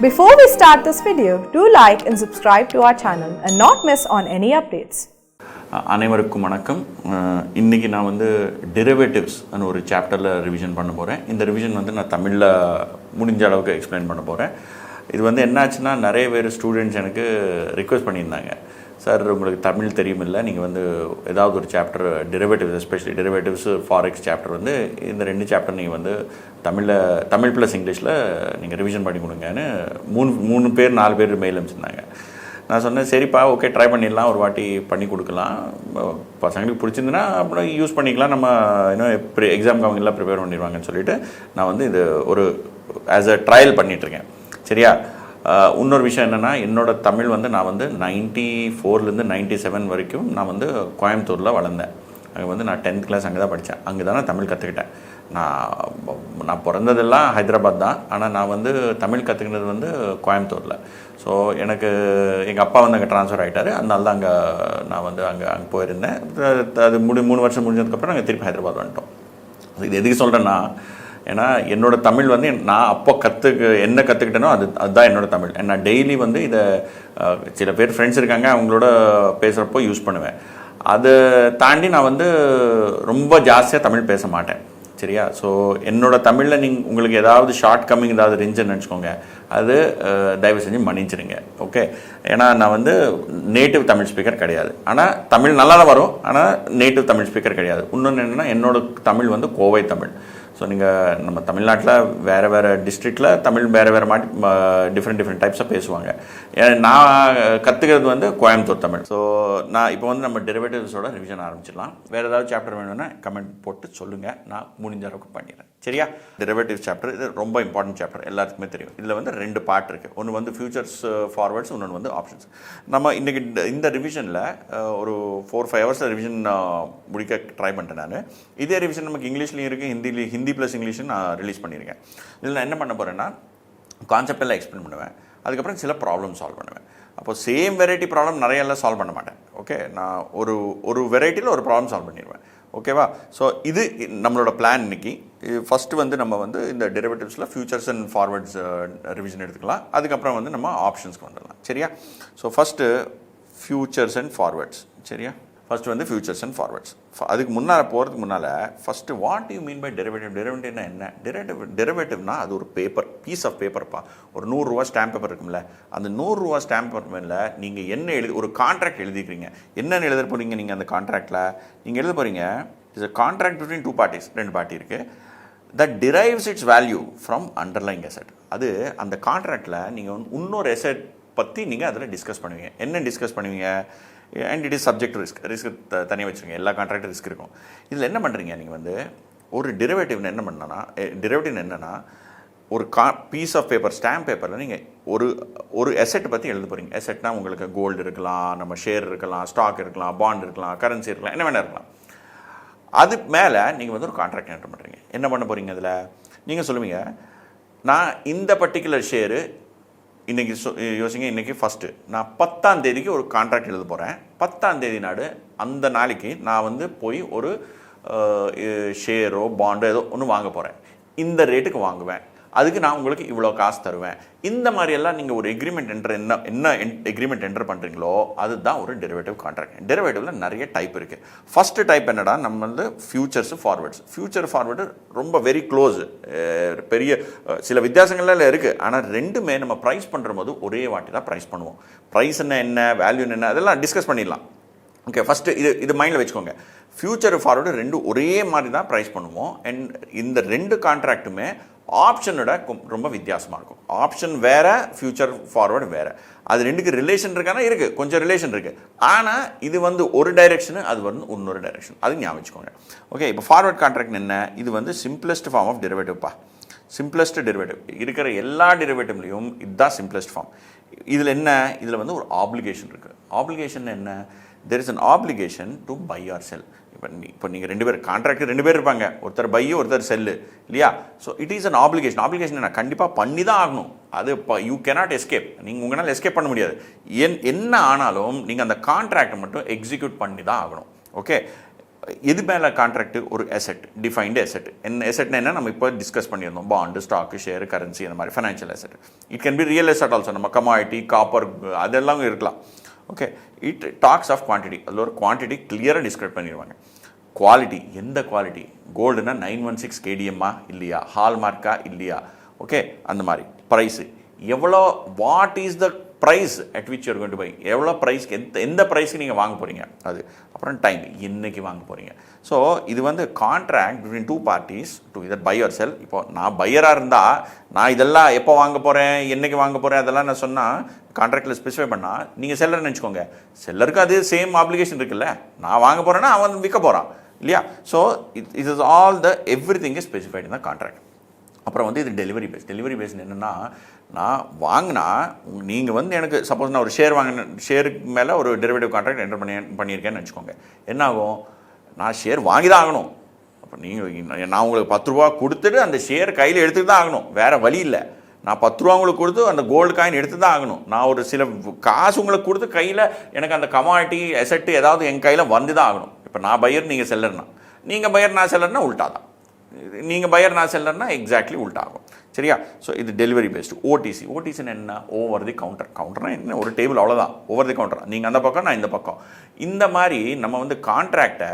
Before we start this video, do like and subscribe to our channel and not miss on any updates. அனைவருக்கும் வணக்கம். இன்றைக்கி நான் வந்து derivatives ஒரு சாப்டரில் ரிவிஷன் பண்ண போகிறேன். இந்த ரிவிஷன் வந்து நான் தமிழில் முடிஞ்ச அளவுக்கு எக்ஸ்பிளைன் பண்ண போகிறேன். இது வந்து என்னாச்சுன்னா நிறைய பேர் ஸ்டூடெண்ட்ஸ் எனக்கு ரிக்வெஸ்ட் பண்ணியிருந்தாங்க, சார் உங்களுக்கு தமிழ் தெரியுமில்ல, நீங்கள் வந்து ஏதாவது ஒரு chapter derivatives, especially derivatives forex chapter வந்து இந்த 2 சாப்டர் நீங்கள் வந்து தமிழ் ப்ளஸ் இங்கிலீஷில் நீங்கள் ரிவிஷன் பண்ணி கொடுங்கன்னு 4 பேர் மெயில் அனுப்பிச்சிருந்தாங்க. நான் சொன்னேன், சரிப்பா ஓகே ட்ரை பண்ணிடலாம், ஒரு வாட்டி பண்ணி கொடுக்கலாம், பசங்களுக்கு பிடிச்சிருந்துன்னா அப்புறம் யூஸ் பண்ணிக்கலாம், நம்ம இன்னும் எக்ஸாமுக்கு அவங்க எல்லாம் ப்ரிப்பேர் பண்ணிடுவாங்கன்னு சொல்லிட்டு நான் வந்து இது ஒரு ஆஸ் அ ட்ரையல் பண்ணிகிட்ருக்கேன். சரியா? இன்னொரு விஷயம் என்னென்னா, என்னோடய தமிழ் வந்து நான் வந்து 94லேருந்து 97 வரைக்கும் நான் வந்து கோயம்புத்தூரில் வளர்ந்தேன். அங்கே வந்து நான் 10th கிளாஸ் அங்கே தான் படித்தேன். அங்கே தான் நான் தமிழ் கற்றுக்கிட்டேன். நான் பிறந்ததெல்லாம் ஹைதராபாத் தான், ஆனால் நான் வந்து தமிழ் கற்றுக்கினது வந்து கோயம்புத்தூரில். ஸோ எனக்கு எங்கள் அப்பா வந்து அங்கே ட்ரான்ஸ்ஃபர் ஆகிட்டார், அதனால தான் நான் வந்து அங்கே போயிருந்தேன். அது 3 வருஷம் முடிஞ்சதுக்கப்புறம் நாங்கள் திருப்பி ஹைதராபாத் வந்துட்டோம். இது எதுக்கு சொல்கிறேன்னா, ஏன்னா என்னோடய தமிழ் வந்து நான் அப்போ என்ன கற்றுக்கிட்டேனோ அதுதான் என்னோடய தமிழ். நான் டெய்லி வந்து இதை சில பேர் ஃப்ரெண்ட்ஸ் இருக்காங்க, அவங்களோட பேசுகிறப்போ யூஸ் பண்ணுவேன். அதை தாண்டி நான் வந்து ரொம்ப ஜாஸ்தியாக தமிழ் பேச மாட்டேன். சரியா? ஸோ என்னோடய தமிழில் உங்களுக்கு ஏதாவது ஷார்ட் கம்மிங் ஏதாவது இருந்துச்சுன்னு நினச்சிக்கோங்க, அது தயவு செஞ்சு மன்னிச்சிடுங்க. ஓகே? ஏன்னா நான் வந்து நேட்டிவ் தமிழ் ஸ்பீக்கர் கிடையாது, ஆனால் தமிழ் நல்லா தான் வரும், ஆனால் நேட்டிவ் தமிழ் ஸ்பீக்கர் கிடையாது. இன்னொன்று என்னென்னா, என்னோடய தமிழ் வந்து கோவை தமிழ். ஸோ நீங்கள் நம்ம தமிழ்நாட்டில் வேறு டிஸ்ட்ரிக்டில் தமிழ் வேறு மாதிரி டிஃப்ரெண்ட் டைப்ஸாக பேசுவாங்க. நான் கற்றுக்கிறது வந்து கோயம்புத்தூர் தமிழ். ஸோ நான் இப்போ வந்து நம்ம டெரிவேட்டிவ்ஸோட ரிவிஷன் ஆரம்பிச்சிடலாம். வேறு ஏதாவது சாப்டர் வேணும்னா கமெண்ட் போட்டு சொல்லுங்கள், நான் முடிஞ்ச அளவுக்கு பண்ணிடுறேன். சரியா? டெரிவேட்டிவ் சாப்டர் இது ரொம்ப இம்பார்ட்டன்ட் சாப்டர், எல்லாத்துக்குமே தெரியும். இதில் வந்து 2 பார்ட் இருக்குது. ஒன்று வந்து ஃபியூச்சர்ஸ் ஃபார்வர்ட்ஸ், இன்னொன்று வந்து ஆப்ஷன்ஸ். நம்ம இன்றைக்கி இந்த ரிவிஷனில் ஒரு 4-5 ஹவர்ஸில் ரிவிஷன் முடிக்க ட்ரை பண்ணிட்டேன் நான். இதே ரிவிஷன் நமக்கு இங்கிலீஷ்லேயும் இருக்குது, ஹிந்தி ப்ளஸ் இங்கிலீஷும் நான் ரிலீஸ் பண்ணியிருக்கேன். இதில் நான் என்ன பண்ண போகிறேன்னா, கான்செப்ட் எல்லாம் எக்ஸ்பிளைன் பண்ணுவேன், அதுக்கப்புறம் சில ப்ராப்ளம் சால்வ் பண்ணுவேன். அப்போது சேம் வெரைட்டி ப்ராப்ளம் நிறையெல்லாம் சால்வ் பண்ண மாட்டேன். ஓகே? நான் ஒரு வெரைட்டியில் ஒரு ப்ராப்ளம் சால்வ் பண்ணிடுவேன். ஓகேவா? ஸோ இது நம்மளோட பிளான் இன்னைக்கு. ஃபஸ்ட்டு வந்து நம்ம வந்து இந்த டெரிவேட்டிவ்ஸில் ஃபியூச்சர்ஸ் அண்ட் ஃபார்வர்ட்ஸ் ரிவிஷன் எடுத்துக்கலாம், அதுக்கப்புறம் வந்து நம்ம ஆப்ஷன்ஸ்க்கு வந்துடலாம். சரியா? So first futures and forwards. சரியா? ஃபஸ்ட்டு வந்து ஃபியூச்சர்ஸ் அண்ட் ஃபார்வர்ட்ஸ். அதுக்கு போகிறதுக்கு முன்னால் first what you mean by derivative? டெரிவேட்டிவ்னா என்ன? டெரிவேட்டிவ்னா அது ஒரு பேப்பர், பீஸ் ஆஃப் பேப்பர்ப்பா. ஒரு 100 ரூபா ஸ்டாம்ப் பேப்பர் இருக்கும்ல, அந்த 100 ரூபா ஸ்டாம்ப் பேப்பர் மேலே நீங்கள் என்ன ஒரு கான்ட்ராக்ட் எழுதிக்கிறீங்க. என்னென்னு எழுத போகிறீங்க நீங்கள்? அந்த கான்ட்ராக்டில் நீங்கள் எழுத போகிறீங்க, it's a contract between 2 parties, 2 party இருக்குது, that drives its value from underlying asset. அது அந்த கான்ட்ராக்டில் நீங்கள் வந்து இன்னொரு அசெட் பற்றி நீங்கள் அதில் டிஸ்கஸ் பண்ணுவீங்க. என்ன டிஸ்கஸ் பண்ணுவீங்க? And it is subject to risk தனியாக வச்சுருங்க. எல்லா கான்ட்ராக்டும் ரிஸ்க் இருக்கும். இதில் என்ன பண்ணுறீங்க நீங்கள் வந்து, ஒரு டெரிவேட்டிவ்னு என்னென்னா ஒரு பீஸ் ஆஃப் பேப்பர், ஸ்டாம்ப் பேப்பரில் நீங்கள் ஒரு அசெட் பற்றி எழுத போகிறீங்க. அசெட்னா உங்களுக்கு கோல்டு இருக்கலாம், நம்ம ஷேர் இருக்கலாம், ஸ்டாக் இருக்கலாம், பாண்ட் இருக்கலாம், கரன்சி இருக்கலாம், என்ன வேணா இருக்கலாம். அது மேலே நீங்கள் வந்து ஒரு கான்ட்ராக்ட் என்டர் பண்ணுறீங்க. என்ன பண்ண போகிறீங்க? அதில் நீங்கள் சொல்லுவீங்க, நான் இந்த பர்டிகுலர் ஷேரு இன்றைக்கி யோசிங்க, இன்றைக்கி ஃபஸ்ட்டு நான் 10ஆம் தேதிக்கு ஒரு கான்ட்ராக்ட் எழுத போகிறேன். 10ஆம் தேதி அந்த நாளைக்கு நான் வந்து போய் ஒரு ஷேரோ பாண்டோ ஏதோ ஒன்று வாங்க போகிறேன். இந்த ரேட்டுக்கு வாங்குவேன், அதுக்கு நான் உங்களுக்கு இவ்வளோ காசு தருவேன். இந்த மாதிரியெல்லாம் நீங்கள் ஒரு எக்ரிமெண்ட் என்ன எக்ரிமெண்ட் என்டர் பண்ணுறீங்களோ அதுதான் ஒரு டெரிவேட்டிவ் கான்ட்ராக்ட். டெரிவேட்டிவில் நிறைய டைப் இருக்குது. ஃபஸ்ட்டு டைப் என்னடா, நம்ம வந்து ஃபியூச்சர்ஸ் ஃபார்வர்ட்ஸ். ஃபியூச்சர் ஃபார்வர்டு ரொம்ப வெரி க்ளோஸ், பெரிய சில வித்தியாசங்கள்லாம் இருக்குது, ஆனால் ரெண்டுமே நம்ம ப்ரைஸ் பண்ணுற போது ஒரே வாட்டி தான் ப்ரைஸ் பண்ணுவோம். ப்ரைஸ் என்ன, வேல்யூ என்ன, அதெல்லாம் டிஸ்கஸ் பண்ணிடலாம். ஓகே, ஃபஸ்ட்டு இது மைண்டில் வச்சுக்கோங்க. ஃபியூச்சர் ஃபார்வர்டு 2 ஒரே மாதிரி தான் ப்ரைஸ் பண்ணுவோம். அண்ட் இந்த 2 கான்ட்ராக்ட்டுமே ஆப்ஷனோட ரொம்ப வித்தியாசமாக இருக்கும். ஆப்ஷன் வேறு, ஃபியூச்சர் ஃபார்வர்டு வேறு. அது 2க்கு ரிலேஷன் இருக்கானா? இருக்குது, கொஞ்சம் ரிலேஷன் இருக்குது. ஆனால் இது வந்து ஒரு டைரெக்ஷனு, அது வந்து இன்னொரு டைரெக்ஷன். அது ஞாபகம் வச்சுக்கோங்க. ஓகே, இப்போ ஃபார்வர்ட் கான்ட்ராக்ட் என்ன? இது வந்து சிம்பிளஸ்ட் ஃபார்ம் ஆஃப் டெரிவேட்டிவ்ப்பா. சிம்பிளஸ்ட் டெரிவேட்டிவ் இருக்கிற எல்லா டெரிவேட்டிவ்லையும் இதுதான் சிம்பிளஸ்ட் ஃபார்ம். இதில் என்ன? இதில் வந்து ஒரு ஆப்ளிகேஷன் இருக்குது. ஆப்ளிகேஷன் என்ன? There is an application to buy or sell. இப்போ நீங்கள் 2 பேர் கான்ட்ராக்ட் 2 பேர் இருப்பாங்க, ஒருத்தர் பையு ஒருத்தர் செல்லு, இல்லையா? So it is an application. Application என்ன? கண்டிப்பாக பண்ணி தான் ஆகணும். அது இப்போ யூ கேனாட் எஸ்கேப். நீங்கள் உங்களால் எஸ்கேப் பண்ண முடியாது. என்ன ஆனாலும் நீங்கள் அந்த கான்ட்ராக்டை மட்டும் எக்ஸிக்யூட் பண்ணி தான் ஆகணும். ஓகே, எது மேலே கான்ட்ராக்ட்? ஒரு அசெட், டிஃபைன்டு அசெட். என்ன அசெட்னா என்ன நம்ம இப்போ டிஸ்கஸ் பண்ணியிருந்தோம், பாண்டு, ஸ்டாக்கு, ஷேர், கரன்சி, அந்த மாதிரி financial asset. It can be real asset also, நம்ம கமாடிட்டி, காப்பர், அதெல்லாம் இருக்கலாம். Okay, it talks of quantity. அதில் ஒரு குவான்டிட்டி கிளியராக டிஸ்கிரைப் பண்ணிடுவாங்க. குவாலிட்டி, எந்த குவாலிட்டி? கோல்டுனா 916 கேடிஎம்மா இல்லையா, ஹால்மார்க்கா இல்லையா, ஓகே, அந்த மாதிரி. ப்ரைஸு எவ்வளோ, what is the price at which you're going to buy, எவ்வளோ ப்ரைஸ்க்கு, எந்த ப்ரைஸ்க்கு நீங்கள் வாங்க போகிறீங்க அது. அப்புறம் டைம், என்னைக்கு வாங்க போகிறீங்க. ஸோ இது வந்து contract between two parties to either buy or sell. இப்போ நான் பையராக இருந்தால் நான் இதெல்லாம் எப்போ வாங்க போகிறேன், என்னைக்கு வாங்க போகிறேன், அதெல்லாம் நான் சொன்னால் கான்ட்ராக்டில் ஸ்பெசிஃபை பண்ணால், நீங்கள் செல்லர்னு நினச்சிக்கோங்க, செல்லருக்கு அது சேம் ஆப்ளிகேஷன் இருக்குல்ல. நான் வாங்க போகிறேன்னா அவன் விற்க போகிறான் இல்லையா. So it is all the every thing is specified in the contract. அப்புறம் வந்து இது டெலிவரி பேஸ். டெலிவரி பேஸ் என்னென்னா, நான் வாங்கினா நீங்கள் வந்து எனக்கு சப்போஸ் நான் ஒரு ஷேர் வாங்கினேன், ஷேருக்கு மேலே ஒரு டெரிவேட்டிவ் கான்ட்ராக்ட் என்டர் பண்ணியிருக்கேன்னு வச்சுக்கோங்க. என்ன ஆகும், நான் ஷேர் வாங்கி தான் ஆகணும். அப்போ நீங்கள், நான் உங்களுக்கு 10 ரூபா கொடுத்துட்டு அந்த ஷேர் கையில் எடுத்துகிட்டு தான் ஆகணும், வேறு வழி இல்லை. நான் 10 ரூபா உங்களுக்கு கொடுத்து அந்த கோல்டு காயின் எடுத்து தான் ஆகணும். நான் ஒரு சில காசு உங்களுக்கு கொடுத்து கையில் எனக்கு அந்த கமாடிட்டி அசெட்டு ஏதாவது என் கையில் வந்து தான் ஆகணும். இப்போ நான் பையர், நீங்கள் செல்லர்னா, நீங்கள் பையர் நான் செல்லர்னா உல்ட்டா தான். நீங்கள் பையர் நான் செல்லர்னா எக்ஸாக்ட்லி உல்ட்டா ஆகும். சரியா. ஸோ இது டெலிவரி பேஸ்டு. ஓடிசி, ஓடிசின்னு என்ன, ஓவர் தி கவுண்டர். கவுண்டர்னா என்ன, ஒரு டேபிள், அவ்வளோதான். ஓவர் தி கவுண்டர், நீங்கள் அந்த பக்கம், நான் இந்த பக்கம். இந்த மாதிரி நம்ம வந்து கான்ட்ராக்டை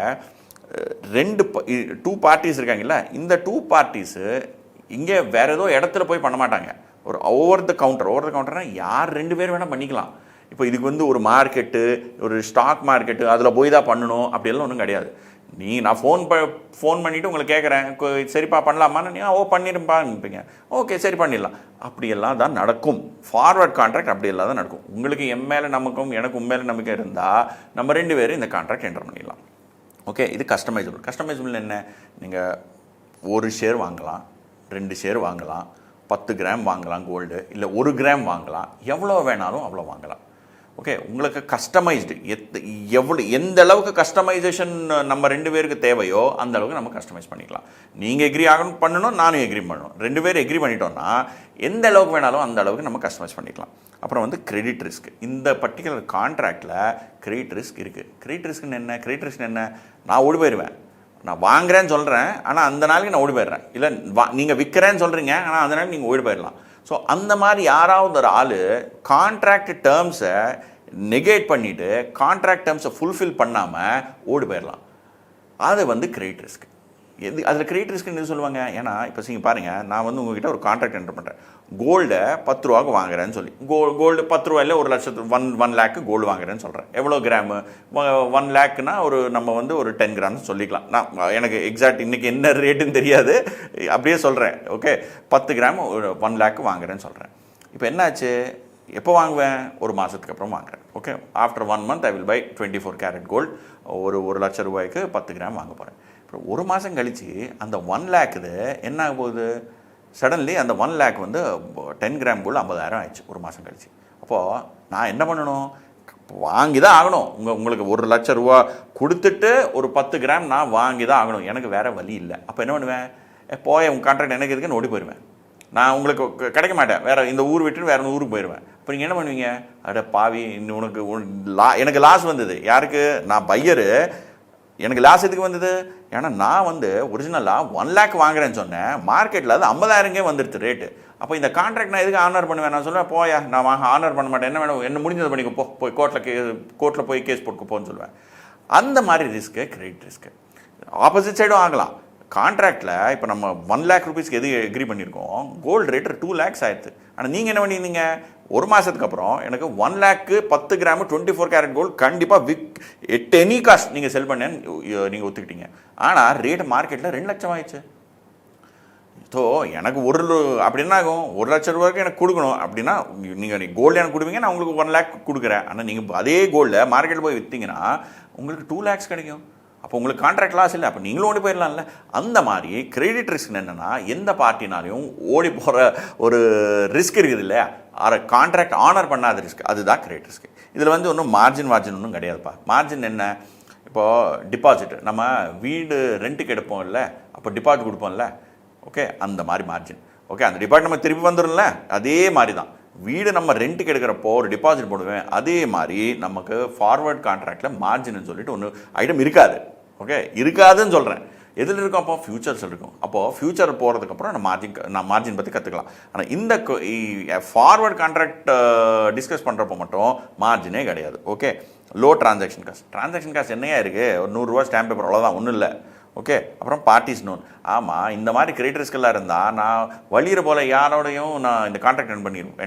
டூ பார்ட்டிஸ் இருக்காங்கல்ல, இந்த 2 பார்ட்டிஸு இங்கே வேறு ஏதோ இடத்துல போய் பண்ண மாட்டாங்க. ஒரு over the counter. Over the கவுண்டர்னால் யார் 2 பேர் வேணால் பண்ணிக்கலாம். இப்போ இதுக்கு வந்து ஒரு மார்க்கெட்டு, ஒரு ஸ்டாக் மார்க்கெட்டு, அதில் போய் தான் பண்ணணும் அப்படியெல்லாம் ஒன்றும் கிடையாது. நான் ஃபோன் பண்ணிவிட்டு உங்களுக்கு கேட்குறேன், சரிப்பா பண்ணலாமான்னு, நீ பண்ணிருப்பாங்க, ஓகே சரி பண்ணிடலாம். அப்படியெல்லாம் தான் நடக்கும். ஃபார்வர்ட் கான்ட்ராக்ட் அப்படியெல்லாம் தான் நடக்கும். உங்களுக்கு என் மேலே நமக்கும் எனக்கு உண்மையில நம்பிக்கை இருந்தால் நம்ம 2 பேரும் இந்த கான்ட்ராக்ட் என்டர் பண்ணிடலாம். ஓகே, இது கஸ்டமைசபிள். கஸ்டமைசபிள் என்ன, நீங்கள் ஒரு ஷேர் வாங்கலாம், 2 ஷேர் வாங்கலாம், 10 கிராம் வாங்கலாம் கோல்டு, இல்லை 1 கிராம் வாங்கலாம், எவ்வளோ வேணாலும் அவ்வளோ வாங்கலாம். ஓகே, உங்களுக்கு கஸ்டமைஸ்டு எந்த அளவுக்கு கஸ்டமைசேஷன் நம்ம 2 பேருக்கு தேவையோ அந்த அளவுக்கு நம்ம கஸ்டமைஸ் பண்ணிக்கலாம். நீங்கள் எக்ரி பண்ணணும், நானும் எக்ரி பண்ணணும். 2 பேர் எக்ரி பண்ணிட்டோம்னா எந்த அளவுக்கு வேணாலும் அந்த அளவுக்கு நம்ம கஸ்டமைஸ் பண்ணிக்கலாம். அப்புறம் வந்து கிரெடிட் ரிஸ்க். இந்த பர்டிகுலர் கான்ட்ராக்டில் கிரெடிட் ரிஸ்க் இருக்குது. கிரெடிட் ரிஸ்க்னு என்ன, கிரெடிட் ரிஸ்க் என்ன, நான் ஓடி போயிடுவேன். நான் வாங்குறேன்னு சொல்கிறேன், ஆனால் அந்த நாளைக்கு நான் ஓடி போயிடுறேன். இல்லை நீங்கள் விற்கிறேன்னு சொல்கிறீங்க, ஆனால் அந்த நாளைக்கு நீங்கள் ஓடி போயிடலாம். ஸோ அந்த மாதிரி யாராவது ஒரு ஆள் கான்ட்ராக்ட் டேர்ம்ஸை நெகேட் பண்ணிவிட்டு கான்ட்ராக்ட் டேர்ம்ஸை ஃபுல்ஃபில் பண்ணாமல் ஓடி போயிடலாம். அது வந்து கிரெடிட் ரிஸ்க். அதில் கிரெடிட் ரிஸ்க்னு சொல்லுவாங்க. ஏன்னா இப்போ நீங்கள் பாருங்கள், நான் வந்து உங்ககிட்ட ஒரு கான்ட்ராக்ட் என்டர் பண்ணுறேன், கோல்டை 10 ரூபாய்க்கு வாங்குறேன்னு சொல்லி, கோல்டு 10 ரூபாயில் 1 லட்சத்து 1 லேக்கு கோல்டு வாங்குறேன்னு சொல்கிறேன். எவ்வளோ கிராமு, 1 லேக்குனா ஒரு நம்ம வந்து ஒரு 10 கிராம்னு சொல்லிக்கலாம். நான் எனக்கு எக்ஸாக்ட் இன்றைக்கி என்ன ரேட்டுன்னு தெரியாது, அப்படியே சொல்கிறேன். ஓகே, 10 கிராம் ஒரு 1 லேக்கு வாங்குறேன்னு சொல்கிறேன். இப்போ என்னாச்சு, எப்போ வாங்குவேன், ஒரு மாதத்துக்கு அப்புறம் வாங்குறேன். Okay, after 1 month I will buy 24 carat gold, ஒரு லட்சம் ரூபாய்க்கு 10 கிராம் வாங்க போகிறேன். அப்புறம் ஒரு மாதம் கழித்து அந்த 1 லேக் இது என்ன ஆக போகுது, சடன்லி அந்த 1 லேக் வந்து 10 கிராம் கோல்டு 50,000 ஆயிடுச்சு ஒரு மாதம் கழிச்சு. அப்போது நான் என்ன பண்ணணும், வாங்கி தான் ஆகணும். உங்களுக்கு 1 லட்சம் ரூபா கொடுத்துட்டு ஒரு 10 கிராம் நான் வாங்கி தான் ஆகணும், எனக்கு வேறு வழி இல்லை. அப்போ என்ன பண்ணுவேன், போய் உங்கள் கான்ட்ராக்ட் எனக்கு இருக்குன்னு ஓடி போயிடுவேன். நான் உங்களுக்கு கிடைக்க மாட்டேன், வேறு இந்த ஊர் விட்டுட்டு வேறு ஊருக்கு போயிடுவேன். அப்போ நீங்கள் என்ன பண்ணுவீங்க, அட பாவி, உனக்கு எனக்கு லாஸ் வந்தது. யாருக்கு, நான் பையரு, எனக்கு லாஸ் எதுக்கு வந்தது, ஏன்னா நான் வந்து ஒரிஜினலாக 1 லேக் வாங்குறேன்னு சொன்னேன், மார்க்கெட்டில் அது 50,000 வந்துடுது ரேட்டு. அப்போ இந்த கான்ட்ராக்ட் நான் எதுக்கு ஆனர் பண்ணுவேன், நான் சொல்லுவேன், போயா நான் ஆனர் பண்ண மாட்டேன், என்ன வேணும், என்ன முடிஞ்சதை பண்ணிக்கோ, போய் கோர்ட்டில் போய் கேஸ் போட்டுக்க போன்னு சொல்லுவேன். அந்த மாதிரி ரிஸ்க்கு கிரெடிட் ரிஸ்க்கு. ஆப்போசிட் சைடும் ஆகலாம். கான்ட்ராக்டில் இப்போ நம்ம 1 லேக் ருபீஸ்க்கு எது எக்ரி பண்ணியிருக்கோம், கோல்டு ரேட் 2 லேக்ஸ் ஆயிடுது. ஆனால் நீங்கள் என்ன பண்ணியிருந்தீங்க, ஒரு மாதத்துக்கு அப்புறம் எனக்கு 1 லேக்கு 10 கிராமு 24 கேரட் கோல்டு கண்டிப்பாக எட் எனி காஸ்ட் நீங்கள் செல் பண்ணேன்னு நீங்கள் ஒத்துக்கிட்டீங்க. ஆனால் ரேட் மார்க்கெட்டில் 2 லட்சம் ஆயிடுச்சு. ஸோ எனக்கு அப்படின்னா ஆகும், 1 லட்சம் ரூபாய்க்கு எனக்கு கொடுக்கணும் அப்படின்னா, நீங்கள் கோல்டு எனக்கு கொடுப்பீங்க, நான் உங்களுக்கு 1 லேக் கொடுக்குறேன். ஆனால் நீங்கள் அதே கோல்டில் மார்க்கெட்டில் போய் விற்றீங்கன்னா உங்களுக்கு 2 லேக்ஸ் கிடைக்கும். அப்போ உங்களுக்கு கான்ட்ராக்ட் லாஸ் இல்லை, அப்போ நீங்களும் ஓடி போயிடலாம்ல. அந்த மாதிரி கிரெடிட் ரிஸ்க் என்னென்னா, எந்த பார்ட்டினாலையும் ஓடி போகிற ஒரு ரிஸ்க் இருக்குது இல்லையா, கான்ட்ராக்ட் ஆனர் பண்ணாத ரிஸ்க், அதுதான் கிரெடிட் ரிஸ்க். இதில் வந்து ஒன்றும் மார்ஜின் ஒன்றும் கிடையாதுப்பா. மார்ஜின் என்ன, இப்போது டிபாசிட், நம்ம வீடு ரெண்ட்டுக்கு எடுப்போம் இல்லை, அப்போ டிபாசிட் கொடுப்போம்ல, ஓகே, அந்த மாதிரி மார்ஜின். ஓகே, அந்த டிபாசிட் நம்ம திருப்பி வந்துடும்ல, அதே மாதிரி தான் வீடு நம்ம ரெண்ட்டுக்கு எடுக்கிறப்போ ஒரு டிபாசிட் போடுவேன், அதே மாதிரி நமக்கு ஃபார்வர்ட் கான்ட்ராக்டில் மார்ஜின்னு சொல்லிட்டு ஒன்று ஐட்டம் இருக்காது. ஓகே, இருக்காதுன்னு சொல்கிறேன். எதில் இருக்கும்? அப்போ ஃபியூச்சர்ஸ் இருக்கும். அப்போது ஃபியூச்சர் போகிறதுக்கப்புறம் நான் மார்ஜின் பற்றி கற்றுக்கலாம். ஆனால் இந்த ஃபார்வர்ட் கான்ட்ராக்ட் டிஸ்கஸ் பண்ணுறப்போ மட்டும் மார்ஜினே கிடையாது. ஓகே, லோ டிரான்சாக்ஷன் காஸ்ட் என்னையா இருக்குது? ஒரு 100 ரூபா ஸ்டாம்ப் பேப்பர், அவ்வளோதான், ஒன்றும் இல்லை. ஓகே, அப்புறம் பார்ட்டிஸ் நோன். ஆமாம், இந்த மாதிரி கிரெடிட் ரிஸ்கெல்லாம் இருந்தால் நான் வழியிற போல் யாரோடையும் நான் இந்த கான்ட்ராக்ட்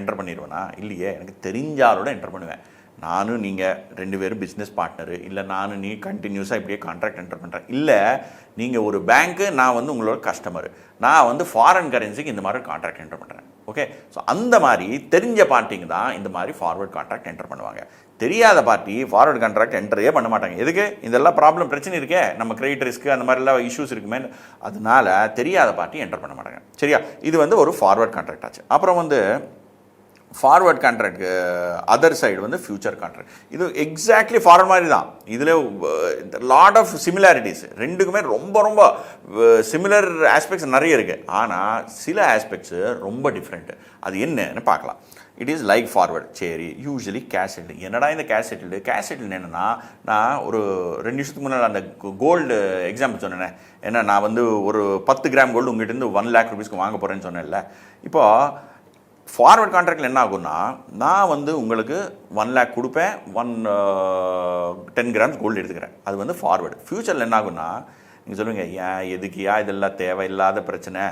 என்டர் பண்ணிடுவேனா? இல்லையே, எனக்கு தெரிஞ்சாலோட என்டர் பண்ணுவேன். நானும் நீங்கள் 2 பேரும் பிஸ்னஸ் பார்ட்னரு, இல்லை நானும் நீ கண்டினியூஸாக இப்படியே கான்ட்ராக்ட் என்டர் பண்ணுறேன். இல்லை நீங்கள் ஒரு பேங்க்கு, நான் வந்து உங்களோட கஸ்டமரு, நான் வந்து ஃபாரின் கரன்சிக்கு இந்த மாதிரி கான்ட்ராக்ட் என்டர் பண்ணுறேன். ஓகே, ஸோ அந்த மாதிரி தெரிஞ்ச பார்ட்டிங்க தான் இந்த மாதிரி ஃபார்வர்ட் கான்ட்ராக்ட் என்டர் பண்ணுவாங்க. தெரியாத பார்ட்டி ஃபார்வர்ட் கான்ட்ராக்ட் என்டரே பண்ண மாட்டாங்க. எதுக்கு? இதெல்லாம் பிரச்சனை இருக்கே, நம்ம கிரெடிட் ரிஸ்க்கு அந்த மாதிரிலாம் இஷ்யூஸ் இருக்குமே, அதனால தெரியாத பார்ட்டி என்டர் பண்ண மாட்டாங்க. சரியா? இது வந்து ஒரு ஃபார்வர்ட் கான்ட்ராக்ட் ஆச்சு. அப்புறம் வந்து ஃபார்வர்ட் கான்ட்ராக்ட் அதர் சைடு வந்து ஃபியூச்சர் கான்ட்ராக்ட். இது எக்ஸாக்ட்லி ஃபார்வர்ட் மாதிரி தான். இதில் லாட் ஆஃப் சிமிலாரிட்டிஸ், ரெண்டுக்குமே ரொம்ப ரொம்ப சிமிலர் ஆஸ்பெக்ட்ஸ் நிறைய இருக்குது. ஆனால் சில ஆஸ்பெக்ட்ஸு ரொம்ப டிஃப்ரெண்ட்டு. அது என்னன்னு பார்க்கலாம். It is like forward. சரி, யூஸ்வலி கேஷ் செட்டில். என்னடா இந்த கேஷ் செட்டில் என்னென்னா, நான் ஒரு 2 நிமிஷத்துக்கு முன்னாடி அந்த கோல்டு எக்ஸாம்பிள் சொன்னேன். ஏன்னா நான் வந்து ஒரு 10 கிராம் கோல்டு உங்கள்கிட்ட 1 lakh rupeesக்கு வாங்க போகிறேன்னு சொன்னேன்ல. இப்போது ஃபார்வர்ட் கான்ட்ராக்டில் என்ன ஆகும்னா, நான் வந்து உங்களுக்கு 1 lakh கொடுப்பேன், 10 grams கோல்டு எடுத்துக்கிறேன். அது வந்து ஃபார்வர்டு. ஃபியூச்சரில் என்ன ஆகும்னா, நீங்கள் சொல்லுவீங்க, ஏன் எதுக்கியா இதெல்லாம் தேவையில்லாத பிரச்சனை,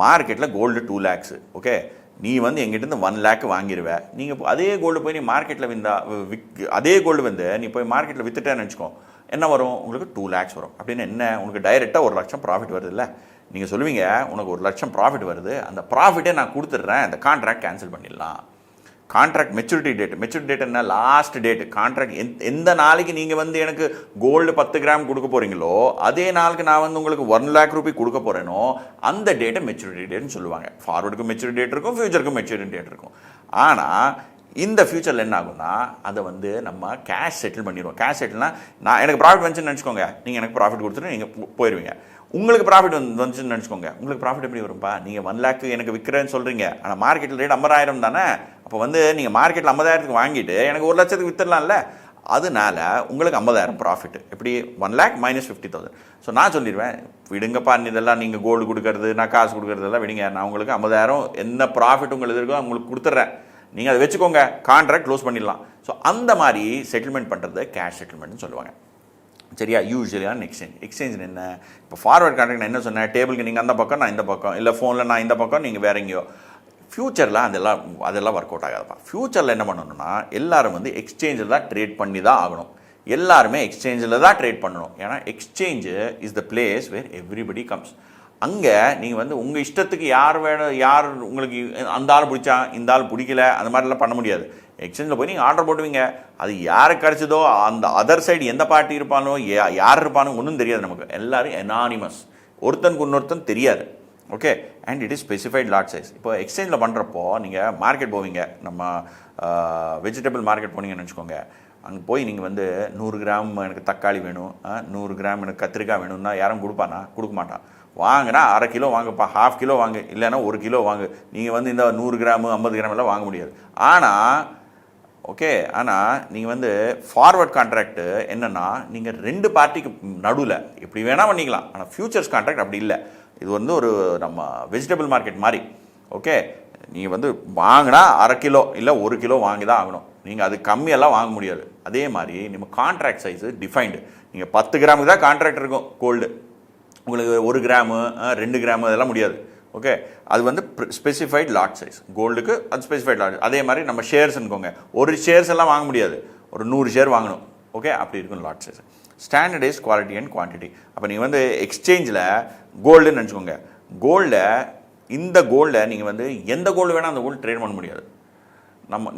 மார்க்கெட்டில் கோல்டு 2 lakhs. ஓகே, நீ வந்து எங்கிட்ட 1 lakh வாங்கிடுவேன். நீங்கள் அதே கோல்டு போய் நீ மார்க்கெட்டில் அதே கோல்டு வந்து நீ போய் மார்க்கெட்டில் விற்றுட்டேன்னு வச்சுக்கோ, என்ன வரும்? உங்களுக்கு 2 lakhs வரும். அப்படின்னு என்ன? உங்களுக்கு டைரெக்டாக 1 லட்சம் ப்ராஃபிட் வருது இல்லை? நீங்கள் சொல்லுவீங்க, உனக்கு 1 லட்சம் ப்ராஃபிட் வருது, அந்த ப்ராஃபிட்டே நான் கொடுத்துட்றேன், அந்த கான்ட்ராக்ட் கேன்சல் பண்ணிடலாம். கான்ட்ராக்ட் மெச்சூரிட்டி டேட் என்ன? Last date. கான்ட்ராக்ட் எந்த நாளைக்கு நீங்கள் வந்து எனக்கு கோல்டு 10 கிராம் கொடுக்க போகிறீங்களோ, அதே நாளுக்கு நான் வந்து உங்களுக்கு 1 lakh ரூபி கொடுக்க போகிறேனோ, அந்த டேட்டை மெச்சூரிட்டி டேட்னு சொல்லுவாங்க. ஃபார்வர்டுக்கும் மெச்சூரிட்டி டேட் இருக்கும், ஃபியூச்சருக்கும் மெச்சூரிட்டி டேட் இருக்கும். ஆனால் இந்த ஃபியூச்சரில் என்ன ஆகும்னா, அதை வந்து நம்ம கேஷ் செட்டில் பண்ணிடுவோம். கேஷ் செட்டில்னா, நான் எனக்கு ப்ராஃபிட் வந்துச்சுன்னு நினச்சிக்கோங்க, நீங்கள் எனக்கு ப்ராஃபிட் கொடுத்துட்டு நீங்கள் போயிடுவீங்க. உங்களுக்கு ப்ராஃபிட் வந்துச்சுன்னு நினச்சிக்கோங்க, உங்களுக்கு ப்ராஃபிட் எப்படி வரும்பா? நீங்கள் 1 lakh எனக்கு விற்கிறேன்னு சொல்கிறீங்க, ஆனால் மார்க்கெட்டில் ரேட் 50,000 தானே. அப்போ வந்து நீங்கள் மார்க்கெட்டில் 50,000க்கு வாங்கிட்டு எனக்கு 1 லட்சத்துக்கு விற்றுடலாம்ல. அதனால உங்களுக்கு 50,000 ப்ராஃபிட். எப்படி? 1 lakh minus 50,000. ஸோ நான் சொல்லிடுவேன், விடுங்கப்பா, இதெல்லாம் நீங்கள் கோல்டு கொடுக்கறது, நான் காசு கொடுக்கறதெல்லாம் விடுங்க, நான் உங்களுக்கு 50,000 என்ன ப்ராஃபிட் உங்களுக்கு இருக்கோ உங்களுக்கு கொடுத்துட்றேன், நீங்கள் அதை வச்சுக்கோங்க, கான்ட்ராக்ட் க்ளோஸ் பண்ணிடலாம். ஸோ அந்த மாதிரி செட்டில்மெண்ட் பண்ணுறது கேஷ் செட்டில்மெண்ட்னு சொல்லுவாங்க. சரியா? யூஸ்வலியான எக்ஸ்சேஞ்ச் என்ன? இப்போ ஃபார்வர்ட் கான்ட்ராக்ட் நான் என்ன சொன்னேன், டேபிளுக்கு நீங்கள் அந்த பக்கம், நான் இந்த பக்கம், இல்லை ஃபோனில் நான் இந்த பக்கம், நீங்கள் வேற எங்கேயோ. ஃப்யூச்சரில் அதெல்லாம் ஒர்க் அவுட் ஆகாதுப்பா. ஃப்யூச்சரில் என்ன பண்ணணும்னா, எல்லாரும் வந்து எக்ஸ்சேஞ்சில் தான் ட்ரேட் பண்ணி தான் ஆகணும். எல்லாருமே எக்ஸ்சேஞ்சில் தான் ட்ரேட் பண்ணணும். ஏன்னா exchange is the place where everybody comes. அங்கே நீங்கள் வந்து உங்கள் இஷ்டத்துக்கு யார் வேணும், யார் உங்களுக்கு அந்த ஆள் பிடிச்சா இந்த ஆள் பிடிக்கல, அந்த மாதிரிலாம் பண்ண முடியாது. எக்ஸ்சேஞ்சில் போய் நீங்கள் ஆர்டர் போடுவீங்க, அது யாருக்கு கிடச்சதோ, அந்த அதர் சைடு எந்த பார்ட்டி இருப்பானோ, யார் இருப்பானோ ஒன்றும் தெரியாது நமக்கு. எல்லோரும் எனானிமஸ், ஒருத்தனுக்கு இன்னொருத்தன் தெரியாது. Okay, and it is specified lot size. இப்போ எக்ஸ்சேஞ்சில் பண்ணுறப்போ நீங்கள் மார்க்கெட் போவீங்க, நம்ம வெஜிடபிள் மார்க்கெட் போனீங்கன்னு வச்சுக்கோங்க. அங்கே போய் நீங்கள் வந்து 100 கிராம் எனக்கு தக்காளி வேணும், 100 கிராம் எனக்கு கத்திரிக்காய் வேணும்னா யாரும் கொடுப்பானா? கொடுக்க மாட்டான். வாங்கினா அரை கிலோ வாங்குப்பா, 1/2 கிலோ வாங்கு, இல்லைன்னா 1 கிலோ வாங்கு. நீங்கள் வந்து இந்த 100 கிராம் 50 கிராம் எல்லாம் வாங்க முடியாது. ஆனால் நீங்கள் வந்து ஃபார்வர்ட் கான்ட்ராக்டு என்னென்னா, நீங்கள் 2 பார்ட்டிக்கு நடுவில் எப்படி வேணால் பண்ணிக்கலாம். ஆனால் ஃபியூச்சர்ஸ் கான்ட்ராக்ட் அப்படி இல்லை. இது வந்து ஒரு நம்ம வெஜிடபிள் மார்க்கெட் மாதிரி. ஓகே, நீங்கள் வந்து வாங்கினா அரை கிலோ இல்லை 1 கிலோ வாங்கி தான் ஆகணும். நீங்கள் அது கம்மியெல்லாம் வாங்க முடியாது. அதே மாதிரி நம்ம கான்ட்ராக்ட் சைஸு டிஃபைன்டு. நீங்கள் 10 கிராமுக்கு தான் கான்ட்ராக்ட் இருக்கும் கோல்டு, உங்களுக்கு 1 கிராமு 2 கிராமு அதெல்லாம் முடியாது. ஓகே, அது வந்து ஸ்பெசிஃபைட் லாட் சைஸ். கோல்டுக்கு அது ஸ்பெசிஃபைட் லாட். அதே மாதிரி நம்ம ஷேர்ஸ்னுக்கோங்க, ஒரு ஷேர்ஸ் எல்லாம் வாங்க முடியாது, ஒரு 100 ஷேர் வாங்கணும். ஓகே, அப்படி இருக்கும் lot size. Standardise quality and quantity. அப்போ நீங்கள் வந்து எக்ஸ்சேஞ்சில் கோல்டுன்னு நினச்சிக்கோங்க, இந்த கோல்டை நீங்கள் வந்து எந்த கோல்டு வேணால் அந்த கோல்டு ட்ரேட் பண்ண முடியாது.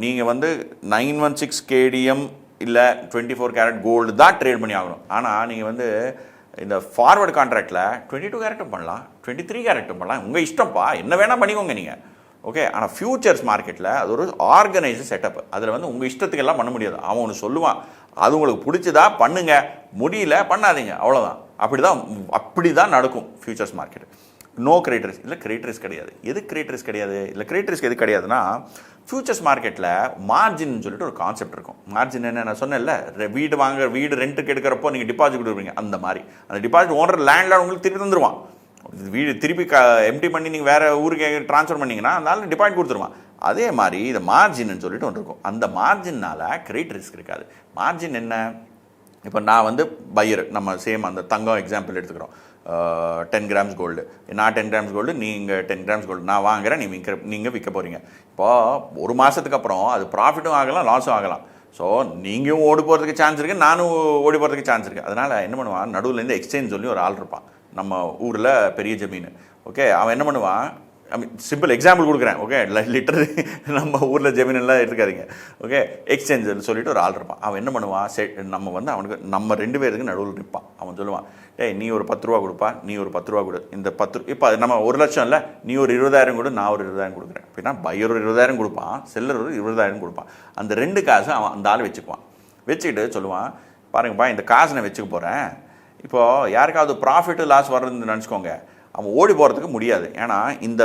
நீங்கள் வந்து 916 KDM இல்லை 24 கேரட் கோல்டு தான் ட்ரேட் பண்ணி ஆகணும். ஆனால் நீங்கள் வந்து இந்த ஃபார்வர்டு கான்ட்ராக்டில் 22 கேரட்டும் பண்ணலாம், 23 கேரட்டும் பண்ணலாம், உங்கள் இஷ்டம்ப்பா, என்ன வேணால் பண்ணிக்கோங்க நீங்கள். ஓகே, ஆனால் ஃபியூச்சர்ஸ் மார்க்கெட்டில் அது ஒரு ஆர்கனைஸ்டு செட்டப். அதில் வந்து உங்கள் இஷ்டத்துக்கு எல்லாம் பண்ண முடியாது. அவன் ஒன்று சொல்லுவான், அது உங்களுக்கு பிடிச்சதா பண்ணுங்க, முடியல பண்ணாதீங்க, அவ்வளோதான். அப்படி தான் நடக்கும் futures market. No credit risk இல்லை, கிரெடிட் ரிஸ்க் கிடையாது. எது கிரெடிட் ரிஸ்க் கிடையாது? இல்லை கிரெடிட் ரிஸ்க் எது கிடையாதுன்னா, ஃபியூச்சர்ஸ் மார்க்கெட்டில் மார்ஜின்னு சொல்லிட்டு ஒரு கான்செப்ட் இருக்கும். மார்ஜின் என்ன நான் சொன்னேன்ல, வீடு ரெண்ட்டுக்கு எடுக்கிறப்போ நீங்கள் டிபாசிட் கொடுக்குறீங்க, அந்த மாதிரி அந்த டிபாசிட் ஓனர் லேண்ட்லார்ட் உங்களுக்கு திருப்பி தந்துடுவான். வீடு திருப்பி எம்டி பண்ணி நீங்கள் வேறு ஊருக்கு ட்ரான்ஸ்ஃபர் பண்ணிங்கன்னா அதனால டிபாசிட் கொடுத்துருவான். அதே மாதிரி இந்த மார்ஜின்னு சொல்லிட்டு ஒன்று இருக்கும். அந்த மார்ஜினால் கிரெடிட் ரிஸ்க் இருக்காது. மார்ஜின் என்ன, இப்போ நான் வந்து பையர், நம்ம சேம் அந்த தங்கம் எக்ஸாம்பிள் எடுத்துக்கிறோம். 10 கிராம்ஸ் கோல்டு, நான் 10 கிராம்ஸ் கோல்டு, நீங்கள் 10 கிராம்ஸ் கோல்டு நான் வாங்குகிறேன், நீங்கள் விற்க போகிறீங்க. இப்போது ஒரு மாதத்துக்கு அப்புறம் அது ப்ராஃபிட்டும் ஆகலாம், லாஸும் ஆகலாம். ஸோ நீங்களும் ஓடி போகிறதுக்கு சான்ஸ் இருக்குது, நானும் ஓடி போகிறதுக்கு சான்ஸ் இருக்குது. அதனால் என்ன பண்ணுவான், நடுவுலேருந்து எக்ஸ்சேஞ்ச் சொல்லி ஒரு ஆள் இருப்பான் நம்ம ஊரில், பெரிய ஜமீன். ஓகே, அவன் என்ன பண்ணுவான், சிம்பிள் எக்ஸாம்பிள் கொடுக்குறேன். ஓகே, லிட்டர் நம்ம ஊரில் ஜமீனெல்லாம் எடுத்துக்காதீங்க. ஓகே, எக்ஸ்சேஞ்ச் சொல்லிட்டு ஒரு ஆள் இருப்பான். அவன் என்ன பண்ணுவான், நம்ம வந்து அவனுக்கு நம்ம 2 பேருக்கு நடுவில் நிற்பான். அவன் சொல்லுவான், டேய் நீ ஒரு 10 ரூபா கொடுப்பா, நீ ஒரு 10 ரூபா கொடு, இந்த 10 இப்போ நம்ம 1 லட்சம் இல்லை, நீ ஒரு 20,000 கொடு, நான் ஒரு 20,000 கொடுக்குறேன் அப்படின்னா பையர் ஒரு 20,000 கொடுப்பான், செல்லர் ஒரு 20,000 கொடுப்பான். அந்த 2 காசு அவன் அந்த ஆள் வச்சுக்குவான். வச்சுக்கிட்டு சொல்லுவான், பாருங்கப்பா இந்த காசு நான் வச்சுக்க போகிறேன், இப்போது யாருக்காவது ப்ராஃபிட்டு லாஸ் வர்றதுன்னு நினச்சிக்கோங்க, அவன் ஓடி போகிறதுக்கு முடியாது. ஏன்னா இந்த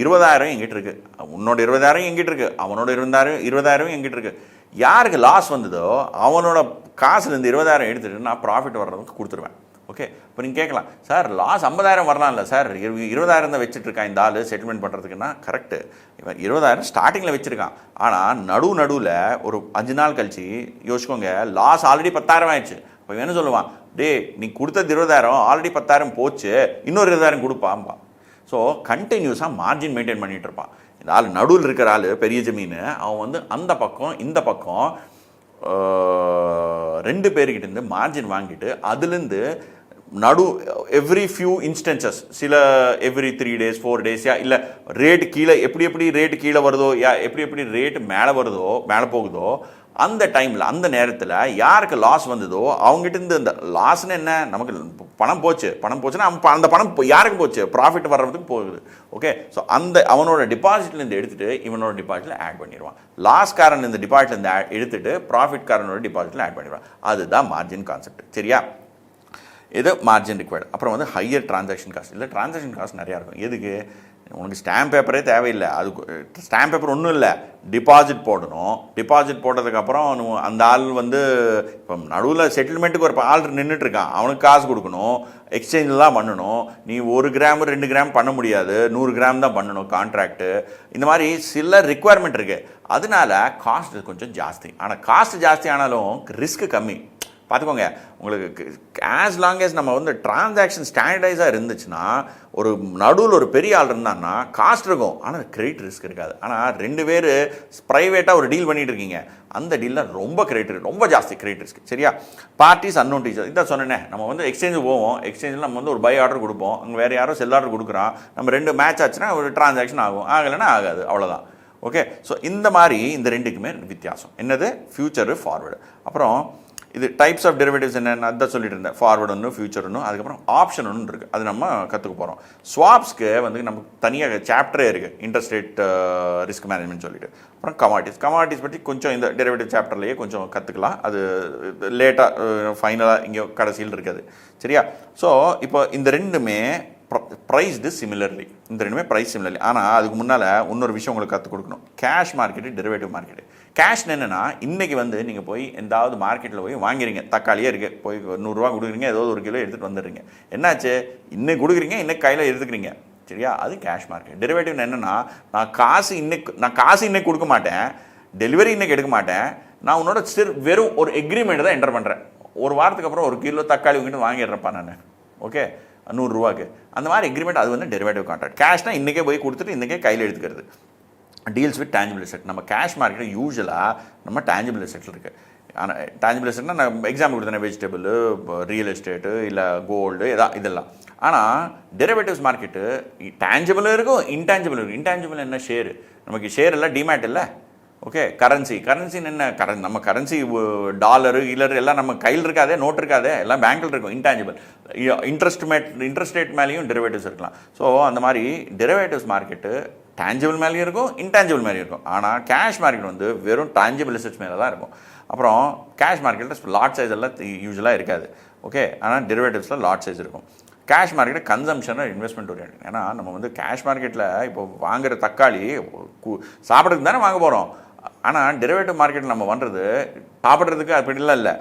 20,000 எங்கிட்ட இருக்குது, உன்னோட 20,000 எங்கிட்ட இருக்குது, அவனோட 20,000 எங்கிட்ட இருக்குது. யாருக்கு லாஸ் வந்ததோ அவனோட காசுலேருந்து 20,000 எடுத்துகிட்டு நான் ப்ராஃபிட் வர்றதுக்கு கொடுத்துருவேன். ஓகே, இப்போ நீங்கள் கேட்கலாம், சார் லாஸ் 50,000 வரலாம் இல்லை சார், 20,000 தான் வச்சுட்ருக்கான் இந்த ஆள் செட்டில்மெண்ட் பண்ணுறதுக்குன்னா. கரெக்டு, இவன் 20,000 ஸ்டார்டிங்கில் வச்சுருக்கான். ஆனால் நடுவில் ஒரு 5 நாள் கழிச்சு யோசிக்கோங்க, லாஸ் ஆல்ரெடி 10,000 ஆயிடுச்சு. இப்போ என்ன சொல்லுவான், டே நீ கொடுத்தது 20,000 ஆல்ரெடி 10,000 போச்சு, இன்னொரு 20,000 கொடுப்பான்பா. ஸோ கண்டினியூஸாக மார்ஜின் மெயின்டைன் பண்ணிகிட்டு இருப்பான். இந்த ஆள் நடுவில் இருக்கிற ஆள் பெரிய ஜமீன், அவன் வந்து அந்த பக்கம் இந்த பக்கம் 2 பேர்கிட்டேருந்து மார்ஜின் வாங்கிட்டு அதுலேருந்து எவ்ரி ஃபியூ இன்ஸ்டன்சஸ், சில எவ்ரி 3 days 4 days இல்லை ரேட்டு கீழே எப்படி ரேட்டு கீழே வருதோ, எப்படி ரேட்டு மேலே போகுதோ அந்த டைமில் அந்த நேரத்தில் யாருக்கு லாஸ் வந்ததோ அவங்ககிட்ட இந்த லாஸ்ன்னு என்ன, நமக்கு பணம் போச்சுன்னா அந்த பணம் யாருக்கு போச்சு, ப்ராஃபிட் வர்றதுக்கு போகுது. ஓகே, ஸோ அவனோட டிபாசிட்லேருந்து எடுத்துகிட்டு இவனோட டிபாசிட்டில் ஆட் பண்ணிடுவான். லாஸ்காரன் இந்த டிபாசிட்லேருந்து எடுத்துகிட்டு ப்ராஃபிட்காரனோட டிபாசிட்டில் ஆட் பண்ணிடுவான். அதுதான் மார்ஜின் கான்செப்ட். சரியா, இது மார்ஜின் ரிக்வயர்டு. அப்புறம் வந்து ஹையர் டிரான்சாக்ஷன் காஸ்ட். இல்லை டிரான்சாக்ஷன் காஸ்ட் நிறையா இருக்கும். எதுக்கு, உனக்கு ஸ்டாம்ப் பேப்பரே தேவையில்லை, அதுக்கு ஸ்டாம்ப் பேப்பர் ஒன்றும் இல்லை, டிபாசிட் போடணும். டிபாசிட் போட்டதுக்கப்புறம் அந்த ஆள் வந்து இப்போ நடுவில் செட்டில்மெண்ட்டுக்கு ஒரு ஆள் நின்றுட்டுருக்கான், அவனுக்கு காசு கொடுக்கணும், எக்ஸ்சேஞ்செலாம் பண்ணணும். நீ 1 கிராம் 2 கிராம் பண்ண முடியாது, 100 கிராம் தான் பண்ணணும் கான்ட்ராக்டு. இந்த மாதிரி சில ரிக்குவயர்மெண்ட் இருக்குது. அதனால காஸ்ட் கொஞ்சம் ஜாஸ்தி. ஆனால் காஸ்ட் ஜாஸ்தி ஆனாலும் ரிஸ்க்கு கம்மி. பார்த்துக்கோங்க, உங்களுக்கு ஆஸ் லாங் as நம்ம வந்து டிரான்சாக்ஷன் ஸ்டாண்டர்டைஸாக இருந்துச்சுன்னா, ஒரு நடுவில் ஒரு பெரிய ஆள் இருந்தான்னா காஸ்ட் இருக்கும், ஆனால் கிரெடிட் ரிஸ்க் இருக்காது. ஆனால் 2 பேர் ப்ரைவேட்டாக ஒரு டீல் பண்ணிகிட்டு இருக்கீங்க, அந்த டீலில் ரொம்ப ஜாஸ்தி கிரெடிட் ரிஸ்க். சரியா, பார்ட்டிஸ் அன்னோன் டீச்சர். இதான் சொன்னேனே, நம்ம வந்து எக்ஸ்சேஞ்சு போவோம், எக்ஸ்சேஞ்சில் நம்ம வந்து ஒரு பை ஆர்டர் கொடுப்போம், அங்கே வேறு யாரோ செல் ஆர்டர் கொடுக்குறான், நம்ம 2 மேட்ச் ஆச்சுன்னா ஒரு டிரான்சாக்ஷன் ஆகும், ஆகலைன்னா ஆகாது, அவ்வளோதான். ஓகே, ஸோ இந்த மாதிரி இந்த 2க்குமே வித்தியாசம் என்னது, ஃபியூச்சரு ஃபார்வேர்டு. அப்புறம் இது டைப்ஸ் ஆஃப் டெரிவேட்டிவ்ஸ் என்னென்னு அதான் சொல்லிட்டு இருந்தேன். ஃபார்வர்டு ஒன்று, ஃபியூச்சர் ஒன்று, அதுக்கப்புறம் ஆப்ஷன் ஒன்று இருக்குது, அது நம்ம கற்றுக்க போகிறோம். ஸ்வாப்ஸ்க்கு வந்து நமக்கு தனியாக சாப்டரே இருக்குது, இன்ட்ரெஸ்ட் ரேட் ரிஸ்க் மேனேஜ்மெண்ட் சொல்லிட்டு. அப்புறம் கமாடிட்டிஸ் பற்றி கொஞ்சம் இந்த டெரிவேட்டிவ் சாப்டர்லேயே கொஞ்சம் கற்றுக்கலாம், அது லேட்டாக ஃபைனலாக இங்கே கடைசியில் இருக்காது. சரியா, ஸோ இப்போ இந்த 2மே ப்ரைஸ்டு சிமிலர்லி, இந்த 2மே ப்ரைஸ் சிமிலர்லி. ஆனால் அதுக்கு முன்னால் இன்னொரு விஷயம் உங்களுக்கு கற்றுக் கொடுக்கணும். Cash market, derivative market. கேஷ்னு என்னென்னா, இன்றைக்கி வந்து நீங்கள் போய் எந்தாவது மார்க்கெட்டில் போய் வாங்கிறீங்க, தக்காளியே இருக்குது, போய் 100 ரூபா கொடுக்குறீங்க, ஏதோ 1 கிலோ எடுத்துகிட்டு வந்துடுறீங்க. என்னாச்சு, இன்னைக்கு கொடுக்குறீங்க, இன்னைக்கு கையில் எடுத்துக்கிறீங்க. சரியா, அது கேஷ் மார்க்கெட். டெரிவேட்டிவ் என்னென்னா, நான் காசு இன்னைக்கு கொடுக்க மாட்டேன், டெலிவரி இன்னைக்கு எடுக்க மாட்டேன், நான் உன்னோட வெறும் ஒரு எக்ரிமெண்ட் தான் என்டர் பண்ணுறேன். ஒரு வாரத்துக்கு அப்புறம் 1 கிலோ தக்காளி உங்ககிட்ட வாங்கிடுறேன்ப்பா நான், ஓகே 100 ரூபாய்க்கு. அந்த மாதிரி எக்ரிமெண்ட், அது வந்து டெரிவேட்டிவ் கான்ட்ராக்ட். கேஷ்னால் இன்றைக்கே போய் கொடுத்துட்டு இன்றைக்கே கையில் எடுத்துக்கிறது. Deals with tangible asset. நம்ம கேஷ் மார்க்கெட்டில் யூஸ்வலாக நம்ம டேஞ்சிபிள் அசெட்டில் இருக்குது. ஆனால் டேஞ்சிபிள் அசெட்னா நான் எக்ஸாம்பிள் கொடுத்தேன், வெஜிடபிள், ரியல் எஸ்டேட்டு, இல்லை கோல்டு, இதெல்லாம். ஆனால் டெரிவேட்டிவ்ஸ் மார்க்கெட்டு டேஞ்சிபிளும் இருக்கும், இன்டேஞ்சிபிள் இருக்கும். இன்டேஞ்சிபிள் என்ன, ஷேரு. நமக்கு ஷேர் இல்லை, டிமேட் இல்லை. ஓகே, கரன்சின்னு என்ன, நம்ம கரன்சி டாலரு இல்லரு எல்லாம் நம்ம கையில் இருக்காதே, நோட் இருக்காதே, எல்லாம் பேங்கில் இருக்கும். இன்டான்ஜிபிள், இன்ட்ரெஸ்ட் ரேட் மேலேயும் டெரிவேட்டிவ்ஸ் இருக்கலாம். ஸோ அந்த மாதிரி டெரிவேட்டிவ்ஸ் மார்க்கெட்டு டேஞ்சிபிள் மேலேயும் இருக்கும், இன்டான்ஜிபிள் மேலேயும் இருக்கும். ஆனால் கேஷ் மார்க்கெட் வந்து வெறும் டேஞ்சிபிள் அசெட்ஸ் மேலே தான் இருக்கும். அப்புறம் கேஷ் மார்க்கெட்டில் லாட் சைஸ் எல்லாம் யூஸ்வலாக இருக்காது. ஓகே, ஆனால் டெரிவேட்டிவ்ஸில் லாட் சைஸ் இருக்கும். Cash market consumption investment orient. ஏன்னா நம்ம வந்து கேஷ் மார்க்கெட்டில் இப்போ வாங்குகிற தக்காளி சாப்பிட்றதுக்கு தானே வாங்க போகிறோம். ஆனால் டெரிவேட்டிவ் மார்க்கெட்டில் நம்ம பண்ணுறது சாப்பிட்றதுக்கு அப்படிலாம் இல்லை.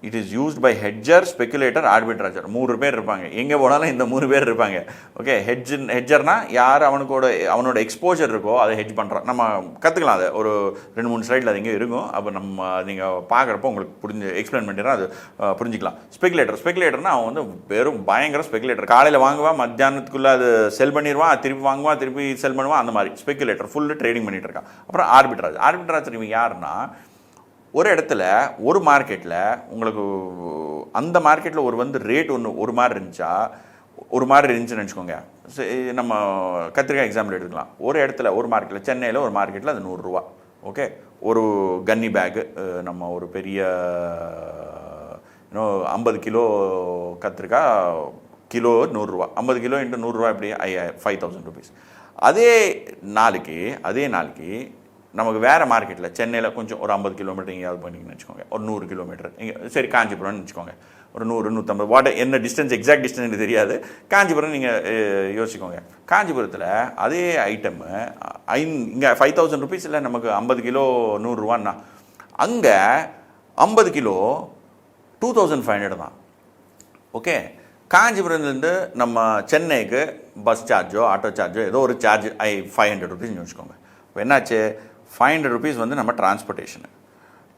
It is used by hedger, speculator, arbitrager. 3 பேர் இருப்பாங்க. எங்கே போனாலும் இந்த 3 பேர் இருப்பாங்க. ஓகே, ஹெட்ஜர்னா யார் அவனோட எக்ஸ்போஜர் இருக்கோ அதை ஹெட்ஜ் பண்ணுறான். நம்ம கற்றுக்கலாம். அது ஒரு 2-3 ஸ்லைடில் அது எங்கேயும் இருக்கும். அப்போ நம்ம நீங்கள் பார்க்குறப்போ உங்களுக்கு எக்ஸ்பிளைன் பண்ணிடுறோம், அது புரிஞ்சிக்கலாம். ஸ்பெக்குலேட்டர்னா அவன் வந்து வெறும் பயங்கர ஸ்பெக்குலேட்டர். காலையில் வாங்குவான், மத்தியானத்துக்குள்ளே அது செல் பண்ணிடுவான், திருப்பி வாங்குவான், திருப்பி செல் பண்ணுவான். அந்த மாதிரி ஸ்பெக்குலேட்டர் ஃபுல்லு ட்ரேடிங் பண்ணிகிட்டு இருக்கான். அப்புறம் ஆர்பிட்ராஜர் இவங்க யாருன்னா, ஒரு இடத்துல ஒரு மார்க்கெட்டில் உங்களுக்கு அந்த மார்க்கெட்டில் வந்து ரேட் ஒரு மாதிரி இருந்துச்சுன்னு வச்சுக்கோங்க. நம்ம கத்திரிக்காய் எக்ஸாம்பிள் எடுத்துக்கலாம். ஒரு இடத்துல ஒரு மார்க்கெட்டில், சென்னையில் ஒரு மார்க்கெட்டில் அது 100 ரூபா. ஓகே, ஒரு கன்னி பேக்கு, நம்ம ஒரு பெரிய 50 கிலோ கத்திரிக்காய் கிலோ 100 ரூபா. 50 கிலோ இன்ட்டு 100 ரூபா எப்படி 5000 rupees. அதே நாளைக்கு நமக்கு வேறு மார்க்கெட்டில் சென்னையில் கொஞ்சம் ஒரு 50 கிலோமீட்டர் எங்கேயாவது பண்ணிங்கன்னு வச்சுக்கோங்க, ஒரு 100 கிலோமீட்டர் இங்கே சரி காஞ்சிபுரம்னு வச்சுக்கோங்க, ஒரு 100-150 என்ன டிஸ்டன்ஸ், எக்ஸாக்ட் டிஸ்டன்ஸ் எனக்கு தெரியாது. காஞ்சிபுரம் நீங்கள் யோசிக்கோங்க. காஞ்சிபுரத்தில் அதே ஐட்டமு இங்கே 5000 rupees இல்லை, நமக்கு 50 கிலோ 100 ரூபான்னா அங்கே 50 கிலோ 2500 தான். ஓகே, காஞ்சிபுரத்துலேருந்து நம்ம சென்னைக்கு பஸ் சார்ஜோ ஆட்டோ சார்ஜோ ஏதோ ஒரு சார்ஜ் 500 rupees வச்சுக்கோங்க. இப்போ என்னாச்சு, 500 rupees வந்து நம்ம டிரான்ஸ்போர்ட்டேஷனு,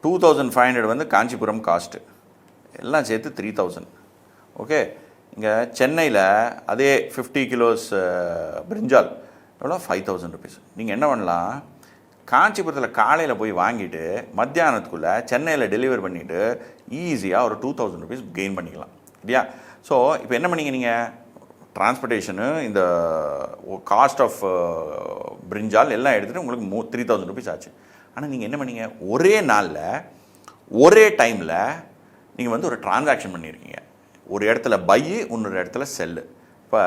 2500 வந்து காஞ்சிபுரம் காஸ்ட்டு, எல்லாம் சேர்த்து 3000. ஓகே, இங்கே சென்னையில் அதே 50 கிலோஸ் பிரிஞ்சால் எவ்வளோ 5000 rupees. நீங்கள் என்ன பண்ணலாம், காஞ்சிபுரத்தில் காலையில் போய் வாங்கிட்டு மத்தியானத்துக்குள்ளே சென்னையில் டெலிவர் பண்ணிவிட்டு ஈஸியாக ஒரு 2000 rupees கெயின் பண்ணிக்கலாம் இல்லையா? ஸோ இப்போ என்ன பண்ணீங்க, நீங்கள் டிரான்ஸ்போர்ட்டேஷனு, இந்த காஸ்ட் ஆஃப் பிரிஞ்சால் எல்லாம் எடுத்துகிட்டு உங்களுக்கு 3000 rupees ஆச்சு. ஆனால் நீங்கள் என்ன பண்ணீங்க, ஒரே நாளில் ஒரே டைமில் நீங்கள் வந்து ஒரு டிரான்சாக்ஷன் பண்ணியிருக்கீங்க. ஒரு இடத்துல பை, இன்னொரு இடத்துல செல்லு. இப்போ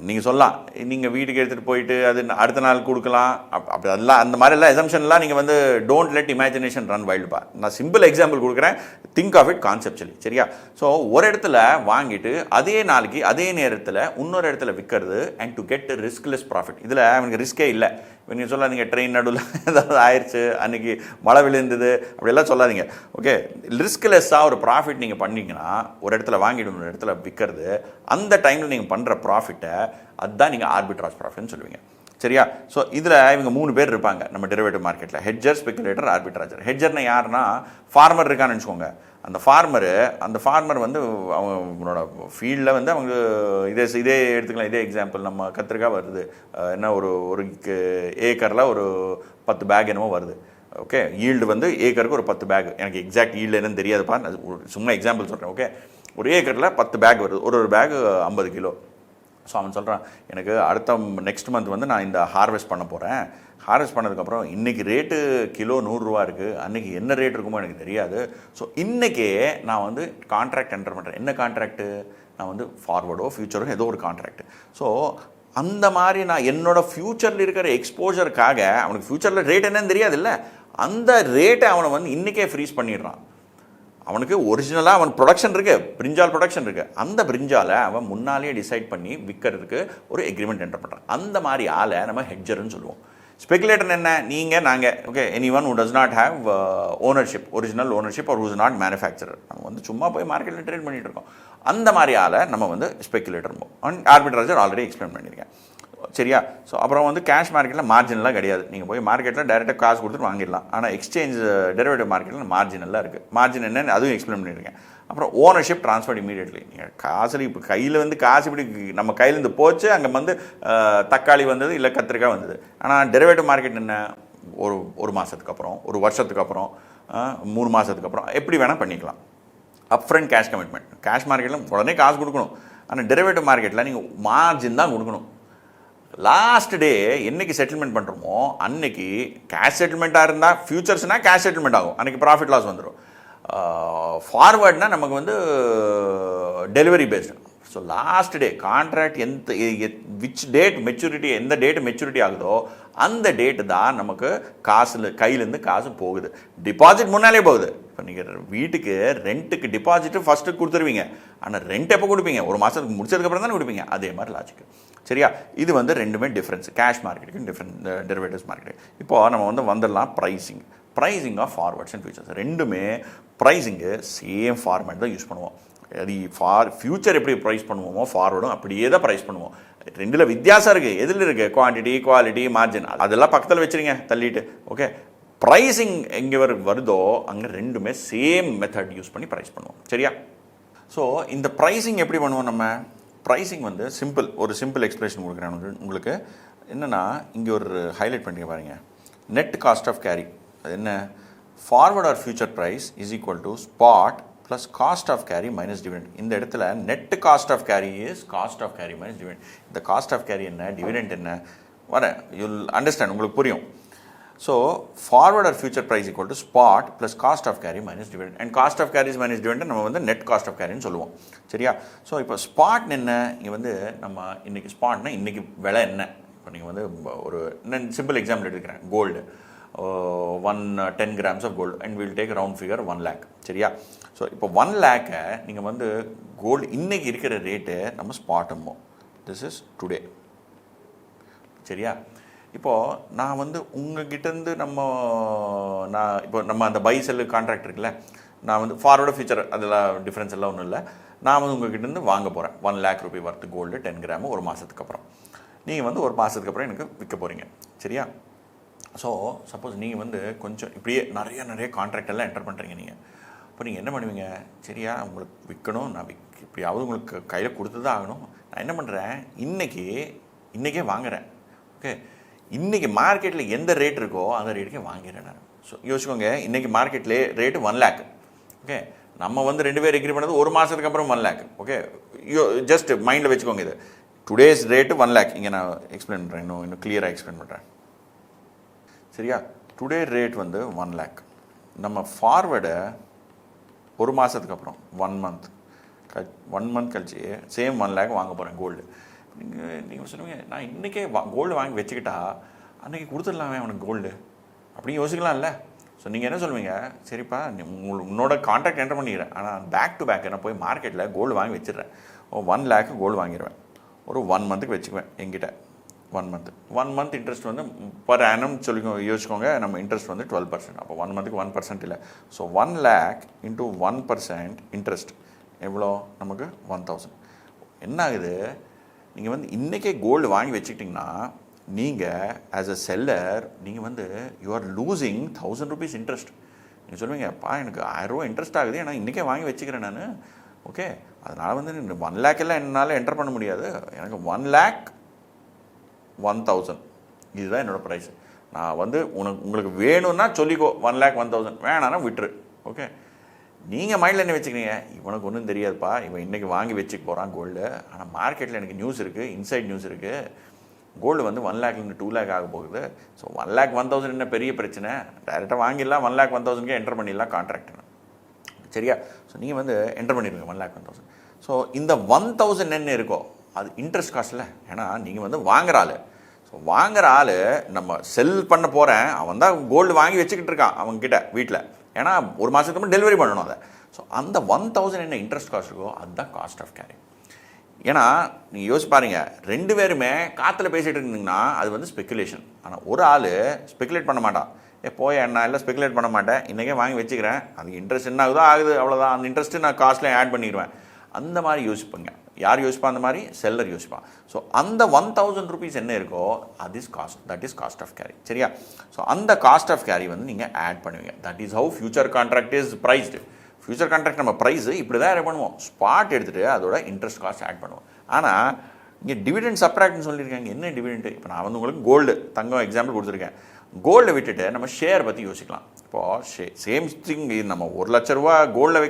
நீங்கள் சொல்லலாம், நீங்கள் வீட்டுக்கு எடுத்துகிட்டு போயிட்டு அது அடுத்த நாள் கொடுக்கலாம், அப்படி அதெல்லாம் அந்த மாதிரிலாம் எசம்ஷன்லாம் நீங்கள் வந்து டோன்ட் லெட் இமேஜினேஷன் ரன் வைல்டுப்பா. நான் சிம்பிள் எக்ஸாம்பிள் கொடுக்குறேன், திங்க் ஆஃப் இட் கான்செப்சுவலி, சரியா? ஸோ ஒரு இடத்துல வாங்கிட்டு அதே நாளைக்கு அதே நேரத்தில் இன்னொரு இடத்துல விற்கிறது அண்ட் டு கெட் ரிஸ்க்லெஸ் ப்ராஃபிட். இதில் அவனுக்கு ரிஸ்கே இல்லை. இப்போ நீங்கள் சொல்லாதீங்க ட்ரெயின் நடுவில் ஏதாவது ஆயிடுச்சு, அன்றைக்கி மழை விழுந்தது, அப்படியெல்லாம் சொல்லாதீங்க. ஓகே, ரிஸ்க்லெஸ்ஸாக ஒரு ப்ராஃபிட் நீங்கள் பண்ணிங்கன்னா, ஒரு இடத்துல வாங்கிட்டு ஒரு இடத்துல விற்கிறது, அந்த டைமில் நீங்கள் பண்ணுற ப்ராஃபிட்டை அதுதான் நீங்கள் ஆர்பிட்ராஜ் ப்ராஃபிட்னு சொல்லுவீங்க, சரியா? ஸோ இதில் இவங்க 3 பேர் இருப்பாங்க நம்ம டெரிவேட்டிவ் மார்க்கெட்டில், ஹெட்ஜர், ஸ்பெக்குலேட்டர், ஆர்பிட்ராஜர். ஹெட்ஜர்னா யாருன்னா, ஃபார்மர் இருக்கான்னு வச்சுக்கோங்க. அந்த ஃபார்மர் வந்து அவங்களோட ஃபீல்டில் வந்து அவங்க இதே எடுத்துக்கலாம். இதே எக்ஸாம்பிள், நம்ம கத்திரிக்காய் வருது, என்ன ஒரு ஏக்கரில் ஒரு 10 பேக் என்னமோ வருது. ஓகே, ஈல்டு வந்து ஏக்கருக்கு ஒரு 10 பேக். எனக்கு எக்ஸாக்ட் ஈல்டு என்னன்னு தெரியாதுப்பா, சும்மா எக்ஸாம்பிள் சொல்கிறேன். ஓகே, ஒரு ஏக்கரில் 10 பேக் வருது, ஒரு பேக் 50 கிலோ. ஸோ அவன் சொல்கிறான், எனக்கு நெக்ஸ்ட் மந்த் வந்து நான் இந்த ஹார்வெஸ்ட் பண்ண போகிறேன். ஹார்வெஸ்ட் பண்ணதுக்கப்புறம் இன்றைக்கி ரேட்டு கிலோ 100 ரூபா இருக்குது, அன்றைக்கி என்ன ரேட் இருக்குமோ எனக்கு தெரியாது. ஸோ இன்றைக்கே நான் வந்து கான்ட்ராக்ட் என்டர் பண்ணுறேன். என்ன கான்ட்ராக்ட்டு, நான் வந்து ஃபார்வர்டோ ஃப்யூச்சரோ ஏதோ ஒரு கான்ட்ராக்ட். ஸோ அந்த மாதிரி நான் என்னோடய ஃப்யூச்சரில் இருக்கிற எக்ஸ்போஜருக்காக, அவனுக்கு ஃப்யூச்சரில் ரேட் என்னன்னு தெரியாது இல்லை, அந்த ரேட்டை அவனை வந்து இன்றைக்கே ஃப்ரீஸ் பண்ணிடுறான். அவனுக்கு ஒரிஜினலாக அவன் ப்ரொடக்ஷன் இருக்குது, பிரிஞ்சால் ப்ரொடக்ஷன் இருக்குது, அந்த பிரிஞ்சாலை அவன் முன்னாலேயே டிசைட் பண்ணி விற்கிறதுக்கு ஒரு எக்ரிமெண்ட் என்டர் பண்ணுறான். அந்த மாதிரி ஆளை நம்ம ஹெட்ஜர்னு சொல்லுவோம். ஸ்பெகுலேட்டர் என்ன, நீங்கள் நாங்கள். Okay, anyone who does not have ownership, original ownership, or who is not manufacturer. நம்ம வந்து சும்மா போய் மார்க்கெட்டில் ட்ரேட் பண்ணிகிட்டு இருக்கோம். அந்த மாதிரி ஆளை நம்ம வந்து ஸ்பெகுலேட்டர். அண்ட் ஆர்பிட்ராஜர் ஆல்ரெடி எக்ஸ்பிளைன் பண்ணியிருக்கேன், சரியா? ஸோ அப்புறம் வந்து கேஷ் மார்க்கெட்டில் மார்ஜினெலாம் கிடையாது. நீங்கள் போய் மார்க்கெட்டில் டைரெக்டாக காசு கொடுத்துட்டு வாங்கிடலாம். ஆனால் எக்ஸ்சேஞ்ச் டெரிவேட்டிவ் மார்க்கெட்டில் மார்ஜினெல்லாம் இருக்குது. மார்ஜின் என்னன்னு அதுவும் எக்ஸ்பிளைன் பண்ணியிருக்கேன். அப்புறம் ஓனர்ஷிப் ட்ரான்ஸ்ஃபர் இமீடியட்லி. நீங்கள் காசு இப்போ கையில் வந்து காசு இப்படி நம்ம கையிலேருந்து போச்சு, அங்கே வந்து தக்காளி வந்தது இல்லை கத்திரிக்காய் வந்தது. ஆனால் டெரிவேட்டிவ் மார்க்கெட் என்ன, ஒரு மாதத்துக்கு அப்புறம், ஒரு வருஷத்துக்கு அப்புறம், 3 மாதத்துக்கு அப்புறம் எப்படி வேணால் பண்ணிக்கலாம். Upfront cash commitment. கேஷ் மார்க்கெட்டில் உடனே காசு கொடுக்கணும். ஆனால் டெரிவேட்டிவ் மார்க்கெட்டில் நீங்கள் மார்ஜின் தான் கொடுக்கணும். லாஸ்ட் டே என்றைக்கு செட்டில்மெண்ட் பண்ணுறோமோ அன்னைக்கு கேஷ் செட்டில்மெண்ட்டாக இருந்தால், ஃபியூச்சர்ஸ்னால் கேஷ் செட்டில்மெண்ட் ஆகும், அன்றைக்கி ப்ராஃபிட் லாஸ் வந்துடும். ஃபார்வர்ட்னால் நமக்கு வந்து delivery based. So last day contract which date maturity, எந்த டேட்டு மெச்சூரிட்டி ஆகுதோ அந்த டேட்டு தான் நமக்கு கையிலேருந்து காசு போகுது. டிபாசிட் முன்னாலே போகுது. இப்போ நீங்கள் வீட்டுக்கு ரெண்ட்டுக்கு டிபாசிட்டு ஃபஸ்ட்டு கொடுத்துருவீங்க, ஆனால் ரெண்ட் எப்போ கொடுப்பீங்க? ஒரு மாதத்துக்கு முடிச்சதுக்கப்புறம் தானே கொடுப்பீங்க. அதே மாதிரி லாஜிக்கு. சரியா? இது வந்து ரெண்டுமே டிஃப்ரென்ஸ், கேஷ் மார்க்கெட்டுக்கு டிஃப்ரெண்ட் டெரிவேட்டிவ்ஸ் மார்க்கெட். இப்போது நம்ம வந்துடலாம் pricing of forwards and futures. ரெண்டுமே ப்ரைஸிங்கு சேம் ஃபார்மேட் தான் யூஸ் பண்ணுவோம். அது ஃபியூச்சர் எப்படி ப்ரைஸ் பண்ணுவோமோ ஃபார்வர்டும் அப்படியே தான் ப்ரைஸ் பண்ணுவோம். ரெண்டில் வித்தியாசம் இருக்குது. எதில் இருக்குது? குவான்டிட்டி, குவாலிட்டி, மார்ஜின், அதெல்லாம் பக்கத்தில் வச்சுருங்க தள்ளிட்டு. ஓகே, ப்ரைஸிங் எங்கே வருதோ அங்கே ரெண்டுமே சேம் மெத்தட் யூஸ் பண்ணி ப்ரைஸ் பண்ணுவோம். சரியா? ஸோ இந்த ப்ரைஸிங் எப்படி பண்ணுவோம்? நம்ம ப்ரைஸிங் வந்து ஒரு சிம்பிள் எக்ஸ்பிரஷன் கொடுக்குறேன் உங்களுக்கு. என்னென்னா இங்கே ஒரு ஹைலைட் பண்ணி பாருங்க. நெட் காஸ்ட் ஆஃப் கேரி அது என்ன? Forward or future price is equal to spot plus cost of carry minus dividend. இந்த இடத்துல net cost of carry is cost of carry minus dividend. இந்த காஸ்ட் ஆஃப் கேரி என்ன, dividend என்ன you'll understand, உங்களுக்கு புரியும். So forward or future price equal to spot plus cost of carry minus dividend. And cost of carries minus dividend நம்ம வந்து net cost of கேரின்னு சொல்லுவோம். சரியா? So இப்போ ஸ்பாட் என்ன? இங்கே நம்ம இன்றைக்கி ஸ்பாட்னா இன்றைக்கி விலை என்ன? இப்போ நீங்கள் ஒரு சிம்பிள் எக்ஸாம்பிள் எடுக்கிறேன். Gold 10 grams of gold and we'll take round figure 1 lakh. சரியா? ஸோ இப்போ 1 lakh நீங்கள் கோல்டு இன்றைக்கி இருக்கிற ரேட்டு நம்ம ஸ்பாட்டுமோ. This is today. சரியா? இப்போது நான் உங்ககிட்டேருந்து நம்ம அந்த பை செல்லு கான்ட்ராக்ட் இருக்குல்ல, நான் ஃபார்வர்டு ஃபியூச்சர் அதெல்லாம் டிஃப்ரென்ஸ் எல்லாம் ஒன்றும் இல்லை. நான் உங்ககிட்டேருந்து வாங்க போகிறேன் 1 lakh rupee worth gold 10 gram ஒரு மாதத்துக்கு அப்புறம். நீங்கள் ஒரு மாதத்துக்கு அப்புறம் எனக்கு விற்க போகிறீங்க. சரியா? ஸோ சப்போஸ் நீங்கள் கொஞ்சம் இப்படியே நிறைய கான்ட்ராக்ட் எல்லாம் என்டர் பண்ணுறீங்க. நீங்கள் இப்போ நீங்கள் என்ன பண்ணுவீங்க? சரியா, உங்களுக்கு விற்கணும், நான் இப்படியாவது உங்களுக்கு கையில் கொடுத்து தான் ஆகணும். நான் என்ன பண்ணுறேன், இன்றைக்கே வாங்குகிறேன். ஓகே, இன்றைக்கி மார்க்கெட்டில் எந்த ரேட் இருக்கோ அந்த ரேட்டுக்கே வாங்கிடுறேன் நான். ஸோ யோசிக்கோங்க, இன்றைக்கி மார்க்கெட்லேயே ரேட்டு 1 lakh. ஓகே, நம்ம 2 பேர் எக்ரி பண்ணது ஒரு மாதத்துக்கு அப்புறம் 1 lakh. ஓகே, ஜஸ்ட் மைண்டில் வச்சுக்கோங்க. இது டுடேஸ் ரேட்டு 1 lakh. இங்கே நான் எக்ஸ்பிளைன் பண்ணுறேன், இன்னும் கிளியராக எக்ஸ்பிளைன் பண்ணுறேன். சரியா? Today rate 1 lakh. நம்ம ஃபார்வேர்டை ஒரு மாதத்துக்கு அப்புறம் 1 month கழிச்சு சேம் 1 lakh வாங்க போகிறேன் கோல்டு. நீங்கள் சொல்லுவீங்க, நான் இன்றைக்கே கோல்டு வாங்கி வச்சுக்கிட்டா அன்றைக்கி கொடுத்துடலாமே அவனுக்கு கோல்டு அப்படின்னு யோசிக்கலாம்ல. ஸோ நீங்கள் என்ன சொல்லுவீங்க? சரிப்பா, உன்னோட கான்ட்ராக்ட் என்டர் பண்ணிக்கிறேன், ஆனால் பேக் டு பேக் நான் போய் மார்க்கெட்டில் கோல்டு வாங்கி வச்சிடுறேன். 1 lakh கோல்டு வாங்கிடுவேன். ஒரு 1 monthக்கு வச்சுக்குவேன் என்கிட்ட. 1 month இன்ட்ரெஸ்ட் பர் ஆனம் யோசிக்கோங்க. நம்ம இன்ட்ரெஸ்ட் 12%. அப்போ 1 monthக்கு 1% இல்லை. ஸோ 1 lakh இன்ட்டு 1% இன்ட்ரெஸ்ட் எவ்வளோ? நமக்கு 1000. என்ன ஆகுது? நீங்கள் இன்றைக்கே கோல்டு வாங்கி வச்சுக்கிட்டிங்கன்னா நீங்கள் ஆஸ் அ செல்லர் நீங்கள் you are losing 1000 rupees interest. நீங்கள் சொல்லுவீங்க, அப்பா எனக்கு 1000 ரூபா இன்ட்ரெஸ்ட் ஆகுது, ஏன்னா இன்றைக்கே வாங்கி வச்சுக்கிறேன் நான். ஓகே, அதனால் 1 lakh எல்லாம் என்னால் என்டர் பண்ண முடியாது. எனக்கு 1 lakh 1000 இதுதான் என்னோடய ப்ரைஸ். நான் உங்களுக்கு வேணும்னா சொல்லிக்கோ 1 lakh 1000, வேணான்னா விட்டுரு. ஓகே, நீங்கள் மைண்டில் என்ன வச்சுக்கிறீங்க? இவனுக்கு ஒன்றும் தெரியாதுப்பா, இவன் இன்றைக்கி வாங்கி வச்சுக்க போகிறான் கோல்டு. ஆனால் மார்க்கெட்டில் எனக்கு நியூஸ் இருக்குது, இன்சைட் நியூஸ் இருக்குது, கோல்டு 1 lakh 2 lakh ஆக போகுது. ஸோ 1 lakh 1000 என்ன பெரிய பிரச்சனை? டைரெக்டாக வாங்கிடலாம், 1 lakh 1000 என்டர் பண்ணிடலாம் கான்ட்ராக்ட். சரியா? ஸோ நீங்கள் என்டர் பண்ணிடுங்க 1 lakh 1000. ஸோ இந்த 1000 என்ன இருக்கோ அது இன்ட்ரெஸ்ட் காஸ்ட்டில். ஏன்னா நீங்கள் வாங்குற ஆள். ஸோ வாங்குற ஆள் நம்ம செல் பண்ண போகிறேன், அவன் தான் கோல்டு வாங்கி வச்சுக்கிட்டு இருக்கான் அவங்ககிட்ட வீட்டில். ஏன்னா ஒரு மாதத்துக்கு அப்புறம் டெலிவரி பண்ணணும் அதை. ஸோ அந்த 1000 என்ன இன்ட்ரெஸ்ட் காஸ்ட் இருக்கோ அதுதான் காஸ்ட் ஆஃப் கேரி. ஏன்னா நீங்கள் யோசிச்சு பாருங்க, 2 பேருமே காற்றுல பேசிகிட்டு இருந்தீங்கன்னா அது ஸ்பெக்குலேஷன். ஆனால் ஒரு ஆள் ஸ்பெக்குலேட் பண்ண மாட்டான். போய் நான் எல்லாம் ஸ்பெக்குலேட் பண்ண மாட்டேன், இன்றைக்கே வாங்கி வச்சுக்கிறேன், அது இன்ட்ரெஸ்ட் என்ன ஆகுதோ ஆகுது, அவ்வளோதான், அந்த இன்ட்ரெஸ்ட்டு நான் காஸ்ட்லேயே ஆட் பண்ணிடுவேன். அந்த மாதிரி யோசிப்பேங்க. யார் யோசிப்பா? அந்த மாதிரி செல்லர் யோசிப்பான். ஸோ அந்த 1000 rupees என்ன இருக்கோ அது is cost, that is cost of carry. சரியா? ஸோ அந்த காஸ்ட் ஆஃப் கேரி நீங்கள் ஆட் பண்ணுவீங்க. That is how future contract is priced. Future contract நம்ம ப்ரைஸ் இப்படி தான் ஆட் பண்ணுவோம். ஸ்பாட் எடுத்துகிட்டு அதோட இன்ட்ரெஸ்ட் காஸ்ட் ஆட் பண்ணுவோம். ஆனால் இங்கே டிவிடெண்ட் சப்ராக்ட்னு சொல்லியிருக்காங்க. என்ன டிவிடெண்ட்? இப்போ நான் உங்களுக்கு கோல்டு தங்கம் எக்ஸாம்பிள் கொடுத்துருக்கேன். கோல்டை விட்டுட்டு நம்ம ஷேர் பற்றி யோசிக்கலாம். இப்போது சேம் திங், நம்ம 1 லட்ச ரூபா கோல்டில்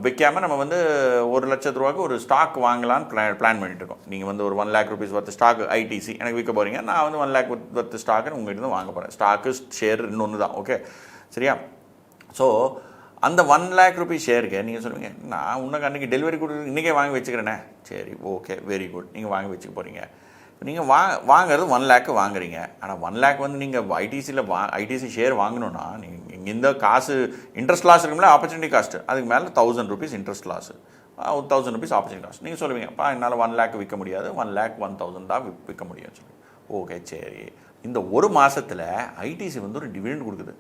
வைக்காமல் நம்ம 1 லட்ச ரூபாய்க்கு ஒரு ஸ்டாக் வாங்கலான்னு பிளான் பண்ணிட்டு இருக்கோம். நீங்கள் ஒரு 1 lakh rupees worth stock ITC எனக்கு விற்க போகிறீங்க, நான் 1 lakh ஒர்த்து ஸ்டாக்கு உங்கள்கிட்ட வாங்க போகிறேன். ஸ்டாக்கு ஷேர் இன்னொன்று தான். ஓகே, சரியா? ஸோ அந்த 1 lakh rupees ஷேருக்கு நீங்கள் சொல்லுவீங்க, நான் உனக்கு அன்றைக்கி டெலிவரி கொடுத்து இன்றைக்கே வாங்கி வச்சுக்கிறேனே. சரி, ஓகே, வெரி குட். நீங்கள் வாங்கி வச்சுக்க போகிறீங்க. நீங்கள் வாங்குறது 1 lakh வாங்குறீங்க. ஆனால் 1 lakh நீங்கள் ஐடிசி ஷேர் வாங்கணுன்னா நீங்கள் இந்த காசு இன்ட்ரெஸ்ட் லாஸ் இருக்கும்ல ஆப்பர்ச்சுனிட்டி காஸ்ட், அதுக்கு மேலே 1000 rupees interest loss, 1000 rupees opportunity cost. நீங்கள் சொல்லுவீங்கப்பா என்னால் 1 lakh விற்க முடியாது, 1,01,000 தான் விற்க முடியும்னு சொல்லி. ஓகே சரி, இந்த ஒரு மாதத்தில் ஐடிசி வந்து ஒரு டிவிடெண்ட் கொடுக்குது.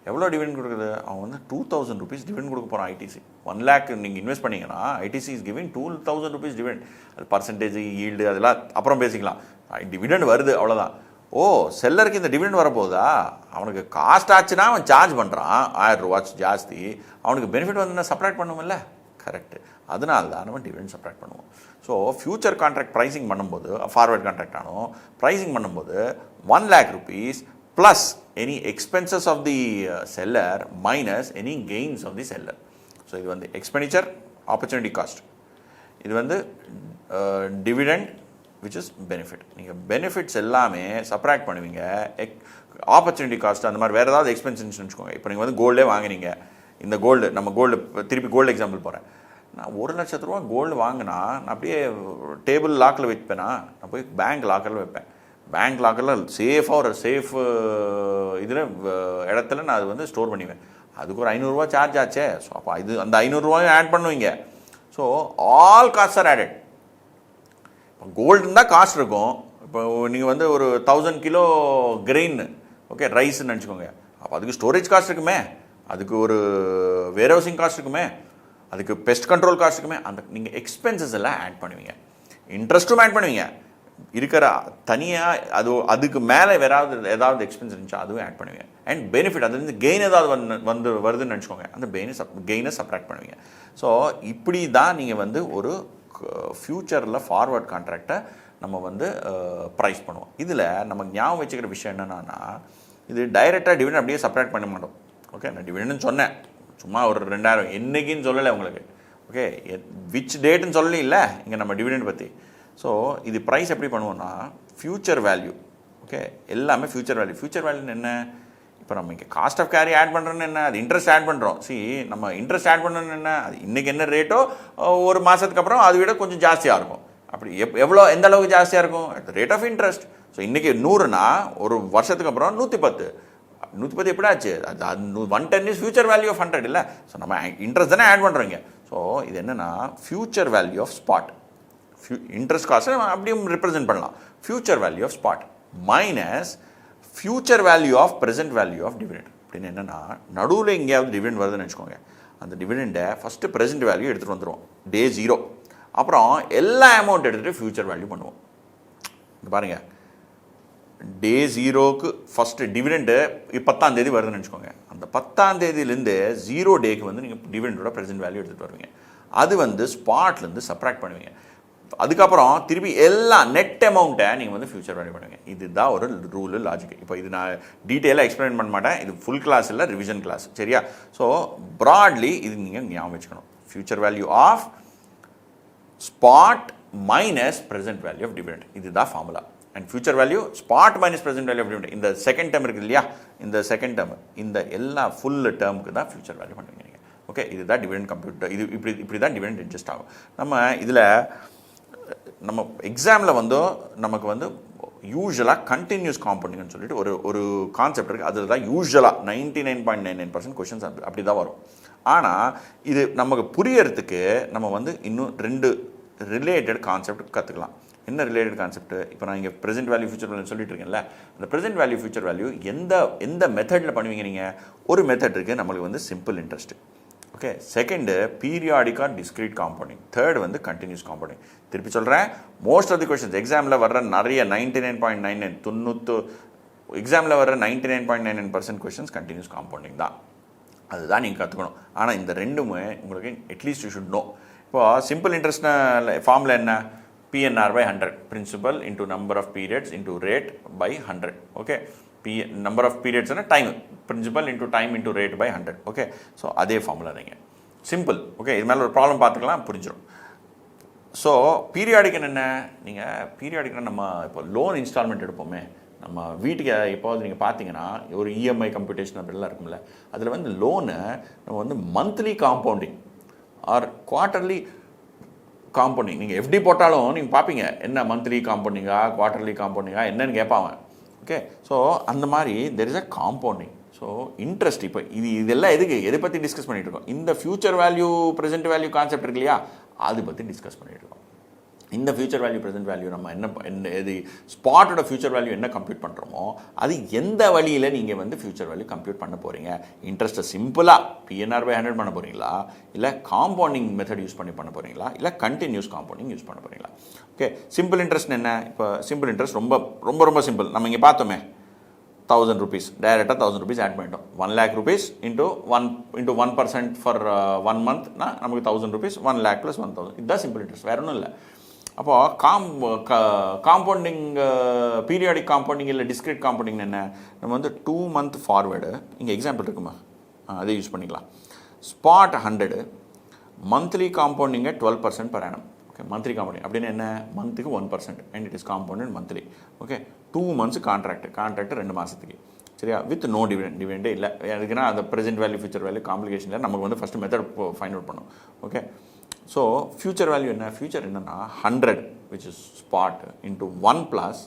எவ்வளோ டிவிடெண்ட் கொடுக்குது? அவன் வந்து 2,000 rupees டிவிடெண்ட் கொடுக்க போகிறான். ஐடிசி 1 lakh நீங்கள் இன்வெஸ்ட் பண்ணிங்கன்னா ITC is giving 2,000 rupees dividend. அது பர்சன்டேஜ் ஈல்டு அதெல்லாம் அப்புறம் பேசிக்கலாம். டிவிடெண்ட் வருது அவ்வளோதான். ஓ செல்லருக்கு இந்த டிவிடெண்ட் வரப்போதா, அவனுக்கு காஸ்ட் ஆச்சுன்னா அவன் சார்ஜ் பண்ணுறான் 1000 ரூபா ஜாஸ்தி, அவனுக்கு பெனிஃபிட் வந்து சப்ராக்ட் பண்ணுவோம்ல. கரெக்டு, அதனால தான் நம்ம டிவிடெண்ட் சப்ராக்ட் பண்ணுவோம். ஸோ ஃபியூச்சர் கான்ட்ராக்ட் ப்ரைஸிங் பண்ணும்போது, ஃபார்வர்ட் கான்ட்ராக்ட் ஆனோ ப்ரைஸிங் பண்ணும்போது 1 lakh rupees plus any expenses of the seller minus any gains of the seller. So இது வந்து எக்ஸ்பெண்டிச்சர், ஆப்பர்ச்சுனிட்டி காஸ்ட், இது வந்து டிவிடெண்ட் which is benefit. நீங்கள் benefits எல்லாமே subtract பண்ணுவீங்க. Opportunity cost அந்த மாதிரி வேறு ஏதாவது எக்ஸ்பென்சஸ் வச்சுக்கோங்க. இப்போ நீங்கள் வந்து கோல்டே வாங்கினீங்க, இந்த கோல்டு நம்ம கோல்டு திருப்பி கோல்டு எக்ஸாம்பிள் போகிறேன். நான் 1 லட்சத்து ரூபா கோல்டு வாங்கினா நான் அப்படியே டேபிள் லாக்கில் வைப்பேனா, நான் போய் பேங்க் லாக்கரில் வைப்பேன். பேங்க் லாக்கரில் சேஃபாக ஒரு சேஃப் இதில் இடத்துல நான் அது வந்து ஸ்டோர் பண்ணிவேன். அதுக்கு ஒரு 500 ரூபா சார்ஜ் ஆச்சே. ஸோ அப்போ இது அந்த 500 ரூபாயும் ஆட் பண்ணுவீங்க. So all cost are added. Gold இருந்தால் காஸ்ட் இருக்கும். இப்போ நீங்கள் வந்து ஒரு 1000 கிலோ கிரெயின் ஓகே ரைஸ்ன்னு நினச்சிக்கோங்க. அப்போ அதுக்கு ஸ்டோரேஜ் காஸ்ட் இருக்குமே, அதுக்கு ஒரு வேர் ஹவுசிங் காஸ்ட் இருக்குமே, அதுக்கு பெஸ்ட் கண்ட்ரோல் காஸ்ட் இருக்குமே. அந்த நீங்கள் எக்ஸ்பென்சஸ் எல்லாம் ஆட் பண்ணுவீங்க, இன்ட்ரெஸ்ட்டும் ஆட் பண்ணுவீங்க. இருக்கிற தனியாக அதுக்கு மேலே ஏதாவது எக்ஸ்பென்ஸ் இருந்துச்சா அதுவும் ஆட் பண்ணுவீங்க. அண்ட் பெனிஃபிட் அதுலேருந்து கெயின் ஏதாவது வருதுன்னு நினச்சிக்கோங்க, அந்த கெயினை சப்ராக்ட் பண்ணுவீங்க. ஸோ இப்படி தான் நீங்கள் வந்து ஒரு ஃப்யூச்சரில் ஃபார்வர்ட் கான்ட்ராக்டை நம்ம வந்து ப்ரைஸ் பண்ணுவோம். இதில் நமக்கு ஞாபகம் வச்சுக்கிற விஷயம் என்னென்னா, இது டைரெக்டாக டிவிடெண்ட் அப்படியே சப்ராக்ட் பண்ண மாட்டோம். ஓகே, நான் டிவிடெண்ட்னு சொன்னேன், சும்மா ஒரு 2000 என்றைக்குன்னு சொல்லலை உங்களுக்கு. ஓகே, விச் டேட்டுன்னு சொல்லலை இல்லை இங்கே நம்ம டிவிடெண்ட் பற்றி. ஸோ இது ப்ரைஸ் எப்படி பண்ணுவோம்னா ஃப்யூச்சர் வேல்யூ. ஓகே, எல்லாமே ஃப்யூச்சர் வேல்யூ. ஃப்யூச்சர் வேல்யூன்னு என்ன? இப்போ நம்ம இங்கே காஸ்ட் ஆஃப் கேரி ஆட் பண்ணுறோன்னு என்ன, அது இன்ட்ரெஸ்ட் ஆட் பண்ணுறோம். நம்ம இன்ட்ரெஸ்ட் ஆட் பண்ணணுன்னு என்ன, அது இன்றைக்கி என்ன ரேட்டோ ஒரு மாதத்துக்கு அப்புறம் அதை விட கொஞ்சம் ஜாஸ்தியாக இருக்கும். அப்படி எவ்வளோ எந்த அளவுக்கு ஜாஸ்தியாக இருக்கும்? At the rate of interest. So இன்றைக்கி 100னா ஒரு வருஷத்துக்கு அப்புறம் 110 எப்படி ஆச்சு? அது 110 இஸ் ஃபியூச்சர் வேல்யூ ஆஃப் 100 இல்லை. ஸோ நம்ம இன்ட்ரெஸ்ட் தானே ஆட் பண்ணுறோங்க. ஸோ இது என்னென்னா future value of spot. Interest காஸ்ட்டை அப்படியும் ரிப்ரசென்ட் பண்ணலாம். Future value of spot minus future value of present value of dividend. அப்படின்னு என்னென்னா, நடுவில் எங்கேயாவது டிவிடெண்ட் வருதுன்னு வச்சுக்கோங்க, அந்த டிவிடெண்டை ஃபஸ்ட்டு ப்ரெசென்ட் வேல்யூ எடுத்துகிட்டு வந்துடுவோம் டே 0, அப்புறம் எல்லா அமௌண்ட் எடுத்துகிட்டு ஃபியூச்சர் வேல்யூ பண்ணுவோம். இங்கே பாருங்கள், டே 0க்கு ஃபஸ்ட்டு டிவிடெண்டு 10ஆம் தேதி வருதுன்னு வச்சுக்கோங்க, அந்த 10ஆம் தேதியிலேருந்து 0 டேக்கு வந்து நீங்கள் டிவிடெண்டோட ப்ரெசென்ட் வேல்யூ எடுத்துகிட்டு வருவீங்க. அது வந்து ஸ்பாட்லேருந்து சப்ராக்ட் பண்ணுவீங்க. அதுக்கப்புறம் திருப்பி எல்லா நெட் அமௌண்ட்டை நீங்கள் வந்து ஃபியூச்சர் வேல்யூ பண்ணுவீங்க. இதுதான் ஒரு ரூலு லாஜிக். இப்போ இது நான் டீட்டெயிலாக எக்ஸ்பிளைன் பண்ண மாட்டேன், இது ஃபுல் கிளாஸ் இல்லை, ரிவிஷன் கிளாஸ், சரியா? ஸோ ப்ராட்லி இது நீங்கள் ஞாபகம் வச்சுக்கணும். Future value of spot minus present value of dividend, இதுதான் formula. And future value spot minus present value of dividend, இந்த செகண்ட் டேர்ம் இருக்குது இல்லையா, இந்த செகண்ட் டேர்ம், இந்த எல்லா ஃபுல் டேர்முக்கு தான் ஃபியூச்சர் வேல்யூ பண்ணுவீங்க நீங்கள். ஓகே, இதுதான் டிவிடெண்ட் கம்ப்யூட்டர். இது இப்படி தான் டிவிடெண்ட் அட்ஜஸ்ட் ஆகும். நம்ம எக்ஸாமில் வந்து நமக்கு வந்து யூஸ்வலாக கண்டினியூஸ் காம்பவுண்டிங்னு சொல்லிட்டு ஒரு கான்செப்ட் இருக்குது. அதில் தான் யூஸ்வலாக 99.99% கொஷின்ஸ் அப்படி தான் வரும். ஆனால் இது நமக்கு புரியறதுக்கு நம்ம வந்து இன்னும் 2 ரிலேட்டட் கான்செப்ட் கற்றுக்கலாம். என்ன ரிலேட்டட் கான்செப்ட்? இப்போ நான் இங்கே ப்ரெசென்ட் வேல்யூ ஃபியூச்சர் வேல்யூ சொல்லிட்டு இருக்கேன்ல, அந்த ப்ரெசென்ட் வேல்யூ ஃபியூச்சர் வேல்யூ எந்த மெத்தடில் பண்ணுவீங்க நீங்கள்? ஒரு மெத்தட் இருக்குது நம்மளுக்கு வந்து simple interest. Okay, second periodic or discrete compounding, third வந்து கண்டினியூஸ் காம்பவுண்டிங். திருப்பி சொல்கிறேன், மோஸ்ட் ஆஃப் தி கொஸ்டின்ஸ் எக்ஸாமில் வர்ற நிறைய 99.99 எக்ஸாமில் வர்ற 99.99% கொஸ்டின்ஸ் கண்டினியூஸ் காம்பவுண்டிங் தான். அதுதான் நீங்கள் கற்றுக்கணும். ஆனால் இந்த ரெண்டுமே உங்களுக்கு அட்லீஸ்ட் யூ ஷுட் நோ. இப்போ சிம்பிள் இன்ட்ரெஸ்ட் ஃபார்முலா என்ன? PNR/100, principal into number of periods into rate by 100. Okay, number of பீரியட்ஸ்னா time, principal into time into rate by 100. Okay, so அதே ஃபார்முலா நீங்கள் சிம்பிள். ஓகே, இது மேலே ஒரு problem பார்த்துக்கலாம், புரிஞ்சிடும். ஸோ பீரியாடிக் என்ன? நீங்கள் பீரியாடிக்னா நம்ம இப்போ லோன் இன்ஸ்டால்மெண்ட் எடுப்போமே, நம்ம வீட்டுக்கு எப்போது நீங்கள் பார்த்தீங்கன்னா ஒரு EMI கம்ப்யூட்டேஷன் அப்படிலாம் இருக்கும்ல, அதில் வந்து லோனு நம்ம வந்து monthly compounding or quarterly compounding, நீங்கள் FD போட்டாலும் நீங்கள் பார்ப்பீங்க என்ன மந்த்லி காம்பவுண்டிங்கா குவார்ட்டர்லி காம்பவுண்டிங்கா என்னன்னு கேட்பாங்க. ஓகே, ஸோ அந்த மாதிரி there is a compounding. So interest இப்போ இதெல்லாம் எதை பற்றி டிஸ்கஸ் பண்ணிகிட்டு இருக்கோம்? இந்த future value present value concept இருக்கு இல்லையா, அது பற்றி டிஸ்கஸ் பண்ணிகிட்டு இருக்கோம். இந்த ஃபியூச்சர் வேல்யூ ப்ரெசென்ட் வேல்யூ நம்ம என்ன இது ஸ்பாட்டோட ஃபியூச்சர் வேல்யூ என்ன கம்ப்யூட் பண்ணுறோமோ அது எந்த வழியில் நீங்கள் வந்து ஃபியூச்சர் வேல்யூ கம்ப்யூட் பண்ண போகிறீங்க? இன்ட்ரெஸ்ட்டை சிம்பிளாக PNR/100 பண்ண போகிறீங்களா, இல்லை காம்பவுண்டிங் மெத்தட் யூஸ் பண்ணி பண்ண போகிறீங்களா, இல்லை கண்டினியூஸ் காம்பவுண்டிங் யூஸ் பண்ண போகிறீங்களா? ஓகே, சிம்பிள் இன்ட்ரெஸ்ட் என்ன? இப்போ சிம்பிள் இன்ட்ரெஸ்ட் ரொம்ப ரொம்ப ரொம்ப சிம்பிள். நம்ம இங்கே பார்த்தோமே 1000 rupees டைரெக்டாக 1000 rupees ஆட் பண்ணிட்டோம். 1 lakh rupees into 1% ஃபார் 1 monthனா நமக்கு 1000 rupees, 1 lakh plus 1000. இதுதான் சிம்பிள் இன்ட்ரெஸ்ட், வேற ஒன்றும் இல்லை. அப்போது காம்பவுண்டிங் பீரியாடிக் காம்பவுண்டிங் இல்லை டிஸ்கிரீட் காம்பவுண்டிங் என்ன? நம்ம வந்து 2 month ஃபார்வேர்டு, இங்கே எக்ஸாம்பிள் இருக்குமா, அதை யூஸ் பண்ணிக்கலாம். Spot 100, monthly compounding 12% per annum. Okay, monthly compounding அப்படின்னு என்ன? மந்த்துக்கு 1% and it is compounded monthly. Okay, 2 months contract 2 மாதத்துக்கு. சரியா, வித் நோ டிவிடெண்டே இல்லை. எதுக்குன்னா அந்த ப்ரெசென்ட் வேல்யூ ஃபியூச்சர் வேல்யூ காம்ப்ளிகேஷனில் நமக்கு வந்து ஃபஸ்ட்டு மெத்தட் ஃபைண்ட் அவுட் பண்ணும். ஓகே, ஸோ ஃபியூச்சர் வேல்யூ என்ன? ஃபியூச்சர் என்னன்னா 100 which is spot into 1 plus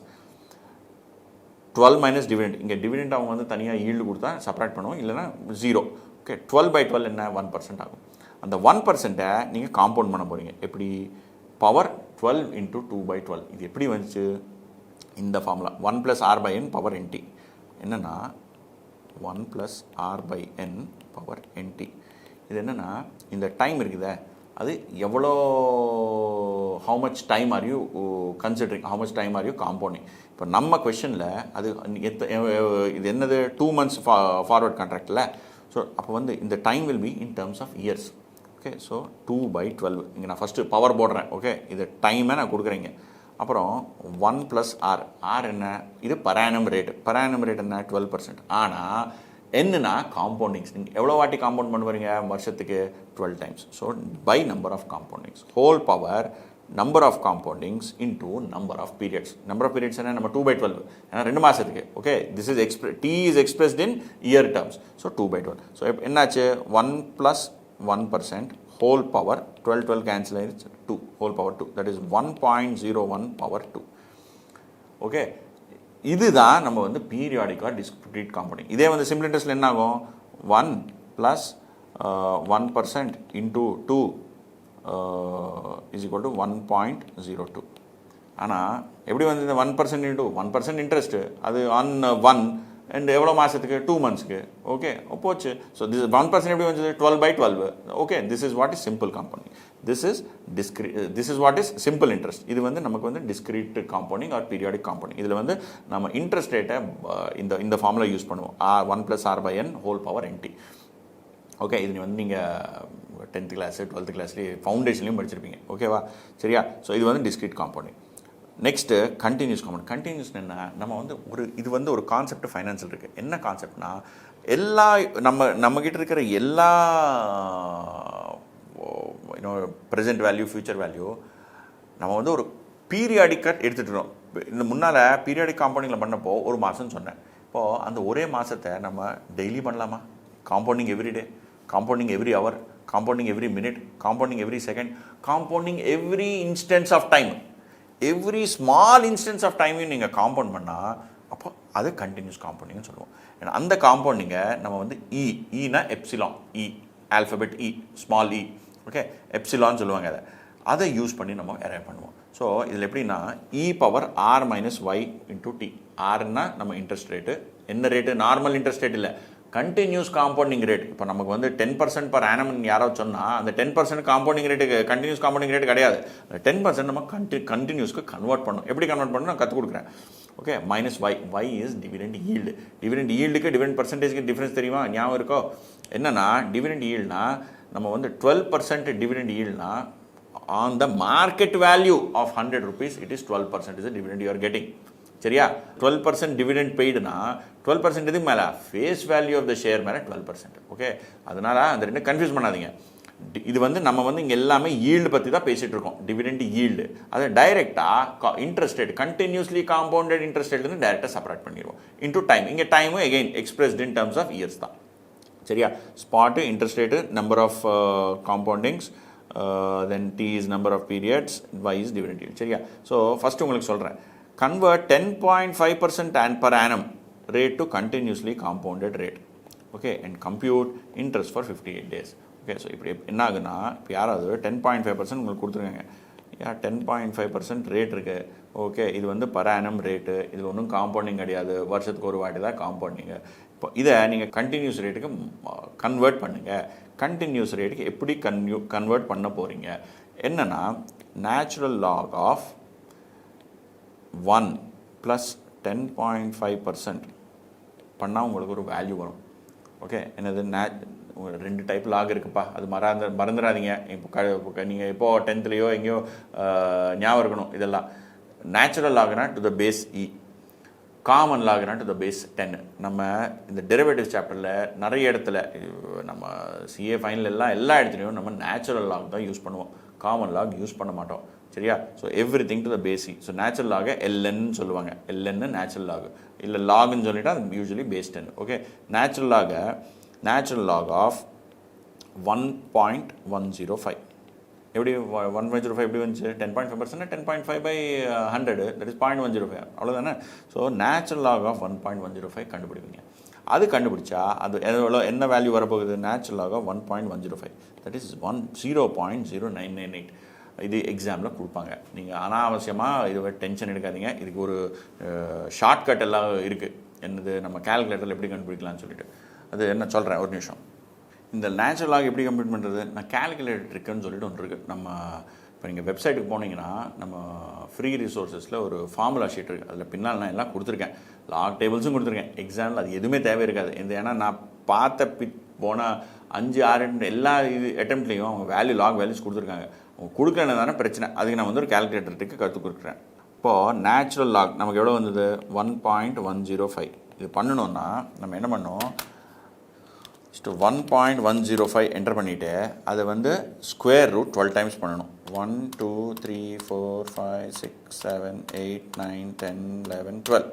12 minus dividend. இங்கே டிவிடெண்ட் அவங்க வந்து தனியாக ஈல்டு கொடுத்தா செப்பரேட் பண்ணுவோம், இல்லைனா 0. ஓகே, 12/12 என்ன? 1% ஆகும். அந்த 1%-ஐ நீங்கள் காம்பவுண்ட் பண்ண போகிறீங்க. எப்படி? Power 12 into 2/12. இது எப்படி வந்துச்சு? இந்த formula 1 plus r/n power nt. என்னென்னா 1 plus r/n power nt. இது என்னென்னா இந்த டைம் இருக்குதே, அது எவ்வளோ, how much time are you considering, how much time are you compounding. இப்போ நம்ம கொஷனில் அது இது என்னது? 2 months ஃபார்வர்ட் கான்ட்ராக்டில். ஸோ அப்போ வந்து இந்த time will be in terms of years. Okay, so 2/12 இங்கே நான் ஃபஸ்ட்டு பவர் போடுறேன். ஓகே, இது டைமை நான் கொடுக்குறேங்க. அப்புறம் 1 plus r. என்ன? இது பரானம் ரேட். பரானம் ரேட் என்ன? 12%. ஆனால் என்னன்னா காம்பவுண்டிங்ஸ். நீங்கள் எவ்வளோ வாட்டி காம்பவுண்ட் பண்ண போகிறீங்க வருஷத்துக்கு? 12 times. So by number of compoundings whole power number of compoundings into number of periods. Number of periods என்ன? நம்ம 2/12, ஏன்னா 2 மாதத்துக்கு. Okay, this is T is expressed in year terms. So 2/12. So என்னாச்சு? 1 plus 1% whole power 12 cancel ஆயிடுச்சு, 2 whole power 2, that is 1.01 power 2. Okay, இதுதான் நம்ம வந்து பீரியாடிக்காக discrete compounding. இதே வந்து சிம்பிள் இன்ட்ரெஸ்ட்டில் என்ன ஆகும்? 1 plus 1% into 2 is equal to 1.02. ஆனால் எப்படி வந்து இந்த 1% into 1% இன்ட்ரெஸ்ட்டு அது on 1 அண்ட் எவ்வளோ மாதத்துக்கு? 2 monthsக்கு. ஓகே, போச்சு. ஸோ திஸ் 1% எப்படி வந்து 12/12. Okay, this is what is simple compounding. This is what is simple interest. இது வந்து நமக்கு வந்து discrete compounding R periodic compounding. இதில் வந்து நம்ம இன்ட்ரெஸ்ட் ரேட்டை இந்த ஃபார்முலா யூஸ் பண்ணுவோம். 1 plus r/n whole power nt. Okay, இது வந்து நீங்கள் 10th class 12th classலேயே ஃபவுண்டேஷன்லேயும் படிச்சிருப்பீங்க. ஓகேவா? சரியா? ஸோ இது வந்து discrete compounding. Next continuous compound. Continuous என்ன? நம்ம வந்து இது வந்து ஒரு கான்செப்ட் ஃபைனான்ஸில் இருக்குது. என்ன கான்செப்ட்னா, எல்லா நம்மக்கிட்ட இருக்கிற எல்லா ப்ரெசென்ட் வேல்யூ ஃபியூச்சர் வேல்யூ நம்ம வந்து ஒரு பீரியாடிக்காக எடுத்துகிட்டோம். இந்த முன்னால் பீரியாடிக் காம்பவுண்டிங்கில் பண்ணப்போ 1 மாதம்னு சொன்னேன். இப்போது அந்த ஒரே மாதத்தை நம்ம டெய்லி பண்ணலாமா? Compounding every day, compounding every hour, compounding every minute, compounding every second, compounding every instance of time. Every small instance of டைமையும் நீங்கள் காம்பவுண்ட் பண்ணால் அப்போ அது கண்டினியூஸ் காம்பவுண்டிங்னு சொல்லுவோம். ஏன்னா அந்த காம்பவுண்டிங்கை நம்ம வந்து ஈனா எப்சிலான், ஆல்ஃபபெட் ஸ்மால் ஓகே, எப்சிலான்னு சொல்லுவாங்க. அதை யூஸ் பண்ணி நம்ம அரைவ் பண்ணுவோம். ஸோ இதில் எப்படின்னா e⁻r - y × t. ஆர்னா நம்ம இன்ட்ரெஸ்ட் ரேட்டு. என்ன ரேட்டு? நார்மல் இன்ட்ரெஸ்ட் ரேட் இல்லை, கண்டினியூஸ் காம்பவுண்டிங் ரேட். இப்போ நமக்கு வந்து 10% per annum யாராவது சொன்னால் அந்த 10% காம்பவுண்டிங் ரேட்டுக்கு கண்டினியூஸ் காம்பவுண்டிங் ரேட் கிடையாது. அந்த 10% நம்ம கண்டினியூஸ்க்கு கன்வெர்ட் பண்ணணும். எப்படி கன்வெர்ட் பண்ணணும் நான் கற்றுக் கொடுக்குறேன். Okay, -y is dividend yield. Dividend ஈல்டுக்கு டிவிடெண்ட் பர்சன்டேஜ்க்கு டிஃப்ரென்ஸ் தெரியுமா? ஞாபகம் இருக்கோ? என்னன்னா டிவிடெண்ட் ஈல்டுனா நம்ம வந்து 12% டிவிடெண்ட் ஈல்டுனா on the market value of 100 rupees it is 12% is the dividend you are getting. சரியா? 12% டிவிடெண்ட் பெய்டுனா 12% எதுக்கு மேலே? Face value of the share மேலே 12%. ஓகே, அதனால் அந்த ரெண்டு கன்ஃபியூஸ் பண்ணாதீங்க. இது வந்து நம்ம வந்து இங்கே எல்லாமே ஈல்டு பற்றி தான் பேசிகிட்டு இருக்கோம். டிவிடெண்ட் ஈல்டு அதை டைரெக்டாக interest rate, continuously compounded interest ரேட்லேருந்து டைரெக்டாக செப்பரேட் பண்ணிடுவோம் இன்டூ டைம். இங்கே டைமும் again expressed in terms of years தான். சரியா? Spot interest rate, number of compoundings, then t is number of periods, y is dividend yield. சரியா? ஸோ ஃபஸ்ட்டு உங்களுக்கு சொல்கிறேன், convert 10.5% per annum rate to continuously compounded rate. Okay and compute interest for 58 days. Okay so இப்படி என்ன ஆகுன்னா இப்போ யாராவது 10.5% உங்களுக்கு கொடுத்துருக்காங்க. 10.5% ரேட் இருக்குது. ஓகே இது வந்து per annum ரேட்டு, இதில் ஒன்றும் காம்பவுண்டிங் கிடையாது, வருஷத்துக்கு ஒரு வாட்டி தான் காம்பவுண்டிங்கு. இப்போ இதை நீங்கள் கண்டினியூஸ் ரேட்டுக்கு கன்வெர்ட் பண்ணுங்கள். கண்டினியூஸ் ரேட்டுக்கு எப்படி கன்வெர்ட் பண்ண போகிறீங்க என்னென்னா நேச்சுரல் லாக் ஆஃப் 1 + 10.5% பண்ணால் உங்களுக்கு ஒரு வேல்யூ வரும். ஓகே என்னது ரெண்டு டைப் லாக் இருக்குப்பா, அது மறந்துடாதீங்க. இப்போ நீங்கள் இப்போது 10th எங்கேயோ ஞாபகம் இருக்கணும் இதெல்லாம். நேச்சுரல் லாக்னா to the base e, common லாக்னா டு த பேஸ் 10. நம்ம இந்த டெரிவேட்டிவ் சாப்டரில் நிறைய இடத்துல நம்ம சிஏ ஃபைனல் எல்லா இடத்துலையும் நம்ம நேச்சுரல் லாக் தான் யூஸ் பண்ணுவோம், காமன் லாக் யூஸ் பண்ண மாட்டோம். சரியா? So everything to the base e. So natural லாகை எல்என்னு சொல்லுவாங்க. எல்என்னு நேச்சுரல் லாக், இல்லை லாக்னு சொல்லிவிட்டு அது usually base 10. Okay natural log of 1.105 எப்படி 1.05 எப்படி வந்துச்சு? 10.5% 10.5/100 தட் இஸ் 0.105 அவ்வளோதானே. ஸோ நேச்சுரல் லாக் ஆஃப் 1.105 கண்டுபிடிப்பீங்க. அது கண்டுபிடிச்சா அது எவ்வளோ என்ன வேல்யூ வரப்போகுது? Natural log of 1.105 that is 0.0998. இது எக்ஸாமில் கொடுப்பாங்க. நீங்கள் அனாவசியமாக இது டென்ஷன் எடுக்காதீங்க. இதுக்கு ஒரு ஷார்ட்கட் எல்லாம் இருக்குது. என்னது நம்ம கேல்குலேட்டரில் எப்படி கண்டுபிடிக்கலாம்னு சொல்லிட்டு அது என்ன சொல்கிறேன் ஒரு நிமிஷம். இந்த நேச்சுரல் லாக் எப்படி கம்ப்ளீட் பண்ணுறது? நான் கேல்குலேட்டர் இருக்குன்னு சொல்லிட்டு ஒன்று இருக்குது. நம்ம இப்போ நீங்கள் வெப்சைட்டுக்கு போனீங்கன்னா நம்ம ஃப்ரீ ரிசோர்ஸஸில் ஒரு ஃபார்முலா ஷீட் இருக்குது. அதில் பின்னால் நான் எல்லாம் கொடுத்துருக்கேன், லாக் டேபிள்ஸும் கொடுத்துருக்கேன். எக்ஸாமில் அது எதுவுமே தேவை இருக்காது. ஏன்னா நான் பார்த்த போன 5-6 எல்லா அட்டெம்ப்ட்லேயும் அவங்க லாக் வேல்யூஸ் கொடுத்துருக்காங்க. அவங்க கொடுக்கலன்னு தானே பிரச்சனை. அதுக்கு நான் வந்து ஒரு கேல்குலேட்டருக்கு கற்றுக் கொடுக்குறேன். இப்போது நேச்சுரல் லாக் நமக்கு எவ்வளோ வந்தது? 1.105. இது பண்ணணுன்னா நம்ம என்ன பண்ணோம்? 1.105 என்டர் பண்ணிவிட்டு அதை வந்து ஸ்கொயர் ரூட் 12 டைம்ஸ் பண்ணணும். 1 2 3 4 5 6 7 8 9 10 11 12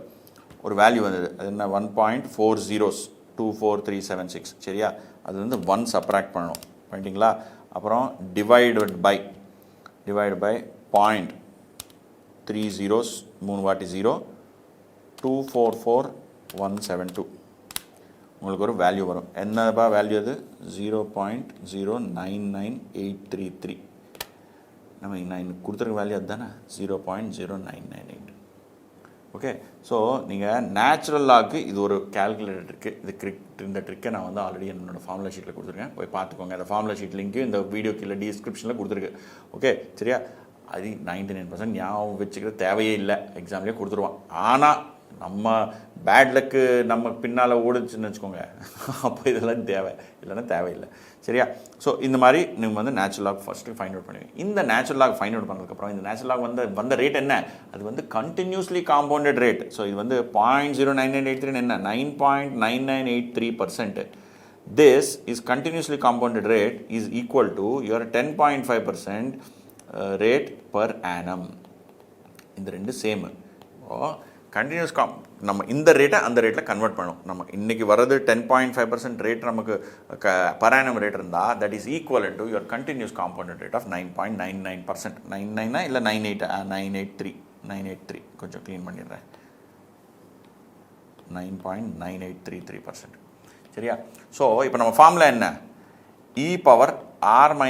ஒரு வேல்யூ வந்தது. அது என்ன? 1.40243766. சரியா? அது வந்து 1 சப்ராக்ட் பண்ணணும். பண்ணிட்டீங்களா? அப்புறம் டிவைடட் பை 0.3 zeros 3 வாட்டி 0 244172 உங்களுக்கு ஒரு வேல்யூ வரும். என்னப்பா வேல்யூ? அது 0.099833. நம்ம நான் கொடுத்துருக்க வேல்யூ அதுதானே 0.0998. ஓகே ஸோ நீங்கள் நேச்சுரல் லாக்கு இது ஒரு கேல்குலேட்டர் இருக்குது. இந்த ட்ரிக்கை நான் வந்து ஆல்ரெடி என்னோட ஃபார்முலா ஷீட்டில் கொடுத்துருக்கேன், போய் பார்த்துக்கோங்க. அந்த ஃபார்முலா ஷீட் லிங்க்கு இந்த வீடியோ கீழே டிஸ்கிரிப்ஷனில் கொடுத்துருக்கு. ஓகே சரியா? அது 99% ஞாபகம் வச்சுக்கிற தேவையே இல்லை, எக்ஸாம்லேயே கொடுத்துருவான். ஆனால் நம்ம பேட் லக்கு நம்ம பின்னால் ஓடுச்சுன்னு வச்சுக்கோங்க, அப்போ இதெல்லாம் தேவை, இல்லைன்னா தேவையில்லை. சரியா? ஸோ இந்த மாதிரி நீங்கள் வந்து natural log first find out பண்ணுவீங்க. இந்த நேச்சுரல் லாக் ஃபைண்ட் அவுட் பண்ணதுக்கப்புறம் இந்த நேச்சுரல் லாக் வந்த ரேட் என்ன? அது வந்து கண்டினியூஸ்லி காம்பவுண்டட் ரேட். ஸோ இது வந்து 0.0998 என்ன? 9.9983%. This is continuously compounded rate is equal to your 10.5% rate per annum. இந்த ரெண்டு சேமு. கண்டினியூஸ் நம்ம இந்த ரேட்டை அந்த ரேட்டில் கன்வெர்ட் பண்ணணும். நம்ம இன்றைக்கி வர்றது 10.5% ரேட் நமக்கு பர் ஆனம் ரேட் இருந்தால் that is equal to your continuous compounded rate of 9.99%. 99 இல்லை 983 கொஞ்சம் க்ளீன் பண்ணிடுறேன். 9.9833%. சரியா? ஸோ இப்போ நம்ம ஃபார்முலா என்ன? e⁻r−y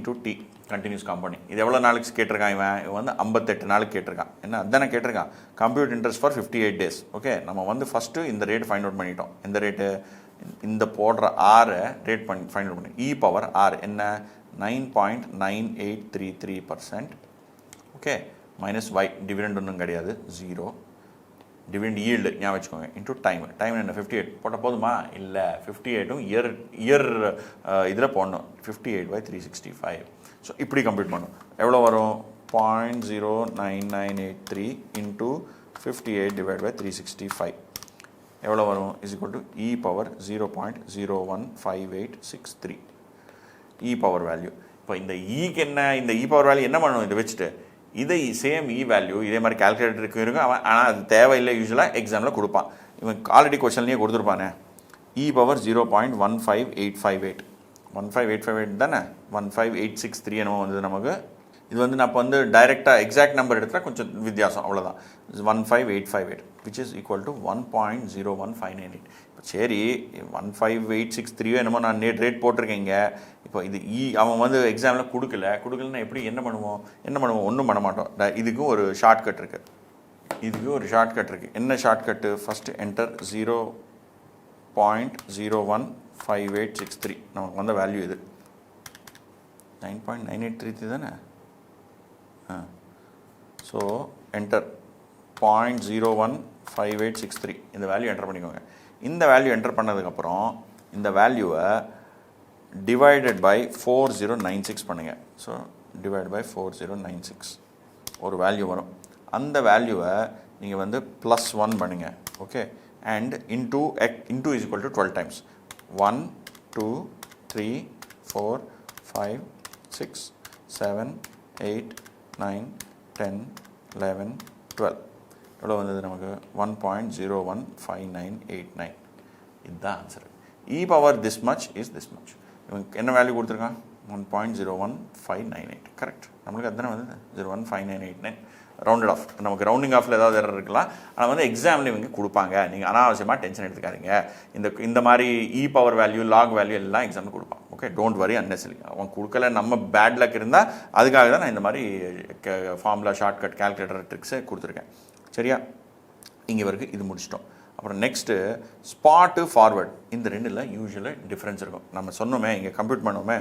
× t continuous compounding. இது எவ்வளோ நாளுக்கு கேட்டிருக்கான்? இவன் வந்து 58 நாளுக்கு கேட்டிருக்கான். என்ன அதுதானே கேட்டிருக்கான்? Compute interest for 58 days. Okay நம்ம வந்து ஃபஸ்ட்டு இந்த ரேட் ஃபைண்ட் அவுட் பண்ணிட்டோம். இந்த ரேட்டு இந்த போடுற ஆரை ரேட் ஃபைண்ட் அவுட் பண்ணி e⁻r என்ன? 9.9833%. ஓகே மைனஸ் y டிவிடெண்ட் ஒன்றும் கிடையாது, 0. டிவிடெண்ட் ஈல்டு ஞாபகம் வச்சுக்கோங்க. இன்டூ டைம் என்ன 58 போட்டால் போதுமா? இல்லை, 58ம் இயர் இதில் போடணும். 58/365. ஸோ இப்படி கம்ப்ளீட் பண்ணணும். எவ்வளோ வரும்? 0.09983 இன்டூ 58/365 எவ்வளோ வரும்? Is equal to e⁻0.015863 power value. இப்போ இந்த ஈக்கு என்ன? இந்த பவர் வேல்யூ என்ன பண்ணணும்? இதை வச்சுட்டு இதை சேம் வேல்யூ இதே மாதிரி கால்குலேட்டருக்கு இருக்கும். அவன் ஆனால் அது தேவையில்லை, யூஸ்வலாக எக்ஸாமில் கொடுப்பான். இவன் ஆல்ரெடி கொஸ்டின்லேயே கொடுத்துருப்பானே. e⁻0.15858 15858 தானே, 15863 என்னமோ வந்தது நமக்கு. இது வந்து நான் இப்போ வந்து டைரெக்டாக எக்ஸாக்ட் நம்பர் எடுத்தால் கொஞ்சம் வித்தியாசம் அவ்வளோதான். 15858 which is equal to 1.01598. இப்போ சரி 15863 என்னமோ நான் ரேட் போட்டிருக்கேங்க. இப்போ இது அவன் வந்து எக்ஸாமில் கொடுக்கலன்னா எப்படி என்ன பண்ணுவோம் ஒன்றும் பண்ண மாட்டோம். இதுக்கும் ஒரு ஷார்ட்கட் இருக்குது. என்ன ஷார்ட்கட்டு? ஃபஸ்ட்டு என்டர் 0.015863 நமக்கு வந்த வேல்யூ இது 9.983 தானே. ஸோ என்டர் 0.015863 இந்த வேல்யூ என்டர் பண்ணிக்கோங்க. இந்த வேல்யூ என்டர் பண்ணதுக்கப்புறம் இந்த வேல்யூவை டிவைடட் பை 4096 பண்ணுங்கள். ஸோ டிவைட் பை 4096 ஒரு வேல்யூ வரும். அந்த வேல்யூவை நீங்கள் வந்து +1 பண்ணுங்கள். Okay, and into is equal to 12 times. 1 2 3 4 5 6 7 8 9 10 11 12 எவ்வளோ வந்தது நமக்கு? 1.015989. இதுதான் answer. e⁻ this much is this much. என்ன வேல்யூ கொடுத்துருக்கான்? 1.01598. கரெக்ட். நம்மளுக்கு அதுதானே வந்தது 0.15989. Rounded of. நமக்கு ரவுண்டிங் ஆஃபில் ஏதாவது எரர் இருக்கலாம். ஆனால் வந்து எக்ஸாமில் இவங்க கொடுப்பாங்க. நீங்கள் அனாவசியமாக டென்ஷன் எடுத்துக்காதீங்க. இந்த மாதிரி e⁻ வேல்யூ லாக் வேல்யூ எல்லாம் எக்ஸாமில் கொடுப்பான். Okay, don't worry unnecessary. அவன் கொடுக்கல, நம்ம பேட் லக் இருந்தால் அதுக்காக தான் நான் இந்த மாதிரி ஃபார்முலா ஷார்ட்கட் கால்குலேட்டர் ட்ரிக்ஸை கொடுத்துருக்கேன். சரியா? இங்கே வரைக்கும் இது முடிச்சிட்டோம். அப்புறம் நெக்ஸ்ட்டு ஸ்பாட்டு ஃபார்வர்ட். இந்த ரெண்டில் யூஸ்வலாக டிஃப்ரென்ஸ் இருக்கும். நம்ம சொன்னோமே, இங்கே கம்ப்யூட் பண்ணோமே,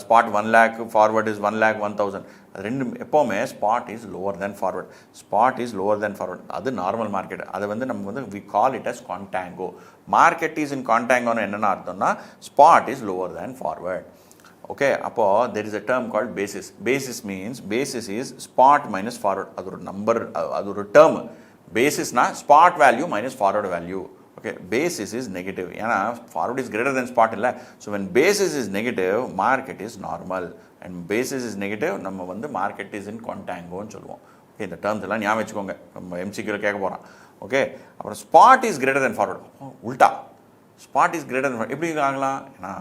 ஸ்பாட் 1 lakh, ஃபார்வர்ட் இஸ் 1,10,000. அது ரெண்டும் எப்போவுமே spot is lower than forward. அது நார்மல் மார்க்கெட். அதை வந்து நம்ம வந்து we call it as contango. Market is in கான்டாங்கோன்னு என்னென்ன அர்த்தம்னா spot is lower than forward. Okay, அப்போது there is a term called basis. Basis is spot minus forward. அது ஒரு நம்பர், அது ஒரு டேர்ம். பேசிஸ்னா spot value minus forward value. Okay, basis is negative. ஏன்னா forward is greater than spot இல்லை. So when basis is negative, market is normal. And basis is negative, நம்ம வந்து market is in கான்டாங்கோன்னு சொல்லுவோம். Okay, இந்த terms எல்லாம் ஞாபகம் வச்சுக்கோங்க. நம்ம MCQல கேட்க போகிறோம். ஓகே, அப்புறம் spot is greater than forward. உல்டா, ஸ்பாட் இஸ் கிரேட்டர் தென் எப்படி ஆகலாம்? ஏன்னா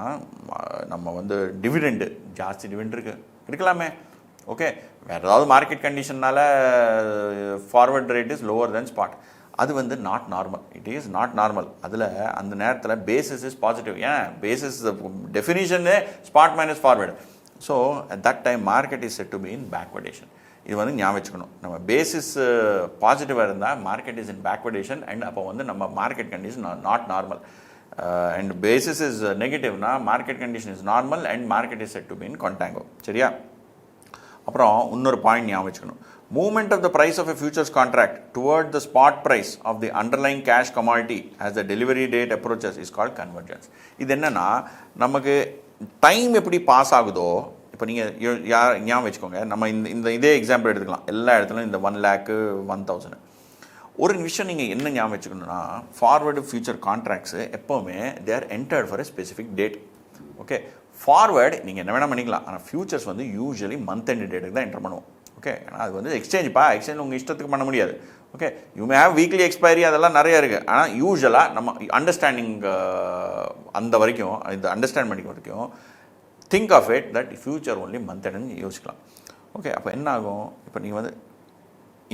நம்ம வந்து டிவிடெண்டு ஜாஸ்தி டிவிடெண்ட் இருக்கலாமே. ஓகே, வேறு ஏதாவது மார்க்கெட் கண்டிஷனால் forward rate is lower than spot. அது வந்து not normal. It is not normal. அதில் அந்த நேரத்தில் பேசிஸ் இஸ் பாசிட்டிவ். ஏன்? பேசிஸ் டெஃபினிஷனு spot minus forward. So at that time market is said to be in backwardation. இது வந்து ஞாபகம் வச்சுக்கணும். நம்ம பேசிஸ் பாசிட்டிவாக இருந்தால் market is in backwardation. And அப்போ வந்து நம்ம market condition not normal. And basis is நெகட்டிவ்னா market condition is normal and market is said to be in contango. சரியா? அப்புறம் இன்னொரு பாயிண்ட் ஞாபகம் வச்சுக்கணும். Movement of the price of a futures contract toward the spot price of the underlying cash commodity as the delivery date approaches is called convergence. இது என்னென்னா, நமக்கு time எப்படி pass ஆகுதோ, இப்போ நீங்கள் ஞாபகம் வச்சுக்கோங்க. நம்ம இதே எக்ஸாம்பிள் எடுத்துக்கலாம். எல்லா இடத்துலையும் இந்த 1 lakh 1,000. ஒரு விஷயம் நீங்கள் என்ன ஞாபகம் வச்சுக்கணுன்னா, ஃபார்வர்டு ஃபியூச்சர் கான்ட்ராக்ட்ஸு எப்போவுமே they are entered for a specific date. Okay, forward நீங்கள் என்ன வேணால் பண்ணிக்கலாம். ஆனால் ஃபியூச்சர்ஸ் வந்து யூஸ்வலி மந்த் எண்ட் டேட்டுக்கு தான் என்டர் பண்ணுவோம். ஓகே, ஏன்னா அது வந்து எக்ஸ்சேஞ்ச் உங்கள் இஷ்டத்துக்கு பண்ண முடியாது. Okay, you may have weekly expiry, அதெல்லாம் நிறைய இருக்குது. ஆனால் யூஸ்வலாக நம்ம அண்டர்ஸ்டாண்டிங் அந்த வரைக்கும், இந்த அண்டர்ஸ்டாண்ட் பண்ணிக்க வரைக்கும் think of it that future only month எண்ட்னு யோசிக்கலாம். ஓகே, அப்போ என்ன ஆகும்? இப்போ நீங்கள் வந்து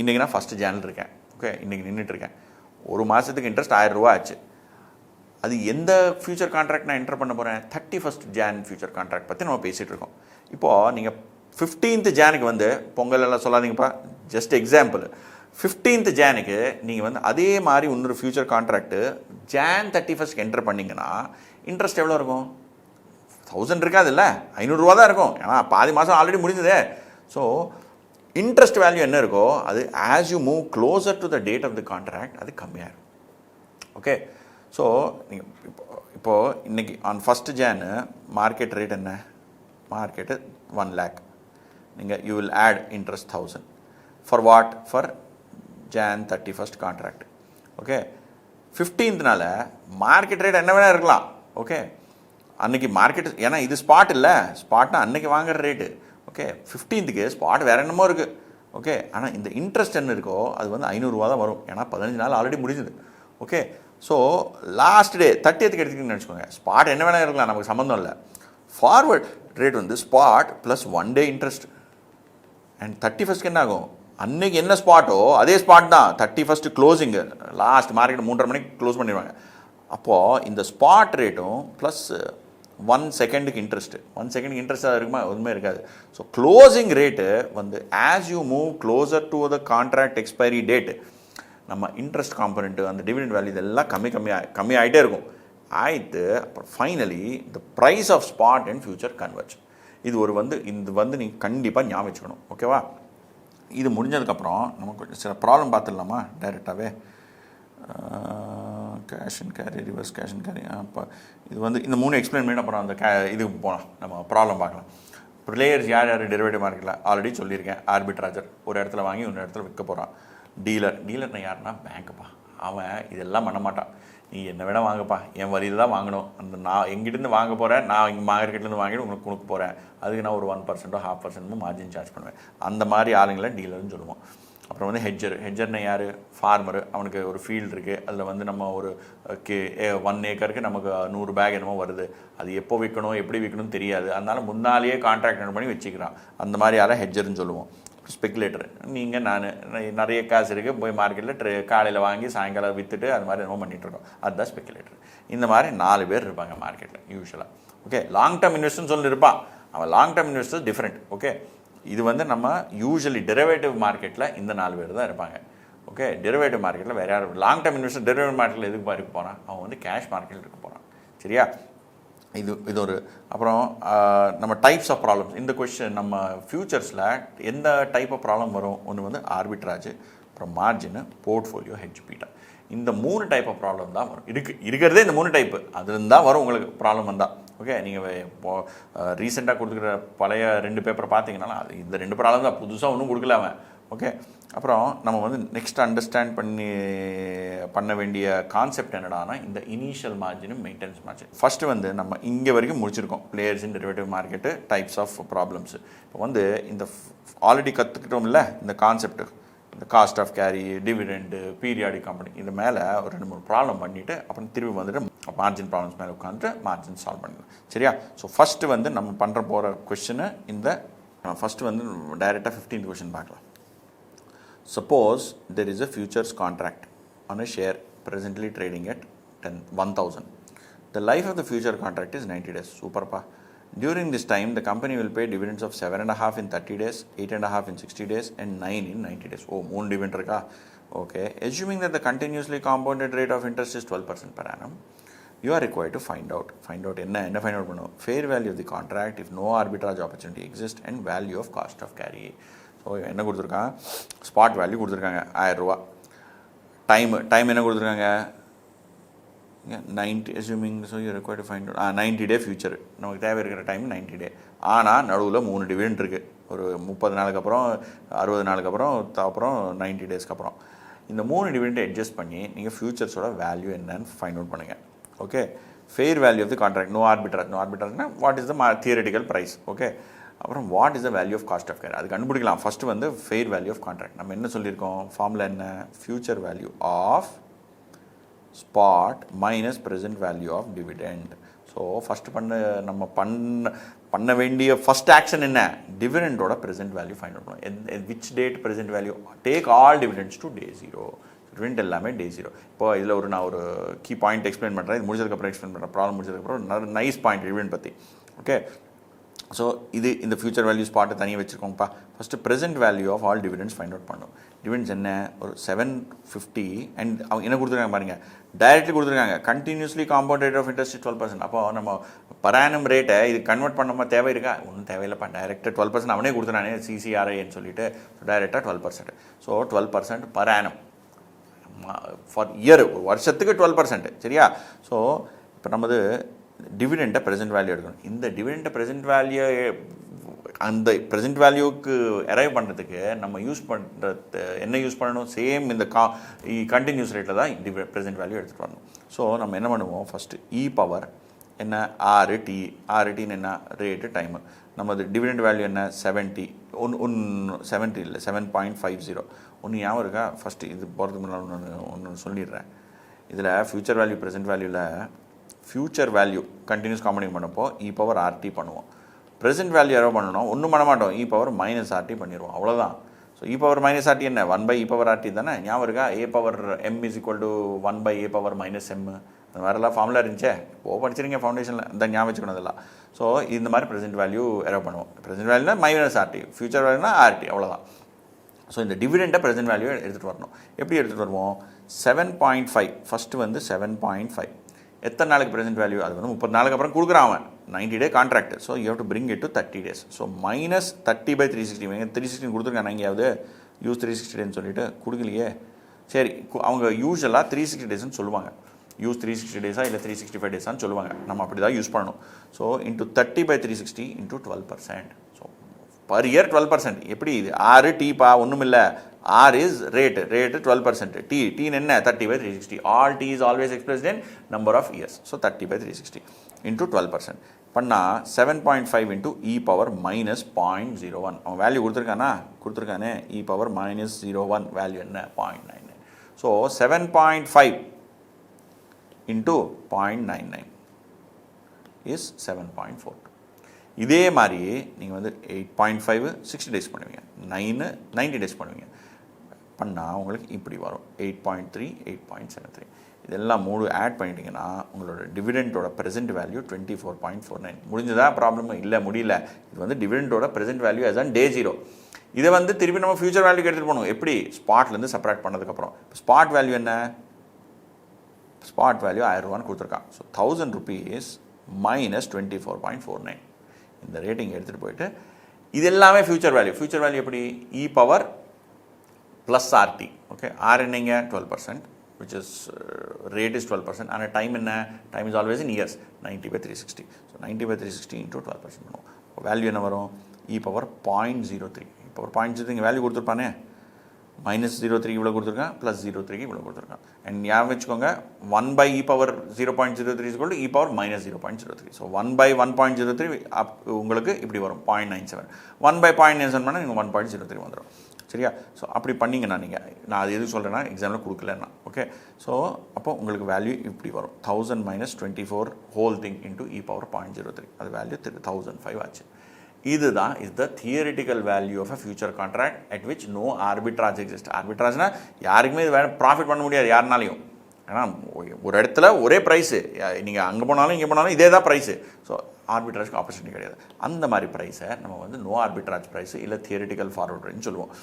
இன்றைக்கி நான் 1st January இருக்கேன். ஓகே, இன்றைக்கி நின்றுட்டுருக்கேன். ஒரு மாதத்துக்கு இன்ட்ரெஸ்ட் 1000 ரூபா ஆச்சு. அது எந்த ஃபியூச்சர் கான்ட்ராக்ட் நான் என்டர் பண்ண போகிறேன்? 31st Jan ஃபியூச்சர் கான்ட்ராக்ட் பற்றி நம்ம பேசிகிட்டு இருக்கோம். இப்போது நீங்கள் 15th Januக்கு வந்து பொங்கல் எல்லாம் சொல்லாதீங்கப்பா, ஜஸ்ட் எக்ஸாம்பிள். 15th Januக்கு நீங்கள் வந்து அதே மாதிரி இன்னொரு future contract Jan 31st enter பண்ணிங்கன்னா இன்ட்ரெஸ்ட் எவ்வளோ இருக்கும்? 1000 இருக்காது இல்லை, 500 ரூபா தான் இருக்கும். ஏன்னா பாதி மாதம் ஆல்ரெடி முடிஞ்சதே. ஸோ இன்ட்ரெஸ்ட் வேல்யூ என்ன இருக்கோ அது as you move closer to the date of the contract அது கம்மியாகும். ஓகே, ஸோ நீங்கள் இப்போது இன்றைக்கி on 1st Jan market rate என்ன? Market 1 lakh. நீங்கள் you will add interest 1000 for what? For Jan 31st contract. Okay, 15th market rate என்ன வேணால் இருக்கலாம். ஓகே, அன்றைக்கி மார்க்கெட், ஏன்னா இது ஸ்பாட் இல்லை, ஸ்பாட்னா அன்றைக்கி வாங்குற ரேட்டு. ஓகே, 15th ஸ்பாட் வேறு என்னமோ இருக்குது. ஓகே, ஆனால் இந்த இன்ட்ரெஸ்ட் என்ன இருக்கோ அது வந்து 500 ரூபா தான் வரும். ஏன்னா 15 நாள் ஆல்ரெடி முடிஞ்சுது. Okay, so last day 30th எடுத்துக்கிங்கன்னு வச்சுக்கோங்க. ஸ்பாட் என்ன வேணால் இருக்கலாம், நமக்கு சம்மந்தம் இல்லை. ஃபார்வர்ட் ரேட் வந்து spot +1 day interest. And 31st என்ன ஆகும், அன்றைக்கி என்ன ஸ்பாட்டோ அதே ஸ்பாட் தான் 31st க்ளோசிங்கு, லாஸ்ட் மார்க்கெட் 3:30 மணிக்கு க்ளோஸ் பண்ணிடுவாங்க. அப்போது இந்த ஸ்பாட் ரேட்டும் ப்ளஸ் 1 செகண்டுக்கு இன்ட்ரெஸ்ட்டு, 1 செகண்டுக்கு இன்ட்ரெஸ்ட்டாக இருக்குமா, ஒன்றுமே இருக்காது. ஸோ க்ளோசிங் ரேட்டு வந்து as you move closer to the contract expiry date நம்ம இன்ட்ரெஸ்ட் காம்பனண்ட்டு அந்த டிவிடெண்ட் வேல்யூ இதெல்லாம் கம்மியாகிட்டே இருக்கும். ஆயிட்டு அப்புறம் finally the price of spot and future converge. இது வந்து நீங்கள் கண்டிப்பாக ஞாபகம் வச்சுக்கணும். ஓகேவா? இது முடிஞ்சதுக்கப்புறம் நமக்கு சில ப்ராப்ளம் பார்த்துடலாமா டைரெக்டாகவே. Cash and carry, reverse cash and carry. அப்போ இது வந்து இந்த 3 எக்ஸ்பிளைன் பண்ணி அப்புறம் அந்த இதுக்கு போகலாம், நம்ம ப்ராப்ளம் பார்க்கலாம். பிளேயர்ஸ் யார் டெரிவேட்டிவ் மார்க்கெட்டில் ஆல்ரெடி சொல்லியிருக்கேன். ஆர்பிட்ராஜர் ஒரு இடத்துல வாங்கி இன்னொரு இடத்துல விற்க போகிறான். டீலர்னா யாருன்னா பேங்க்குப்பா. அவன் இதெல்லாம் பண்ண மாட்டான். நீ என்ன வேணால் வாங்கப்பா, என் வரியில் தான் வாங்கணும், அந்த நான் எங்கிட்டேருந்து வாங்க போகிறேன், நான் இங்கே மார்க்கெட்லேருந்து வாங்கிட்டு உங்களுக்கு கொடுக்க போகிறேன், அதுக்கு நான் ஒரு 1% 0.5% மார்ஜின் சார்ஜ் பண்ணுவேன். அந்த மாதிரி ஆளுங்களை டீலர்னு சொல்லுவோம். அப்புறம் வந்து ஹெட்ஜர்னா யார், ஃபார்மரு. அவனுக்கு ஒரு ஃபீல்டு இருக்குது, அதில் வந்து நம்ம ஒரு 1 ஏக்கருக்கு நமக்கு 100 பேக் என்னமோ வருது, அது எப்போ விற்கணும் எப்படி விற்கணும்னு தெரியாது, அதனால முன்னாலேயே கான்ட்ராக்ட் பண்ணி வச்சுக்கிறான். அந்த மாதிரி யாரை ஹெட்ஜர்னு சொல்லுவோம். ஸ்பெக்குலேட்டர், நீங்கள் நான் நிறைய காசு இருக்குது, போய் மார்க்கெட்டில் காலையில் வாங்கி சாயங்காலம் விற்றுட்டு அது மாதிரி என்னமோ பண்ணிகிட்ருக்கோம், அதுதான் ஸ்பெக்குலேட்டர். இந்த மாதிரி 4 பேர் இருப்பாங்க மார்க்கெட்டில் யூஸ்வலாக. ஓகே, லாங் டேர்ம் இன்வெஸ்டர்னு சொல்லி இருப்பான். அவன் long term investors different. Okay, இது வந்து நம்ம யூஸ்வலி டெரிவேட்டிவ் மார்க்கெட்டில் இந்த 4 பேர் தான் இருப்பாங்க. ஓகே, டெரிவேட்டிவ் மார்க்கெட்டில் வேறு யாரும். லாங் டேர்ம் இன்வெஸ்டர் டெரிவேட்டிவ் மார்க்கெட்டில் எதுக்கு இருக்க போகிறான், அவன் வந்து கேஷ் மார்க்கெட்டில் இருக்க போகிறான். சரியா? இது ஒரு. அப்புறம் நம்ம டைப்ஸ் ஆஃப் ப்ராப்ளம்ஸ். இந்த கொஸ்டின் நம்ம ஃபியூச்சர்ஸில் எந்த டைப் ஆஃப் ப்ராப்ளம் வரும், ஒன்று வந்து ஆர்பிட்ராஜ், அப்புறம் மார்ஜின், போர்ட்ஃபோலியோ, ஹெட்ஜ் பீட்டா. இந்த 3 டைப் ஆஃப் ப்ராப்ளம் தான் வரும். இருக்கிறதே இந்த 3 டைப்பு, அதுலேருந்து தான் வரும் உங்களுக்கு ப்ராப்ளம் வந்தால். ஓகே, நீங்கள் இப்போது ரீசெண்டாக கொடுத்துக்கிற பழைய 2 பேப்பர் பார்த்தீங்கன்னா அது இந்த 2 ப்ராப்ளம் தான், புதுசாக ஒன்றும் கொடுக்கல அவன். ஓகே, அப்புறம் நம்ம வந்து நெக்ஸ்ட் அண்டர்ஸ்டாண்ட் பண்ண வேண்டிய கான்செப்ட் என்னடானா இந்த இனிஷியல் மார்ஜினும் மெயின்டெனன்ஸ் மார்ஜின். ஃபஸ்ட்டு வந்து நம்ம இங்கே வரைக்கும் முடிச்சிருக்கோம், players in derivative market, types of problems. இப்போ வந்து இந்த ஆல்ரெடி கற்றுக்கிட்டோம்ல இந்த கான்செப்ட், இந்த cost of carry, dividend, periodic company, இது மேலே ஒரு 2-3 ப்ராப்ளம் பண்ணிவிட்டு அப்புறம் திரும்பி வந்துட்டு மார்ஜின் ப்ராப்ளம்ஸ் மேலே உட்காந்துட்டு மார்ஜின் சால்வ் பண்ணலாம். சரியா? ஸோ ஃபஸ்ட்டு வந்து நம்ம பண்ணுற போகிற கொஸ்டினை ஃபஸ்ட்டு வந்து டைரெக்டாக 15th கொஸ்டின் பார்க்கலாம். Suppose there is a futures contract on a share presently trading at 1,000. The life of the future contract is 90 days. Super pa. During this time, the company will pay dividends of 7.5 in 30 days, 8.5 in 60 days, and 9 in 90 days. Oh, 3 dividend irukka. Okay. Assuming that the continuously compounded rate of interest is 12% per annum, you are required to find out find out பண்ணணும், fair value of the contract if no arbitrage opportunity exists, and value of cost of carry. So என்ன கொடுத்துருக்காங்க, spot value கொடுத்துருக்காங்க 1000 ரூபா. Time என்ன கொடுத்துருக்காங்க 90, assuming. So you required to find out 90 day future, நமக்கு தேவை இருக்கிற டைம் 90 டே. ஆனால் நடுவில் 3 டிவிடெண்ட் இருக்குது, ஒரு 30 நாளுக்கு அப்புறம், 60 நாளுக்கு அப்புறம் 90 டேஸ்க்கு அப்புறம். இந்த 3 டிவிடெண்ட்டை அட்ஜஸ்ட் பண்ணி நீங்கள் ஃபியூச்சர்ஸோட வேல்யூ என்னன்னு ஃபைண்ட் அவுட் பண்ணுங்கள். Okay, fair value of the contract, no ஆர்பிட்ராஜ்னா what is the theoretical price. Okay, அப்புறம் what is the value of cost of carry, அது கண்டுபிடிக்கலாம். ஃபஸ்ட்டு வந்து ஃபேர் வேல்யூ ஆஃப் கான்ட்ராக்ட். நம்ம என்ன சொல்லியிருக்கோம், ஃபார்முலா என்ன, future value of spot minus present value of dividend. So first நம்ம பண்ண வேண்டிய ஃபஸ்ட் ஆக்ஷன் என்ன, டிவிடெண்டோட ப்ரெசென்ட் வேல்யூ ஃபைண்ட் அவுட் பண்ணணும். Which date present value, take all dividends to day 0. Dividend எல்லாமே day 0. இப்போ இதில் நான் ஒரு கீ பாயிண்ட் எக்ஸ்பிளைன் பண்ணுறேன், இது முடிச்சதுக்கப்புறம் எக்ஸ்பிளைன் பண்ணுறேன். ப்ராப்ளம் முடிச்சதுக்கப்புறம் நைஸ் பாயிண்ட் டிவிடெண்ட் பற்றி. ஓகே, ஸோ இந்த ஃபியூச்சர் வேல்யூ ஸ்பாட்டை தனியாக வச்சுருக்கோம்ப்பா. First present value of all dividends find out பண்ணணும். டிவிடெண்ட்ஸ் என்ன, ஒரு 750, அண்ட் அவங்க என்ன கொடுத்துருக்காங்க பாருங்கள், டைரெக்ட்லி கொடுத்துருக்காங்க, continuously compound rate of interest 12%. அப்போ நம்ம பரானம் ரேட்டை இது கன்வெர்ட் பண்ணாமல் தேவை இருக்கா, ஒன்றும் தேவையில்லைப்பா. டைரெக்டாக 12% அவனே கொடுத்துறானே, CCRAன்னு சொல்லிட்டு டைரெக்டாக 12%. ஸோ 12% பரானம் ஃபார் இயர், ஒரு வருஷத்துக்கு 12%. சரியா? ஸோ இப்போ நமது டிவிடெண்ட்டை ப்ரெசென்ட் வேல்யூ எடுக்கணும். இந்த டிவிடெண்ட்டை ப்ரெசென்ட் வேல்யூ, அந்த ப்ரெசென்ட் வேல்யூக்கு அரைவ் பண்ணுறதுக்கு நம்ம என்ன யூஸ் பண்ணணும், சேம் இந்த கண்டினியூஸ் ரேட்டில் தான் ப்ரெசென்ட் வேல்யூ எடுத்துகிட்டு வரணும். ஸோ நம்ம என்ன பண்ணுவோம், ஃபஸ்ட்டு பவர் என்ன, 6Tன்னு என்ன, ரேட்டு, டைமு. நமது டிவிடெண்ட் வேல்யூ என்ன, 70 இல்லை 7.50. ஒன்று ஞாபகம் இருக்கா, ஃபஸ்ட்டு இது போகிறதுக்கு முன்னாடி ஒன்று சொல்லிடுறேன். இதில் ஃபியூச்சர் வேல்யூ ப்ரெசென்ட் வேல்யூவில் ஃபியூச்சர் வேல்யூ கண்டினியூஸ் காம்பவுண்டிங் பண்ணப்போ பவர் RT பண்ணுவோம். ப்ரெசென்ட் வேல்யூ எரோ பண்ணணும், ஒன்றும் பண்ண மாட்டோம், இ பவர் மைனஸ் ஆர்டி பண்ணிடுவோம், அவ்வளோதான். So e power minus RT என்ன, 1/e பவர் ஆர்டி தானே, ஞாபகம் இருக்கா? A power m is equal to 1/a power minus m, அந்த மாதிரிலாம் ஃபார்முலா இருந்துச்சே, இப்போ படிச்சிருங்க ஃபவுண்டேஷனில், இந்த ஞாபகம் வச்சுக்கணும் இதெல்லாம். ஸோ இந்த மாதிரி ப்ரெசென்ட் வேல்யூ எரோ பண்ணுவோம். ப்ரெசென்ட் வேல்யூனா மைனஸ் ஆர்டி, ஃபியூச்சர் வேல்யூனா ஆர்டி, அவ்வளோதான். ஸோ இந்த டிவிடெண்டை ப்ரெசென்ட் வேல்யூ எடுத்துகிட்டு வரணும். எப்படி எடுத்துகிட்டு வருவோம்? 7.5 ஃபஸ்ட்டு வந்து 7.5 எத்தனை நாளுக்கு ப்ரெசென்ட் வேல்யூ? அது வந்து 30 நாளுக்கு அப்புறம் கொடுக்குறான் அவன், 90 day contract. So you have to bring it to 30 days. So minus 30/360. 360 கொடுத்துருக்காங்க, எங்கேயாவது யூஸ் 360 டேன்னு சொல்லிட்டு கொடுக்கலையே. சரி, அவங்க யூஸ்வலாக 360 டேஸ்ன்னு சொல்லுவாங்க. யூஸ் 360 டேஸா இல்லை 365 டேஸான்னு சொல்லுவாங்க. நம்ம அப்படி தான் யூஸ் பண்ணணும். So into 30/360 into 12%. So per year 12%. எப்படி இது? 6 டீப்பா, ஒன்றும் இல்லை. R is rate 12%. T என்ன? 30/360. All T is always expressed in number of years. So 30/360 into 12%. பண்ணால் 7.5 into e power minus 0.01. அவன் வேல்யூ கொடுத்துருக்கானே, e power minus 0.01 வேல்யூ என்ன? 0.99. So 7.5 into 0.99 is 7.42. இதே மாதிரி நீங்கள் வந்து 8.5 60 டேஸ் பண்ணுவீங்க, 9 90 டேஸ் பண்ணுவீங்க. பண்ணால் உங்களுக்கு இப்படி வரும் 8.3 8.73. இதெல்லாம் 3 ஆட் பண்ணிட்டீங்கன்னா உங்களோட டிவிடெண்டோட ப்ரெசென்ட் வேல்யூ 24.49. முடிஞ்சதா? ப்ராப்ளம் இல்லை, முடியல. இது வந்து டிவிடெண்டோட present value as on day 0. இதை வந்து திருப்பி நம்ம ஃபியூச்சர் வேல்யூக்கு எடுத்துகிட்டு போகணும். எப்படி? ஸ்பாட்லேருந்து செப்பரேட் பண்ணதுக்கப்புறம். ஸ்பாட் வேல்யூ என்ன? ஸ்பாட் வேல்யூ 1000 ரூபான்னு கொடுத்துருக்கான். So 1000 rupees minus 24.49. இந்த ரேட்டிங் எடுத்துகிட்டு போயிட்டு இது எல்லாமே ஃபியூச்சர் வேல்யூ. ஃபியூச்சர் வேல்யூ எப்படி? E power plus RT. Okay, R என்னங்க? 12%, விச் இஸ் ரேட் இஸ் 12%. ஆனால் டைம் என்ன? Time is always in years. 90/360. So 90/360 into 12% பண்ணுவோம். வேல்யூ என்ன வரும்? E power 0.03. இப்போ ஒரு 0.03 வேல்யூ கொடுத்துருப்பானே, -03 இவ்வளோ கொடுத்துருக்கான், +03 இவ்வளோ கொடுத்துருக்கான். அண்ட் ஞாபகம் வச்சுக்கோங்க, 1/e power 0.03 is equal to e power -0.03. So 1/1.03 உங்களுக்கு இப்படி வரும் 0.97. 1/0.97 பண்ணால் நீங்கள் 1.03 வந்துடும். சரியா? ஸோ அப்படி பண்ணிங்கன்னா நீங்கள், நான் அது எது சொல்கிறேன்னா எக்ஸாமில் கொடுக்கலன்னா, ஓகே. ஸோ அப்போ உங்களுக்கு வேல்யூ இப்படி வரும் 1000 - 24 ஹோல் திங் இன்ட்டு e பவர் 0.03. அது வேல்யூ 1005 ஆச்சு. இதுதான் is the theoretical value of a future contract at which no arbitrage exist. ஆர்பிட்ராஜ்னா யாருக்குமே இது ப்ராஃபிட் பண்ண முடியாது யாருனாலையும். ஏன்னா ஒரு இடத்துல ஒரே ப்ரைஸு, நீங்கள் அங்கே போனாலும் இங்கே போனாலும் இதே தான் ப்ரைஸு. ஸோ ஆர்பிட்ராஜ்க்கு ஆப்பர்ச்சுனிட்டி கிடையாது. அந்த மாதிரி ப்ரைஸை நம்ம வந்து நோ ஆர்பிட்ராஜ் ப்ரைஸு இல்லை தியரிட்டிக்கல் ஃபார்வர்ட் ரேஞ்ச் சொல்லுவோம்.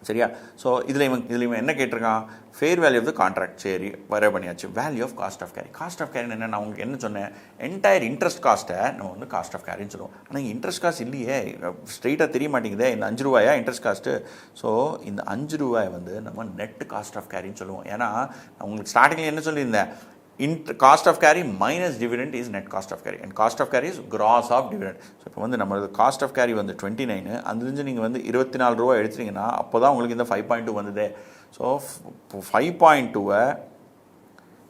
சரியா? ஸோ இதில் இவன் என்ன கேட்டிருக்கான்? Fair value of the contract. சரி, வர பண்ணியாச்சு. Value of cost of carry. Cost of கேரின்னு என்ன? நான் உங்களுக்கு என்ன சொன்னேன்? என்டையர் இன்ட்ரெஸ்ட் காஸ்ட்டை நம்ம வந்து காஸ்ட் ஆஃப் கேரின்னு சொல்லுவோம். ஆனால் இங்கே இன்ட்ரெஸ்ட் காஸ்ட் இல்லையே, ஸ்ட்ரெயிட்டாக தெரிய மாட்டேங்குதே. இந்த 5 ரூபாயா இன்ட்ரெஸ்ட் காஸ்ட்டு? ஸோ இந்த 5 ரூபாய் வந்து நம்ம நெட் காஸ்ட் ஆஃப் கேரின்னு சொல்லுவோம். ஏன்னா நான் உங்களுக்கு ஸ்டார்டிங்கில் என்ன சொல்லியிருந்தேன்? Cost of carry minus dividend is net cost of carry and cost of carry is gross of dividend. So இப்போ வந்து நம்ம காஸ்ட் ஆஃப் கேரி வந்து 29, அதுலேருந்து நீங்கள் வந்து 24 ரூபா எடுத்தீங்கன்னா அப்போ தான் உங்களுக்கு இந்த 5.2 வந்தது. ஸோ 5.2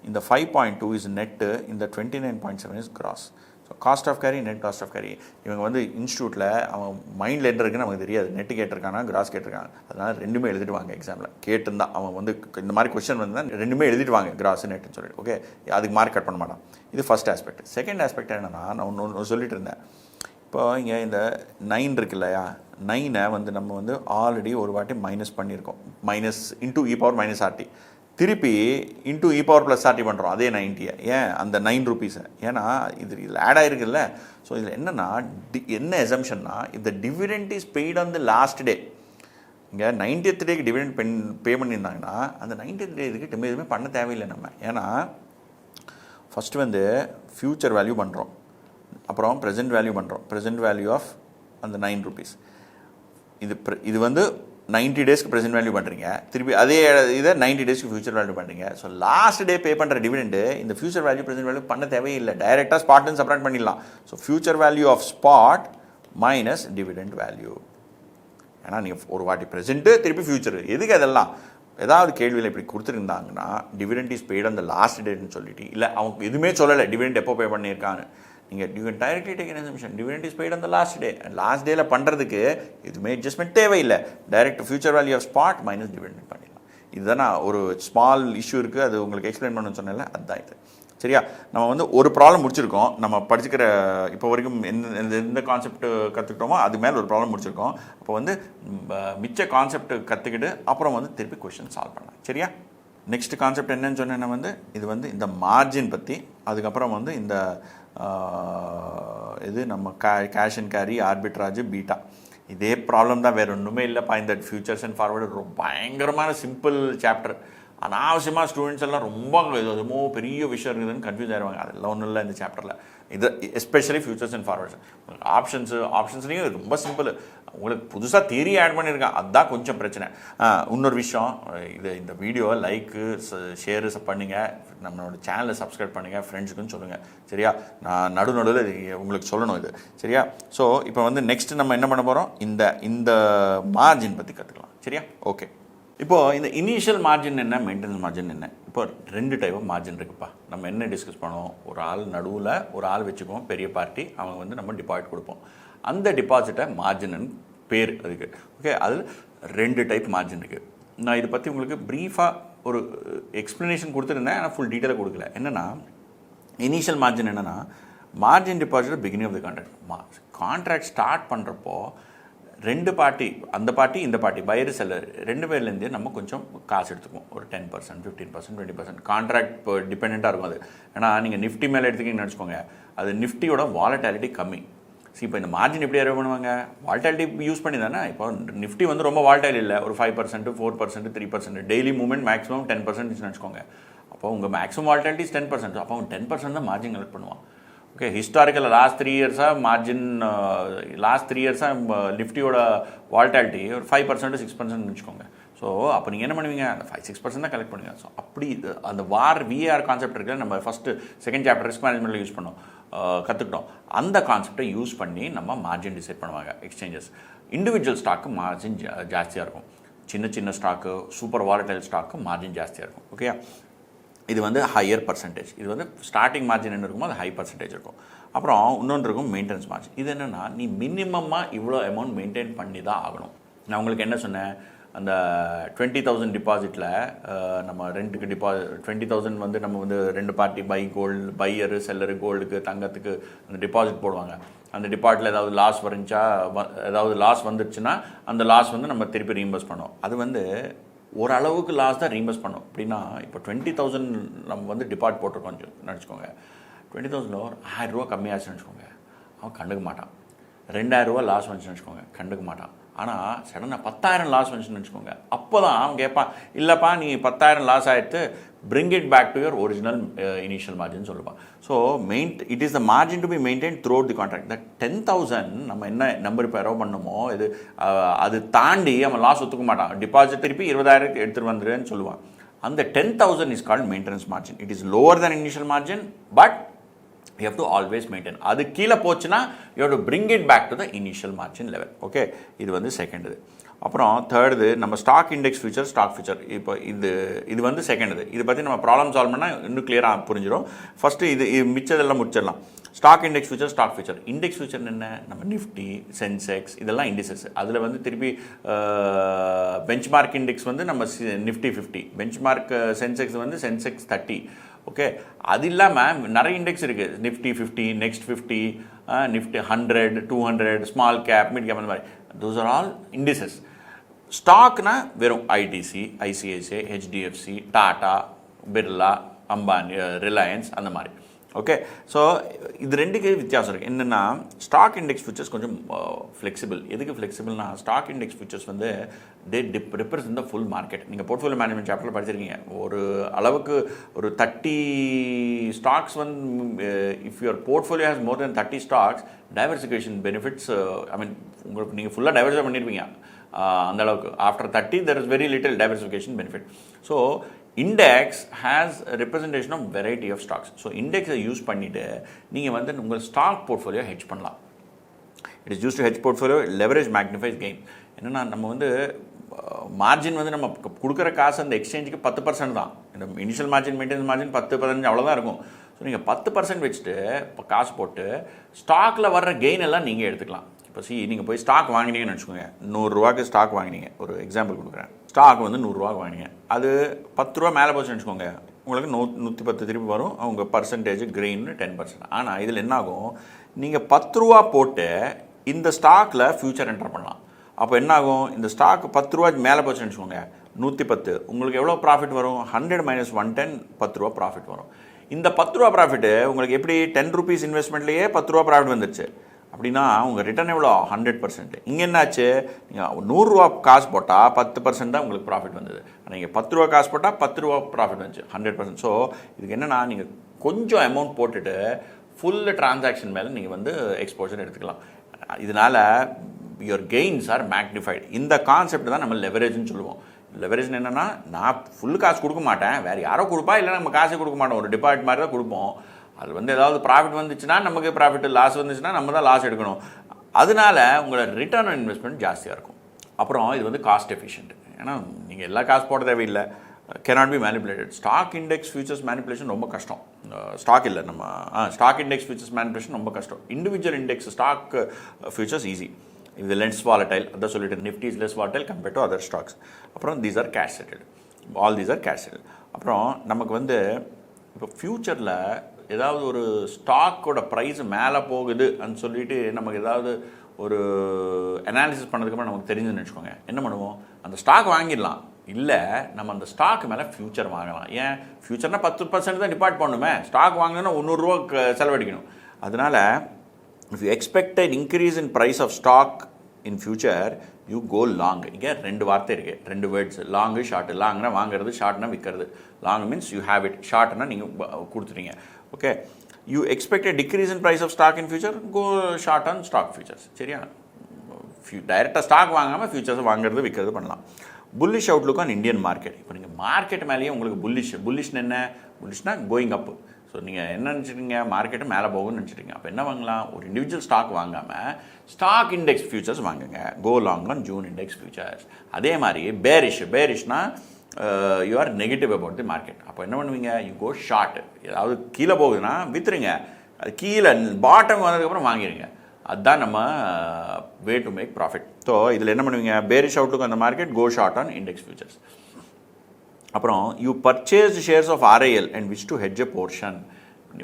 இந்த 5.2 இஸ் நெட்டு, இந்த 29.7 is gross. So cost of carry, net cost of carry. இவங்க வந்து இன்ஸ்டியூட்டில் அவன் மைண்டில் என்ன இருக்குன்னு நமக்கு தெரியாது. நெட்டு கேட்டிருக்கானா கிராஸ் கேட்டிருக்காங்க, அதனால் ரெண்டுமே எழுதிட்டு வாங்க. எக்ஸாமில் கேட்டுருந்தா அவன் வந்து இந்த மாதிரி கொஸ்டின் வந்தால் ரெண்டுமே எழுதிட்டு வாங்க, கிராஸ் நெட்டுன்னு சொல்லிட்டு. ஓகே, அதுக்கு மார்க் கட் பண்ண மாட்டான். இது ஃபஸ்ட் ஆஸ்பெக்ட். செகண்ட் ஆஸ்பெக்ட் என்னென்னா, நான் ஒன்று சொல்லிட்டு இருந்தேன். இப்போ இங்கே இந்த 9 இருக்கு இல்லையா, 9 வந்து நம்ம வந்து ஆல்ரெடி ஒரு வாட்டி மைனஸ் பண்ணியிருக்கோம். Minus into e power minus RT, திருப்பி into e power plus RT பண்ணுறோம் அதே 90. ஏன்? அந்த 9 ரூபீஸை. ஏன்னா இதில் ஆட் ஆகிருக்குல்ல. ஸோ இதில் என்னென்னா என்ன எசம்ஷன்னா, இந்த dividend is paid on the last day. இங்கே 90th டேக்கு டிவிடெண்ட் பே பண்ணியிருந்தாங்கன்னா அந்த 90th டே இதுக்கு எதுவுமே பண்ண தேவையில்லை நம்ம. ஏன்னா ஃபஸ்ட்டு வந்து ஃப்யூச்சர் வேல்யூ பண்ணுறோம், அப்புறம் ப்ரெசென்ட் வேல்யூ பண்ணுறோம். ப்ரெசென்ட் வேல்யூ ஆஃப் அந்த 9 ரூபீஸ். இது வந்து 90 டேஸ்க்கு ப்ரெசென்ட் வேல்யூ பண்ணுறீங்க, திருப்பி அதே இதை 90 டேஸ்க்கு ஃபியூச்சர் வேல்யூ பண்ணுறீங்க. ஸோ லாஸ்ட் டே பே பண்ணுற டிவிடெண்டு இந்த ஃபியூச்சர் வேல்யூ ப்ரெசென்ட் வேல்யூ பண்ண தேவையில்லை, டைரெக்டாக ஸ்பாட்லேருந்து செப்பரேட் பண்ணிடலாம். So future value of spot minus dividend value. ஏன்னா நீங்கள் ஒரு வாட்டி ப்ரெசென்ட்டு திருப்பி ஃபியூச்சர், எதுக்கு அதெல்லாம்? ஏதாவது கேள்வியில் இப்படி கொடுத்துருந்தாங்கன்னா டிவிடெண்ட் இஸ் பெய்ட் அந்த லாஸ்ட் டேட்னு சொல்லிட்டு, இல்லை அவங்க எதுவுமே சொல்லலை டிவிடெண்ட் எப்போ பே பண்ணியிருக்கான்னு, நீங்கள் you can directly take an assumption dividend is paid அந்த லாஸ்ட் டே. லாஸ்ட் டேயில் பண்ணுறதுக்கு எதுவுமே அட்ஜஸ்ட்மெண்ட் தேவையில்லை, direct future value of spot minus dividend பண்ணிடலாம். இதுதான் ஒரு ஸ்மால் இஷ்யூ இருக்குது, அது உங்களுக்கு எக்ஸ்பிளைன் பண்ணணும்னு சொன்னேன்ல, அதுதான் இது. சரியா? நம்ம வந்து ஒரு ப்ராப்ளம் முடிச்சிருக்கோம், நம்ம படிச்சுக்கிற இப்போ வரைக்கும் எந்த கான்செப்ட் கற்றுக்கிட்டோமோ அது மேலே ஒரு ப்ராப்ளம் முடிச்சிருக்கோம். அப்போ வந்து மிச்ச கான்செப்ட் கற்றுக்கிட்டு அப்புறம் வந்து திருப்பி கொஷின் சால்வ் பண்ணலாம். சரியா? நெக்ஸ்ட் கான்செப்ட் என்னன்னு சொன்னேன்னா வந்து இது வந்து இந்த மார்ஜின் பற்றி, அதுக்கப்புறம் வந்து இந்த இது நம்ம cash and carry, arbitrage, beta, இதே ப்ராப்ளம் தான், வேறு ஒன்றுமே இல்லைப்பா. இந்த ஃபியூச்சர்ஸ் அண்ட் ஃபார்வர்டு ரொம்ப பயங்கரமான சிம்பிள் சாப்டர். அனாவசியமாக ஸ்டூடெண்ட்ஸ் எல்லாம் ரொம்ப ரொம்ப பெரிய விஷயம் இருக்குதுன்னு கன்ஃபியூஸ் ஆயிடுவாங்க. அதெல்லாம் ஒன்றும் இல்லை இந்த சாப்டரில். இது எஸ்பெஷலி ஃபியூச்சர்ஸ் அண்ட் ஃபார்வர்ட்ஸ். ஆப்ஷன்ஸ்லேயும் ரொம்ப சிம்பிள். உங்களுக்கு புதுசாக தியரி ஆட் பண்ணியிருக்கேன், அதுதான் கொஞ்சம் பிரச்சனை. இன்னொரு விஷயம், இந்த வீடியோவை லைக்கு ஷேரு பண்ணுங்கள், நம்மளோட சேனலை சப்ஸ்கிரைப் பண்ணுங்கள், ஃப்ரெண்ட்ஸுக்குன்னு சொல்லுங்கள். சரியா? நான் நடுவில் உங்களுக்கு சொல்லணும் இது. சரியா? ஸோ இப்போ வந்து நெக்ஸ்ட் நம்ம என்ன பண்ண போகிறோம், இந்த மார்ஜின் பற்றி கற்றுக்கலாம். சரியா? ஓகே. இப்போது இந்த இனிஷியல் மார்ஜின் என்ன, மெயின்டெனன்ஸ் மார்ஜின் என்ன? இப்போ 2 டைப் ஆஃப் மார்ஜின் இருக்குப்பா. நம்ம என்ன டிஸ்கஸ் பண்ணுவோம், ஒரு ஆள் நடுவில் ஒரு ஆள் வச்சுக்குவோம், பெரிய பார்ட்டி, அவங்க வந்து நம்ம டிபாசிட் கொடுப்போம். அந்த டிபாசிட்டை மார்ஜின்னு பேர் அதுக்கு. ஓகே, அதில் 2 டைப் மார்ஜின் இருக்குது. நான் இதை பற்றி உங்களுக்கு ப்ரீஃபாக ஒரு எக்ஸ்ப்ளனேஷன் கொடுத்துருந்தேன், ஆனால் ஃபுல் டீட்டெயிலாக கொடுக்கல. என்னென்னா, இனிஷியல் மார்ஜின் என்னென்னா, margin deposit beginning of the contract. Contract start பண்ணுறப்போ 2 பார்ட்டி, அந்த பார்ட்டி இந்த பார்ட்டி, பையர் செல்லர் 2 பேர்லேருந்தே நம்ம கொஞ்சம் காசு எடுத்துக்குவோம். ஒரு 10%, 15%, 20%. கான்ட்ராக்ட் இப்போ டிபெண்ட்டாக இருக்கும் அது. ஏன்னா நீங்கள் நிஃப்டி மேலே எடுத்துக்கிங்கன்னு நினச்சிக்கோங்க, அது நிஃப்டியோட வாலட்டாலிட்டி கம்மி. இப்போ இந்த மார்ஜின் எப்படி அறிவு பண்ணுவாங்க, வாலட்டாலிட்டி யூஸ் பண்ணி தானே. இப்போ நிஃப்டி வந்து ரொம்ப வாலட்டாயில் இல்லை, ஒரு 5%, 4%, 3%. டெய்லி மூவ்மெண்ட் மேக்ஸிமம் 10% நினச்சிக்கோங்க. அப்போ உங்கள் மேக்ஸிமம் வாலட்டாலிட்டி 10%. அப்போ அவன் 10% தான் மார்ஜின் கலெக்ட் பண்ணுவான். ஓகே, ஹிஸ்டாரிக்கல் லாஸ்ட் 3 இயர்ஸாக மார்ஜின், லாஸ்ட் 3 இயர்ஸாக நிஃப்டியோட வாலட்டாலிட்டி ஒரு 5%, 6% வச்சுக்கோங்க. ஸோ அப்போ நீங்கள் என்ன பண்ணுவீங்க, அந்த 5-6% தான் கலெக்ட் பண்ணுவீங்க. ஸோ அப்படி அந்த விஆர் கான்செப்ட் இருக்குது, நம்ம ஃபஸ்ட்டு செகண்ட் சாப்டர் ரிஸ்க் மேனேஜ்மெண்ட்டில் யூஸ் பண்ணோம், கற்றுக்கிட்டோம். அந்த கான்செப்டை யூஸ் பண்ணி நம்ம மார்ஜின் டிசைட் பண்ணுவாங்க எக்ஸ்சேஞ்சஸ். இண்டிவிஜுவல் ஸ்டாக்கு மார்ஜின் ஜாஸ்தியாக இருக்கும், சின்ன stock, super volatile stock margin ஜாஸ்தியாக இருக்கும். ஓகே, இது வந்து ஹையர் பர்சன்டேஜ். இது வந்து ஸ்டார்டிங் மார்ஜின் என்ன இருக்குமோ அது ஹை பர்சன்டேஜ் இருக்கும். அப்புறம் இன்னொன்று இருக்கும் மெயின்டெனன்ஸ் மார்ஜின். இது என்னென்னா, நீ மினிமமாக இவ்வளோ அமௌண்ட் மெயின்டைன் பண்ணி தான் ஆகணும். நான் உங்களுக்கு என்ன சொன்னேன், அந்த 20,000 டிபாசிட்டில் நம்ம ரெண்ட்டுக்கு 20,000 வந்து நம்ம வந்து 2 பார்ட்டி பையரு செல்லரு கோல்டுக்கு தங்கத்துக்கு அந்த டிபாசிட் போடுவாங்க. அந்த டிபாசிட்டில் ஏதாவது லாஸ் வந்துருச்சுன்னா அந்த லாஸ் வந்து நம்ம திருப்பி ரீஇம்பர்ஸ் பண்ணுவோம். அது வந்து ஓரளவுக்கு லாஸ் தான் ரீஇம்பர்ஸ் பண்ணோம். அப்படின்னா இப்போ 20,000 நம்ம வந்து டிபாசிட் போட்டிருக்கோம் நினச்சிக்கோங்க. 20,000 ஒரு 1000 ரூபா கம்மியாச்சுன்னு நினச்சிக்கோங்க, அவன் கண்டுக்க மாட்டான். 2,000 ரூபா லாஸ் வந்துச்சுன்னு நினச்சிக்கோங்க, கண்டுக்க மாட்டான். ஆனால் சடனாக 10,000 லாஸ் வந்துச்சுன்னு நினச்சிக்கோங்க, அப்போ தான் அவன் கேட்பான், இல்லைப்பா நீ 10,000 லாஸ் ஆகிடுத்து, bring it back to your original initial margin சொல்லுவான். So it is the margin to be maintained throughout the contract. that 10,000 நம்ம என்ன நம்பர் இப்போ எரோ பண்ணமோ இது அது தாண்டி அவன் லாஸ் ஒத்துக்க மாட்டான். டிபாசிட் திருப்பி 20,000 எடுத்துகிட்டு வந்துடுன்னு சொல்லுவான். அந்த 10,000 is called maintenance margin. It is lower than initial margin, but you have to always maintain. அது கீழே போச்சுன்னா you have to bring it back to the initial margin level. Okay, இது வந்து செகண்ட். அப்புறம் தேர்டு நம்ம stock index future, stock future. இப்போ இது வந்து செகண்ட். இது பற்றி நம்ம ப்ராப்ளம் சால்வ் பண்ணால் இன்னும் கிளியராக புரிஞ்சிடும். ஃபஸ்ட்டு இது மிச்சதெல்லாம் முடிச்சிடலாம். Stock index future, stock future. Index future என்ன, நம்ம நிஃப்டி, சென்செக்ஸ் இதெல்லாம் இண்டிசஸ். அதில் வந்து திருப்பி பெஞ்ச்மார்க் இண்டெக்ஸ் வந்து நம்ம நிஃப்டி 50, பெஞ்ச்மார்க் சென்செக்ஸ் வந்து சென்செக்ஸ் 30. ஓகே, அது இல்லாமல் நிறைய இண்டெக்ஸ் இருக்குது. Nifty 50, next 50, Nifty 100, 200, small cap, mid cap, அந்த மாதிரி. Those are all indices. ஸ்டாக்னா வெறும் ஐடிசி, ஐசிஐசிஐ, ஹெச்டிஎஃப்சி, டாடா, பிர்லா, அம்பானி, ரிலையன்ஸ், அந்த மாதிரி. ஓகே, ஸோ இது ரெண்டுக்கு வித்தியாசம் இருக்குது. என்னென்னா, ஸ்டாக் இண்டெக்ஸ் ஃபியூச்சர்ஸ் கொஞ்சம் ஃப்ளெக்சிபிள். எதுக்கு ஃப்ளெக்சிபிள்னா, ஸ்டாக் இண்டெக்ஸ் ஃபியூச்சர்ஸ் வந்து ரெப்ரசன்ட் த ஃபுல் மார்க்கெட். நீங்கள் போர்ட்ஃபோலியோ மேனேஜ்மெண்ட் சாப்டரில் படிச்சிருக்கீங்க. ஒரு அளவுக்கு ஒரு 30 ஸ்டாக்ஸ் வந்து, if your portfolio has more then 30 stocks, diversification benefits, உங்களுக்கு நீங்கள் ஃபுல்லாக டைவர்சிஃபை பண்ணியிருப்பீங்க அந்த அளவுக்கு. After 30 there is very little diversification benefit. So index has a representation of variety of stocks. So index use பண்ணிவிட்டு நீங்கள் வந்து உங்கள் ஸ்டாக் போர்ட்ஃபோலியோ ஹெட்ஜ் பண்ணலாம். It is use to hedge portfolio, leverage magnifies gain. என்னென்னா, நம்ம வந்து margin வந்து நம்ம கொடுக்குற காசு அந்த எக்ஸ்சேஞ்சுக்கு 10% தான். இந்த இனிஷியல் மார்ஜின், மெயின்டெனன்ஸ் மார்ஜின் 10-15 அவ்வளோதான் இருக்கும். ஸோ நீங்கள் 10% வச்சுட்டு இப்போ காசு போட்டு ஸ்டாக்கில் வர்ற கெயின் எல்லாம் நீங்கள் எடுத்துக்கலாம். இப்போ நீங்கள் போய் ஸ்டாக் வாங்கினீங்கன்னு வச்சுக்கோங்க, 100 ரூபாய்க்கு ஸ்டாக் வாங்கினீங்க, ஒரு எக்ஸாம்பிள் கொடுக்குறேன். ஸ்டாக் வந்து 100 ரூபாய்க்கு வாங்கினீங்க, அது 10 ரூபா மேலே போச்சுன்னு வச்சுக்கோங்க, உங்களுக்கு 110 திருப்பி வரும். அவங்க பர்சன்டேஜ் கெயின் 10%. ஆனால் இதில் என்னாகும், நீங்கள் 10 ரூபா போட்டு இந்த ஸ்டாக்கில் ஃபியூச்சர் என்டர் பண்ணலாம். அப்போ என்னாகும், இந்த ஸ்டாக் 10 ரூபா மேலே போச்சுன்னு வச்சுக்கோங்க, 110, உங்களுக்கு எவ்வளோ ப்ராஃபிட் வரும், 100 - 110, 10 ரூபா ப்ராஃபிட் வரும். இந்த 10 ரூபா ப்ராஃபிட்டு உங்களுக்கு எப்படி 10 ரூபீஸ் இன்வெஸ்ட்மெண்ட்லேயே 10 ரூபா ப்ராஃபிட் வந்துருச்சு அப்படின்னா உங்கள் ரிட்டர்ன் எவ்வளோ, 100%. இங்கே என்னாச்சு, நீங்கள் 100 ரூபா காசு போட்டால் 10% தான் உங்களுக்கு ப்ராஃபிட் வந்தது. ஆனால் நீங்கள் 10 ரூபா காசு போட்டால் 10 ரூபா ப்ராஃபிட் வந்துச்சு, 100%. ஸோ இதுக்கு என்னென்னா, நீங்கள் கொஞ்சம் அமௌண்ட் போட்டுட்டு ஃபுல் டிரான்சாக்ஷன் மேலே நீங்கள் வந்து எக்ஸ்போஜர் எடுத்துக்கலாம். இதனால் யுவர் கெயின்ஸ் ஆர் மேக்னிஃபைடு. இந்த கான்செப்ட் தான் நம்ம லெவரேஜ்னு சொல்லுவோம். லெவரேஜ் என்னென்னா, நான் ஃபுல் காசு கொடுக்க மாட்டேன், வேறு யாரோ கொடுப்பா, இல்லை நம்ம காசே கொடுக்க மாட்டோம், ஒரு டிபாசிட் மாதிரி தான் கொடுப்போம். அது வந்து ஏதாவது ப்ராஃபிட் வந்துச்சுன்னா நமக்கு ப்ராஃபிட், லாஸ் வந்துச்சுன்னா நம்ம தான் லாஸ் எடுக்கணும். அதனால உங்களோட ரிட்டர்ன் ஆன் இன்வெஸ்ட்மெண்ட் ஜாஸ்தியாக இருக்கும். அப்புறம் இது வந்து காஸ்ட் எஃபிஷியன்ட். ஏன்னா நீங்கள் எல்லா காசு போட தேவையில்லை, cannot be manipulated. Stock index futures manipulation ரொம்ப கஷ்டம். ஸ்டாக் இல்லை, நம்ம ஸ்டாக் இண்டெக்ஸ் ஃபியூச்சர்ஸ் மேனிப்புலேஷன் ரொம்ப கஷ்டம். Individual index stock futures easy. இது லெஸ் வாலடைல், அதான் சொல்லிட்டு Nifty is less volatile compared to other stocks. அப்புறம் these are cash settled, all these are cash settled. அப்புறம் நமக்கு வந்து இப்போ ஃப்யூச்சரில் ஏதாவது ஒரு ஸ்டாக்கோட ப்ரைஸ் மேலே போகுதுன்னு சொல்லிட்டு நமக்கு ஏதாவது ஒரு அனாலிசிஸ் பண்ணதுக்கப்புறம் நமக்கு தெரிஞ்சுன்னு வச்சுக்கோங்க, என்ன பண்ணுவோம், அந்த ஸ்டாக் வாங்கிடலாம். இல்லை, நம்ம அந்த ஸ்டாக் மேலே ஃப்யூச்சர் வாங்கலாம். ஏன், ஃப்யூச்சர்னால் 10% தான் டிபார்ட் பண்ணணுமே, ஸ்டாக் வாங்கணும்னா 100 ரூபா செலவழிக்கணும். அதனால் if you expect an increase in price of stock in future, you go long. இங்கே 2 வார்த்தை இருக்குது, 2 வேர்ட்ஸ், லாங்கு ஷார்ட்டு. லாங்னா வாங்குறது, ஷார்ட்னா விற்கிறது. Long means you have it, ஷார்ட்னா நீங்கள் கொடுத்துட்டீங்க. Okay, you expect a decrease in price of stock in future, go short on stock futures. சரியா, டைரெக்டாக ஸ்டாக் வாங்காமல் ஃபியூச்சர்ஸ் வாங்குறது விற்கிறது பண்ணலாம். Bullish Outlook on Indian market. இப்போ நீங்கள் மார்க்கெட் மேலேயே உங்களுக்கு புல்லிஷ்னு என்ன, புல்லிஷ்னா கோயிங் அப். ஸோ நீங்கள் என்ன நினச்சிட்டீங்க, மார்க்கெட்டு மேலே போகும்னு நினச்சிட்டீங்க. அப்போ என்ன வாங்கலாம், ஒரு இண்டிவிஜுவல் ஸ்டாக் வாங்காமல் ஸ்டாக் இண்டெக்ஸ் ஃபியூச்சர்ஸ் வாங்குங்க. Go long on June index futures. அதே மாதிரி பேரிஷ்னா you are negative about the market. அப்போ என்ன பண்ணுவீங்க, யூ கோ ஷார்ட். ஏதாவது கீழே போகுதுன்னா விற்றுருங்க, அது கீழே பாட்டம் வந்ததுக்கப்புறம் வாங்கிடுங்க. அதுதான் நம்ம way to make profit. So இதில் என்ன பண்ணுவீங்க, பேரிஷ் அவுட்லுக் அந்த market, go short on index futures. அப்புறம் you purchase shares of RIL and which to hedge a portion.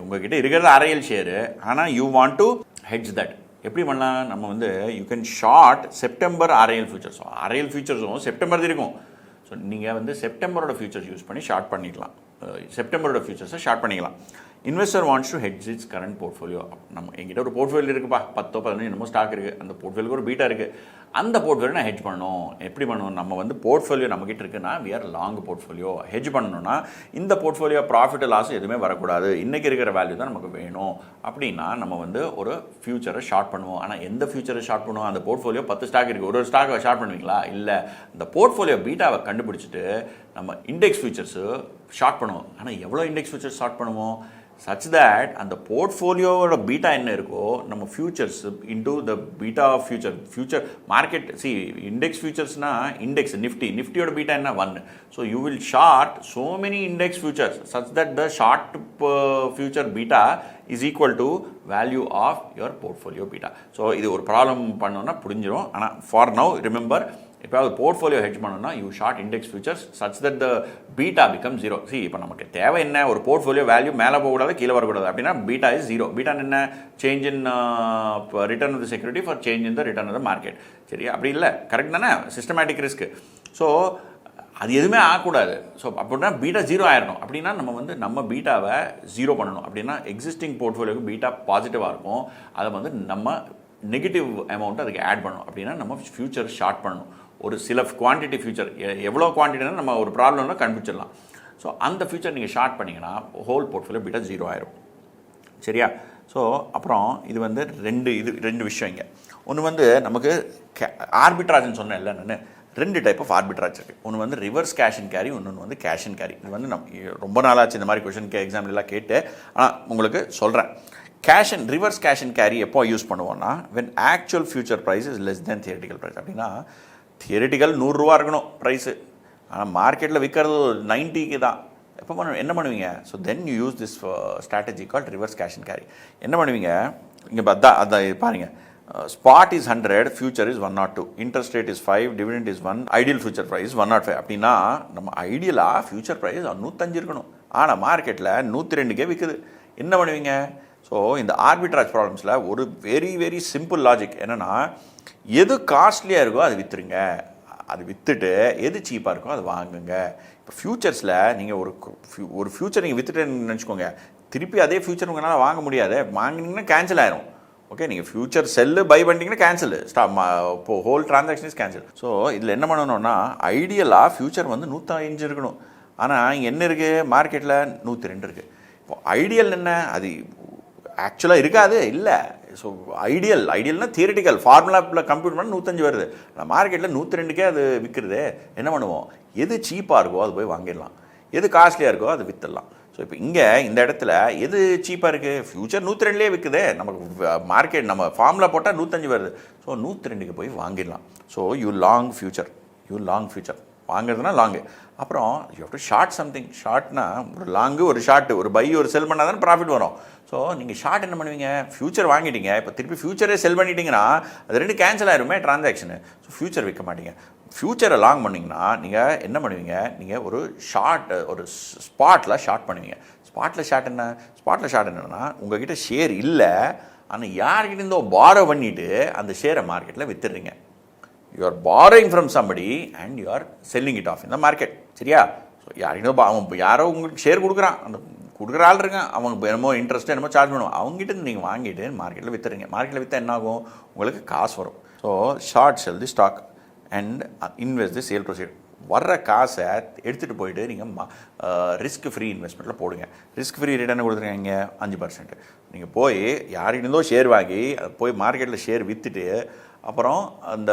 உங்ககிட்ட இருக்கிறது ஆர்ஐஎல் ஷேரு, ஆனால் you want to hedge that. எப்படி பண்ணலாம், நம்ம வந்து you can short September RIL ஃபியூச்சர்ஸும். ஆர்ஐஎல் ஃபியூச்சர்ஸும் செப்டம்பர் இருக்கும். ஸோ நீங்கள் வந்து செப்டம்பரோட ஃபியூச்சர்ஸ் யூஸ் பண்ணி ஷார்ட் பண்ணிக்கலாம், செப்டம்பரோட ஃபியூச்சர்ஸை ஷார்ட் பண்ணிக்கலாம். Investor wants to hedge it's current portfolio. நம்ம எங்கிட்ட ஒரு போர்ட்ஃபோலியோ இருக்குப்பா, 10-15 என்னமோ ஸ்டாக் இருக்குது, அந்த போர்ட்ஃபோலியோக்கு ஒரு பீட்டா இருக்குது, அந்த போர்ட்ஃபோலியோ நான் ஹெட்ஜ் பண்ணணும். எப்படி பண்ணணும், நம்ம வந்து போர்ட்ஃபோலியோ நம்மகிட்ட இருக்குன்னா we are long portfolio. Hedge பண்ணணும்னா இந்த போர்ட்ஃபோலியோ ப்ராஃபிட் லாஸ் எதுவுமே வரக்கூடாது, இன்றைக்கி இருக்கிற வேல்யூ தான் நமக்கு வேணும். அப்படின்னா நம்ம வந்து ஒரு ஃபியூச்சரை ஷார்ட் பண்ணுவோம். ஆனால் எந்த ஃபியூச்சரை ஷார்ட் பண்ணுவோம், அந்த போர்ட்ஃபோலியோ 10 ஸ்டாக் இருக்குது, ஒரு ஸ்டாக்கை ஷார்ட் பண்ணுவீங்களா, இல்லை, இந்த போர்ட்ஃபோலியோ பீட்டாவை கண்டுபிடிச்சிட்டு நம்ம இண்டெக்ஸ் ஃபியூச்சர்ஸு ஷார்ட் பண்ணுவோம். ஆனால் எவ்வளோ இண்டெக்ஸ் ஃபியூச்சர்ஸ் ஷார்ட் பண்ணுவோம், such that அந்த போர்ட்ஃபோலியோவோட பீட்டா என்ன இருக்கோ நம்ம futures into the beta of future market. See index ஃபியூச்சர்ஸ்னா இண்டெக்ஸ் நிஃப்டியோட பீட்டா என்ன 1. So you will short so many index futures such that the short future beta is equal to value of your portfolio beta. So இது ஒரு problem பண்ணோன்னா புரிஞ்சிடும். ஆனால் for now remember, இப்போ அது போர்ட்ஃபோலியோ ஹெட்ஜ் பண்ணணும்னா you short index features such that the beta become 0. C இப்போ நமக்கு தேவை என்ன, ஒரு போர்ட்ஃபோலியோ வேல்யூ மேலே போகக்கூடாது கீழே வரக்கூடாது. அப்படின்னா பீட்டா இஸ் 0. பீட்டா என்ன, change in return of the security for change in the return of the market. சரி, அப்படி இல்லை, கரெக்ட் தானே, சிஸ்டமேட்டிக் ரிஸ்க். ஸோ அது எதுவுமே ஆகக்கூடாது. ஸோ அப்படின்னா பீட்டா 0 ஆயிடணும். அப்படின்னா நம்ம வந்து நம்ம பீட்டாவை 0 பண்ணணும். அப்படின்னா எக்ஸிஸ்டிங் போர்ட்ஃபோலியோக்கு பீட்டா பாசிட்டிவாக இருக்கும், அதை வந்து நம்ம நெகட்டிவ் அமௌண்ட் அதுக்கு ஆட் பண்ணணும். அப்படின்னா நம்ம ஃபியூச்சர் ஷார்ட் பண்ணணும். ஒரு சில குவான்டிட்டி ஃபியூச்சர், எவ்வளோ குவான்டிட்டினா நம்ம ஒரு ப்ராப்ளம்னா கண்டுபிடிச்சிடலாம். ஸோ அந்த ஃபியூச்சர் நீங்கள் ஷார்ட் பண்ணிங்கன்னா ஹோல் போர்ட்ஃபோலியோ பீட்டா 0 ஆயிரும். சரியா, ஸோ அப்புறம் இது வந்து ரெண்டு விஷயம் இங்கே. ஒன்று வந்து நமக்கு ஆர்பிட்ராஜ்னு சொன்னேன் இல்லை, நான் 2 டைப் ஆஃப் ஆர்பிட்ராஜ் இருக்குது. ஒன்று வந்து ரிவர்ஸ் கேஷ் அண்ட் கேரி, இன்னொன்று வந்து கேஷ் அண்ட் கேரி. இது வந்து நம்ம ரொம்ப நாளாச்சு இந்த மாதிரி கொஷின் எக்ஸாம்லாம் கேட்டு, ஆனால் உங்களுக்கு சொல்கிறேன். ரிவர்ஸ் கேஷ் அண்ட் கேரி எப்போ யூஸ் பண்ணுவோம்னா, when actual future price is less than theoretical price. அப்படின்னா தியரிட்டிக்கல் 100 ரூபா இருக்கணும் ப்ரைஸு, ஆனால் மார்க்கெட்டில் விற்கிறது 90க்கு தான். எப்போ என்ன பண்ணுவீங்க, so then you use this strategy called reverse cash and carry. என்ன பண்ணுவீங்க, இங்கே அதான் பாருங்கள், spot is 100, future is 102, interest rate is 5, dividend is 1, ideal future price 105. அப்படின்னா நம்ம ஐடியலாக ஃபியூச்சர் ப்ரைஸ் 105 இருக்கணும். ஆனால் மார்க்கெட்டில் 102க்கே விற்குது. என்ன பண்ணுவீங்க? ஸோ இந்த ஆர்பிட்ராஜ் ப்ராப்ளம்ஸில் ஒரு வெரி வெரி சிம்பிள் லாஜிக் என்னென்னா, எது காஸ்ட்லியாக இருக்கோ அது விற்றுருங்க, அது விற்றுட்டு எது சீப்பாக இருக்கோ அது வாங்குங்க. இப்போ ஃபியூச்சர்ஸில் நீங்கள் ஒரு ஃபியூச்சர் நீங்கள் விற்றுட்டேன்னு நினச்சிக்கோங்க, திருப்பி அதே ஃபியூச்சர் உங்களால் வாங்க முடியாது. வாங்கினீங்கன்னா கேன்சல் ஆயிரும். ஓகே, நீங்கள் ஃபியூச்சர் செல்லு பை பண்ணிட்டீங்கன்னா கேன்சல், இப்போ whole transaction is cancel. So இதில் என்ன பண்ணணும்னா, ஐடியலாக ஃபியூச்சர் வந்து 105 இருக்கணும். ஆனால் இங்கே என்ன இருக்குது, மார்க்கெட்டில் 102 இருக்குது. இப்போ ஐடியல் என்ன, அது ஆக்சுவலாக இருக்காது இல்லை. ஸோ ஐடியல்னா தியரிட்டிக்கல் ஃபார்முலாவில் கம்ப்யூட் பண்ண 105 வருது. ஆனால் மார்க்கெட்டில் 102க்கே அது விற்கிறது. என்ன பண்ணுவோம், எது சீப்பாக இருக்கோ அது போய் வாங்கிடலாம், எது காஸ்ட்லியாக இருக்கோ அது விற்றுடலாம். ஸோ இப்போ இங்கே இந்த இடத்துல எது சீப்பாக இருக்குது, ஃபியூச்சர் 102லேயே விற்குது, நமக்கு மார்க்கெட் நம்ம ஃபார்முலா போட்டால் 105 வருது. ஸோ 102க்கு போய் வாங்கிடலாம். ஸோ யூ லாங் ஃபியூச்சர் வாங்குறதுனா லாங்கு. அப்புறம் you have to short something. ஷார்ட்னா ஒரு லாங்கு ஒரு ஷார்ட்டு, ஒரு பை ஒரு செல் பண்ணால் தானே ப்ராஃபிட் வரும். ஸோ நீங்கள் ஷார்ட் என்ன பண்ணுவீங்க, ஃபியூச்சர் வாங்கிட்டீங்க, இப்போ திருப்பி ஃபியூச்சரே செல் பண்ணிட்டீங்கன்னா அது ரெண்டு கேன்சல் ஆயிருமே டிரான்சாக்ஷனு. ஸோ ஃபியூச்சர் விற்க மாட்டீங்க. ஃபியூச்சரை லாங் பண்ணிங்கன்னா நீங்கள் என்ன பண்ணுவீங்க, நீங்கள் ஒரு ஸ்பாட்டில் ஷார்ட் பண்ணுவீங்க. ஸ்பாட்டில் ஷார்ட் என்னென்னா, உங்கள்கிட்ட ஷேர் இல்லை, ஆனால் யார்கிட்ட இருந்தோ பாரோ பண்ணிவிட்டு அந்த ஷேரை மார்க்கெட்டில் விற்றுறீங்க. You are borrowing from somebody and you are selling it off in the market. சரியா? ஸோ யாரோ உங்களுக்கு ஷேர் கொடுக்குறான், அந்த கொடுக்குற ஆள் இருக்கான், அவங்க என்னமோ இன்ட்ரெஸ்ட்டு என்னமோ சார்ஜ் பண்ணுவோம், அவங்ககிட்ட நீங்கள் வாங்கிட்டு மார்க்கெட்டில் விற்றுறீங்க. மார்க்கெட்டில் விற்றா என்ன ஆகும், உங்களுக்கு காசு வரும். So short sell the stock and invest the sale proceed. வர்ற காசை எடுத்துகிட்டு போயிட்டு நீங்கள் ரிஸ்க் ஃப்ரீ இன்வெஸ்ட்மெண்ட்டில் போடுங்க. ரிஸ்க் ஃப்ரீ ரேட் என்ன கொடுத்துருக்காங்க, 5%. நீங்கள் போய் யார்கிட்டேருந்தோ ஷேர் வாங்கி போய் மார்க்கெட்டில் ஷேர் விற்றுட்டு அப்புறம் அந்த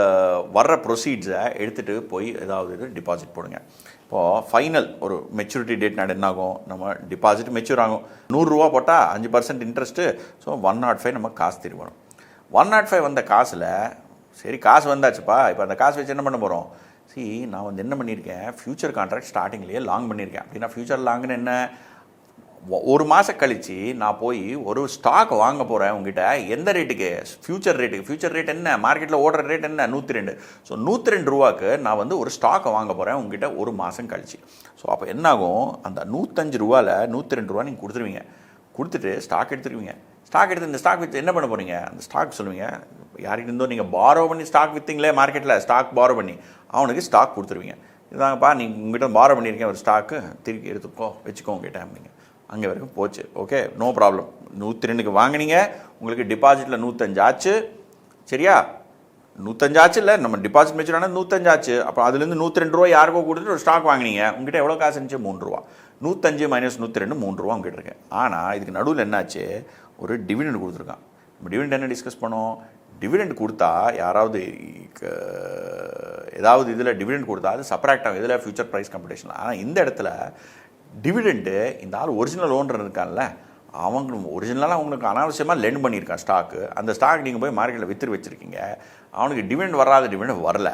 வர்ற ப்ரொசீட்ஸை எடுத்துகிட்டு போய் ஏதாவது டிபாசிட் போடுங்க. இப்போது ஃபைனல் ஒரு மெச்சூரிட்டி டேட் என்ன ஆகும், நம்ம டிபாசிட் மெச்சூர் ஆகும். 100 ரூபா போட்டால் 5% இன்ட்ரெஸ்ட்டு. ஸோ 105 நம்ம காசு திரும்பணும். 105 வந்த காசில் சரி காசு வந்தாச்சுப்பா, இப்போ அந்த காசு வச்சு என்ன பண்ண போகிறோம், நான் வந்து என்ன பண்ணியிருக்கேன், ஃபியூச்சர் கான்ட்ராக்ட் ஸ்டார்டிங்லேயே லாங் பண்ணியிருக்கேன். அப்படின்னா ஃபியூச்சர் லாங்குன்னு என்ன, ஒரு மாதம் கழித்து நான் போய் ஒரு ஸ்டாக் வாங்க போகிறேன் உங்ககிட்ட. எந்த ரேட்டுக்கு, ஃபியூச்சர் ரேட் என்ன, மார்க்கெட்டில் ஓடுற ரேட் என்ன, 102. ஸோ 102 ரூபாய்க்கு நான் வந்து ஒரு ஸ்டாக்கை வாங்க போகிறேன் உங்ககிட்ட ஒரு மாதம் கழிச்சு. ஸோ அப்போ என்னாகும், அந்த 105 ரூபாவில் 102 ரூபா நீங்கள் கொடுத்துருவீங்க. கொடுத்துட்டு ஸ்டாக் எடுத்துருவீங்க. ஸ்டாக் எடுத்து இந்த ஸ்டாக் விற்று என்ன பண்ண போகிறீங்க, அந்த ஸ்டாக் சொல்லுவீங்க, யார்கிட்ட இருந்தோ நீங்கள் பாரோ பண்ணி ஸ்டாக் விற்றீங்களே மார்க்கெட்டில், ஸ்டாக் பாரோ பண்ணி அவனுக்கு ஸ்டாக் கொடுத்துருவீங்க. இதாங்கப்பா நீங்கள் உங்கள்கிட்ட பாரோ பண்ணியிருக்கேன் ஒரு ஸ்டாக்கு, திருப்பி எடுத்துக்கோ வச்சுக்கோ உங்ககிட்ட அப்படிங்க. அங்கே வரைக்கும் போச்சு. Okay, no problem. 102க்கு வாங்கினீங்க, உங்களுக்கு டிபாசிட்டில் 105 ஆச்சு. சரியா? 105 ஆச்சு இல்லை, நம்ம டிபாசிட் மெச்சூர் ஆனால் 105 ஆச்சு. அப்புறம் அதுலேருந்து 102 ரூபா யாருக்கோ கொடுத்துட்டு ஒரு ஸ்டாக் வாங்கினீங்க. உங்ககிட்ட எவ்வளோ காசு இருந்துச்சு, 3 ரூபா. 105 மைனஸ் 102 3 ரூபா உங்ககிட்ட இருக்கு. ஆனால் இதுக்கு நடுவில் என்னாச்சு, ஒரு டிவிடெண்ட் கொடுத்துருக்கான். நம்ம டிவிடெண்ட் என்ன டிஸ்கஸ் பண்ணோம், டிவிடெண்ட் கொடுத்தா யாராவது ஏதாவது இதில் டிவிடெண்ட் கொடுத்தா அது சப்ராக்ட் ஆகும், இதில் ஃபியூச்சர் ப்ரைஸ் காம்படிஷன். ஆனால் இந்த இடத்துல டிவிடெண்ட்டு இந்த ஆள் ஒரிஜினல் ஓனர் இருக்கான்ல, அவங்க ஒரிஜினலாக அவங்களுக்கு அனாவசியமாக லெண்ட் பண்ணியிருக்கான் ஸ்டாக்கு. அந்த ஸ்டாக் நீங்கள் போய் மார்க்கெட்டில் விற்று வச்சுருக்கீங்க, அவனுக்கு டிவிடெண்ட் வராத டிவிடெண்ட் வரல.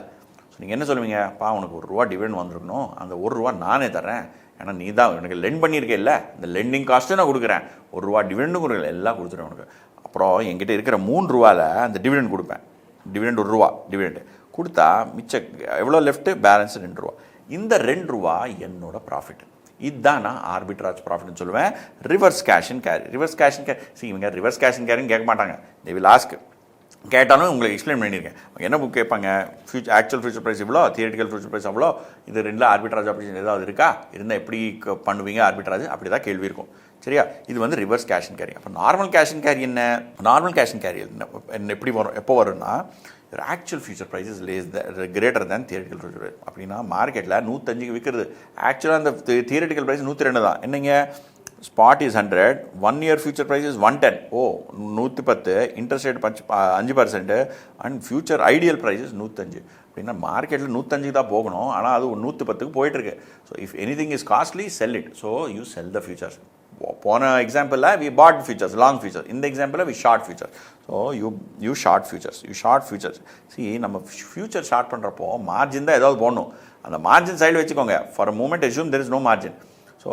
ஸோ நீங்கள் என்ன சொல்லுவீங்க, உனக்கு ₹1 டிவிடெண்ட் வந்துருக்கணும், அந்த ₹1 நானே தரேன், ஏன்னா நீ தான் எனக்கு லெண்ட் பண்ணியிருக்கே இல்லை, இந்த லெண்டிங் காஸ்ட்டு நான் கொடுக்குறேன், ₹1 டிவிடெண்டும் கொடுக்கல, எல்லாம் கொடுத்துருவேன் உனக்கு. அப்புறம் என்கிட்ட இருக்கிற 3 ரூபாவில் அந்த டிவிடெண்ட் கொடுப்பேன். டிவிடெண்ட் ₹1 டிவிடெண்ட் கொடுத்தா மிச்சம் எவ்வளோ லெஃப்ட்டு, பேலன்ஸ் ₹2. இந்த ₹2 என்னோட ப்ராஃபிட். இதுதான் நான் ஆர்பிட்ராஜ் ப்ராஃபிட்னு சொல்லுவேன். Reverse cash and carry. இவங்க ரிவர்ஸ் கேஷ் அண்ட் கேரின்னு கேட்க மாட்டாங்க. They will ask. கேட்டாலும் உங்களுக்கு எக்ஸ்பிளைன் பண்ணியிருக்கேன். என்ன புக் கேட்பாங்க, ஆக்சுவல் ஃபியூச்சர் ப்ரைஸ் இவ்வளோ, தியரிட்டிக்கல் ஃபியூச்சர் ப்ரைஸ் அவ்வளோ, இது ரெண்டில் ஆர்பிட்ராஜ் ஆப்ரேஷன் ஏதாவது இருக்கா, இருந்தால் எப்படி பண்ணுவீங்க ஆர்பிட்ராஜ், அப்படி தான் கேள்வி இருக்கும். சரியா? இது வந்து ரிவர்ஸ் கேஷ் அண்ட் கேரி. அப்போ நார்மல் கேஷ் அண்ட் கேரி என்ன, நார்மல் கேஷ் அண்ட் கேரி என்ன எப்படி வரும், எப்போ வரும்னா, actual future price is greater than theoretical future price. அப்படின்னா மார்க்கெட்டில் 105க்கு விற்கிறது, ஆக்சுவலாக அந்த தியரிட்டிக்கல் ப்ரைஸ் 102 தான். என்னங்க, spot is 100, 1 year future price is 110. 110, interest rate 5%, and future ideal price is 105. அப்படின்னா மார்க்கெட்டில் 105 தான் போகணும், ஆனால் அது 110க்கு போயிட்டுருக்கு. So if anything is costly, sell it. So you sell the futures. போன எக்ஸாம்பிளில் we bought futures, long future. இந்த எக்ஸாம்பிளில் we short future. So you short futures. நம்ம ஃபியூச்சர் ஷார்ட் பண்ணுறப்போ மார்ஜின் தான் ஏதாவது போடணும். அந்த மார்ஜின் சைடு வச்சுக்கோங்க. For a moment assume there is no margin. So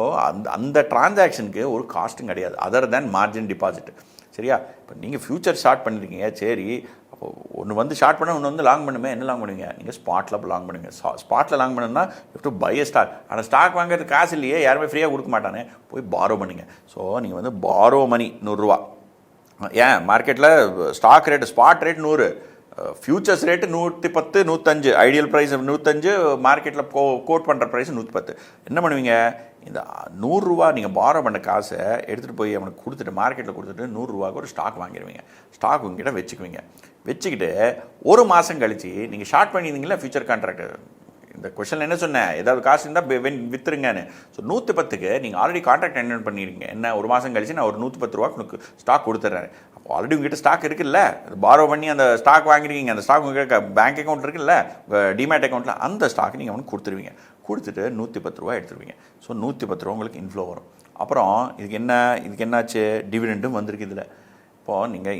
அந்த டிரான்சாக்ஷனுக்கு ஒரு காஸ்ட்டும் கிடையாது அதர் தேன் மார்ஜின் டிபாசிட். சரியா? இப்போ நீங்கள் ஃபியூச்சர் ஷார்ட் பண்ணியிருக்கீங்க, சரி அப்போ ஒன்று வந்து ஷார்ட் பண்ண ஒன்று வந்து லாங் பண்ணுமே. என்ன லாங் பண்ணுவீங்க? நீங்கள் ஸ்பாட்டில் லாங் பண்ணுவீங்க. ஸ்பாட்டில் லாங் பண்ணணும்னா டு பை எ ஸ்டாக். ஆனால் ஸ்டாக் வாங்குறது காசு இல்லையே, யாருமே ஃப்ரீயாக கொடுக்க மாட்டானே, போய் பாரோ பண்ணுங்க. ஸோ நீங்கள் வந்து பாரோ மணி 100 ரூபா. ஏன் மார்க்கெட்டில் stock rate spot rate 100, futures rate 110 105, ideal price 105, மார்க்கெட்டில் கோட் பண்ணுற ப்ரைஸ் 110. என்ன பண்ணுவீங்க? இந்த 100 ரூபா நீங்கள் பாரோ பண்ண காசை எடுத்துகிட்டு போய் அவனுக்கு கொடுத்துட்டு மார்க்கெட்டில் கொடுத்துட்டு 100 ரூபாய்க்கு ஒரு ஸ்டாக் வாங்கிடுவீங்க. ஸ்டாக் உங்ககிட்ட வச்சுக்குவீங்க. வச்சுக்கிட்டு ஒரு மாதம் கழித்து நீங்கள் ஷார்ட் பண்ணியிருந்தீங்களா ஃபியூச்சர் கான்ட்ராக்ட். இந்த கொஷனில் என்ன சொன்னேன்? ஏதாவது காசு இருந்தால் விற்றுருங்கன்னு. ஸோ 110க்கு நீங்கள் ஆல்ரெடி கான்ட்ராக்ட் என்ன பண்ணிடுங்க. என்ன ஒரு மாதம் கழிச்சு நான் ஒரு 110 ரூபா உங்களுக்கு ஸ்டாக் கொடுத்துட்றேன். அப்போ ஆல்ரெடி உங்ககிட்ட ஸ்டாக் இருக்குல்ல, அது பாரோ பண்ணி அந்த ஸ்டாக் வாங்கிருக்கீங்க. அந்த ஸ்டாக் உங்கள்கிட்ட பேங்க் அக்கௌண்ட் இருக்குல்ல, டிமேட் அக்கௌண்ட்டில், அந்த ஸ்டாக் நீங்கள் அவனுக்கு கொடுத்துருவீங்க. கொடுத்துட்டு 110 ரூபா எடுத்துருவீங்க. ஸோ 110 ரூபா உங்களுக்கு இன்ஃப்ளோ வரும். அப்புறம் இதுக்கு என்னாச்சு? டிவிடெண்டும் வந்திருக்கு இதில். இப்போது நீங்கள்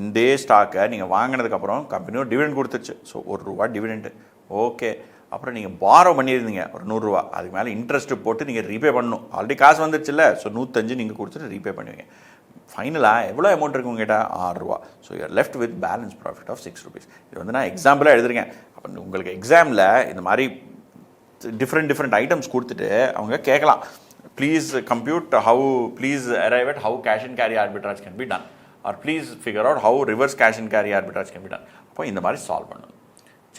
இந்த ஸ்டாக்கை நீங்கள் வாங்கினதுக்கப்புறம் கம்பெனி ஒரு டிவிடெண்ட் கொடுத்துருச்சு. So ₹1 dividend. ஓகே. அப்புறம் நீங்கள் பாரோ பண்ணியிருந்தீங்க ஒரு 100 ரூபா. அதுக்கு மேலே இன்ட்ரெஸ்ட்டு போட்டு நீங்கள் ரீபே பண்ணணும். ஆல்ரெடி காசு வந்துருச்சுல்ல. ஸோ 105 நீங்கள் கொடுத்துட்டு ரீபே பண்ணுவீங்க. ஃபைனலாக எவ்வளோ அமௌண்ட் இருக்குங்க கேட்டால் ₹6. So you're left with balance profit of ₹6. இது வந்து நான் எக்ஸாம்பிளாக எழுதுறேன். அப்போ உங்களுக்கு எக்ஸாமில் இந்த மாதிரி டிஃப்ரெண்ட் ஐட்டம்ஸ் கொடுத்துட்டு அவங்க கேட்கலாம், please compute please arrive at how cash and carry arbitrage can be done, or please figure out how reverse cash and carry arbitrage can be done. அப்போ இந்த மாதிரி சால்வ் பண்ணணும்.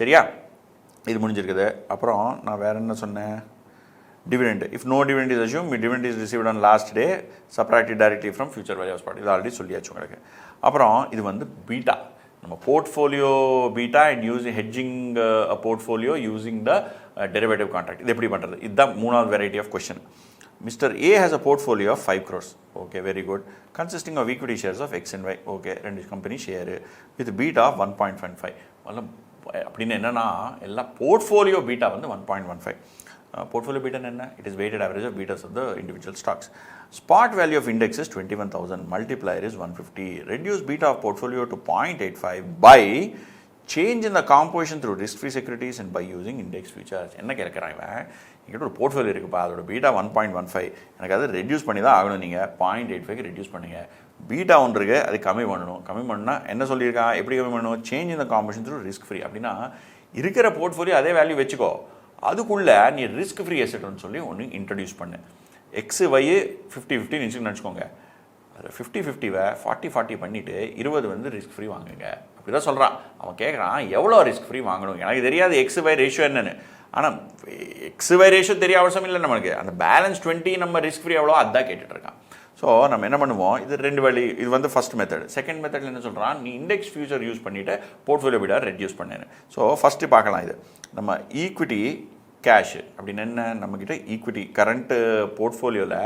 சரியா? இது முடிஞ்சிருக்குது. அப்புறம் நான் வேறு என்ன சொன்னேன்? Dividend. If no dividend is assume, dividend is received on last day, subtracted directly from future value of spot. இது ஆல்ரெடி சொல்லியாச்சு உங்களுக்கு. அப்புறம் இது வந்து பீட்டா, நம்ம portfolio beta and using hedging a portfolio using the derivative contract. இது எப்படி பண்ணுறது? இதுதான் மூணாவது variety of question. Mr. A has a portfolio of 5 crores. Okay, very good. Consisting of equity shares of X and Y. Okay, ரெண்டு company share with beta 1.15. அப்படின்னு என்னன்னா எல்லாம் portfolio beta வந்து 1.15. போர்ட்ஃபோலியோ பீட்டா என்ன? It is weighted average of betas of the individual stocks. Spot value of index is 21,000. Multiplier is 150. Reduce beta of portfolio to 0.85 by change in the composition through risk-free securities and by using index futures. என்ன கேட்குறான் இவன்? என்கிட்ட ஒரு portfolio இருக்குப்பா, அதோட beta 1.15, எனக்கு அதை reduce பண்ணி தான் ஆகணும். நீங்கள் 0.85 ரெடியூஸ் பண்ணுங்க. பீட்டா ஒன்று இருக்குது, அது கம்மி பண்ணணும். கம்மி பண்ணால் என்ன சொல்லியிருக்கான்? எப்படி கம்மி பண்ணணும்? சேஞ்ச் இந்த காம்படிஷன் த்ரூ ரிஸ்க் ஃப்ரீ. அப்படின்னா இருக்கிற போர்ட்ஃபோலியோ அதே வேல்யூ வச்சுக்கோ, அதுக்குள்ளே நீ ரிஸ்க் ஃப்ரீ எசெட்னு சொல்லி ஒன்று இன்ட்ரடியூஸ் பண்ணு. எக்ஸு ஒய் 50-50 நினச்சிக்கோங்க. அதில் 50-50வை 40-40 பண்ணிவிட்டு 20 வந்து ரிஸ்க் ஃப்ரீ வாங்குங்க. அப்படி தான் சொல்கிறான். அவன் கேட்குறான் எவ்வளோ ரிஸ்க் ஃப்ரீ வாங்கணும். எனக்கு தெரியாது எக்ஸு ஒய் ரேஷியோ என்னென்னு. ஆனால் எக்ஸு ஒய் ரேஷியோ தெரிய அவசியம் இல்லை நம்மளுக்கு. அந்த பேலன்ஸ் 20 நம்ம ரிஸ்க் ஃப்ரீ எவ்வளோ அதுதான் கேட்டுட்ருக்கான். ஸோ நம்ம என்ன பண்ணுவோம்? இது ரெண்டு வழி. இது வந்து ஃபஸ்ட் மெத்தட். செகண்ட் மெத்தடில் என்ன சொல்கிறான்? நீ இண்டெக்ஸ் ஃபியூச்சர் யூஸ் பண்ணிவிட்டு போர்ட்ஃபோலியோ பீட்டா ரெடியூஸ் பண்ணேன்னு. ஸோ ஃபஸ்ட்டு பார்க்கலாம். இது நம்ம ஈக்விட்டி கேஷு அப்படின்னு என்ன? நம்மக்கிட்ட ஈக்விட்டி கரண்ட்டு போர்ட்ஃபோலியோவில்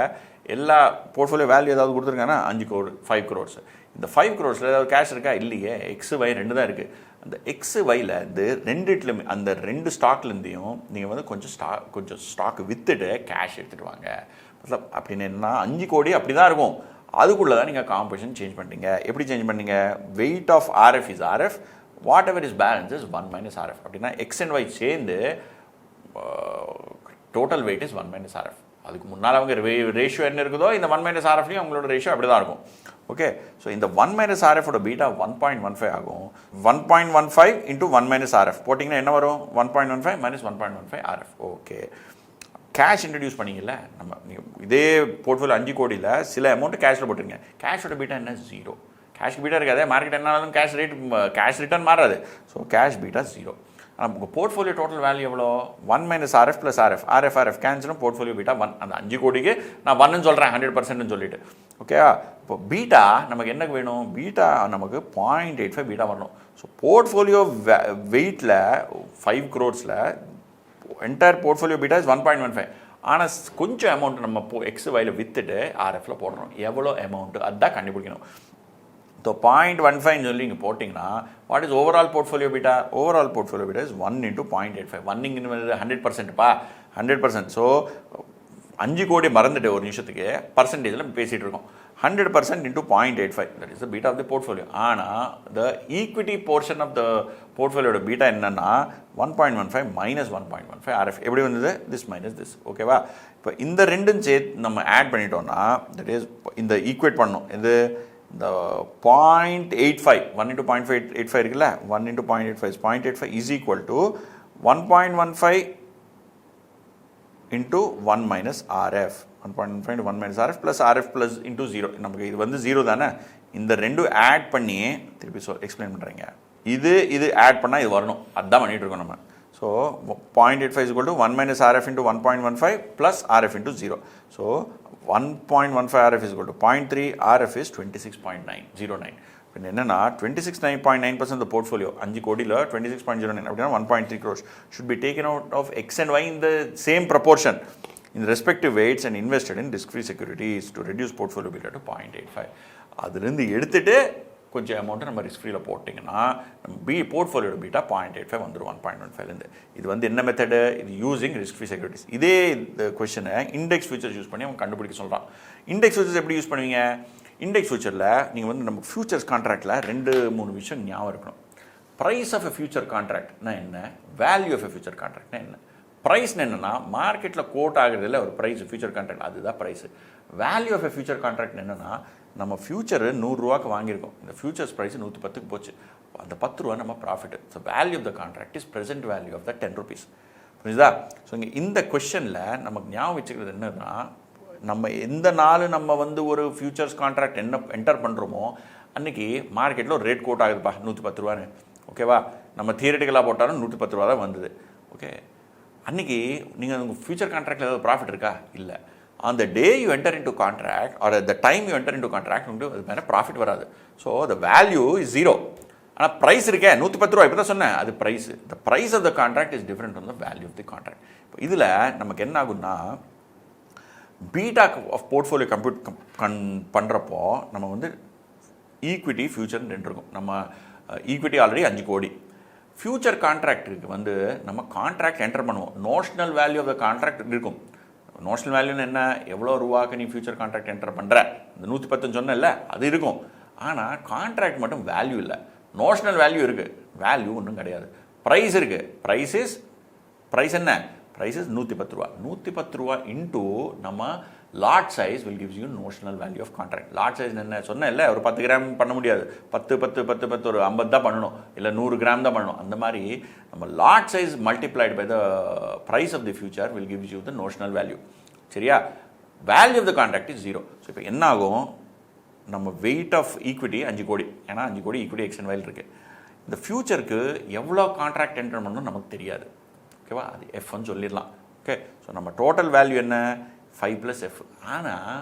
எல்லா போர்ட்ஃபோலியோ வேல்யூ ஏதாவது கொடுத்துருக்காங்கன்னா 5 crore 5 crores. இந்த 5 crores ஏதாவது கேஷ் இருக்கா? இல்லையே. எக்ஸு ஒய் ரெண்டு தான் இருக்குது. அந்த எக்ஸு ஒயில் இந்த ரெண்டுலேயுமே அந்த ரெண்டு ஸ்டாக்லேருந்தையும் நீங்கள் வந்து கொஞ்சம் ஸ்டாக் விற்றுட்டு கேஷ் எடுத்துகிட்டு வாங்க. அப்படின்னு என்னன்னா 5 கோடி அப்படி தான் இருக்கும். அதுக்குள்ளே தான் நீங்கள் காம்படிஷன் சேஞ்ச் பண்ணிட்டீங்க. எப்படி சேஞ்ச் பண்ணீங்க? Weight of RF is RF, whatever is balance is 1 minus RF. அப்படின்னா எக்ஸ் அண்ட் ஒய் சேர்ந்து total weight is 1 minus RF. அதுக்கு முன்னால் அவங்க ரேஷியோ என்ன இருக்குதோ இந்த 1 minus ஆர்எஃப்லையும் அவங்களோட ரேஷியோ அப்படி தான் இருக்கும். ஓகே. ஸோ இந்த 1 minus ஆர்எஃபோட பீட்டா 1.15 ஆகும். 1.15 into 1 minus ஆர்எஃப் போட்டிங்கன்னா என்ன வரும்? 1.15 minus 1.15 RF. Okay. Cash introduce பண்ணிங்கல்ல, நம்ம இதே போர்ட்ஃபோலியோ 5 கோடியில் சில அமௌண்ட்டு கேஷில் போட்டுருங்க. கேஷோட பீட்டா என்ன? 0. கேஷ்க்கு பீட்டா இருக்காது. மார்க்கெட் என்னாலும் கேஷ் ரிட்டர்ன் மாறாது. So cash beta 0. ஆனால் உங்கள் போர்ட்ஃபோலியோ டோட்டல் வேல்யூ எவ்வளோ? 1 minus RF plus RF. RF கேன்சலும் போர்ட்ஃபோலியோ பீட்டா 1. அந்த 5 கோடிக்கு நான் 1ன்னு சொல்கிறேன் 100%ன்னு சொல்லிட்டு. ஓகேவா? இப்போ பீட்டா நமக்கு என்ன வேணும்? பீட்டா நமக்கு 0.85 பீட்டா வரணும். ஸோ போர்ட்ஃபோலியோ வெயிட்டில் 5 crores entire portfolio beta is 1.15. ஆனால் கொஞ்சம் அமௌண்ட் நம்ம எக்ஸ் ஒயில் விற்றுட்டு ஆர்எஃப்ல போடுறோம். எவ்வளோ அமௌண்ட்டு அதுதான் கண்டுபிடிக்கணும். ஸோ 0.15 சொல்லி இங்கே போட்டிங்கன்னா what is overall portfolio beta? Overall portfolio beta is 1 into 0.85. 1 இங்கே 100%பா, 100%. ஸோ 5 கோடி மறந்துட்டு ஒரு நிமிஷத்துக்கு பர்சன்டேஜில் பேசிகிட்டு இருக்கோம். 100% into 0.85, that is the beta of the portfolio. ஆனால் the equity portion of the போர்ட்ஃபோலியோட பீட்டா என்னன்னா 1.15 minus 1.15 ஆர்எஃப். எப்படி வந்தது? This minus this. ஓகேவா? இப்போ இந்த ரெண்டும் சேர்த்து நம்ம ஆட் பண்ணிட்டோம்னா தட் இஸ் இந்த ஈக்குவேட் பண்ணணும். இது இந்த 0.85 1 into 0.85 இருக்குல்ல 1 into 0.85 0.85 is equal to 1.15 into 1 minus RF 1.15 into 1 minus RF plus RF plus into 0 நமக்கு இது வந்து 0 தானே இந்த ரெண்டும் ஆட் பண்ணி திருப்பி எக்ஸ்பிளைன் பண்ணுறீங்க இது ஆட் பண்ணால் இது வரணும் அதுதான் பண்ணிகிட்டு இருக்கோம் நம்ம so 0.85 is equal to 1 minus RF into 1.15 plus RF into 0 so 1.15 RF is equal to 0.3 RF is 26.909 இப்போ என்னன்னா 26.9% of the portfolio 5 கோடியில் 26.09 அப்படின்னா 1.3 crores should be taken out of X and Y in the same proportion in the respective weights and invested in risk-free securities to reduce portfolio beta to 0.85 அதுலேருந்து எடுத்துட்டு கொஞ்சம் அமௌண்ட்டை நம்ம risk ஃப்ரீயில் போட்டிங்கன்னா நம்ம போர்ட்ஃபோலியோட beta 0.85 வந்துடும் 1.15லேருந்து இது வந்து என்ன மெத்தடு இது யூஸிங் ரிஸ்க் ஃப்ரீ செக்யூரிட்டிஸ் இதே இந்த கொஷனை இண்டெக்ஸ் ஃபியூச்சர்ஸ் யூஸ் பண்ணி அவன் கண்டுபிடிக்க சொல்கிறான் இண்டெக்ஸ் ஃபியூச்சர்ஸ் எப்படி யூஸ் பண்ணுவீங்க இண்டெக்ஸ் ஃபியூச்சரில் நீங்கள் வந்து நம்ம ஃபியூச்சர்ஸ் கான்ட்ராக்டில் 2-3 விஷயம் ஞாபகம் இருக்கணும் ப்ரைஸ் ஆஃப் எ ஃபியூச்சர் கான்ட்ராக்ட்னா என்ன வேல்யூ ஆஃப் எ ஃபியூச்சர் கான்ட்ராக்ட்னா என்ன ப்ரைஸ்னு என்னென்னா மார்க்கெட்டில் கோட் ஆகுறதில்ல ஒரு ப்ரைஸ் ஃபியூச்சர் கான்ட்ராக்ட் அதுதான் price value of a future contract என்னென்னா நம்ம ஃபியூச்சரு 100 வாங்கியிருக்கோம் இந்த ஃபியூச்சர்ஸ் ப்ரைஸ் 110க்கு போச்சு அந்த 10 ரூபா நம்ம profit so value of the contract is present value of the 10 rupees புரியுதா ஸோ இங்கே இந்த கொஷனில் நமக்கு ஞாபகம் வச்சுக்கிறது என்னன்னா நம்ம எந்த நாள் நம்ம வந்து ஒரு ஃபியூச்சர்ஸ் கான்ட்ராக்ட் என்டர் பண்ணுறோமோ அன்றைக்கி மார்க்கெட்டில் ஒரு ரேட் கோட் ஆகுதுப்பா 110 ரூபான்னு ஓகேவா நம்ம தியரிட்டிக்கலாக போட்டாலும் 110 ரூபா தான் வந்தது ஓகே அன்றைக்கி நீங்கள் உங்கள் ஃபியூச்சர் கான்ட்ராக்டில் ஏதாவது ப்ராஃபிட் இருக்கா இல்லை on the day you enter into contract or at the time you enter into contract உங்களுக்கு அது மேலே ப்ராஃபிட் வராது ஸோ the value is 0 ஆனால் ப்ரைஸ் இருக்கே 110 ரூபா இப்போ தான் சொன்னேன் அது price the price of the contract is different from the value of the contract இப்போ இதில் நமக்கு என்ன ஆகும்னா பீட்டா ஆஃப் போர்ட்ஃபோலியோ பண்ணுறப்போ நம்ம வந்து ஈக்விட்டி ஃபியூச்சர்னு 2 இருக்கும் நம்ம ஈக்விட்டி ஆல்ரெடி 5 கோடி ஃபியூச்சர் கான்ட்ராக்டுக்கு வந்து நம்ம கான்ட்ராக்ட் என்டர் பண்ணுவோம் notional value of the contract இருக்கும் நோஷனல் வேல்யூன்னு என்ன எவ்வளோ ரூபாய்க்கு நீ ஃபியூச்சர் கான்ட்ராக்ட் என்டர் பண்ணுற இந்த 110 சொன்னல அது இருக்கும் ஆனால் கான்ட்ராக்ட் மட்டும் வேல்யூ இல்லை நோஷனல் வேல்யூ இருக்குது வேல்யூ ஒன்றும் கிடையாது ப்ரைஸ் இருக்குது ப்ரைஸ் என்ன ப்ரைஸ் இஸ் 110 ரூபா இன்டூ நம்ம lot size will gives you notional value of contract lot size என்ன சொன்னேன் இல்லை ஒரு 10 கிராம் பண்ண முடியாது 10 ஒரு 50 தான் பண்ணணும் இல்லை 100 கிராம் தான் பண்ணணும் அந்த மாதிரி நம்ம lot size multiplied by the price of the future will gives you the notional value சரியா value of the contract is 0 so இப்போ என்ன ஆகும் நம்ம வெயிட் ஆஃப் ஈக்விட்டி 5 கோடி ஏன்னா 5 கோடி ஈக்விட்டி எக்ஸ் அண்ட் ஒய் இருக்குது இந்த ஃபியூச்சருக்கு எவ்வளோ கான்ட்ராக்ட் என்டர் பண்ணணும் நமக்கு தெரியாது ஓகேவா அது எஃப்னு சொல்லிடலாம் ஓகே ஸோ நம்ம டோட்டல் வேல்யூ என்ன 5 + F ஆனால்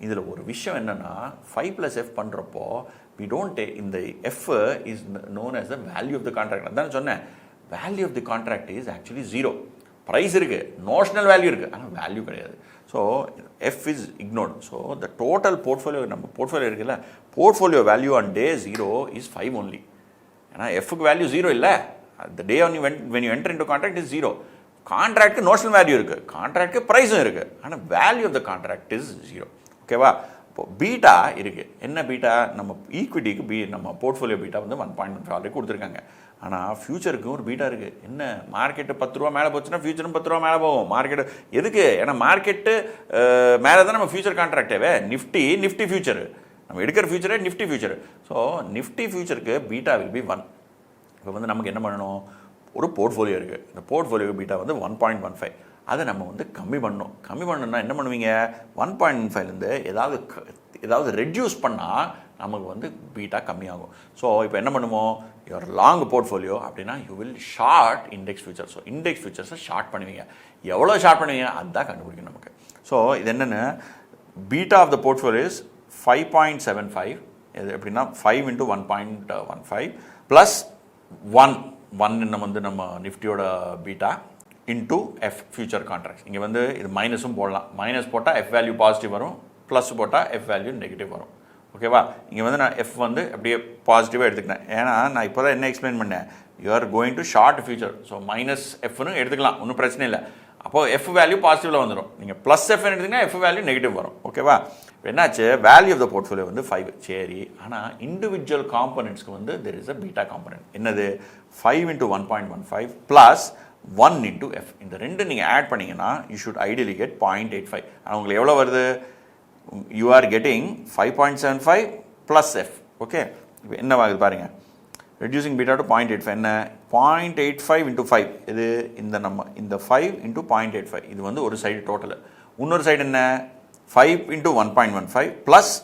இதில் ஒரு விஷயம் என்னென்னா 5 + F பண்ணுறப்போ வி டோன்ட் இந்த F is known as the value of the contract அதான் சொன்னேன் value of the contract is actually 0 price இருக்குது நோஷனல் வேல்யூ இருக்குது ஆனால் வேல்யூ கிடையாது so F is ignored so the total portfolio நம்ம போர்ட்ஃபோலியோ இருக்குல்ல portfolio value on day 0 is 5 only ஏன்னா எஃப்க்கு வேல்யூ 0 இல்லை the day on when you enter into contract is 0 contract notional value இருக்குது contract ப்ரைஸும் இருக்குது ஆனால் value of the contract is 0 ஓகேவா இப்போ பீட்டா இருக்குது என்ன பீட்டா நம்ம ஈக்விட்டிக்கு நம்ம போர்ட்ஃபோலியோ பீட்டா வந்து 1.15 ஆல்ரெடி கொடுத்துருக்காங்க ஆனால் ஃபியூச்சருக்கு ஒரு பீட்டா இருக்குது என்ன மார்க்கெட்டு 10 ரூபா மேலே போச்சுன்னா ஃபியூச்சரும் 10 ரூபா மேலே போகும் மார்க்கெட்டு எதுக்கு ஏன்னா மார்க்கெட்டு மேலே தான் நம்ம ஃபியூச்சர் கான்ட்ராக்டேவே நிஃப்டி ஃபியூச்சரு நம்ம எடுக்கிற ஃபியூச்சரே நிஃப்டி ஃபியூச்சர் ஸோ நிஃப்டி ஃபியூச்சருக்கு பீட்டா வில் பி 1 இப்போ வந்து நமக்கு என்ன பண்ணணும் ஒரு போர்ட்ஃபோலியோ இருக்குது இந்த போர்ட்ஃபோலியோ பீட்டா வந்து 1.15 அதை நம்ம வந்து கம்மி பண்ணணும்னா என்ன பண்ணுவீங்க 1.15லேருந்து ஏதாவது ரெட்யூஸ் பண்ணால் நமக்கு வந்து பீட்டா கம்மியாகும் ஸோ இப்போ என்ன பண்ணுவோம் யுவர் லாங் போர்ட்ஃபோலியோ அப்படின்னா you will short index future so index ஃபியூச்சர்ஸை ஷார்ட் பண்ணுவீங்க எவ்வளோ ஷார்ட் பண்ணுவீங்க அதுதான் கண்டுபிடிக்கணும் நமக்கு ஸோ இது என்னென்னு beta of the portfolio is 5.75 இது எப்படின்னா 5 × 1.15 ப்ளஸ் 1 வந்து நம்ம நிஃப்டியோட beta into F future contracts இங்கே வந்து இது மைனஸும் போடலாம் மைனஸ் போட்டால் எஃப் வேல்யூ பாசிட்டிவ் வரும் ப்ளஸ் போட்டால் எஃப் வேல்யூ நெகட்டிவ் வரும் ஓகேவா இங்கே வந்து நான் எஃப் வந்து அப்படியே பாசிட்டிவாக எடுத்துக்கினேன் ஏன்னா நான் இப்போ தான் என்ன எக்ஸ்பிளைன் பண்ணேன் you are going to short future so minus எஃப்னு எடுத்துக்கலாம் ஒன்றும் பிரச்சனை இல்லை அப்போது எஃப் வேல்யூ பாசிட்டிவில் வந்துடும் நீங்கள் ப்ளஸ் எஃப்னு எடுத்திங்கன்னா எஃப் வேல்யூ நெகட்டிவ் வரும் ஓகேவா இப்போ என்னாச்சு வேல்யூ ஆஃப் த போர்ட்ஃபோலியோ வந்து 5 சரி ஆனால் இண்டிவிஜுவல் காம்பனன்ட்ஸ்க்கு வந்து there is a beta component என்னது 5 × 1.15 ப்ளஸ் 1 × F இந்த ரெண்டு நீங்கள் ஆட் பண்ணிங்கன்னா யூ ஷுட் ஐடியலி கெட் 0.85 ஆனால் உங்களுக்கு எவ்வளோ வருது you are getting 5.75 plus F. Okay, இப்போ என்ன ஆகுது பாருங்கள், ரெடியூசிங் பீட்டா டு 0.85 என்ன 0.85 இன்ட்டு 5 இது இந்த 5 இன்ட்டு 0.85 இது வந்து ஒரு சைடு டோட்டலு. இன்னொரு சைடு என்ன 5 into 1.15 plus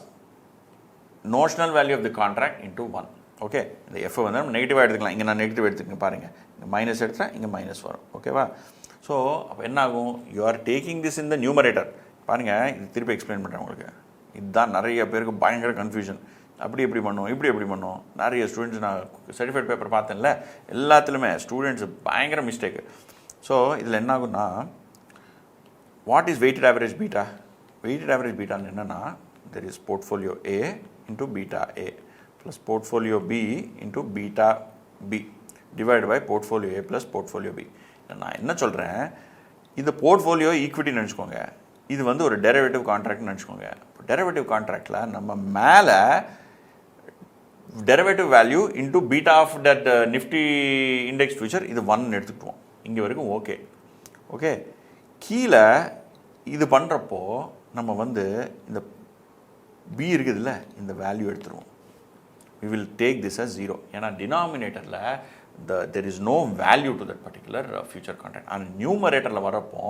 notional value of the contract into 1. Okay, இந்த எஃப் வந்து நம்ம நெகட்டிவாக எடுத்துக்கலாம். இங்கே நான் நெகட்டிவ் எடுத்துக்கங்க பாருங்கள், இங்கே மைனஸ் எடுத்தால் இங்கே மைனஸ் வரும். ஓகேவா? ஸோ அப்போ என்ன ஆகும், you are taking this in the numerator. பாருங்கள், இது திருப்பி எக்ஸ்பிளைன் பண்ணுறேன் உங்களுக்கு. இதுதான் நிறைய பேருக்கு பயங்கர கன்ஃபியூஷன். அப்படி எப்படி பண்ணும், இப்படி பண்ணும். நிறைய ஸ்டூடெண்ட்ஸ் நான் சர்டிஃபைட் பேப்பர் பார்த்தேன்ல, எல்லாத்துலேயுமே ஸ்டூடெண்ட்ஸ் பயங்கர மிஸ்டேக்கு. ஸோ இதில் என்ன ஆகும்னா, what is weighted average beta? Weighted average பீட்டான்னு என்னென்னா, there is portfolio A into beta A plus portfolio B into beta B divide by portfolio A plus portfolio B. நான் என்ன சொல்கிறேன், இந்த போர்ட்ஃபோலியோ ஈக்விட்டின்னு நினச்சிக்கோங்க, இது வந்து ஒரு டெரிவேட்டிவ் கான்ட்ராக்ட்னு நினச்சிக்கோங்க. டெரிவேட்டிவ் கான்ட்ராக்டில் நம்ம மேலே derivative value into beta of that Nifty index future இது 1 எடுத்துக்கிட்டுவோம். இங்கே வரைக்கும் ஓகே. ஓகே, கீழே இது பண்ணுறப்போ நம்ம வந்து இந்த பி இருக்குதுல்ல, இந்த வேல்யூ எடுத்துருவோம். we will take this as 0 ஏன்னா டினாமினேட்டரில் there is no value to that particular future contract. and numeratorல வரப்போ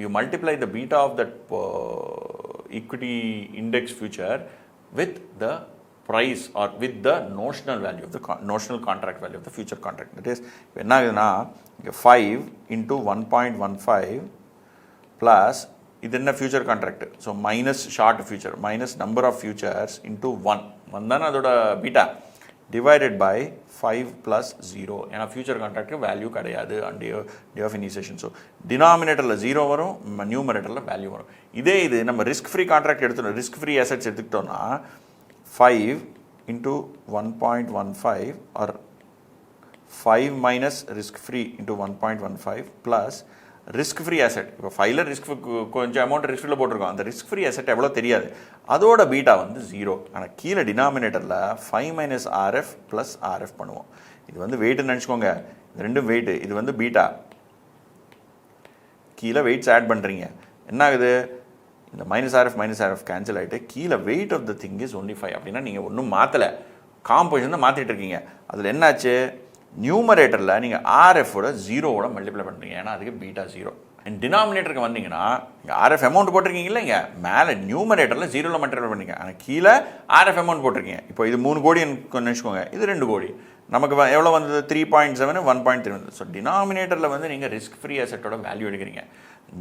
you multiply the beta of that equity index future with the price or with the notional value of the notional contract value of the future contract. that is என்ன ஆகுதுன்னா 5 into 1.15 plus இது என்ன future contract, so minus short future minus number of futures into 1 தானே அதோட beta divided by 5 plus 0. ஏன்னா future contract value கிடையாது and day of initiation. So டினாமினேட்டரில் 0 வரும், நியூமரேட்டரில் வேல்யூ வரும். இது நம்ம ரிஸ்க் ஃப்ரீ கான்ட்ராக்ட் எடுத்துட்டோம், ரிஸ்க் ஃப்ரீ அசெட்ஸ் எடுத்துக்கிட்டோம்னா 5 into 1.15 or 5 minus risk free into 1.15 plus risk free asset. இப்போ 5ல் ரிஸ்க் கொஞ்சம் அமௌண்ட் ரிஸ்க் ஃப்ரீல போட்டிருக்கோம், அந்த ரிஸ்க் ஃப்ரீ அசெட் எவ்வளோ தெரியாது, அதோட பீட்டா வந்து 0. ஆனால் கீழே டினாமினேட்டரில் 5 மைனஸ் ஆர்எஃப் ப்ளஸ் ஆர்எஃப் பண்ணுவோம். இது வந்து வெயிட்னு நினச்சிக்கோங்க, இது ரெண்டும் வெயிட்டு, இது வந்து பீட்டா. கீழே வெயிட்ஸ் ஆட் பண்ணுறீங்க, என்ன ஆகுது, இந்த மைனஸ் ஆர்எஃப் கேன்சல் ஆகிட்டு கீழே weight of the thing is only 5. அப்படின்னா நீங்கள் ஒன்றும் மாற்றலை, காம்போசிஷன் தான் மாற்றிட்டு இருக்கீங்க. அதில் என்னாச்சு, நியூமரேட்டரில் நீங்கள் ஆர்எஃபோட 0வோட மல்டிப்ளை பண்ணுறீங்க, ஏன்னா அதுக்கு பீட்டா 0. அண்ட் டினாமினேட்டருக்கு வந்தீங்கன்னா நீங்கள் ஆர்எஃப் அமௌண்ட் போட்டிருக்கீங்க இல்லைங்க, மேலே நியூமரேட்டரில் 0வில் மல்டிப்ளை பண்ணிங்க, ஆனால் கீழே ஆர்எஃப் அமௌண்ட் போட்டிருக்கீங்க. இப்போ இது 3 கோடி நினச்சிக்கோங்க, இது 2 கோடி. நமக்கு எவ்வளோ வந்தது 3.7 1.3 வந்தது. ஸோ டினாமினேட்டரில் வந்து நீங்கள் ரிஸ்க் ஃப்ரீ அசெட்டோட வேல்யூ எடுக்கிறீங்க,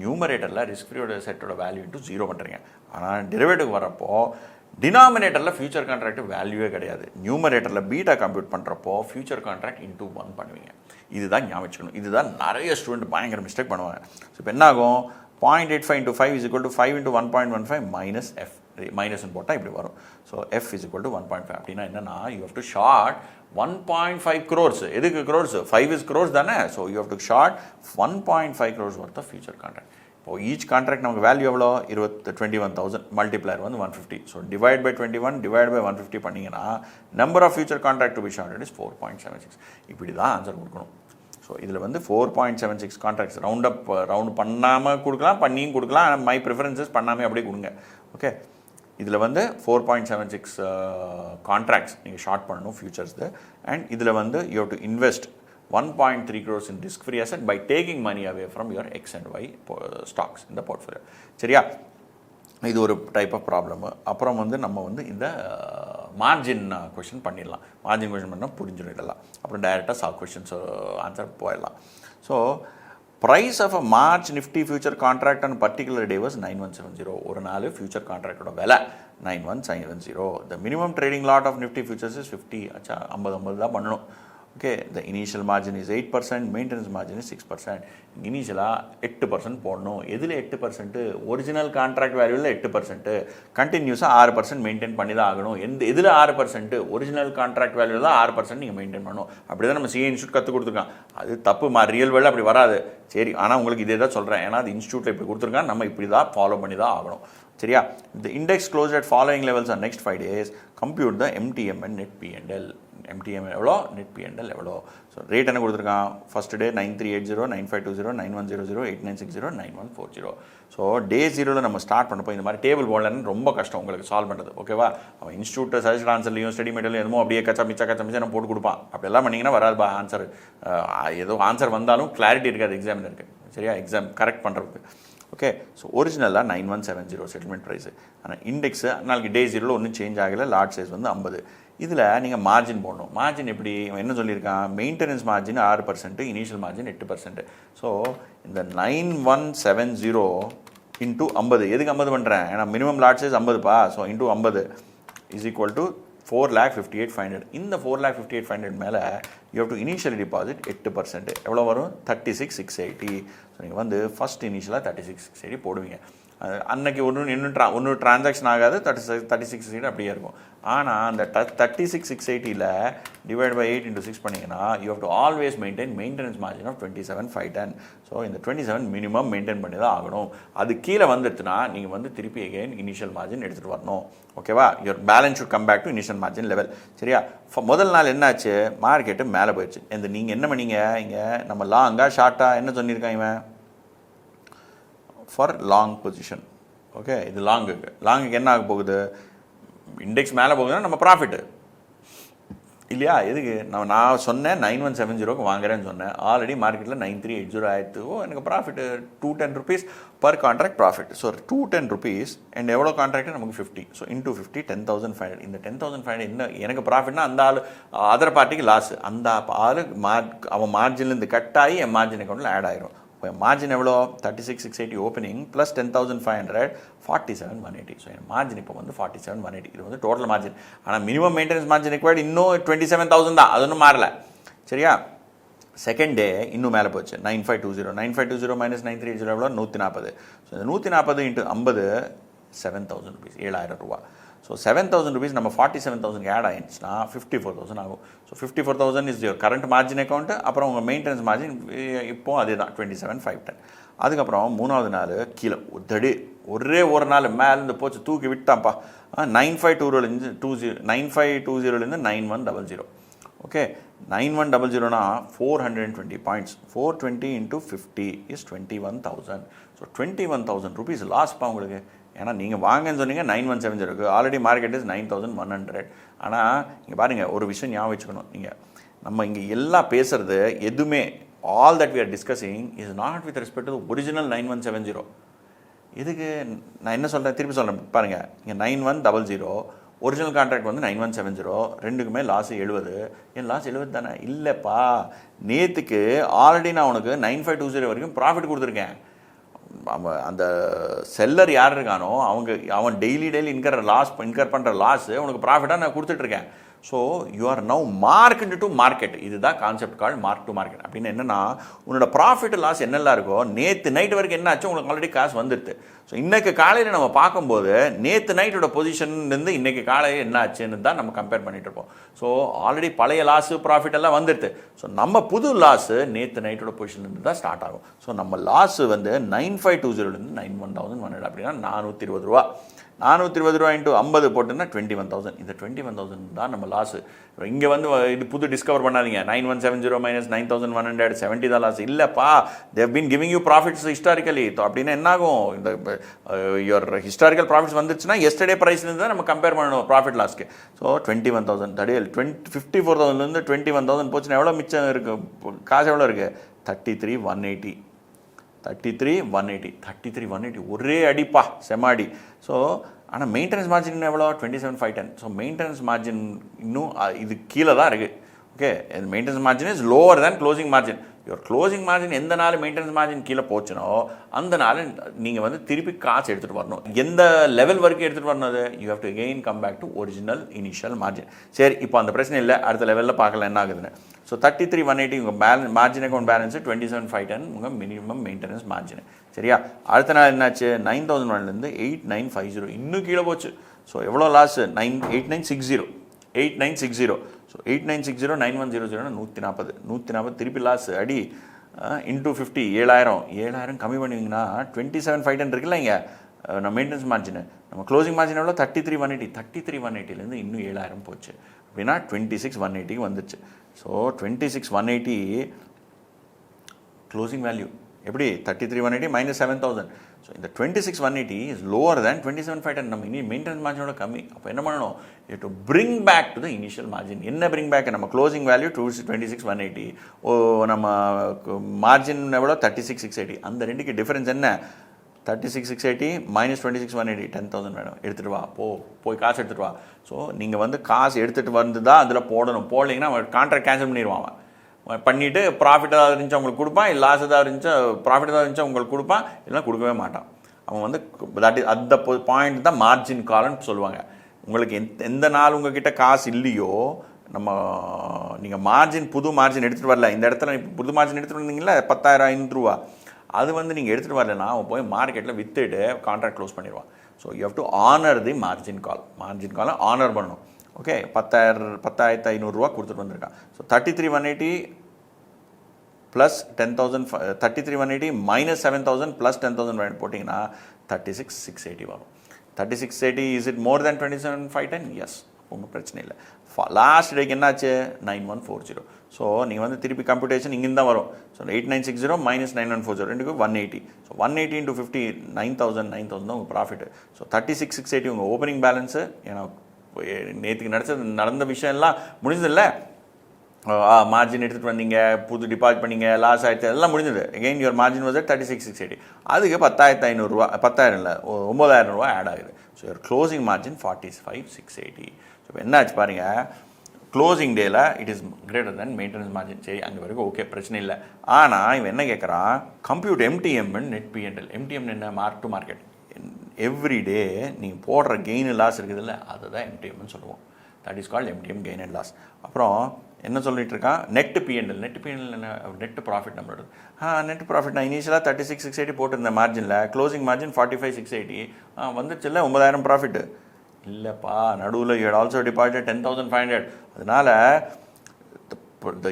நியூமரேட்டரில் ரிஸ்க் ஃப்ரீயோட அசெட்டோட வேல்யூ இன்ட்டு 0 பண்ணுறீங்க. ஆனால் டெரிவேட்டிவ் வரப்போ டினாமினேட்டரில் ஃபியூச்சர் கான்ட்ராக்ட் வேல்யூவே கிடையாது, நியூமரேட்டரில் பீட்டா கம்ப்யூட் பண்ணுறப்போ ஃபியூச்சர் கான்ட்ராக்ட் இன்ட்டு 1 பண்ணுவீங்க. இதுதான் ஞாபகம், இதுதான் நிறைய ஸ்டூடெண்ட் பயங்கர மிஸ்டேக் பண்ணுவாங்க. ஸோ இப்போ என்ன ஆகும், 0.85 into 5 is equal to 5 into 1.15 minus f. மைனஸ்ன்னு போட்டால் இப்படி வரும். So f is equal to 1.5. அப்படின்னா என்னன்னா, you have to short 1.5 crores. எதுக்கு crores? 5 is crores தானே. So you have to short 1.5 crores worth of future contract. இப்போ ஈச் கான்ட்ராக்ட் நமக்கு value எவ்வளோ 21,000, மல்டிப்ளையர் வந்து 150. So divide by 21 divide by 150 பண்ணிங்கன்னா number of future contract to be shorted is 4.76. இப்படி தான் answer கொடுக்கணும். So இதில் வந்து 4.76 கான்ட்ராக்ட்ஸ் ரவுண்ட் பண்ணாமல் கொடுக்கலாம், பண்ணியும் கொடுக்கலாம். மை ப்ரிஃபரன்சஸ் பண்ணாமல் அப்படியே கொடுங்க. ஓகே, இதில் வந்து 4.76 கான்ட்ராக்ட்ஸ் நீங்கள் ஷார்ட் பண்ணணும் ஃபியூச்சர்ஸ்து. அண்ட் இதில் வந்து you have to invest 1.3 crores in risk-free asset by taking money away from your X and Y stocks in the portfolio. சரியா, இது ஒரு டைப் ஆஃப் ப்ராப்ளம். அப்புறம் வந்து நம்ம வந்து இந்த மார்ஜின் கொஷின் பண்ணிடலாம். மார்ஜின் கொஷின் பண்ணால் புரிஞ்சிடும் இதெல்லாம். அப்புறம் டைரெக்டாக சால்வ் கொஷின்ஸ் ஆன்சர் போயிடலாம். So price of a March Nifty future contract on particular day was 9170. ஒரு நாள் ஃபியூச்சர் கான்ட்ராக்டோட விலை 9170. The minimum trading lot of Nifty futures is 50. அச்சா 50 தான் பண்ணணும். Okay, the initial margin is 8%, maintenance margin is 6%. இனிஷியலாக 8% போடணும். எதில் 8%? ஒரிஜினல் கான்ட்ராக்ட் வேல்யூவில் 8%, கண்டினியூஸாக 6% மெயின்டைன் பண்ணி தான் ஆகணும். எதில் 6%? ஒரிஜினல் கான்ட்ராக்ட் வேல்யூவில் தான் 6% நீங்கள் மெயின்டைன் பண்ணணும். அப்படி தான் நம்ம சிஏ இன்ஸ்டியூட் கற்றுக் கொடுத்துருக்கான். அது தப்பு, ரியல் வேலை அப்படி வராது. சரி, ஆனால் உங்களுக்கு இதே தான் சொல்கிறேன், ஏன்னா அது இன்ஸ்டியூட்டில் இப்படி கொடுத்துருக்கான், நம்ம இப்படி தான் ஃபாலோ பண்ணி தான் ஆகணும். சரியா, the index closed at following levels on next 5 days. Compute the MTM and net P&L. MTM எவ்வளோ, நெட் P&L எவ்வளோ. ஸோ ரேட் என்ன கொடுத்துருக்கான், ஃபர்ஸ்ட் டே 9380, 9520, 9100, 8960, 9140. ஸோ டே 0ல் நம்ம ஸ்டார்ட் பண்ணப்போ இந்த மாதிரி டேபிள் போடலன்னு ரொம்ப கஷ்டம் உங்களுக்கு சால்வ் பண்ணுறது. ஓகேவா, அவன் இன்ஸ்டியூட் சஜஸ்ட் ஆன்சர்லையும் ஸ்டடி மெட்டீரியல் எதுவும் அப்படியே கச்சா மிச்சா நம்ம போட்டு கொடுப்பான். அப்படியெல்லாம் பண்ணிங்கன்னா வராதுப்பா ஆன்சர். ஏதோ ஆன்சர் வந்தாலும் கிளாரிட்டி இருக்காது எக்ஸாமில் இருக்குது. சரியா, எக்ஸாம் கரெக்ட் பண்ணுறதுக்கு. ஓகே, ஸோ ஒரிஜினலாக 9170 செட்டில்மெண்ட் ப்ரைஸு. ஆனால் இண்டெக்ஸு நாளைக்கு டே 0ல் ஒன்றும் சேஞ்ச் ஆகலை. லாட் சைஸ் வந்து 50. இதில் நீங்கள் மார்ஜின் போடணும். மார்ஜின் எப்படி என்ன சொல்லியிருக்கான், maintenance margin 6%, initial margin 8%. So இந்த 9170 இன்ட்டு 50, எதுக்கு 50 பண்ணுறேன், ஏன்னா மினிமம் லாட் சைஸ் 50பா. So into 50 is equal to 4,58,500. இந்த 4,58,500 மேலே you have to initial deposit 8%. எவ்வளோ வரும், 36,680. ஸோ நீங்கள் வந்து ஃபஸ்ட் இனிஷியலாக 36,680 போடுவீங்க. அன்னைக்கு ஒன்று டிரான்சாக்ஷன் ஆகாது, 36,680 அப்படியே இருக்கும். ஆனால் அந்த 36,680ல் டிவைட் பை 8 × 6 பண்ணிங்கன்னா you have to always maintenance margin of 27,510. So இந்த 27 மினிமம் மெயின்டைன் பண்ணி தான் ஆகணும். அது கீழே வந்துடுச்சுன்னா நீங்கள் வந்து திருப்பி அகைன் இனிஷியல் மார்ஜின் எடுத்துகிட்டு வரணும். ஓகேவா, your balance should come back to initial margin level. சரியா, முதல் நாள் என்னாச்சு, மார்க்கெட்டு மேலே போயிடுச்சு. இந்த நீங்கள் என்ன பண்ணீங்க, இங்கே நம்ம லாங்காக ஷார்ட்டாக என்ன சொல்லியிருக்கான் இவன், ஃபார் லாங் பொசிஷன். ஓகே, இது லாங்குக்கு என்ன ஆக போகுது, இண்டெக்ஸ் மேலே போகுதுன்னா நம்ம ப்ராஃபிட்டு இல்லையா. எதுக்கு நான் சொன்னேன் 9170 வாங்குறேன்னு சொன்னேன். ஆல்ரெடி மார்க்கெட்டில் 9380 ஆயிடுத்து. எனக்கு profit 210 rupees per contract profit. So 210 rupees and எவ்வளோ கான்ட்ராக்ட் நமக்கு 50. So into 50 10,500. இந்த 10,500 என்ன எனக்கு ப்ராஃபிட்னா அந்த ஆள் அதர் பார்ட்டிக்கு லாஸ். அந்த ஆள் அவன் மார்ஜின்லேருந்து கட் ஆகி என் மார்ஜின் அக்கௌண்ட்டில் ஆட் ஆயிரும். இப்போ மார்ஜின் எவ்வளோ, 36,680 ஓப்பனிங் ப்ளஸ் 10,500, 47,180. ஸோ என் மார்ஜின் இப்போ வந்து 47,180. இது வந்து டோட்டல் மார்ஜின். ஆனால் மினிமம் மெயின்டெனன்ஸ் மார்ஜின் ரிக்வயர்ட் இன்னும் 27,000 தான், அது ஒன்றும் மாறல. சரியா, செகண்ட் டே இன்னும் மேலே போச்சு, 9520 மைனஸ் 9380 எவ்வளோ, 140. ஸோ இந்த 140 × 50 7,000 rupees, 7,000 ரூபா. ஸோ 7,000 rupees நம்ம 47,000 ஆட் ஆயிடுச்சுன்னா 54,000 ஆகும். So 54,000 is your current margin account. அப்புறம் உங்கள் மெயின்டெனன்ஸ் மார்ஜின் இப்போது அதே தான் 27,510. அதுக்கப்புறம் மூணாவது நாள் கீழே ஒரே ஒரு நாள் மேலேருந்து போச்சு, தூக்கி விட்டான்ப்பா. 9520 9100. ஓகே, 9100னா 420 பாயிண்ட்ஸ். 420 × 50 இஸ் 21,000. ஸோ 21,000 rupees லாஸ்ப்பா உங்களுக்கு. ஏன்னா நீங்கள் வாங்கன்னு சொன்னீங்க 9170, ஆல்ரெடி மார்க்கெட் இஸ் 9,100. ஆனால் இங்கே பாருங்கள், ஒரு விஷயம் ஞாபகம் வச்சுக்கணும். நீங்கள் நம்ம இங்கே எல்லாம் பேசுகிறது எதுவுமே, all that we are discussing is not with respect to original 9170. இதுக்கு நான் என்ன சொல்கிறேன், திருப்பி சொல்கிறேன் பாருங்கள். இங்கே 9100, ஒரிஜினல் கான்ட்ராக்ட் வந்து 9170, ரெண்டுக்குமே லாஸ் 70. ஏன் லாஸ் 70 தானே? இல்லைப்பா, நேற்றுக்கு ஆல்ரெடி நான் உனக்கு 9520 வரைக்கும் ப்ராஃபிட் கொடுத்துருக்கேன். அந்த செல்லர் யார் இருக்கானோ அவன் டெய்லி இன்கர் பண்ணுற லாஸ் உனக்கு ப்ராஃபிட்டாக நான் கொடுத்துட்ருக்கேன். So you are now market to market. இதுதான் concept call mark to market. அப்படின்னு என்னென்னா, உன்னோட ப்ராஃபிட் லாஸ் என்னெல்லாம் இருக்கோ நேற்று நைட் வரைக்கும் என்ன ஆச்சு, உங்களுக்கு ஆல்ரெடி காசு வந்துடுது. ஸோ இன்றைக்கு காலையில் நம்ம பார்க்கும்போது நேற்று நைட்டோட பொசிஷன்லேருந்து இன்றைக்கி காலையில் என்ன ஆச்சுன்னு தான் நம்ம கம்பேர் பண்ணிகிட்டு இருப்போம். ஸோ ஆல்ரெடி பழைய லாஸு ப்ராஃபிட் எல்லாம் வந்துடுது. ஸோ நம்ம புது லாஸு நேற்று நைட்டோட பொசிஷன்லேருந்து தான் ஸ்டார்ட் ஆகும். ஸோ நம்ம லாஸு வந்து 9520 91,100 அப்படின்னா 420 ரூபா. 420 ரூபா × 50 போட்டுன்னா 21,000. இந்த 21,000 தான் நம்ம லாஸு. இங்கே வந்து இது புது டிஸ்கவர் பண்ணாதீங்க. 9170 மைனஸ் 9,100 70 தான் லாஸ். இல்லைப்பா, they've been giving you profits historically. அப்படின்னா என்னாகும், இந்த யுவர் ஹிஸ்டாரிக்கல் ப்ராஃபிட்ஸ் வந்துச்சுன்னா எஸ்டர்டே ப்ரைஸ்லேருந்து தான் நம்ம கம்பேர் பண்ணணும் ப்ராஃபிட் லாஸ்க்கு. ஸோ 21,000 தடையல் 54,000 21,000 போச்சுன்னா எவ்வளோ மிச்சம் இருக்குது, காசு எவ்வளோ இருக்குது, 33,180. 33,180 ஒரே அடிப்பா, செமாடி. ஸோ ஆனால் மெயின்டெனன்ஸ் மார்ஜின் எவ்வளோ, 27,510. ஸோ மெயின்டெனன்ஸ் மார்ஜின் இன்னும் இது கீழே தான் இருக்குது. Okay, maintenance margin is lower than closing margin. Your closing margin எந்த நாள் மெயின்டெனன்ஸ் மார்ஜின் கீழே போச்சுனோ அந்த நாள் நீங்கள் வந்து திருப்பி காசு எடுத்துகிட்டு வரணும். எந்த லெவல் வரைக்கும் எடுத்துகிட்டு வரணும், அது you have to again come back to original initial margin. சரி, இப்போ அந்த பிரச்சனை இல்லை, அடுத்த லெவலில் பார்க்கலாம் என்ன ஆகுதுன்னு. ஸோ 33,180 உங்கள் மார்ஜின் அக்கௌண்ட் பேலன்ஸு, 27,510 உங்கள் மினிமம் மெயின்டெனன்ஸ் மார்ஜின். சரியா, அடுத்த நாள் என்னாச்சு, 9,100 8,950 இன்னும் கீழே போச்சு. ஸோ எவ்வளோ லாஸு, 8,960. ஸோ 8,960 9100 140 திருப்பி லாஸ் அடி இன்டூ 50 7,000 கம்மி பண்ணுவீங்கன்னா 27,510 இருக்குல்ல இங்கே நம்ம மெயின்டெனன்ஸ் மார்ஜின். நம்ம க்ளோசிங் மார்ஜின் எவ்வளோ, 33,180. 33,180லேருந்து இன்னும் 7,000 போச்சு. அப்படின்னா 26,180 வந்துச்சு. ஸோ 26,180 க்ளோசிங் வேல்யூ எப்படி 33,180 மைனஸ் 7,000. ஸோ இந்த 26,180 இஸ் லோவர் தேன் 27,510. நம்ம இனி மெயின்டெனன்ஸ் மார்ஜினோட கம்மி. அப்போ என்ன பண்ணணும், to bring back to the initial margin. என்ன பிரிங் பேக், நம்ம க்ளோசிங் வேல்யூ 26,180, நம்ம மார்ஜின் எவ்வளோ 36,680. அந்த ரெண்டுக்கு டிஃபரன்ஸ் என்ன, 36,680 மைனஸ் 26,180, 10,000 வேணும். எடுத்துகிட்டு வா, போய் காசு எடுத்துகிட்டு வா. ஸோ நீங்கள் வந்து காசு எடுத்துகிட்டு வந்து தான் அதில் போடணும். போடலைங்கன்னா கான்ட்ராக்ட் கேன்சல் பண்ணிடுவான். பண்ணிவிட்டு ப்ராஃபிட் ஏதாவது இருந்துச்சு அவங்களுக்கு கொடுப்பான், இல்லை லாஸ் ஏதாவது இருந்துச்சு ப்ராஃபிட் ஏதாவது இருந்துச்சு உங்களுக்கு கொடுப்பான், இல்லைனா கொடுக்கவே மாட்டான். அவன் வந்து தட் இஸ் அந்த பாயிண்ட் தான் மார்ஜின் கால்னு சொல்லுவாங்க. உங்களுக்கு எந்த நாள் உங்ககிட்ட காசு இல்லையோ, நீங்கள் மார்ஜின் புது மார்ஜின் எடுத்துகிட்டு வரல, இந்த இடத்துல இப்போ புது மார்ஜின் எடுத்துகிட்டு வந்தீங்களா 10,500 ரூபா, அது வந்து நீங்கள் எடுத்துகிட்டு வரலன்னா அவன் போய் மார்க்கெட்டில் விற்றுட்டு கான்ட்ராக்ட் க்ளோஸ் பண்ணிடுவான். So you have to honour the margin காலை ஆனர் பண்ணணும். ஓகே, 10,500 கொடுத்துட்டு வந்திருக்கான். ஸோ 33,180 ப்ளஸ் 10,000, 33,180 மைனஸ் 7,000 ப்ளஸ் 10,000 போட்டிங்கன்னா 36,680 வரும். 36,680 is it more than 27,510? Yes, ஒன்றும் பிரச்சனை இல்லை. லாஸ்ட் டேக்கு என்னாச்சு 9140. ஸோ நீங்கள் வந்து திருப்பி கம்ப்யூட்டேஷன் இங்கிருந்து தான் வரும். ஸோ 8960 மைனஸ் 9140 ரெண்டுக்கு 180. ஸோ 180 into 50 9,000 தான் உங்கள் ப்ராஃபிட். ஸோ 36,680 உங்கள் ஓப்பனிங் பேலன்ஸு. ஏன்னா நேற்றுக்கு நடந்த விஷயம் எல்லாம் முடிஞ்சதில்லை. மார்ஜின் எடுத்துகிட்டு வந்தீங்க, புது டிபாசிட் பண்ணிங்க, லாஸ் ஆகிடுச்சு, எல்லாம் முடிஞ்சது. Again your margin was 36,680. அதுக்கு 10,500 10,000 இல்லை 9,000 ஆட் ஆகுது. So your closing margin 45,680. So இப்போ என்ன ஆச்சு பாருங்கள், க்ளோசிங் டேயில் it is greater than maintenance margin. சரி, அங்கே வரைக்கும் ஓகே, பிரச்சனை இல்லை. ஆனால் இவன் என்ன கேட்குறான், compute MTM net PNL. MTM என்ன, மார்க் டு மார்க்கெட். எவ்ரிடே நீங்கள் போடுற கெயின் லாஸ் இருக்குது இல்லை, அதை தான் எம்டிஎம்னு சொல்லுவோம். That is called MTM gain and loss. அப்புறம் என்ன சொல்லிட்டு இருக்கான், நெட் பிஎன்எல். நெட் பிஎன்எல் என்ன, நெட் ப்ராஃபிட் நம்மளோட. நெட் ப்ராஃபிட் நான் இனிஷியலாக 36,680 போட்டிருந்தேன் மார்ஜினில், க்ளோசிங் மார்ஜின் 45,680 வந்துச்சு இல்லை, 9,000 ப்ராஃபிட்டு இல்லைப்பா. நடுவில் யூ ஹேட் ஆல்சோ டிபாசிட் 10,500. அதனால்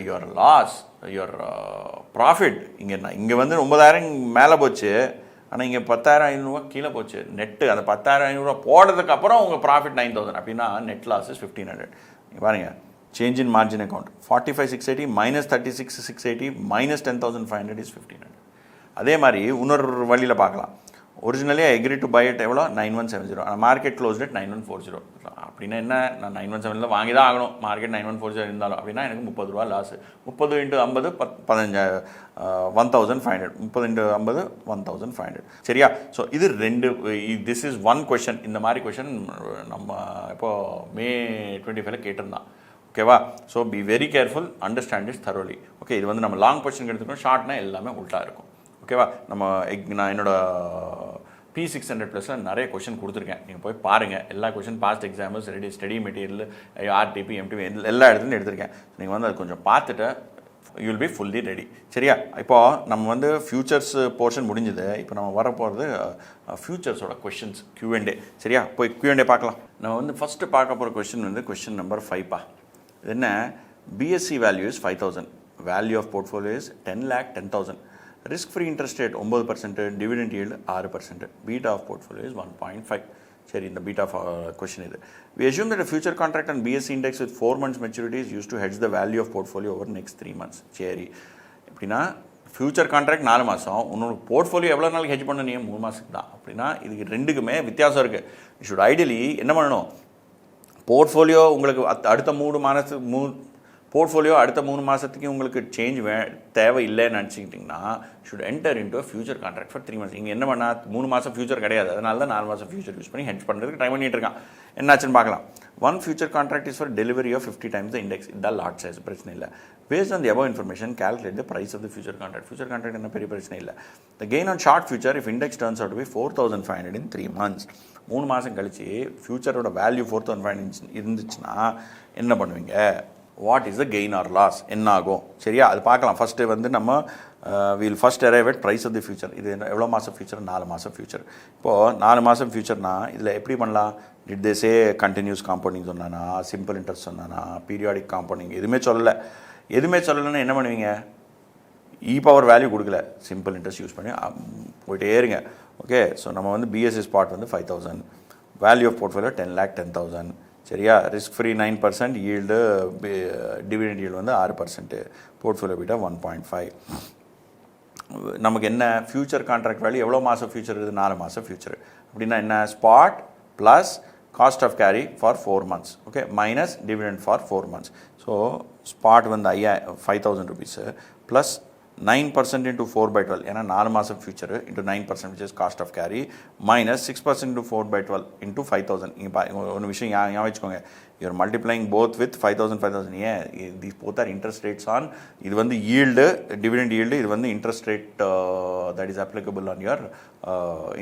யுவர் லாஸ், யுவர் ப்ராஃபிட் இங்கே வந்து 9,000 மேலே போச்சு, ஆனால் இங்கே 10,500 கீழே போச்சு. நெட்டு அந்த 10,500 போடுறதுக்கு அப்புறம் உங்கள் ப்ராஃபிட் 9,000. அப்படின்னா நெட் லாஸ் இஸ் 1,500. நீங்கள் பாருங்கள், change in margin account 45,680 minus 36,680 minus 10,500 is 1,500. அதே மாதிரி இன்னொரு வழியில் பார்க்கலாம். Originally agri to buy at எவ்வளோ 9170, ஆனால் மார்க்கெட் க்ளோஸ் அட் 9140. அப்படின்னா என்ன, நான் 917 வாங்கி தான் ஆகணும், மார்க்கெட் 9140 இருந்தாலும். அப்படின்னா எனக்கு 30 ரூபா லாஸ். 30 into 50 15 1,500. 30 into 50 1,500. சரியா? ஸோ இது ரெண்டு. This is one question. இந்த மாதிரி கொஷன் நம்ம இப்போது May 25 கேட்டிருந்தான். ஓகேவா? So be very careful, understand it தரோலி. Okay, இது வந்து நம்ம லாங் கொஷன் எடுத்துக்கணும், ஷார்ட்னா எல்லாமே உல்ட்டா இருக்கும். ஓகேவா? நான் என்னோட P600+ நிறைய கொஷின் கொடுத்துருக்கேன், நீங்கள் போய் பாருங்கள். எல்லா question past examples ready, study material, RTP, MTP எல்லா இடத்துலையும் எடுத்திருக்கேன். நீங்கள் வந்து அது கொஞ்சம் பார்த்துட்டு you will be fully ready. சரியா? இப்போது நம்ம வந்து ஃபியூச்சர்ஸ் போர்ஷன் முடிஞ்சுது. இப்போ நம்ம வர போகிறது ஃபியூச்சர்ஸோட கொஷின்ஸ் Q&A. சரியா? போய் Q&A பார்க்கலாம். நம்ம வந்து ஃபஸ்ட்டு பார்க்க போகிற கொஷின் வந்து கொஷின் நம்பர் 5. இது என்ன, BSC value is 5,000, value of portfolio is 10,10,000, risk free interest rate 9%, dividend yield 6%, beta of portfolio is 1.5. சரி, இந்த beta of question இது. We assume that a future contract on BSE index with 4 months maturity is used to hedge the value of portfolio over next 3 months. சரி, எப்படின்னா future contract 4 மாதம், உன்னோட portfolio எவ்வளோ நாளைக்கு hedge பண்ண நீ 3 மாதத்துக்கு தான். அப்படின்னா இதுக்கு ரெண்டுக்குமே வித்தியாசம் இருக்குது. யூ ஷுட் ஐடியலி என்ன பண்ணணும், போர்ட்ஃபோலியோ உங்களுக்கு அடுத்த 3 மாதத்துக்கு போர்ட்ஃபோலியோ அடுத்த 3 மாதத்துக்கு உங்களுக்கு சேஞ்ச் தேவை இல்லைன்னு நினச்சிக்கிட்டிங்கன்னா should enter into a future contract for 3 months. இங்கே என்ன பண்ணால் 3 மாதம் ஃபியூச்சர் கிடையாது, அதனால தான் 4 மாதம் ஃபியூச்சர் யூஸ் பண்ணி ஹெட்ஜ் பண்ணுறதுக்கு ட்ரை பண்ணிட்டு இருக்கான். என்னாச்சுன்னு பார்க்கலாம். One future contract is for delivery of 50 times the index. இதுதான் லாட் சைஸ், பிரச்சனை இல்லை. Based on the above information calculate the price of the future contract. Future contract என்ன பெரிய பிரச்சனை இல்லை. The gain on short future if index turns out by 4,500 in 3 months. 3 மாதம் கழிச்சு ஃபியூச்சரோட value 4,500 இருந்துச்சுன்னா என்ன பண்ணுவீங்க, what is the gain or loss, என்ன ஆகும்? சரியா? அது பார்க்கலாம். ஃபஸ்ட்டு வந்து நம்ம will first arrive at price of the future. இது எவ்வளோ மாதம் ஃபியூச்சர், 4 மாதம் ஃபியூச்சர். இப்போது 4 மாதம் ஃபியூச்சர்னா இதில் எப்படி பண்ணலாம், did they say continuous compounding சொன்னானா, சிம்பிள் இன்ட்ரெஸ்ட் சொன்னானா, பீரியாடிக் காம்பவுண்டிங், எதுவுமே சொல்லலைன்னா என்ன பண்ணுவீங்க, பவர் வேல்யூ கொடுக்கல, சிம்பிள் இன்ட்ரெஸ்ட் யூஸ் பண்ணி போயிட்டே இருங்க. ஓகே, ஸோ நம்ம வந்து பிஎஸ்சி ஸ்பாட் வந்து 5,000, வேல்யூ ஆஃப் போர்ட்ஃபோலியோ 10,10,000. சரியா? Risk free 9%, yield dividend yield வந்து 6%, போர்ட்ஃபோலியோ பீட்டா 1.5. நமக்கு என்ன ஃபியூச்சர் கான்ட்ராக்ட் வேல்யூ எவ்வளோ மாதம் ஃபியூச்சர் இருக்குது? 4 மாதம் ஃபியூச்சர். அப்படின்னா என்ன? Spot plus cost of carry for 4 months, okay, minus dividend for 4 months. So spot வந்து 5,000 rupees ப்ளஸ் 9% into 4/12, ஏன்னா 4 மாதம் future into 9% which is cost of carry, minus 6% into 4/12 into 5,000. இங்கே ஒன்று விஷயம் ஞாபகம் வச்சுக்கோங்க, you're multiplying both with 5,000. ஏன்? these both are interest rates on, இது வந்து ஈல்டு, டிவிடெண்ட் ஈல்டு, இது வந்து interest rate that is applicable on your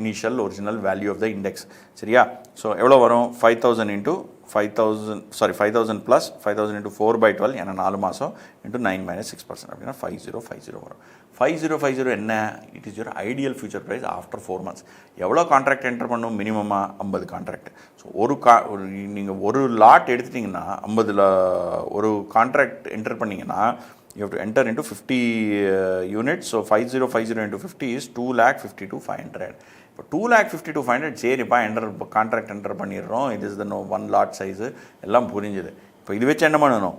initial original value of the index. சரியா? ஸோ எவ்வளோ வரும்? 5,000 into 5,000 plus 5,000 into 4/12, ஏன்னா 4 மாதம் into 9 minus 6%, அப்படின்னா 5050 வரும். 5050 என்ன? It is your ideal future price after 4 months. எவ்வளோ கான்ட்ராக்ட் என்டர் பண்ணும்? மினிமமாக 50 கான்ட்ராக்ட். ஸோ நீங்கள் ஒரு லாட் எடுத்துட்டிங்கன்னா 50 ஒரு கான்ட்ராக்ட் என்டர் பண்ணிங்கன்னா you have to enter into 50 units. So 5050 into 50 is 2,52,500. இப்போ 2,52,500 சரிப்பா கான்ட்ராக்ட் என்டர் பண்ணிடுறோம், இது is the one lot size, எல்லாம் புரிஞ்சுது. இப்போ இது வச்சு என்ன பண்ணணும்?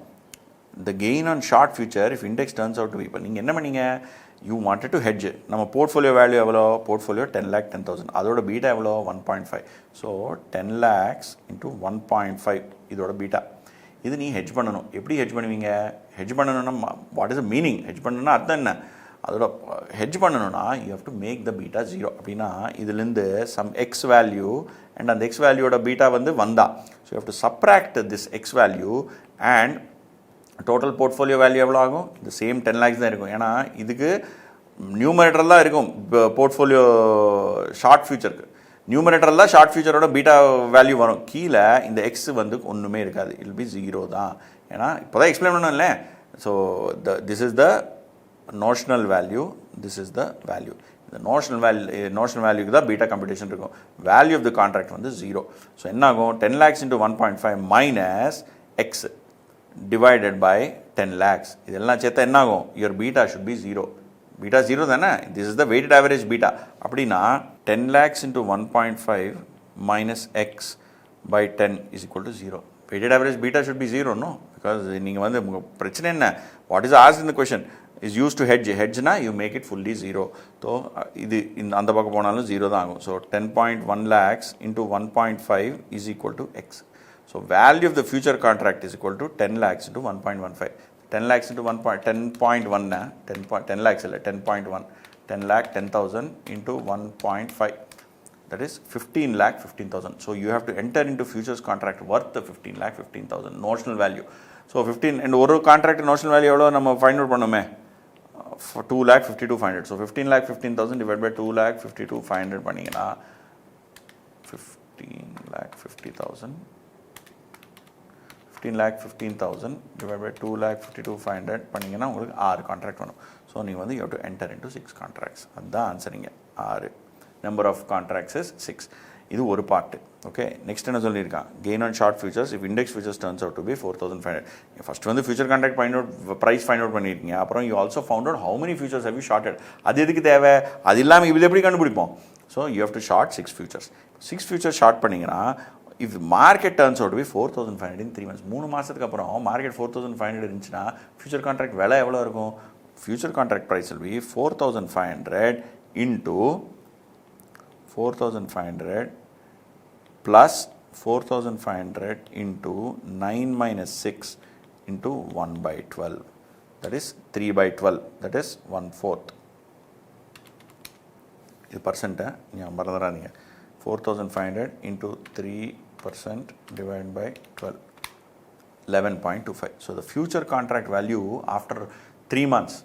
the gain on short future if index turns out to be, இப்போ நீங்கள் என்ன பண்ணீங்க? you wanted to hedge. நம்ம போர்ட்ஃபோலியோ வேல்யூ எவ்வளோ? போர்ட்ஃபோலியோ 10,10,000, அதோட பீட்டா எவ்வளோ? 1.5. ஸோ 10 lakhs into 1.5 இதோட பீட்டா. இது நீ ஹெட்ஜ் பண்ணணும். எப்படி ஹெட்ஜ் பண்ணுவீங்க? ஹெட்ஜ் பண்ணணும்னா what is a meaning? Hedge பண்ணணும்னா அர்த்தம் என்ன? அதோட ஹெட்ஜ் பண்ணணும்னா you have to make the beta 0. அப்படின்னா இதுலேருந்து சம் எக்ஸ் வேல்யூ அண்ட் அந்த எக்ஸ் வேல்யூட பீட்டா வந்து வந்தா, so you have to subtract this X value and total portfolio value எவ்வளோ ஆகும்? இந்த சேம் 10 lakhs தான் இருக்கும். ஏன்னா இதுக்கு நியூமரேட்டர் தான் இருக்கும். போர்ட்ஃபோலியோ ஷார்ட் ஃபியூச்சருக்கு நியூமரேட்டரில் ஷார்ட் ஃபியூச்சரோட பீட்டா வேல்யூ வரும். கீழே இந்த எக்ஸ் வந்து ஒன்றுமே இருக்காது, இல் பி 0 தான். ஏன்னா இப்போ தான் எக்ஸ்பிளைன் பண்ணணும் இல்லை? So this is the notional value, this is the value. இந்த நோஷனல் வேல்யூக்கு தான் பீட்டா கம்ப்யூட்டேஷன் இருக்கும். வேல்யூ ஆஃப் த கான்ட்ராக்ட் வந்து 0. ஸோ என்ன ஆகும்? 10 lakhs into 1.5 minus X divided by 10 lakhs. இதெல்லாம் சேர்த்தா என்ன ஆகும்? Your beta should be 0. Beta 0 தானே? This is the weighted average beta. அப்படின்னா 10 lakhs into 1.5 minus x by 10 is equal to 0. Weighted average beta should be 0, no? Because நீங்கள் வந்து பிரச்சனை என்ன? What is asked in the question is used to hedge. Hedge-na you make it fully 0. So இது அந்த பக்கம் போனாலும் 0 தான் ஆகும். So 10.1 lakhs into 1.5 is equal to x. So value of the future contract is equal to 10 lakhs into 1.15. 10 lakhs into 10.1 na 10 lakhs இல்லை 10.1 10 lakh 10,000 into 1.5, that is 15 lakh 15,000. So you have to enter into futures contract worth the 15 lakh 15,000 notional value. So 15 and ஒரு contract notional value எவ்வளோ நம்ம find out பண்ணுமே? 2,52,500. So 15 lakh 15,000 divided by 2,52,500 பண்ணிங்கன்னா 15 lakh 50,000 15 lakh 15,000 divided by 2,52,500 பண்ணிங்கன்னா உங்களுக்கு 6 contract வரும். So நீங்கள் வந்து you have to enter into 6 contracts. அதுதான் ஆன்சரிங்க. 6 நம்பர் ஆஃப் கான்ட்ராக்ட்ஸ் இஸ் 6. இது ஒரு பார்ட்டு. ஓகே, நெக்ஸ்ட் என்ன சொல்லியிருக்கான்? Gain on short futures if index futures turns out to be 4,500. First வந்து future contract price find out பண்ணியிருக்கீங்க. அப்புறம் you also found out how many futures have you shorted. அது எதுக்கு தேவை? அது இல்லாமல் இது எப்படி கண்டுபிடிப்போம்? So you have to short 6 features. 6 features short பண்ணிங்கன்னா if market turns out to be 4,500 in 3 months, 3 மாதத்துக்கு அப்புறம் மார்க்கெட் 4,500 இருந்துச்சுன்னா ஃபியூச்சர் கான்ட்ராக்ட் விலை எவ்வளோ இருக்கும்? Future contract price will be 4,500 into 4,500 plus 4,500 into 9 minus 6 into 1 by 12, that is 3 by 12, that is 1/4. இது பர்சன்ட்டை நீங்கள் மறந்துடாதீங்க. 4,500 into 3% divided by 12, 11.25. So the future contract value after 3 months.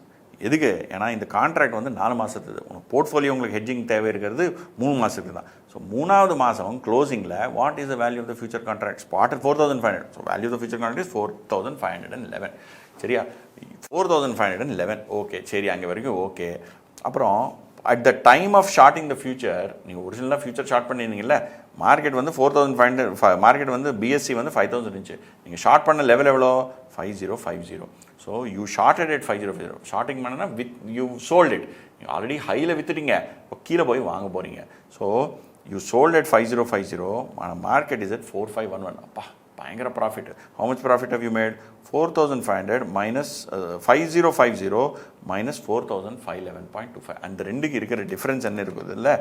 எதுக்கு? ஏன்னா இந்த கான்ட்ராக்ட் வந்து 4 மாதத்துக்கு. உங்களுக்கு போர்ட்ஃபோலியோ உங்களுக்கு ஹெட்ஜிங் தேவை இருக்கிறது 3 மாதத்துக்கு தான். ஸோ 3வது மாதம் க்ளோசிங்கில் what is the value of the future contract? Spot 4,500. So value of the future contract is 4,511. சரியா? 4,511. ஓகே, சரி, அங்கே வரைக்கும் ஓகே. அப்புறம் at the time of shorting the future, நீங்கள் ஒரிஜினலாக ஃபியூச்சர் ஷார்ட் பண்ணியிருந்தீங்கல்ல, மார்க்கெட் வந்து 4,500, மார்க்கெட் வந்து பிஎஸ்சி வந்து 5,000 இருந்துச்சு. நீங்கள் ஷார்ட் பண்ண லெவல் எவ்வளோ? 5,050. So you shorted at 5,050. Shorting பண்ணனா வித் யூ சோல்ட் இட். நீங்கள் ஆல்ரெடி ஹையில் வித்துட்டீங்க, இப்போ கீழே போய் வாங்க போகிறீங்க. ஸோ யூ சோல்ட் எட் 5,050, ஆனால் மார்க்கெட் இஸ் எட் 4,511. அப்பா பயங்கர profit. How much profit have you made? 4500 minus 5050 minus 4511.25. அந்த ரெண்டுக்கு இருக்கிற டிஃப்ரென்ஸ் என்ன இருக்குது இல்லை?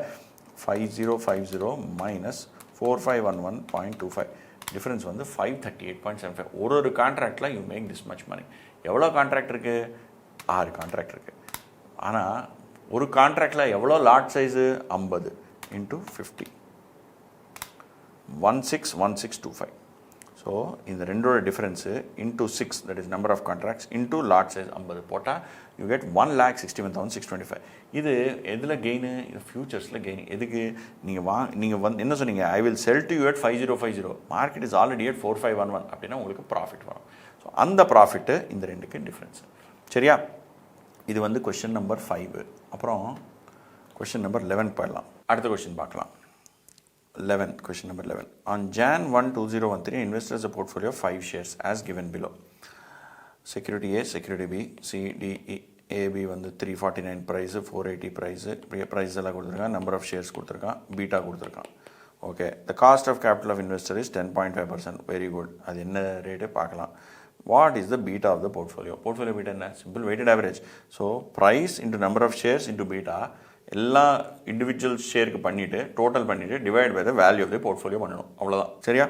5050 மைனஸ் 4511.25 டிஃப்ரென்ஸ் வந்து 538.75. ஒரு கான்ட்ராக்டில் யூ மேக் திஸ் மச் மணி. எவ்வளோ கான்ட்ராக்ட் இருக்குது? 6 கான்ட்ராக்ட் இருக்குது. ஆனால் ஒரு கான்ட்ராக்டில் எவ்வளோ லாட் சைஸு? 50 இன்ட்டு 50 161625. ஸோ இந்த ரெண்டோட difference into 6, that is number of contracts, into lot size 50 போட்டால் யூ கெட் 1,61,625. இது எதில் கெயின்? இது ஃபியூச்சர்ஸில் கெயின். எதுக்கு? நீங்கள் என்ன சொன்னீங்க? ஐ will sell to you at 5050, market is already at 4511 அப்படின்னா உங்களுக்கு ப்ராஃபிட் வரும். ஸோ அந்த ப்ராஃபிட்டு இந்த ரெண்டுக்கு டிஃப்ரென்ஸ். சரியா? இது வந்து கொஷின் நம்பர் 5. அப்புறம் கொஷின் நம்பர் 11 போயிடலாம். அடுத்த கொஷின் பார்க்கலாம். 11, question number 11. On Jan 1, 2013, investors a portfolio of 5 shares as given below. Security A, security B, C, D, E. A, B வந்து 349 price, 480 price, price எல்லாம் கொடுத்துருக்கான், number of shares கொடுத்துருக்கான், beta கொடுத்துருக்கான். Okay, the cost of capital of investor is 10.5%. Very good. அது என்ன rate பார்க்கலாம். What is the beta of the portfolio? Portfolio beta என்ன? Simple weighted average. So, price into number of shares into beta எல்லா individual ஷேருக்கு பண்ணிவிட்டு total பண்ணிவிட்டு divide by the value of the portfolio பண்ணணும். அவ்வளோதான். சரியா?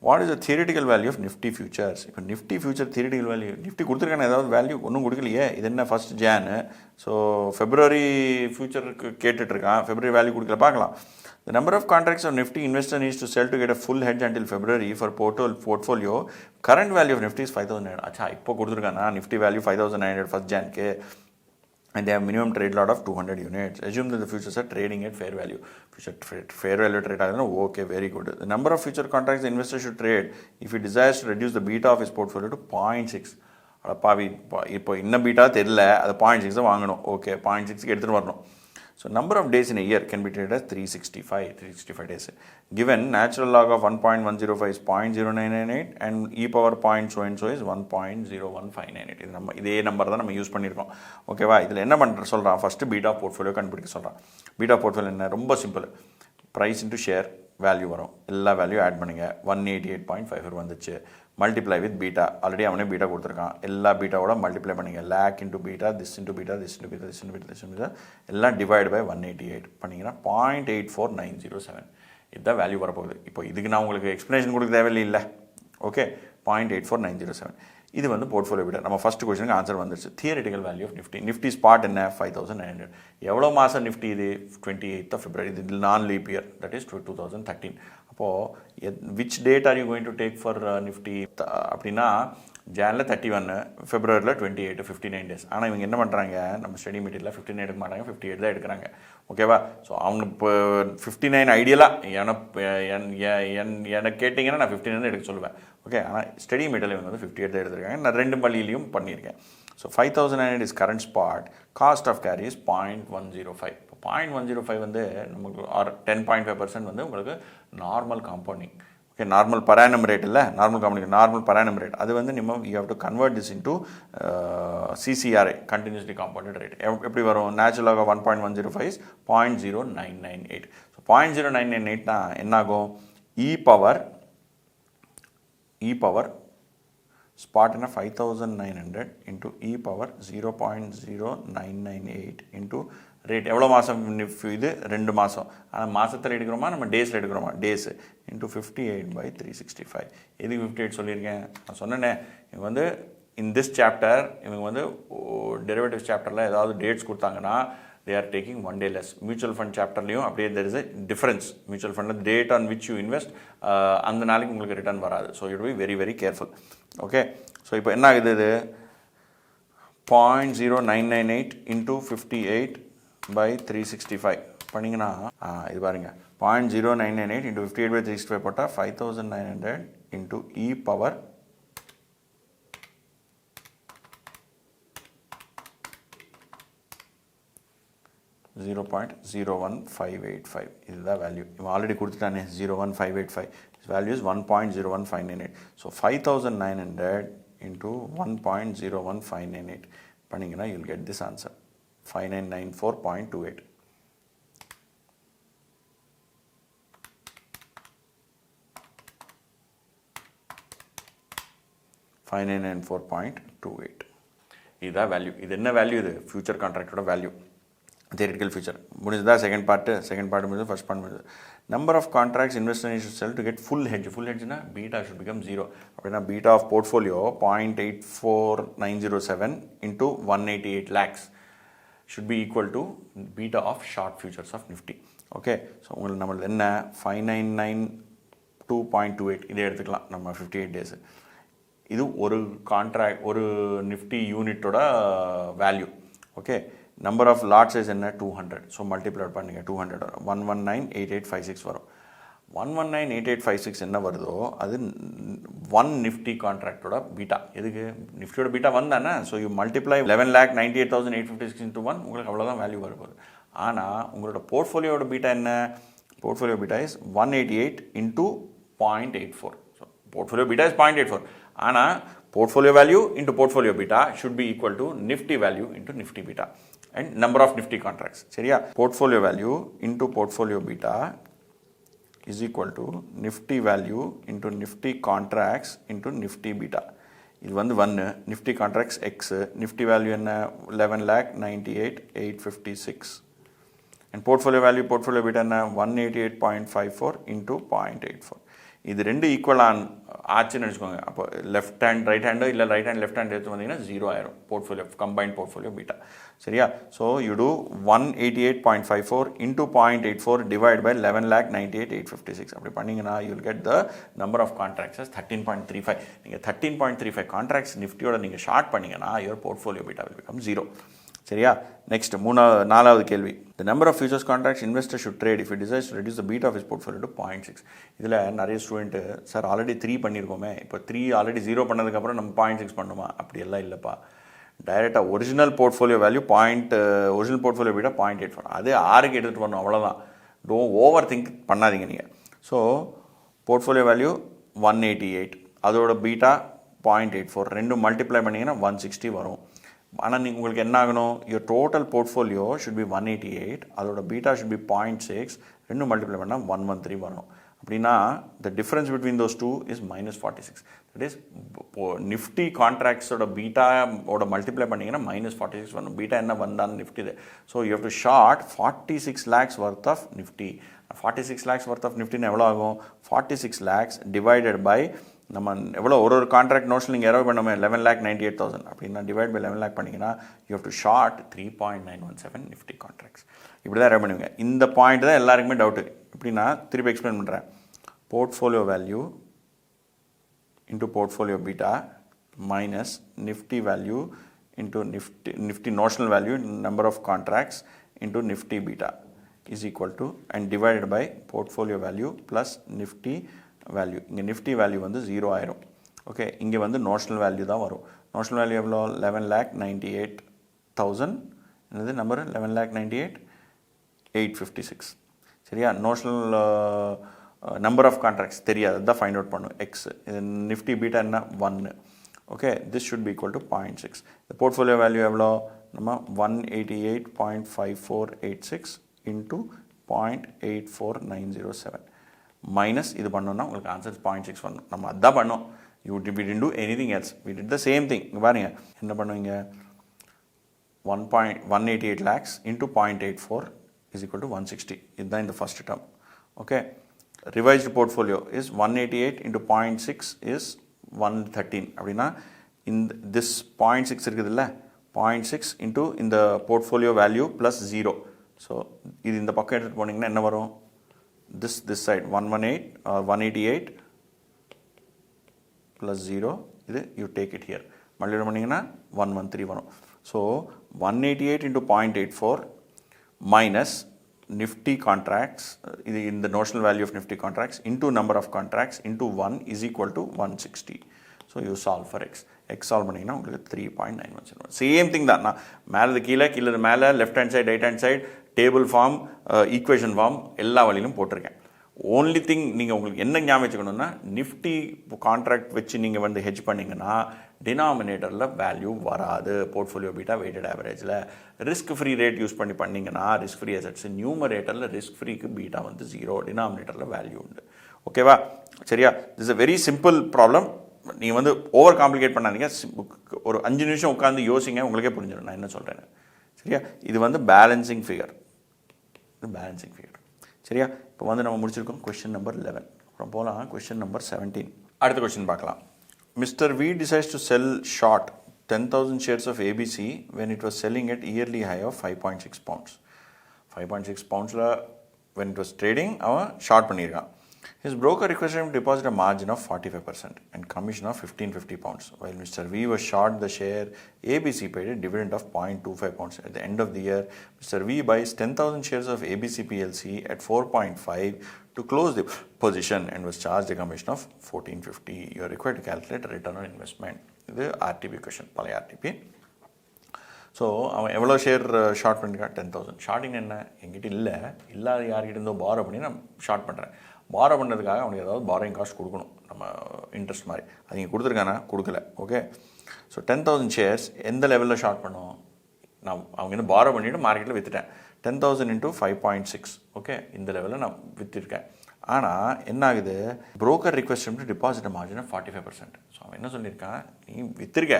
What is the theoretical value of Nifty ஃபியூச்சர்ஸ்? இப்போ Nifty future theoretical value Nifty கொடுத்துருக்கான ஏதாவது வேல்யூ ஒன்றும் கொடுக்கலையே. இது என்ன ஃபர்ஸ்ட் ஜானு? ஸோ ஃபெப்ரவரி ஃபியூச்சருக்கு கேட்டுட்ருக்கான். ஃபெப்ரவரி வேல்யூ கொடுக்கல, பார்க்கலாம். The number of contracts of Nifty investor needs to sell to get a full hedge until February for portfolio. Current value of Nifty is 5,900. அச்சா, இப்போ கொடுத்துருக்கானா நிஃப்டி வேல்யூ 5,900 ஃபர்ஸ்ட் ஜானுக்கு. And they have minimum trade lot of 200 units. Assume that the futures are trading at fair value. Fair value trade ஆகுதுன்னா okay, very good. The number of future contracts the investor should trade if he desires to reduce the beta of his portfolio to 0.6. பாவி, இப்போ இன்னும் beta தெரியல, அது 0.6 தான் வாங்கணும். Okay, 0.6க்கு எடுத்துகிட்டு வரணும். So number of days in a year can be treated as 365 days. Given natural log of 1.105 is 0.0998 and e power point so and so is 1.01598. இது நம்ம இதே நம்பர் தான் நம்ம யூஸ் பண்ணியிருக்கோம். ஓகேவா? இதில் என்ன பண்ணுற சொல்கிறான்? ஃபஸ்ட்டு பீட்டா போர்ட்ஃபோலியோ கண்டுபிடிக்க சொல்கிறான். பீட்டா போர்ட்ஃபோலியோ என்ன? ரொம்ப simple. Price into share value வரும். எல்லா வேல்யூ ஆட் பண்ணுங்கள். 188.54 வந்துச்சு. Multiply with beta. ஆல்ரெடி அவனே பீட்டா கொடுத்துருக்கான். எல்லா பீட்டாவோட மல்டிப்ளை பண்ணிங்க. Like into beta, this into beta, this into beta, this into beta, this into beta, எல்லாம் டிவைட் பை 188 பண்ணிங்கன்னா 0.84907. இதுதான் வேல்யூ வரப்போகுது. இப்போ இதுக்கு நான் உங்களுக்கு எக்ஸ்ப்ளனேஷன் கொடுக்க தேவையில்லை இல்லை. ஓகே, 0.84907. இது வந்து போர்ட்ஃபோலியோ பீட்டா. நம்ம ஃபஸ்ட் கொஸ்டினுக்கு ஆன்சர் வந்துருச்சு. Theoretical value of Nifty. Nifty spot என்ன? 5,900. எவ்வளோ மாதம் நிஃப்டி இது? 28th February. இது நான் லீப் இயர், தட் இஸ் 2013. அப்போது which date are you going to take for Nifty அப்படின்னா ஜானில் 31, ஃபெப்ரவரியில் 28, 59 days. ஆனால் இவங்க என்ன பண்ணுறாங்க? நம்ம ஸ்டடி மெட்டீரியலில் 59 எடுக்க மாட்டாங்க, 58 தான் எடுக்கிறாங்க. ஓகேவா? ஸோ அவங்க இப்போ 59 ஐடியலாக எனக்கு கேட்டிங்கன்னா நான் 59 தான் எடுக்க சொல்லுவேன். ஓகே, ஆனால் ஸ்டடி மெட்டீரியல் இவங்க வந்து 58 தான் எடுத்துருக்காங்க. நான் 2 பள்ளியிலையும் பண்ணியிருக்கேன். So 5,900 is current spot. Cost of carry is 0.105. இப்போ 0.105 வந்து நமக்கு 10.5% வந்து உங்களுக்கு normal compounding. Okay, normal per annum rate இல்லை, normal compounding, normal per annum rate. அது வந்து நம்ம you have to convert this into CCRA, continuously compounded rate. எப்படி வரும்? நேச்சுரலாக 1.105 இஸ் 0.0998. ஸோ 0.0998னா என்னாகும்? இ பவர் ஸ்பாட் என்ன? 5,900 into e power 0.0998 into rate. எவ்வளோ மாதம் இது? 2 மாதம். ஆனால் மாதத்தில் எடுக்கிறோமா நம்ம டேஸில் எடுக்கிறோமா? Days into 58/365. எதுக்கு 58 சொல்லியிருக்கேன்? நான் சொன்னேனே, இவங்க வந்து இன் திஸ் சாப்டர் இவங்க வந்து டெரிவேட்டிவ்ஸ் சாப்டரில் ஏதாவது டேட்ஸ் கொடுத்தாங்கன்னா they are taking 1 day less. Mutual fund சாப்டர்லையும் அப்படியே there is a difference. Mutual ஃபண்டில் date on which you invest, அந்த நாளைக்கு உங்களுக்கு ரிட்டர்ன் வராது. So you be very very careful. Okay, so இப்போ என்ன ஆகுது? இது 0.0998 இன்ட்டு 58/365 பண்ணிங்கன்னா இது பாருங்க, 0.0998 இன்ட்டு 58/365 போட்டால் 5,900 இன்ட்டு இ பவர் 0.01585. இதுதான் வேல்யூ. இவன் ஆல்ரெடி கொடுத்துட்டானே 0.1585. Value is 1.01598. ஸோ 5,900 இன்ட்டு 1.01598 பண்ணிங்கன்னா யூல் கெட் திஸ் ஆன்சர் 5994.28. 5994.28. இதுதான் வேல்யூ. இது என்ன வேல்யூ? இது ஃபியூச்சர் கான்ட்ராக்டோட வேல்யூ, theoretical future. முடிஞ்சதா? செகண்ட் பார்ட் முடிஞ்சது, ஃபர்ஸ்ட் பார்ட் முடிஞ்சது. Number of contracts investor should sell to get full hedge. Full ஹெட்ஜ்னா பீட்டா ஷுட் பிகம் 0. அப்படின்னா beta of portfolio 0.84907 into 188 lakhs should be equal to beta of short futures of Nifty. Okay, so உங்களுக்கு நம்மளுக்கு என்ன 5992.28 இதே எடுத்துக்கலாம் நம்ம 58 days. இது ஒரு கான்ட்ராக்ட், ஒரு நிஃப்டி யூனிட்டோட value. Okay, number of lot size என்ன 200. ஸோ மல்டிப்ளை பண்ணுங்க, 200 வரும், 1198856 வரும். 1198856 என்ன வருதோ அது 1 நிஃப்டி கான்ட்ராக்டோட பீட்டா. எதுக்கு? நிஃப்டியோட பீட்டா 1 தானே. ஸோ யூ மல்டிப்ளை 11,98,856 into 1, உங்களுக்கு அவ்வளோதான் வேல்யூ வரப்போகுது. ஆனால் உங்களோட போர்ட்ஃபோலியோட பீட்டா என்ன? Portfolio beta is 188 into 0.84. So portfolio beta is 0.84. ஆனால் portfolio value into portfolio beta should be equal to Nifty value into Nifty beta and number of Nifty contracts. சரியா? portfolio value into portfolio beta is equal to Nifty value into Nifty contracts into Nifty beta. இது வந்து 1, Nifty contracts X, Nifty value என்ன 11,98,856 and portfolio beta என்ன 188.54 into 0.84. இது ரெண்டு equal ஆச்சுன்னு வச்சுக்கோங்க. அப்போ லெஃப்ட் ஹேண்ட் ரைட் ஹேண்டோ இல்லை ரைட் ஹேண்ட் லெஃப்ட் ஹேண்ட் எடுத்து வந்தீங்கன்னா 0 ஆயிரும் போர்ட்ஃபோலியோ, கம்பைன்ட் போர்ட்ஃபோலியோ பீட்டா. சரியா? So you do 188.54 into 0.84 divide by 11,98,856. அப்படி பண்ணிங்கன்னா you will get the number of contracts 13.35. நீங்கள் 13.35 கான்ட்ராக்ட்ஸ் நிஃப்டியோட நீங்கள் ஷார்ட் பண்ணிங்கன்னா your portfolio beta will become 0. சரியா? நெக்ஸ்ட் நாலாவது கேள்வி. The number of futures contracts investor should trade if it desires to reduce the beta of his portfolio to 0.6. இதில் நிறைய student sir already 3 பண்ணியிருக்கோமே, இப்போ 3 ஆல்ரெடி 0 பண்ணதுக்கப்புறம் நம்ம 0.6 பண்ணுமா? அப்படியெல்லாம் இல்லைப்பா. டைரெக்டாக original portfolio value original portfolio beta 0.84. அது 6க்கு எடுத்துகிட்டு வரணும், அவ்வளோதான். ஓவர் திங்க் பண்ணாதீங்க நீங்கள். ஸோ போர்ட்ஃபோலியோ வேல்யூ 188, அதோட பீட்டா 0.84, ரெண்டும் மல்டிப்ளை பண்ணிங்கன்னா 160 வரும். ஆனால் உங்களுக்கு என்ன ஆகணும்? Your total portfolio should be 188, அதோட பீட்டா ஷுட் பி 0.6, ரெண்டும் மல்டிப்ளை பண்ணால் 113 வரும். அப்படின்னா the difference between those two is -46. That is Nifty கான்ட்ராக்ட்ஸோட பீட்டாவோட மல்டிப்ளை பண்ணிங்கன்னா -46 வரும். பீட்டா என்ன வந்தான்னு நிஃப்டி இது. So you have to short 46 lakhs worth of Nifty. 46 lakhs worth of நிஃப்டின்னு எவ்வளோ ஆகும்? 46 lakhs டிவைடட் பை நம்ம எவ்வளோ ஒரு கான்ட்ராக்ட் நோஷன் நீங்கள் எரோ பண்ணோமே 11,98,000 அப்படின்னா டிவைட் பை 11 lakh பண்ணிங்கன்னா you have to short 3.917 Nifty contracts. இப்படி தான் எரோ பண்ணுவீங்க. இந்த பாயிண்ட் தான் எல்லாருக்குமே டவுட்டு. எப்படின்னா திருப்பி எக்ஸ்பிளைன் பண்ணுறேன். Portfolio value into portfolio beta minus Nifty value into Nifty notional value number of contracts into Nifty beta is equal to and divided by portfolio value plus Nifty value. இங்கே நிஃப்டி வேல்யூ வந்து 0 ஆயிரும். ஓகே, இங்கே வந்து நோஷனல் வேல்யூ தான் வரும். நோஷனல் வேல்யூ எவ்வளோ? 11,98,000. என்னது number? 11,98,856. சரியா? நோஷனல் நம்பர் ஆஃப் கான்ட்ராக்ட்ஸ் தெரியாது, அதுதான் ஃபைண்ட் அவுட் பண்ணும். எக்ஸ். இது நிஃப்டி பீட்டா என்ன 1. Okay, this should be equal to 0.6. இந்த போர்ட்ஃபோலியோ வேல்யூ எவ்வளோ? நம்ம 188.5486 இன்ட்டு 0.84907 மைனஸ் இது பண்ணோன்னா உங்களுக்கு ஆன்சர் 0.6 பண்ணணும். நம்ம அதான் பண்ணோம். We did do anything else. We did the same thing. இங்கே பாருங்க என்ன பண்ணுவீங்க? 188 lakhs into 0.84 is equal to 160. இதுதான் இந்த first term. Okay, revised portfolio is 188 into 0.6 is 113. அப்படின்னா இந்த திஸ் 0.6 இருக்குது இல்லை, 0.6 இன்ட்டு இந்த போர்ட்ஃபோலியோ வேல்யூ ப்ளஸ் 0. ஸோ இது இந்த பக்கம் எடுத்துகிட்டு போனீங்கன்னா என்ன வரும்? this side 188 plus 0, இது you take it here, multiply பண்ணிங்கன்னா 113 வரும். So 188 into 0.84 minus Nifty contracts, இது இந்த notional value of Nifty contracts into number of contracts into 1 is equal to 160. So you solve for X. X solve பண்ணிங்கன்னா உங்களுக்கு 3.917. Same thing தான். நான் மேலே கீழே மேலே left hand side right hand side table form equation form எல்லா வழியிலும் போட்டிருக்கேன். ஓன்லி திங் நீங்கள் உங்களுக்கு என்ன ஞாபகம் வச்சுக்கணும்னா, நிஃப்டி கான்ட்ராக்ட் வச்சு நீங்கள் வந்து ஹெட்ஜ் பண்ணிங்கன்னா டினாமினேட்டரில் வேல்யூ வராது. போர்ட்ஃபோலியோ பீட்டா வெயிட்டட் ஆவரேஜில் ரிஸ்க் ஃப்ரீ ரேட் யூஸ் பண்ணி பண்ணிங்கன்னா ரிஸ்க் ஃப்ரீ அசட்ஸ் நியூமரேட்டரில் ரிஸ்க் ஃப்ரீக்கு பீட்டா வந்து 0, டினாமினேட்டரில் வேல்யூ உண்டு. ஓகேவா? சரியா? This a very simple problem. நீங்கள் வந்து ஓவர் காம்ப்ளிகேட் பண்ணாதீங்க, ஒரு 5 நிமிஷம் உட்காந்து யோசிங்க, உங்களுக்கே புரிஞ்சிடும் நான் என்ன சொல்கிறேன்னு. சரியா? இது வந்து பேலன்சிங் ஃபிகர், இது பேலன்சிங் ஃபிகர். சரியா? இப்போ வந்து நம்ம முடிச்சிருக்கோம் கொஸ்டின் நம்பர் 11. அப்புறம் போகலாம் கொஸ்டின் நம்பர் 17. அடுத்த கொஸ்டின் பார்க்கலாம். Mr. V decides to sell short 10,000 shares of ABC when it was selling at yearly high of 5.6 pounds. 5.6 poundsல when it was trading அவன் ஷார்ட் பண்ணியிருக்கான். His broker requested him to deposit a margin of 45% and commission of 1550 pounds. While Mr. V was short the share, ABC paid a dividend of 0.25 pounds. At the end of the year, Mr. V buys 10,000 shares of ABC PLC at 4.5 to close the position and was charged a commission of 1450. You are required to calculate return on investment. இது RTP question, பழைய RTP. So அவன் எவ்வளோ share short பண்ணியிருக்கான்? 10,000. Sorting என்ன? என்கிட்ட இல்லாத யார்கிட்ட இருந்தோ பாரோ பண்ணி நான் ஷார்ட் பண்ணுறேன். பாரோ பண்ணுறதுக்காக அவனுக்கு ஏதாவது பாரோயிங் காஸ்ட் கொடுக்கணும், நம்ம இன்ட்ரெஸ்ட் மாதிரி. அது இங்கே கொடுத்துருக்கானா? கொடுக்கல. ஓகே. ஸோ 10,000 ஷேர்ஸ் எந்த லெவலில் ஷார்ட் பண்ணும்? நான் அவங்க வந்து பாரோ பண்ணிவிட்டு மார்க்கெட்டில் விற்றுட்டேன். 10,000 into 5.6. ஓகே, இந்த லெவலில் நான் விற்றுருக்கேன். ஆனால் என்ன ஆகுது? Broker request to deposit margin 45%. So அவன் என்ன சொல்லியிருக்கான்? நீ விற்றுருக்க,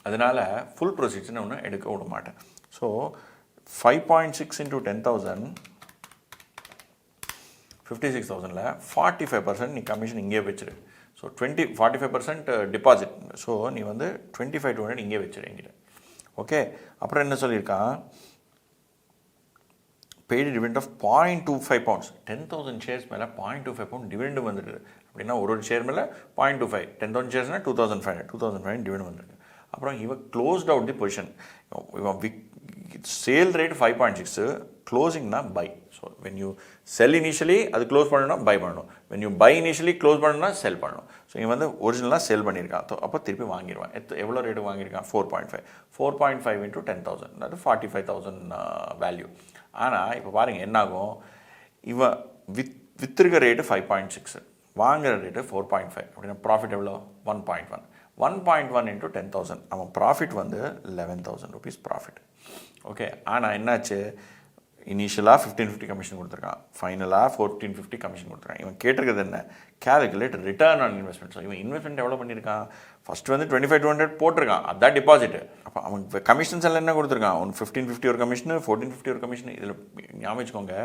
அதனால் ஃபுல் ப்ரொசீஜர்னு ஒன்று எடுக்க விட மாட்டேன். ஸோ 5.6 into 10,000 56,000ல் 45% நீ கமிஷன் இங்கே வச்சிரு. So 45% deposit. ஸோ நீ வந்து 25,200 இங்கே வச்சிரு என்கிட்ட. ஓகே. அப்புறம் என்ன சொல்லியிருக்கான்? Paid dividend of 0.25 pounds. 10,000 shares மேலே 0.25 pound டிவிடெண்ட் வந்துடுது. அப்படின்னா ஒரு ஷேர் மேலே 0.25. 10,000 ஷேர்ஸ்னால் 2,500 டிவிடெண்ட் வந்துருக்கு. அப்புறம் இவன் க்ளோஸ்ட் அவுட் தி பொசிஷன். இவன் சேல் ரேட் 5.6, க்ளோசிங்னா buy. So when you sell initially அது க்ளோஸ் பண்ணணும்னா பை பண்ணணும், when you buy initially close பண்ணணும்னா செல் பண்ணணும். ஸோ இவன் வந்து ஒரிஜினலாக செல் பண்ணியிருக்கான். அப்போ திருப்பி வாங்கிடுவான். எவ்வளோ ரேட்டு வாங்கியிருக்கான்? 4.5. 4.5 into 10,000, அது 45,000 வேல்யூ. ஆனால் இப்போ பாருங்கள் என்னாகும்? இவன் விற்றுருக்க ரேட்டு 5.6, வாங்குகிற ரேட்டு 4.5. அப்படின்னா ப்ராஃபிட் எவ்வளோ? 1.1. 1.1 into 10,000. அவன் ப்ராஃபிட் வந்து 11,000 rupees ப்ராஃபிட். ஓகே. ஆனால் என்னாச்சு? இனிஷியலாக 1550 கமிஷன் கொடுத்துருக்கான், ஃபைனலாக 1450 கமிஷன் கொடுத்துருக்கான். இவன் கேட்டிருக்கிறது என்ன? Calculate return on investment. So இவன் இன்வெஸ்ட்மெண்ட் எவ்வளோ பண்ணியிருக்கான்? ஃபஸ்ட்டு வந்து 25,200 போட்டிருக்கான், அதுதான் டிபாசிட். அப்போ அவன் கமிஷன்ஸ் எல்லாம் என்ன கொடுத்துருக்கான்? ஒன்று 1550 ஒரு கமிஷனு, 1450 ஒரு கமிஷன். இதில் ஞாபகம் வச்சுக்கோங்க,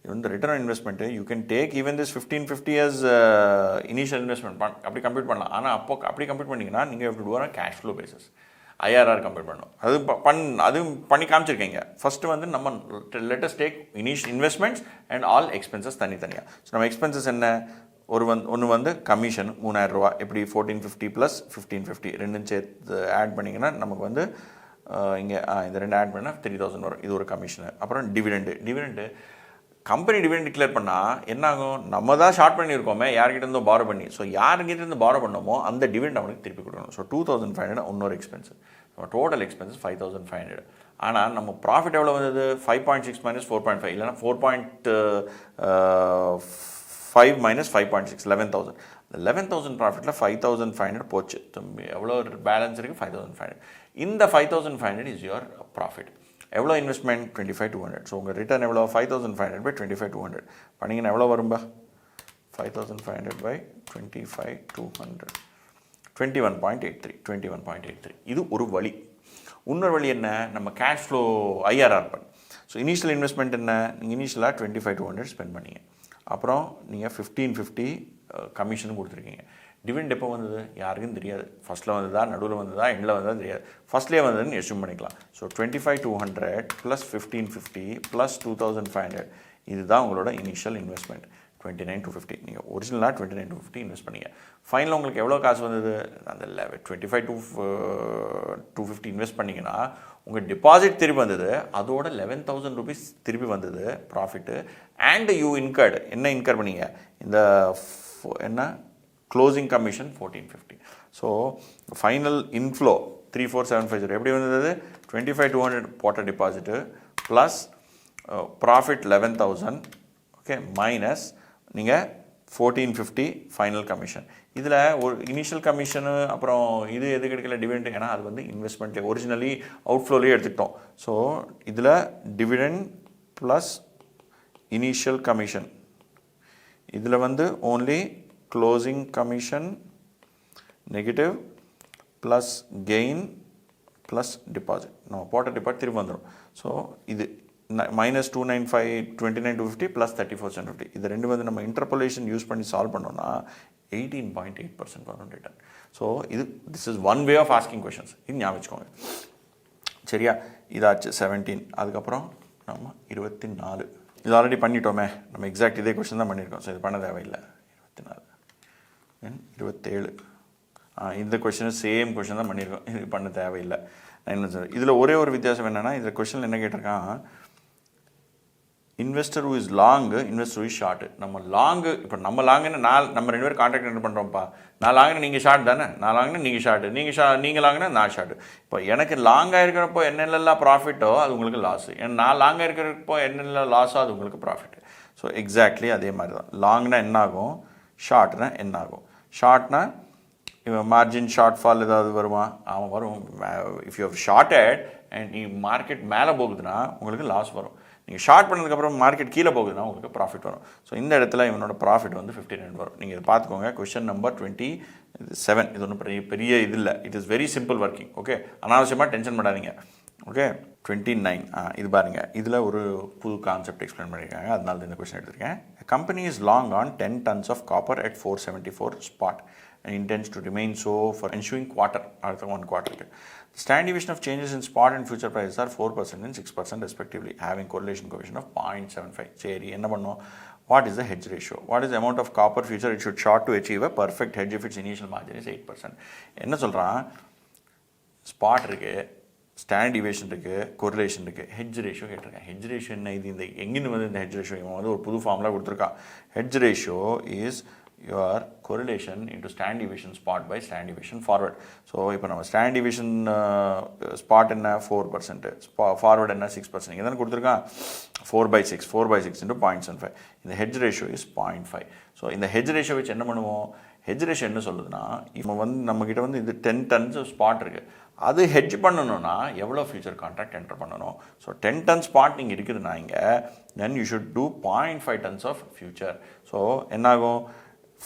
இது வந்து return on investment. You can take even this 1550 as initial investment அப்படி கம்ப்ளீட் பண்ணலாம். ஆனால் அப்போ அப்படி கம்ப்ளீட் பண்ணிங்கன்னா நீங்கள் எப்படி do cash flow basis, IRR complete பண்ணணும். அது பண்ணி காமிச்சிருக்கீங்க. ஃபஸ்ட்டு வந்து நம்ம let's take investments and all expenses தனித்தனியாக. ஸோ நம்ம எக்ஸ்பென்சஸ் என்ன? ஒன்று வந்து கமிஷன் 3,000 ரூபா. எப்படி 1450 + 1550 ரெண்டும் சேர்த்து ஆட் பண்ணிங்கன்னா நமக்கு வந்து இங்கே இந்த ரெண்டு ஆட் பண்ணால் 3,000 வரும். இது ஒரு கமிஷனு. அப்புறம் டிவிடெண்டு கம்பெனி டிவிடெண்ட் டிக்ளேர் பண்ணால் என்ன ஆகும்? நம்ம தான் ஷார்ட் பண்ணியிருக்கோமே யார்கிட்ட இருந்தோ பாரோ பண்ணி. ஸோ யார்கிட்ட இருந்து பாரோ பண்ணோமோ அந்த டிவிடெண்ட் அவனுக்கு திருப்பி கொடுக்கணும். ஸோ 2,500 இன்னொரு எக்ஸ்பென்ஸ். Total expenses 5,500. ஆனால் நம்ம ப்ராஃபிட் எவ்வளோ வந்தது? 5.6 - 4.5 இல்லைனா 4.5 - 5.6 11,000. இந்த 11,000 ப்ராஃபிட்டில் 5,500 போச்சு. எவ்வளோ பேலன்ஸ் இருக்குது? 5,500. இந்த 5,500 இஸ் யுவர் ப்ராஃபிட். எவ்வளோ இன்வெஸ்ட்மெண்ட்? 25,200. ஸோ உங்கள் ரிட்டர்ன் எவ்வளோ? 5,500 by 25,200 பண்ணிங்கன்னா எவ்வளோ வரும்பா? 5,500 by 25,200 21.83. இது ஒரு வழி. இன்னொரு வழி என்ன? நம்ம கேஷ் ஃப்ளோ ஐஆர்ஆர் பண்ணி. ஸோ இனிஷியல் இன்வெஸ்ட்மெண்ட் என்ன? நீங்கள் இனிஷியலாக 25,200 ஸ்பெண்ட் பண்ணிங்க. அப்புறம் நீங்கள் 1550 கமிஷனும் கொடுத்துருக்கீங்க. டிவிடெண்ட் எப்போ வந்தது? யாருக்கும் தெரியாது. ஃபஸ்ட்டில் வந்ததா, நடுவில் வந்ததா, எண்டில் வந்ததா தெரியாது. ஃபஸ்ட்லேயே வந்ததுன்னு எஸ்யூம் பண்ணிக்கலாம். ஸோ 25,200 + 1550 + 2,500 இதுதான் உங்களோட இனிஷியல் இன்வெஸ்ட்மெண்ட். 29,250. நீங்கள் ஒரிஜினலாக 29,250 இன்வெஸ்ட் பண்ணிங்க. ஃபைனலாக உங்களுக்கு எவ்வளோ காசு வந்தது? அந்த 25,250 இன்வெஸ்ட் பண்ணிங்கன்னா உங்கள் டிபாசிட் திருப்பி வந்தது, அதோட 11,000 rupees திருப்பி வந்தது ப்ராஃபிட்டு. அண்ட் யூ இன்கர்டு என்ன இன்கர் பண்ணீங்க? இந்த என்ன closing commission 1450. So final inflow 34,750 எப்படி வந்தது? 25,200 போட்ட டிபாசிட்டு ப்ளஸ் ப்ராஃபிட் 11,000. ஓகே, மைனஸ் நீங்கள் 1450 ஃபைனல் கமிஷன். இதில் ஒரு இனிஷியல் கமிஷனு அப்புறம் இது எதுக்கு எடுக்கல? டிவிடெண்ட். ஏன்னா அது வந்து இன்வெஸ்ட்மெண்ட்லேயே ஒரிஜினலி அவுட்ஃப்ளோலேயே எடுத்துக்கிட்டோம். ஸோ இதில் டிவிடெண்ட் ப்ளஸ் இனிஷியல் கமிஷன், இதில் வந்து only closing commission negative plus gain plus deposit நம்ம போட்ட டிபாசிட் திரும்ப வந்துடும். ஸோ இது மைனஸ் 295 29,250 ப்ளஸ் 34,750 இது ரெண்டு வந்து நம்ம இன்டர்போலேஷன் யூஸ் பண்ணி சால்வ் பண்ணோம்னா 18.8% வரும் ரிட்டர்ன். ஸோ இது this is one way of asking questions. இது ஞாபகம் வச்சுக்கோங்க. சரியா? இதாச்சு 17. அதுக்கப்புறம் நம்ம 24 இது ஆல்ரெடி பண்ணிட்டோமே. நம்ம எக்ஸாக்ட் இதே கொஷின் தான் பண்ணியிருக்கோம். ஸோ இது பண்ண தேவையில்லை. 24 27 இந்த கொஷின் சேம் கொஷின் தான் பண்ணியிருக்கோம். இது பண்ண தேவையில்லை. நான் என்ன சொல்கிறேன், இதில் ஒரே ஒரு வித்தியாசம் என்னென்னா இதில் கொஷினில் என்ன கேட்டிருக்கான், investor who is long, investor who is short. நம்ம லாங்கு, இப்போ நம்ம லாங்குன்னு நம்ம 2 பேர் கான்ட்ராக்ட் என்ன பண்ணுறோம்ப்பா, நான் லாங்குன்னு நீங்கள் ஷார்ட் தானே, நான் லாங்குன்னு நீங்கள் ஷார்ட்டு, நீங்கள் லாங்குன்னா நான் ஷார்ட்டு. இப்போ எனக்கு லாங்காக இருக்கிறப்போ என்னெல்லாம் ப்ராஃபிட்டோ அது உங்களுக்கு லாஸு, நான் லாங்காக இருக்கிறப்போ என்னெல்லாம் லாஸோ அது உங்களுக்கு ப்ராஃபிட்டு. ஸோ எக்ஸாக்ட்லி அதே மாதிரி தான். லாங்னா என்ன ஆகும், ஷார்ட்னா என்ன ஆகும். ஷார்ட்னா இவன் மார்ஜின் ஷார்ட் ஃபால் ஏதாவது வருமா, அவன் வரும். If you have shorted and நீ மார்க்கெட் மேலே போகுதுன்னா உங்களுக்கு லாஸ் வரும். நீங்கள் ஷார்ட் பண்ணதுக்கப்புறம் மார்க்கெட் கீழே போகுதுன்னா உங்களுக்கு ப்ராஃபிட் வரும். ஸோ இந்த இடத்துல இவனோட ப்ராஃபிட் வந்து 59 வரும். நீங்கள் இதை பார்த்துக்கோங்க. Question number 27. இது ஒன்றும் பெரிய இது இல்லை. It is very simple working. Okay, அனாவசியமாக டென்ஷன் பண்ணாதீங்க. ஓகே, 29 இது பாருங்கள். இதில் ஒரு புது கான்செப்ட் எக்ஸ்பிளைன் பண்ணியிருக்காங்க. அதனால இந்த கொஷின் எடுத்திருக்கேன். Company is long on 10 tons of copper at 474 spot and intends to remain so for ensuing quarter, அடுத்த 1 quarter. The standard deviation of changes in spot and future prices are 4% and 6% respectively, having correlation coefficient of 0.75. சரி, என்ன பண்ணோம்? What is the hedge ratio? What is the amount of copper future it should short to achieve a perfect hedge if its initial margin is 8%? என்ன சொல்கிறான், spot இருக்குது, standard deviation இருக்குது, கொரிலேஷன் இருக்குது, hedge ratio கேட்டிருக்கேன். Hedge ratio என்ன, இது இந்த எங்கேருந்து வந்து இந்த ஹெட்ஜ் ரேஷியோ, இவன் வந்து ஒரு புது ஃபார்முலா கொடுத்துருக்கா. Hedge ratio is your correlation into standard deviation spot by standard deviation forward. So இப்போ நம்ம standard deviation spot என்ன 4%, forward என்ன 6%. இங்கே தானே கொடுத்துருக்கான் 4/6 into 0.75. இந்த hedge ratio is 0.5. ஸோ இந்த hedge ratio வச்சு என்ன பண்ணுவோம், hedge ratio என்ன சொல்லுதுன்னா, இப்போ வந்து நம்மக்கிட்ட வந்து இது 10 tons ஸ்பாட் இருக்குது, அது ஹெட்ஜ் பண்ணணும்னா எவ்வளோ ஃபியூச்சர் கான்ட்ராக்ட் என்டர் பண்ணணும். ஸோ 10 tons ஸ்பாட் நீங்கள் இருக்குதுன்னா இங்கே then you should do 0.5 tons of future. So என்னாகும்,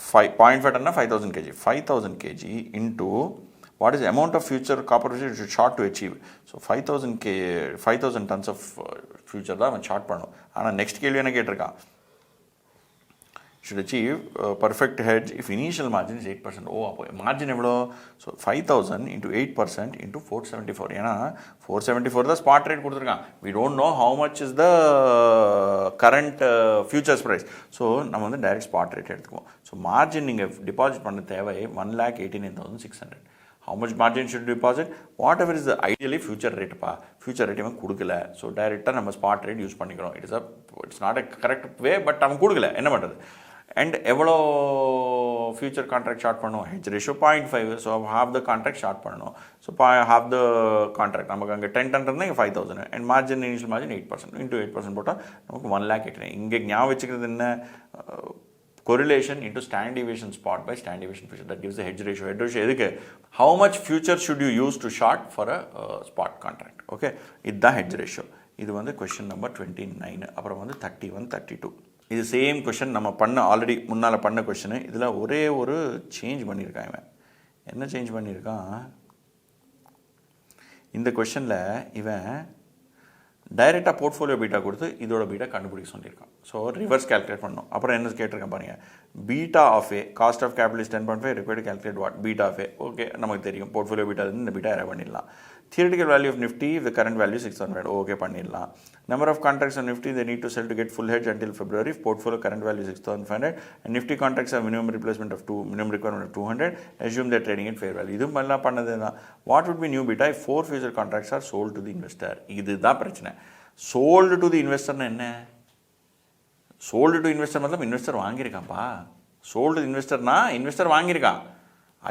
0.5 ton 5,000 kg. 5,000 kg into what is the amount of future copper you should short to achieve. So 5,000 tons of future தான் அவன் short பண்ணும். ஆனால் next கேள்வி என்ன கேட்டிருக்கான், should achieve perfect hedge if initial margin is 8%. ஓ, அப்போ margin எவ்வளோ? So 5,000 into 8% into 474. ஏன்னா 474 தான் ஸ்பாட் ரேட் கொடுத்துருக்கான். we don't know how much is the current futures price. So நம்ம வந்து டைரக்ட் ஸ்பாட் ரேட் எடுத்துக்குவோம். ஸோ மார்ஜின் நீங்கள் டிபாசிட் பண்ண தேவை 1,89,600. how much margin should deposit? whatever is the ideally future rate பா. future rate இவன் கொடுக்கல. ஸோ டைரெக்டாக நம்ம ஸ்பாட் ரேட் யூஸ் பண்ணிக்கிறோம். It's not a correct way, but அவன் கொடுக்கல, என்ன பண்ணுறது. அண்ட் எவ்வளோ ஃபியூச்சர் கான்ட்ராக்ட் ஷார்ட் பண்ணுவோம், hedge ratio 0.5. So half the contract short பண்ணணும். ஸோ ஹாஃப் த கான்ட்ராக்ட் நமக்கு அங்கே 10 ton இருந்தால் இங்கே 5,000 and margin initial margin 8% into 8% போட்டால் நமக்கு 1,80,000. இங்கே ஞாபகம் வச்சுக்கிறது என்ன, correlation into standard deviation spot by standard deviation future. That gives the hedge ratio. Hedge ratio எதுக்கு, how much future should you use to short for a spot contract. Okay, இதுதான் hedge ratio. இது வந்து question number 29. அப்புறம் வந்து 31, 32. இது same question நம்ம already முன்னால் பண்ண கொஷின். இதில் ஒரே ஒரு சேஞ்ச் பண்ணியிருக்கான் இவன். என்ன சேஞ்ச் பண்ணியிருக்கான், இந்த கொஷனில் இவன் டைரெக்டாக போர்ட்ஃபோலியோ பீட்டா கொடுத்து இதோட பீட்டா கண்டுபிடிக்க சொல்லியிருக்கான். ஸோ ரிவர்ஸ் கேல்குலேட் பண்ணணும். அப்புறம் என்ன கேட்டிருக்கேன் பாருங்கள், beta of A cost of capital is 10.5 required calculate what beta of A. Okay, நமக்கு தெரியும் போர்ட்ஃபோலியோ பீட்டா இந்த பீட்டா எரே பண்ணிடலாம். Theoretical value of Nifty the current value 600. Okay, பண்ணிடலாம். Number of contracts on Nifty they need to sell to get full hedge until February. Portfolio current value 6,500 and nifty contracts have minimum replacement of minimum requirement of 200. Assume they're trading at fair value. இது மாதிரிலாம் பண்ணது தான். What would be new beta if 4 future contracts are sold to the investor? இதுதான் பிரச்சனை. Sold to the இன்வெஸ்டர்னா என்ன, sold to investor मतलब investor வாங்கியிருக்கான்ப்பா. சோல்டு டு இன்வெஸ்டர்னா இன்வெஸ்டர் வாங்கியிருக்கான்.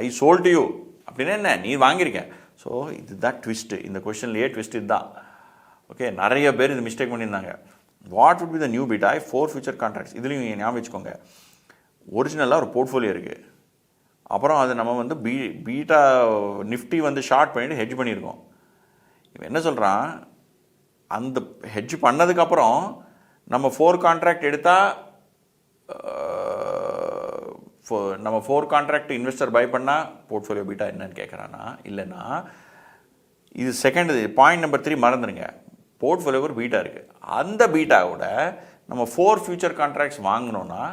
ஐ சோல்டு டு யூ அப்படின்னா என்ன, நீ வாங்கியிருக்க. ஸோ இதுதான் ட்விஸ்ட்டு, இந்த கொஷன்லேயே ட்விஸ்ட் இதுதான். ஓகே, நிறைய பேர் இது மிஸ்டேக் பண்ணியிருந்தாங்க. What would be the new beta 4 future contracts. இதுலேயும் நீங்கள் ஞாபகம் வச்சுக்கோங்க, ஒரிஜினலாக ஒரு போர்ட்ஃபோலியோ இருக்குது, அப்புறம் அது நம்ம வந்து பீட்டா நிஃப்டி வந்து ஷார்ட் பண்ணிவிட்டு ஹெட்ஜ் பண்ணியிருக்கோம். இவன் என்ன சொல்கிறான், அந்த ஹெட்ஜ் பண்ணதுக்கப்புறம் நம்ம 4 கான்ட்ராக்ட் எடுத்தால் நம்ம 4 கான்ட்ராக்ட் இன்வெஸ்டர் பை பண்ணால் போர்ட்ஃபோலியோ பீட்டா என்னன்னு கேட்குறான்னா, இல்லைன்னா இது செகண்ட் பாயிண்ட் நம்பர் 3 மறந்துடுங்க. போர்ட்ஃபோலியோக்கு ஒரு பீட்டா இருக்குது. அந்த பீட்டாவோட நம்ம 4 ஃபியூச்சர் கான்ட்ராக்ட்ஸ் வாங்கினோன்னா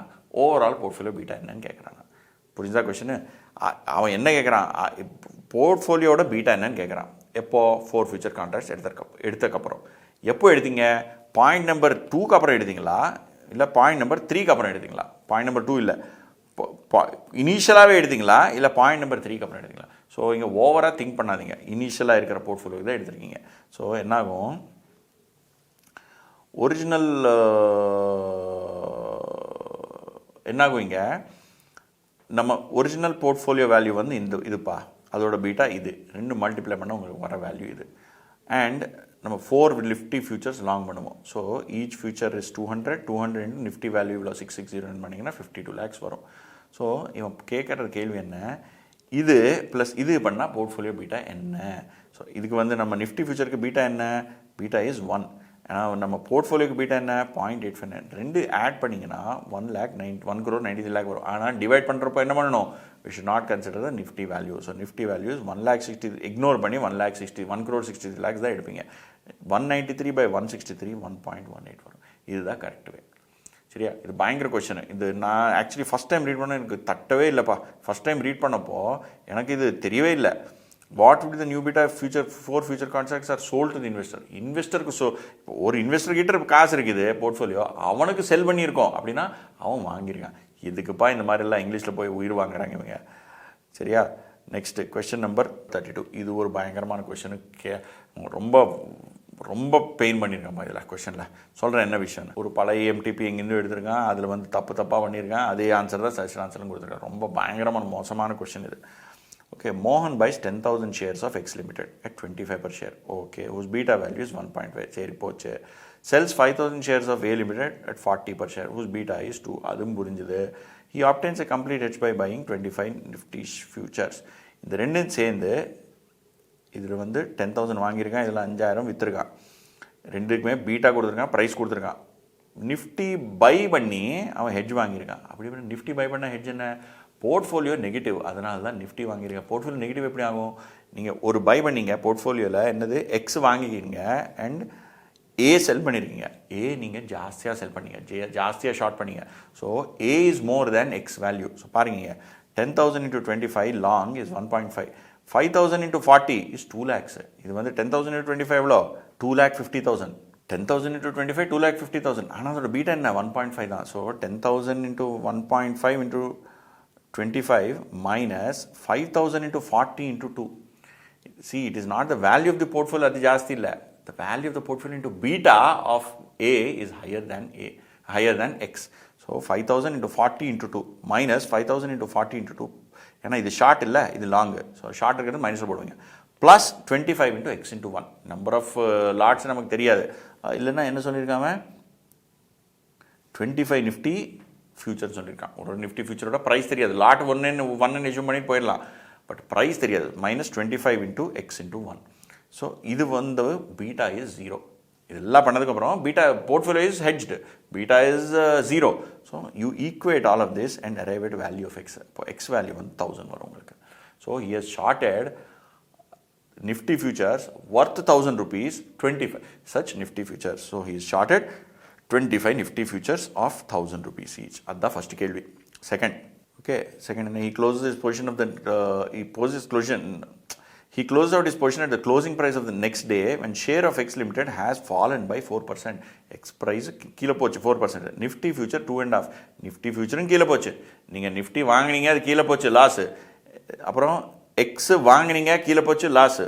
ஓவரால் போர்ட்ஃபோலியோ பீட்டா என்னன்னு கேட்குறாங்க. புரிஞ்சா கொஷின்? அவன் என்ன கேட்குறான், போர்ட்ஃபோலியோட பீட்டா என்னன்னு கேட்குறான். எப்போ 4 ஃபியூச்சர் கான்ட்ராக்ட்ஸ் எடுத்ததுக்கப்புறம். எப்போ எடுத்தீங்க? பாயிண்ட் நம்பர் 2க்கு அப்புறம் எடுத்தீங்களா, இல்லை பாயிண்ட் நம்பர் 3க்கு அப்புறம் எடுத்தீங்களா? பாயிண்ட் நம்பர் 2 இல்லை, இனிஷியலாகவே எடுத்தீங்களா, இல்லை பாயிண்ட் நம்பர் 3க்கு அப்புறம் எடுத்தீங்களா? ஸோ இங்கே ஓவராக திங்க் பண்ணாதீங்க, இனிஷியலாக இருக்கிற போர்ட்ஃபோலியோ தான் எடுத்துருக்கீங்க. ஸோ என்னாகும், ஒரிஜினல் என்னாகும், இங்கே நம்ம ஒரிஜினல் போர்ட்ஃபோலியோ வேல்யூ வந்து இதுப்பா, அதோட பீட்டா இது 2 மல்டிப்ளை பண்ணால் உங்களுக்கு வர வேல்யூ இது. அண்ட் நம்ம 4 நிஃப்டி ஃபியூச்சர்ஸ் லாங் பண்ணுவோம். So each future is 200 into Nifty value இவ்வளோ 660 பண்ணிங்கன்னா 52 lakhs வரும். ஸோ இவன் கேட்குற கேள்வி என்ன, இது ப்ளஸ் இது பண்ணால் போர்ட்ஃபோலியோ பீட்டா என்ன? ஸோ இதுக்கு வந்து நம்ம நிஃப்டி ஃபியூச்சருக்கு பீட்டா என்ன, பீட்டா இஸ் 1. ஆனால் நம்ம போர்ட்ஃபோலியோக்கு பீட்டா என்ன, 0.859. 2 ஆட் பண்ணிங்கன்னா 1 lakh வரும். ஆனால் டிவைட் பண்ணுறப்போ என்ன பண்ணணும், we should not consider the nifty value. So nifty value is 1,60,000, ignore பண்ணி 1,60,000 lakhs தான் எடுப்பீங்க. 193 by 163 1.18 வரும். இதுதான் கரெக்ட் வே. சரியா? இது பயங்கர கொஸ்டின். இது நான் ஆக்சுவலி ஃபஸ்ட் டைம் ரீட் பண்ண எனக்கு தட்டவே இல்லைப்பா. ஃபஸ்ட் டைம் ரீட் பண்ணப்போ எனக்கு இது தெரியவே இல்லை. What would be the new beta future 4 future contracts are sold to the investor. இன்வெஸ்டருக்கு ஒரு இன்வெஸ்டர் கிட்ட காசு இருக்குது போர்ட்ஃபோலியோ, அவனுக்கு செல் பண்ணியிருக்கோம் அப்படின்னா அவன் வாங்கியிருக்கான். இதுக்குப்பா இந்த மாதிரிலாம் இங்கிலீஷில் போய் உயிர் வாங்குறாங்க இவங்க. சரியா? Next question number 32. இது ஒரு பயங்கரமான கொஸ்டின். ரொம்ப ரொம்ப பெயின் பண்ணியிருக்கான் இதில் கொஸ்டினில். சொல்கிறேன் என்ன விஷயம். ஒரு பழைய எம்டிபி எங்கேருந்து எடுத்திருக்கான், அதில் வந்து தப்பாக பண்ணியிருக்கான், அதே ஆன்சர் தான் சஜஷன் ஆன்சர்னு கொடுத்துருக்கான். ரொம்ப பயங்கரமான மோசமான கொஸ்டின் இது. Okay, Mohan buys 10,000 shares of X Limited at 25 per share. Okay, whose beta value is 1.5. சரி போச்சு. Sells 5,000 shares of A Limited at 40 per share, whose beta is 2. அதுவும் புரிஞ்சுது. He obtains a complete hedge by buying 25 Nifty futures. இந்த ரெண்டும் சேர்ந்து இதில் வந்து 10,000 வாங்கியிருக்கான், இதில் 5,000 விற்றுருக்கான். ரெண்டுக்குமே பீட்டா கொடுத்துருக்கான், ப்ரைஸ் கொடுத்துருக்கான். நிஃப்டி பை பண்ணி அவன் ஹெட்ஜ் வாங்கியிருக்கான். அப்படி நிஃப்டி பை பண்ண ஹெட்ஜ் என்ன, போர்ட்ஃபோலியோ நெகட்டிவ், அதனால தான் நிஃப்டி வாங்கியிருக்கேன். போர்ட்ஃபோலியோ நெகட்டிவ் எப்படி ஆகும், நீங்கள் ஒரு பை பண்ணிங்க போர்ட்ஃபோலியோவில் என்னது எக்ஸ் வாங்கிக்கிங்க அண்ட் ஏ செல் பண்ணியிருக்கீங்க. ஏ நீங்கள் ஜாஸ்தியாக செல் பண்ணீங்க, ஜாஸ்தியாக ஷார்ட் பண்ணீங்க. So A is more than x value. So பாருங்க, 10,000 into 25 long is 1.5. 5,000 into 40 is 2 lakhs. இது வந்து 10,000 into 25 எவ்வளோ, 2,50,000. 10,000 into 25 2,50,000. ஆனால் அதோட பீட்டா என்ன, 1.5 தான். So 10,000 into 1.5 into 25 minus 5,000 into 40 into 2. See, it is not the value of the portfolio adi jaasti illa. The value of the portfolio into beta of A is higher than X. So 5,000 into 40 into 2 minus 5,000 into 40 into 2. ஏன்னா இது short இல்லை, இது long. So short இருக்கிறது மைனஸில் போடுவீங்க. Plus 25 into X into 1. Number of lots நமக்கு தெரியாது. இல்லைன்னா என்ன சொல்லியிருக்காங்க, 25 நிஃப்டி ஃபியூச்சர் சொல்லியிருக்கான். ஒரு நிஃப்டி ஃபியூச்சரோட ப்ரைஸ் தெரியாது, லாட் ஒன்னு இஷ்யூ பண்ணிட்டு போயிடலாம், பட் ப்ரைஸ் தெரியாது. Minus 25 into X into 1. So இது வந்து பீட்டா இஸ் 0. இதெல்லாம் பண்ணதுக்கப்புறம் beta portfolio is hedged, beta is 0. So you equate all of this and arrive at value of X. இப்போ எக்ஸ் வேல்யூ வந்து 1000 வரும் உங்களுக்கு. So he has shorted Nifty futures worth 1,000 rupees 25 such nifty futures. So he is shorted 25 nifty futures of 1,000 rupees each. That's first கேள்வி. Second, he closes his position of the he closed out his position at the closing price of the next day when share of X Limited has fallen by 4%. X price கீழே போச்சு 4%. Nifty future 2.5. Nifty ஃபியூச்சரும் கீழே போச்சு. நீங்கள் Nifty வாங்கினீங்க, அது கீழே போச்சு, loss. அப்புறம் எக்ஸ் வாங்கினீங்க, கீழே போச்சு, லாஸு.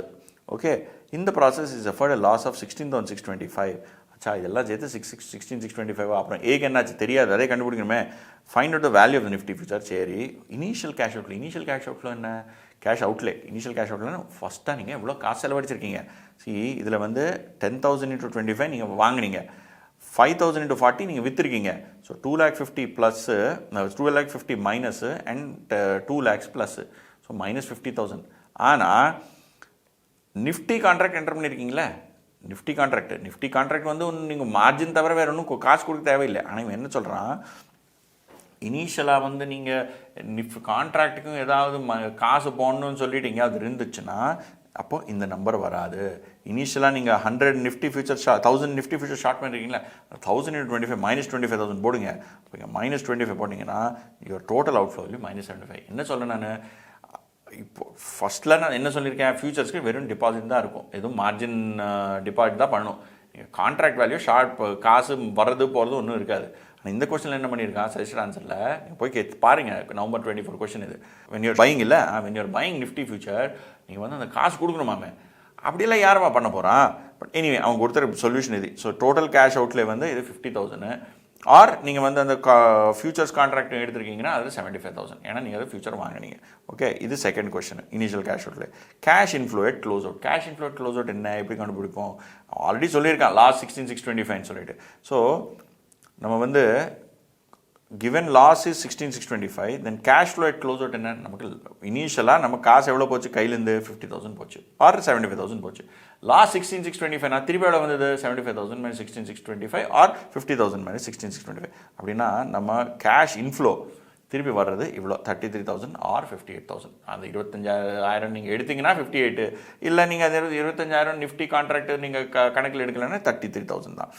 ஓகே, இந்த process is afford a loss of 16,625. அச்சா, இதெல்லாம் சேர்த்து 16,625. அப்புறம் ஏக்கு என்னாச்சு தெரியாது, அதே கண்டுபிடிக்கணுமே. Find out the value of the Nifty future. சரி, இனிஷியல் கேஷ் அவுட்ஃப்ளோ என்ன, கேஷ் அவுட்லே. இனிஷியல் கேஷ் அவுட்லேன்னு ஃபஸ்ட்டாக நீங்கள் எவ்வளோ காசு செலவழிச்சிருக்கீங்க. இதில் வந்து 10,000 into 25 நீங்கள் வாங்கினீங்க, 5,000 into 40 நீங்கள் விற்றுருக்கீங்க. So 2,50,000 plus 2,50,000 minus and 2 lakhs plus. So minus 50,000. ஆனால் நிஃப்டி கான்ட்ராக்ட் என்டர் பண்ணியிருக்கீங்களே, நிஃப்டி கான்ட்ராக்ட் வந்து நீங்கள் மார்ஜின் தவிர வேறு ஒன்றும் காசு கொடுக்க தேவையில்லை. ஆனால் இவன் என்ன சொல்கிறான், இனிஷியலாக வந்து நீங்கள் கான்ட்ராக்ட்டுக்கும் ஏதாவது காசு போடணும்னு சொல்லிட்டு எங்கேயாவது இருந்துச்சுன்னா அப்போது இந்த நம்பர் வராது. இனிஷியலாக நீங்கள் 100 Nifty future 1000 Nifty future short பண்ணுறீங்களா, 1000 × 25 -25,000 போடுங்க. இப்போ -25 போட்டிங்கன்னா யுவர் டோட்டல் அவுட் ஃப்ளோ -75. என்ன சொல்கிறேன் நான், இப்போ ஃபஸ்ட்டில் நான் என்ன சொல்லியிருக்கேன், ஃபியூச்சர்ஸ்க்கு வெறும் டிபாசிட் தான் இருக்கும், எதுவும் மார்ஜின் டிபாசிட் தான் பண்ணணும். கான்ட்ராக்ட் வேல்யூ ஷார்ட் காசு வர்றது போகிறது ஒன்றும் இருக்காது. ஆனால் இந்த கொஸ்டினில் என்ன பண்ணியிருக்கான் சஜஸ்ட் ஆன்சரில் நீங்கள் போய் பாருங்கள். November 24 கொஸ்டின் இது. வென் யூர் பையிங் இல்லை, when you're buying Nifty future நீங்கள் வந்து அந்த காசு கொடுக்கணுமாமே, அப்படியெல்லாம் யாரவா பண்ண போகிறான். பட் எனிவே அவங்க கொடுத்துற சொல்யூஷன் இது. ஸோ டோட்டல் கேஷ் அவுட்லே வந்து இது 50,000. ஆர் நீங்கள் வந்து அந்த ஃபியூச்சர்ஸ் கான்ட்ராக்ட் எடுத்துருக்கீங்கன்னா அது 75,000. ஏன்னா நீங்கள் அதை ஃபியூச்சர் வாங்கினீங்க. ஓகே, இது second question. Initial cash outlay cash inflow at close out. Cash inflow at close out என்ன, எப்படி கண்டுபிடிக்கும், ஆல்ரெடி சொல்லியிருக்கான் லாஸ்ட் 16,625 சொல்லிட்டு. ஸோ நம்ம வந்து given loss is 16,625, then cash flow at close out என்ன, நமக்கு இனிஷியலாக நம்ம காசு எவ்வளோ போச்சு, கையிலேருந்து 50,000 போச்சு ஆர் 75,000 போச்சு. லாஸ்ட் 16,625 நான் திருப்பி எவ்வளோ வந்தது, 75,000 - 16,625 ஆர் 50,000 - 16,625. அப்படின்னா நம்ம கேஷ் இன்ஃப்ளோ திருப்பி வர்றது இவ்வளோ 33,000 ஆர் 58,000. அந்த 25,000 நீங்கள் எடுத்தீங்கன்னா 58, இல்லை நீங்கள் அது 25,000 நிஃப்டி கான்ட்ராக்ட் நீங்கள் கணக்கில் எடுக்கலைன்னா 33,000 தான்.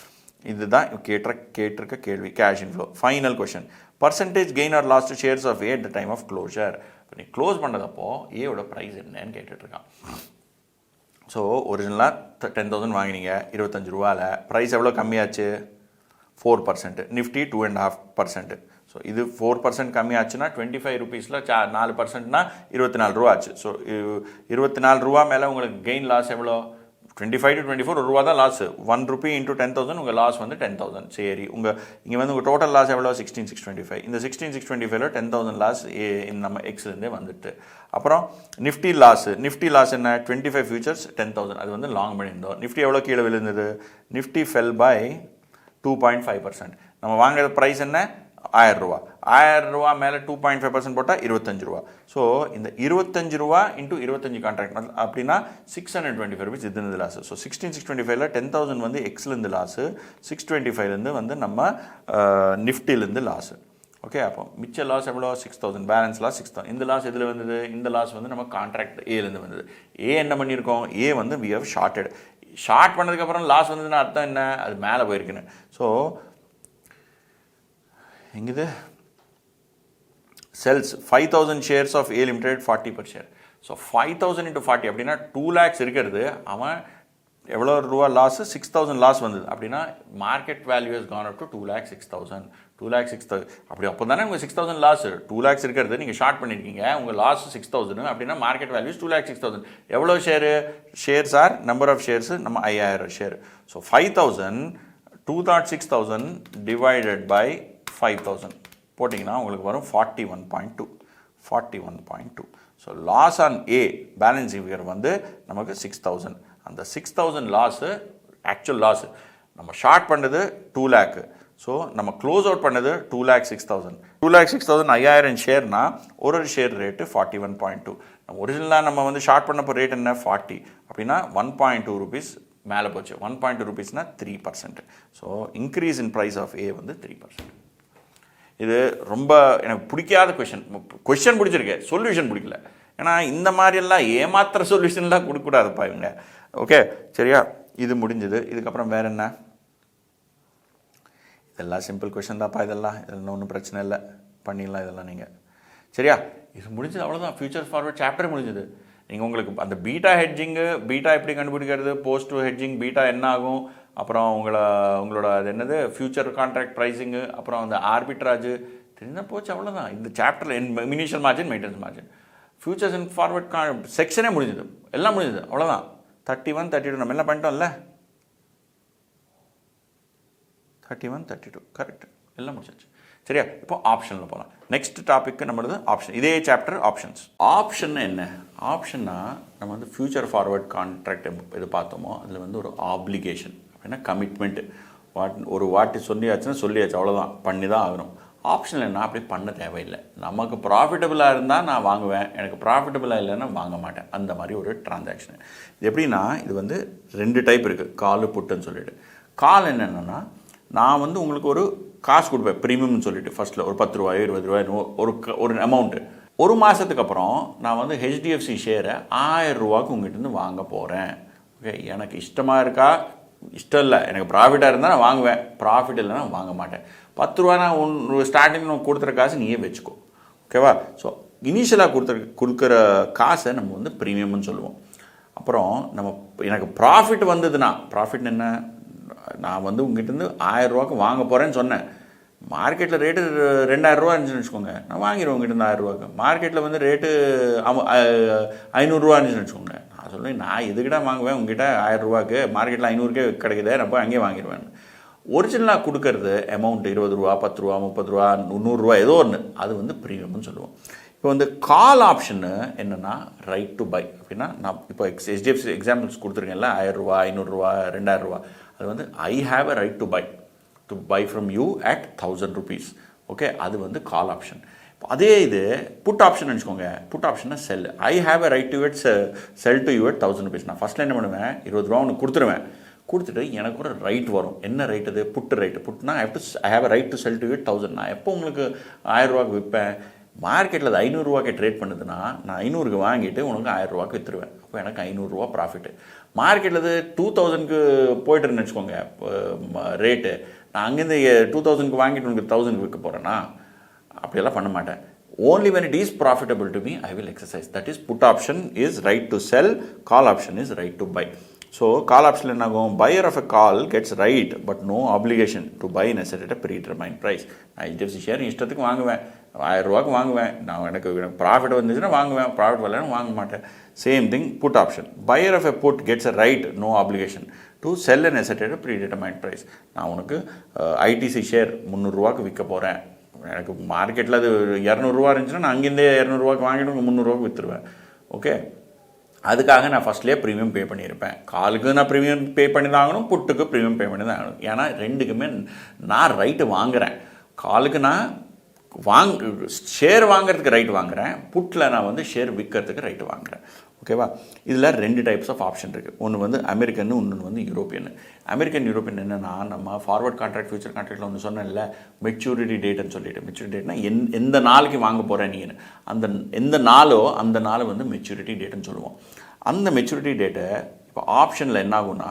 இதுதான் கேட்டிருக்க கேள்வி. Cash inflow. Final question, percentage gain or lost shares of a at the time of closure. இப்போ நீ க்ளோஸ் பண்ணதப்போ ஏவோட ப்ரைஸ் என்னன்னு கேட்டுட்ருக்கான். ஸோ ஒரிஜினலாக 10,000 வாங்கினீங்க 25 ரூபாவில், ப்ரைஸ் எவ்வளோ கம்மியாச்சு, 4%. நிஃப்டி 2.5%. ஸோ இது 4% கம்மியாச்சுன்னா 25 ரூபீஸில் 4%னா 24 ரூபா ஆச்சு. ஸோ 24 ரூபா மேலே உங்களுக்கு கெயின் லாஸ் எவ்வளோ, 25 to 24 ஒரு ரூபா தான் லாஸ். 1 ரூபி × 10,000 உங்கள் லாஸ் வந்து 10,000. சரி, இங்கே வந்து உங்கள் டோட்டல் லாஸ் எவ்வளோ, 16,625. இந்த 16,625ல 10,000 லாஸ் நம்ம எக்ஸ்லேருந்தே வந்துட்டு. அப்புறம் நிஃப்டி லாஸ் என்ன, 25 ஃபியூச்சர்ஸ் 10,000, அது வந்து லாங் பண்ணியிருந்தோம். நிஃப்டி எவ்வளோ கீழே விழுந்தது, நிஃப்டி ஃபெல் பை 2.5%. நம்ம வாங்குற ப்ரைஸ் என்ன, 1000 ரூபா. 1000 ரூபா மேலே 2.5% போட்டால் 25 ரூபா. ஸோ இந்த 25 ரூபா × 25 கான்ட்ராக்ட் அப்படின்னா 625 ரூபீஸ் இது லாஸ். ஸோ 16,625ல 10,000 வந்து எக்ஸ்லேருந்து லாஸு, 625லேருந்து வந்து நம்ம நிஃப்டிலேருந்து லாஸு. ஓகே, அப்போ மிச்ச லாஸ் எவ்வளோ, 6,000. Balance loss 6,000. இந்த லாஸ் எதில் வந்தது, இந்த லாஸ் வந்து நம்ம கான்ட்ராக்ட் ஏலேருந்து வந்தது. என்ன பண்ணியிருக்கோம், வந்து வி ஹவ் ஷார்ட் பண்ணதுக்கப்புறம் லாஸ் வந்ததுன்னா அர்த்தம் என்ன, அது மேலே போயிருக்குன்னு. ஸோ எங்குது sells 5,000 shares of A limited 40 per share. So 5,000 × 40 அப்படின்னா 2 lakhs இருக்கிறது, அவன் எவ்வளோ ரூபா லாஸ், 6,000 லாஸ் வந்தது. அப்படின்னா market value has gone up to 2,06,000. 2,06,000 அப்படி அப்போ தானே உங்கள் 6,000 லாஸ். 2 lakhs இருக்கிறது நீங்கள் ஷார்ட் பண்ணியிருக்கீங்க, உங்கள் லாஸ் 6,000 அப்படின்னா மார்க்கெட் வேல்யூஸ் 2,06,000. எவ்வளோ shares or number of shares, நம்ம 5,000 ஷேர். ஸோ 5,000 206,000 டிவைடட் பை 5,000 போட்டிங்கன்னா உங்களுக்கு வரும் 41.2. So loss on a balance figure வந்து நமக்கு 6,000. அந்த 6,000 லாஸு ஆக்சுவல் லாஸு, நம்ம ஷார்ட் பண்ணது 2 lakh. ஸோ நம்ம க்ளோஸ் அவுட் பண்ணது 2,06,000. 2,06,000 5,000 ஷேர்னா ஒரு ஷேர் ரேட்டு 41.2. நம்ம ஒரிஜினலாக நம்ம வந்து ஷார்ட் பண்ணப்போ ரேட் என்ன, 40. அப்படின்னா 1.2 ரூபீஸ் மேலே போச்சு. 1.2 ரூபீஸ்னால் 3%. So increase in price of A வந்து 3%. இது ரொம்ப எனக்கு பிடிக்காத கொஷின் பிடிச்சிருக்கு, சொல்யூஷன் பிடிக்கல. ஏன்னா இந்த மாதிரியெல்லாம் ஏமாத்திர சொல்யூஷன்லாம் கொடுக்கக்கூடாதுப்பா இவங்க. ஓகே, சரியா, இது முடிஞ்சது. இதுக்கப்புறம் வேறு என்ன, இதெல்லாம் சிம்பிள் கொஷின் தான்ப்பா. இதெல்லாம் ஒன்றும் பிரச்சனை இல்லை, பண்ணிடலாம் இதெல்லாம் நீங்கள். சரியா, இது முடிஞ்சது, அவ்வளோதான். ஃபியூச்சர் ஃபார்வர்ட் சாப்டர் முடிஞ்சது. நீங்கள் உங்களுக்கு அந்த பீட்டா ஹெட்ஜிங்கு, பீட்டா எப்படி கண்டுபிடிக்கிறது, போஸ்ட் ஹெட்ஜிங் பீட்டா என்ன ஆகும், அப்புறம் உங்களோட அது என்னது ஃபியூச்சர் கான்ட்ராக்ட் ப்ரைஸிங்கு, அப்புறம் அந்த ஆர்பிட்ராஜ் தெரிஞ்சால் போச்சு, அவ்வளோதான். இந்த சாப்டரில் initial margin, maintenance margin, futures and forward செக்ஷனே முடிஞ்சது, எல்லாம் முடிஞ்சது, அவ்வளோதான். 31, 32 நம்ம என்ன பண்ணிட்டோம்ல, 31, 32 கரெக்ட், எல்லாம் முடிச்சாச்சு. சரியா, இப்போ ஆப்ஷனில் போகலாம். நெக்ஸ்ட் டாபிக்கு நம்மளது ஆப்ஷன். இதே சாப்டர் ஆப்ஷன்ஸ். ஆப்ஷன் என்ன, ஆப்ஷன்னா நம்ம வந்து ஃபியூச்சர் ஃபார்வர்ட் கான்ட்ராக்ட் இது பார்த்தோமோ அதில் வந்து ஒரு ஆப்ளிகேஷன் அப்படின்னா கமிட்மெண்ட். ஒரு வாட்டி சொல்லியாச்சுன்னா சொல்லியாச்சு, அவ்வளோதான், பண்ணி தான் ஆகணும். ஆப்ஷனில் என்ன, அப்படி பண்ண தேவையில்லை. நமக்கு ப்ராஃபிட்டபுளாக இருந்தால் நான் வாங்குவேன், எனக்கு ப்ராஃபிட்டபுளாக இல்லைன்னா வாங்க மாட்டேன். அந்த மாதிரி ஒரு டிரான்சாக்ஷன். இது எப்படின்னா, இது வந்து 2 டைப் இருக்குது, கால் புட்டுன்னு சொல்லிட்டு. கால் என்னென்னா, நான் வந்து உங்களுக்கு ஒரு காசு கொடுப்பேன் ப்ரீமியம்னு சொல்லிட்டு ஃபஸ்ட்டில் ஒரு 10 ரூபாயோ 20 ரூபாய் ஒரு அமௌண்ட்டு. ஒரு மாதத்துக்கு அப்புறம் நான் வந்து ஹெச்டிஎஃப்சி ஷேரை 1000 ரூபாய்க்கு உங்கள்கிட்ட வாங்க போகிறேன். ஓகே, எனக்கு இஷ்டமாக இருக்கா, இஷ்டம் இல்லை, எனக்கு ப்ராஃபிட்டாக இருந்தால் நான் வாங்குவேன், ப்ராஃபிட் இல்லைன்னா வாங்க மாட்டேன். 10 ரூபா நான் ஸ்டார்டிங் நான் கொடுத்துற காசு நீயே வச்சுக்கோ. ஓகேவா? ஸோ இனிஷியலாக கொடுக்குற காசை நம்ம வந்து ப்ரீமியம்னு சொல்லுவோம். அப்புறம் எனக்கு ப்ராஃபிட் வந்ததுன்னா, ப்ராஃபிட் என்ன, நான் வந்து உங்ககிட்ட 1000 ரூபாய்க்கு வாங்க போகிறேன்னு சொன்னேன். மார்க்கெட்டில் ரேட்டு 2000 ரூபா இருந்துச்சுன்னு வச்சுக்கோங்க, நான் வாங்கிடுவேன் உங்ககிட்ட 1000 ரூபாய்க்கு. மார்க்கெட்டில் வந்து ரேட்டு 500 ரூபா இருந்துச்சுன்னு வச்சுக்கோங்க, நான் சொல்லுவேன் நான் எதுக்கிட்ட வாங்குவேன் உங்ககிட்ட 1000 ரூபாய்க்கு, மார்க்கெட்டில் 500க்கே கிடைக்குது, நான் போய் அங்கேயே வாங்கிடுவேன். ஒரிஜினலாக கொடுக்கறது அமௌண்ட் 20 ரூபா 10 ரூபா 30 ரூபா 100 ரூபா ஏதோ ஒன்று, அது வந்து ப்ரீமியம்னு சொல்லுவோம். இப்போ வந்து கால் ஆப்ஷனு என்னென்னா ரைட் டு பை. அப்படின்னா நான் இப்போ HDFC எக்ஸாம்பிள்ஸ் கொடுத்துருக்கேன்ல, 1000 ரூபா 500 ரூபா 2000 ரூபா, அது வந்து I have a right to buy from you at 1000 rupees. Okay, அது வந்து கால் ஆப்ஷன். அதே இது புட் ஆப்ஷன் வச்சுக்கோங்க. புட் ஆப்ஷன்னா sell. I have a right to sell to you at 1000 rupees. நான் ஃபஸ்ட்டில் என்ன பண்ணுவேன், 20 ரூபா ஒன்று கொடுத்துருவேன். கொடுத்துட்டு எனக்கு ஒரு ரைட் வரும். என்ன ரைட் அது? Put right. புட்னா I have a right to sell to you 1000. நான் எப்போ உங்களுக்கு 1000 ரூபாய்க்கு விற்பேன், மார்க்கெட்டில் அது 500 ரூபாய்க்கு ட்ரேட் பண்ணுதுன்னா நான் 500க்கு வாங்கிட்டு உனக்கு 1000 ரூபாய்க்கு விற்றுருவேன். அப்போ எனக்கு 500 ரூபா ப்ராஃபிட்டு. மார்க்கெட்டில் அது 2000க்கு போய்ட்டுருன்னு வச்சுக்கோங்க ரேட்டு, நான் அங்கேருந்து 2000க்கு வாங்கிட்டு உனக்கு 1000க்கு விற்க போகிறேன்னா அப்படியெல்லாம் பண்ண மாட்டேன். Only when it is profitable to me, I will exercise. That is, put option is right to sell, call option is right to buy. So, call option என்ன ஆகும், buyer of a call gets right but no obligation to buy necessary at a predetermined price. நான் HDFC share இஷ்டத்துக்கு வாங்குவேன், 1000 ரூபாய்க்கு வாங்குவேன், நான் எனக்கு profit வந்துச்சுன்னா வாங்குவேன், ப்ராஃபிட் வரலன்னு வாங்க மாட்டேன். Same thing put option. buyer of a put gets a right, no obligation to sell an asset at a predetermined price. நான் உனக்கு ITC ஷேர் 300 ரூபாய்க்கு விற்க போகிறேன், எனக்கு மார்க்கெட்டில் அது 200 ரூபா இருந்துச்சுன்னா நான் அங்கேருந்தே 200 ரூபாய்க்கு வாங்கிட்டு 300 ரூபாய்க்கு விற்றுருவேன். ஓகே, அதுக்காக நான் ஃபஸ்ட்லேயே ப்ரீமியம் பே பண்ணியிருப்பேன். காலுக்கு நான் ப்ரீமியம் பே பண்ணி தான் ஆகணும், புட்டுக்கு ப்ரீமியம் பே பண்ணி தான் ஆகணும். ஏன்னா ரெண்டுக்குமே நான் ரைட்டு வாங்குகிறேன். காலுக்கு நான் ஷேர் வாங்குறதுக்கு ரைட் வாங்குகிறேன், புட்டில் நான் வந்து ஷேர் விற்கிறதுக்கு ரைட்டு வாங்குகிறேன். ஓகேவா? இதில் 2 டைப்ஸ் ஆஃப் ஆப்ஷன் இருக்குது. ஒன்று வந்து அமெரிக்கன், இன்னொன்று வந்து யூரோப்பியன். அமெரிக்கன் யூரோப்பியன் என்னென்னா, நம்ம ஃபார்வர்ட் கான்ட்ராக்ட் ஃபியூச்சர் கான்ட்ராக்டில் ஒன்று சொன்னேன்ல, மெச்சூரிட்டி டேட்டுன்னு சொல்லிட்டு. மெச்சூரிட்டி டேட்னா எந்த நாளைக்கு வாங்க போகிறேன் நீ, அந்த எந்த நாளோ அந்த நாள் வந்து மெச்சூரிட்டி டேட்டுன்னு சொல்லுவோம். அந்த மெச்சூரிட்டி டேட்டை இப்போ ஆப்ஷனில் என்ன ஆகும்னா,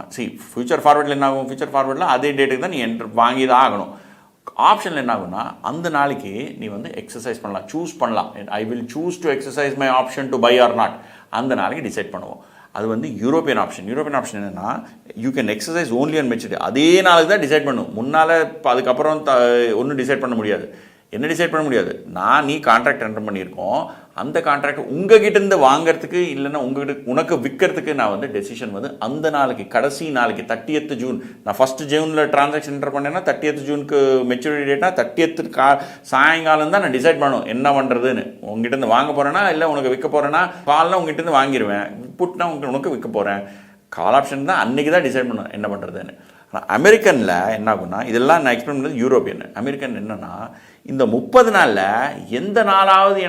ஃபியூச்சர் ஃபார்வர்டில் என்ன ஆகும், ஃபியூச்சர் ஃபார்வர்டில் அதே டேட்டுக்கு தான் நீ வாங்கி தான் ஆகணும். ஆப்ஷனில் என்ன ஆகும்னா, அந்த நாளைக்கு நீ வந்து எக்ஸசைஸ் பண்ணலாம், சூஸ் பண்ணலாம். I will choose to exercise my option to buy or not, அந்த நாளைக்கு டிசைட் பண்ணுவோம். அது வந்து யூரோப்பியன் ஆப்ஷன். யூரோப்பியன் ஆப்ஷன் என்னென்னா, you can exercise only on maturity. அதே நாளுக்கு தான் டிசைட் பண்ணும், முன்னால் அதுக்கப்புறம் ஒன்றும் டிசைட் பண்ண முடியாது. என்ன டிசைட் பண்ண முடியாது, நீ கான்ட்ராக்ட் என்டர் பண்ணியிருக்கோம், அந்த கான்ட்ராக்ட் உங்ககிட்டேருந்து வாங்கிறதுக்கு இல்லைன்னா உனக்கு விற்கிறதுக்கு நான் வந்து டெசிஷன் வந்து அந்த நாளைக்கு, கடைசி நாளைக்கு 30th ஜூன். நான் 1st ஜூனில் ட்ரான்சாக்ஷன் என்டர் பண்ணேன்னா 30th ஜூனுக்கு மெச்சூரிட்டி டேட்னா 30th சாயங்காலம் தான் நான் டிசைட் பண்ணணும் என்ன பண்ணுறதுன்னு. உங்ககிட்டேருந்து வாங்க போகிறேன்னா இல்லை உனக்கு விற்க போகிறேன்னா, கால்னா உங்ககிட்டேருந்து வாங்கிடுவேன், புட்னா உனக்கு விற்க போகிறேன். கால் ஆப்ஷன் தான் அன்றைக்கி தான் டிசைட் பண்ணணும் என்ன பண்ணுறதுன்னு. ஆனால் அமெரிக்கனில் என்ன ஆகுன்னா, இதெல்லாம் நான் எக்ஸ்பிளைன் பண்ணுறது யூரோப்பியன். அமெரிக்கன் என்னென்னா, இந்த 30 நாளில் எந்த நாளாவது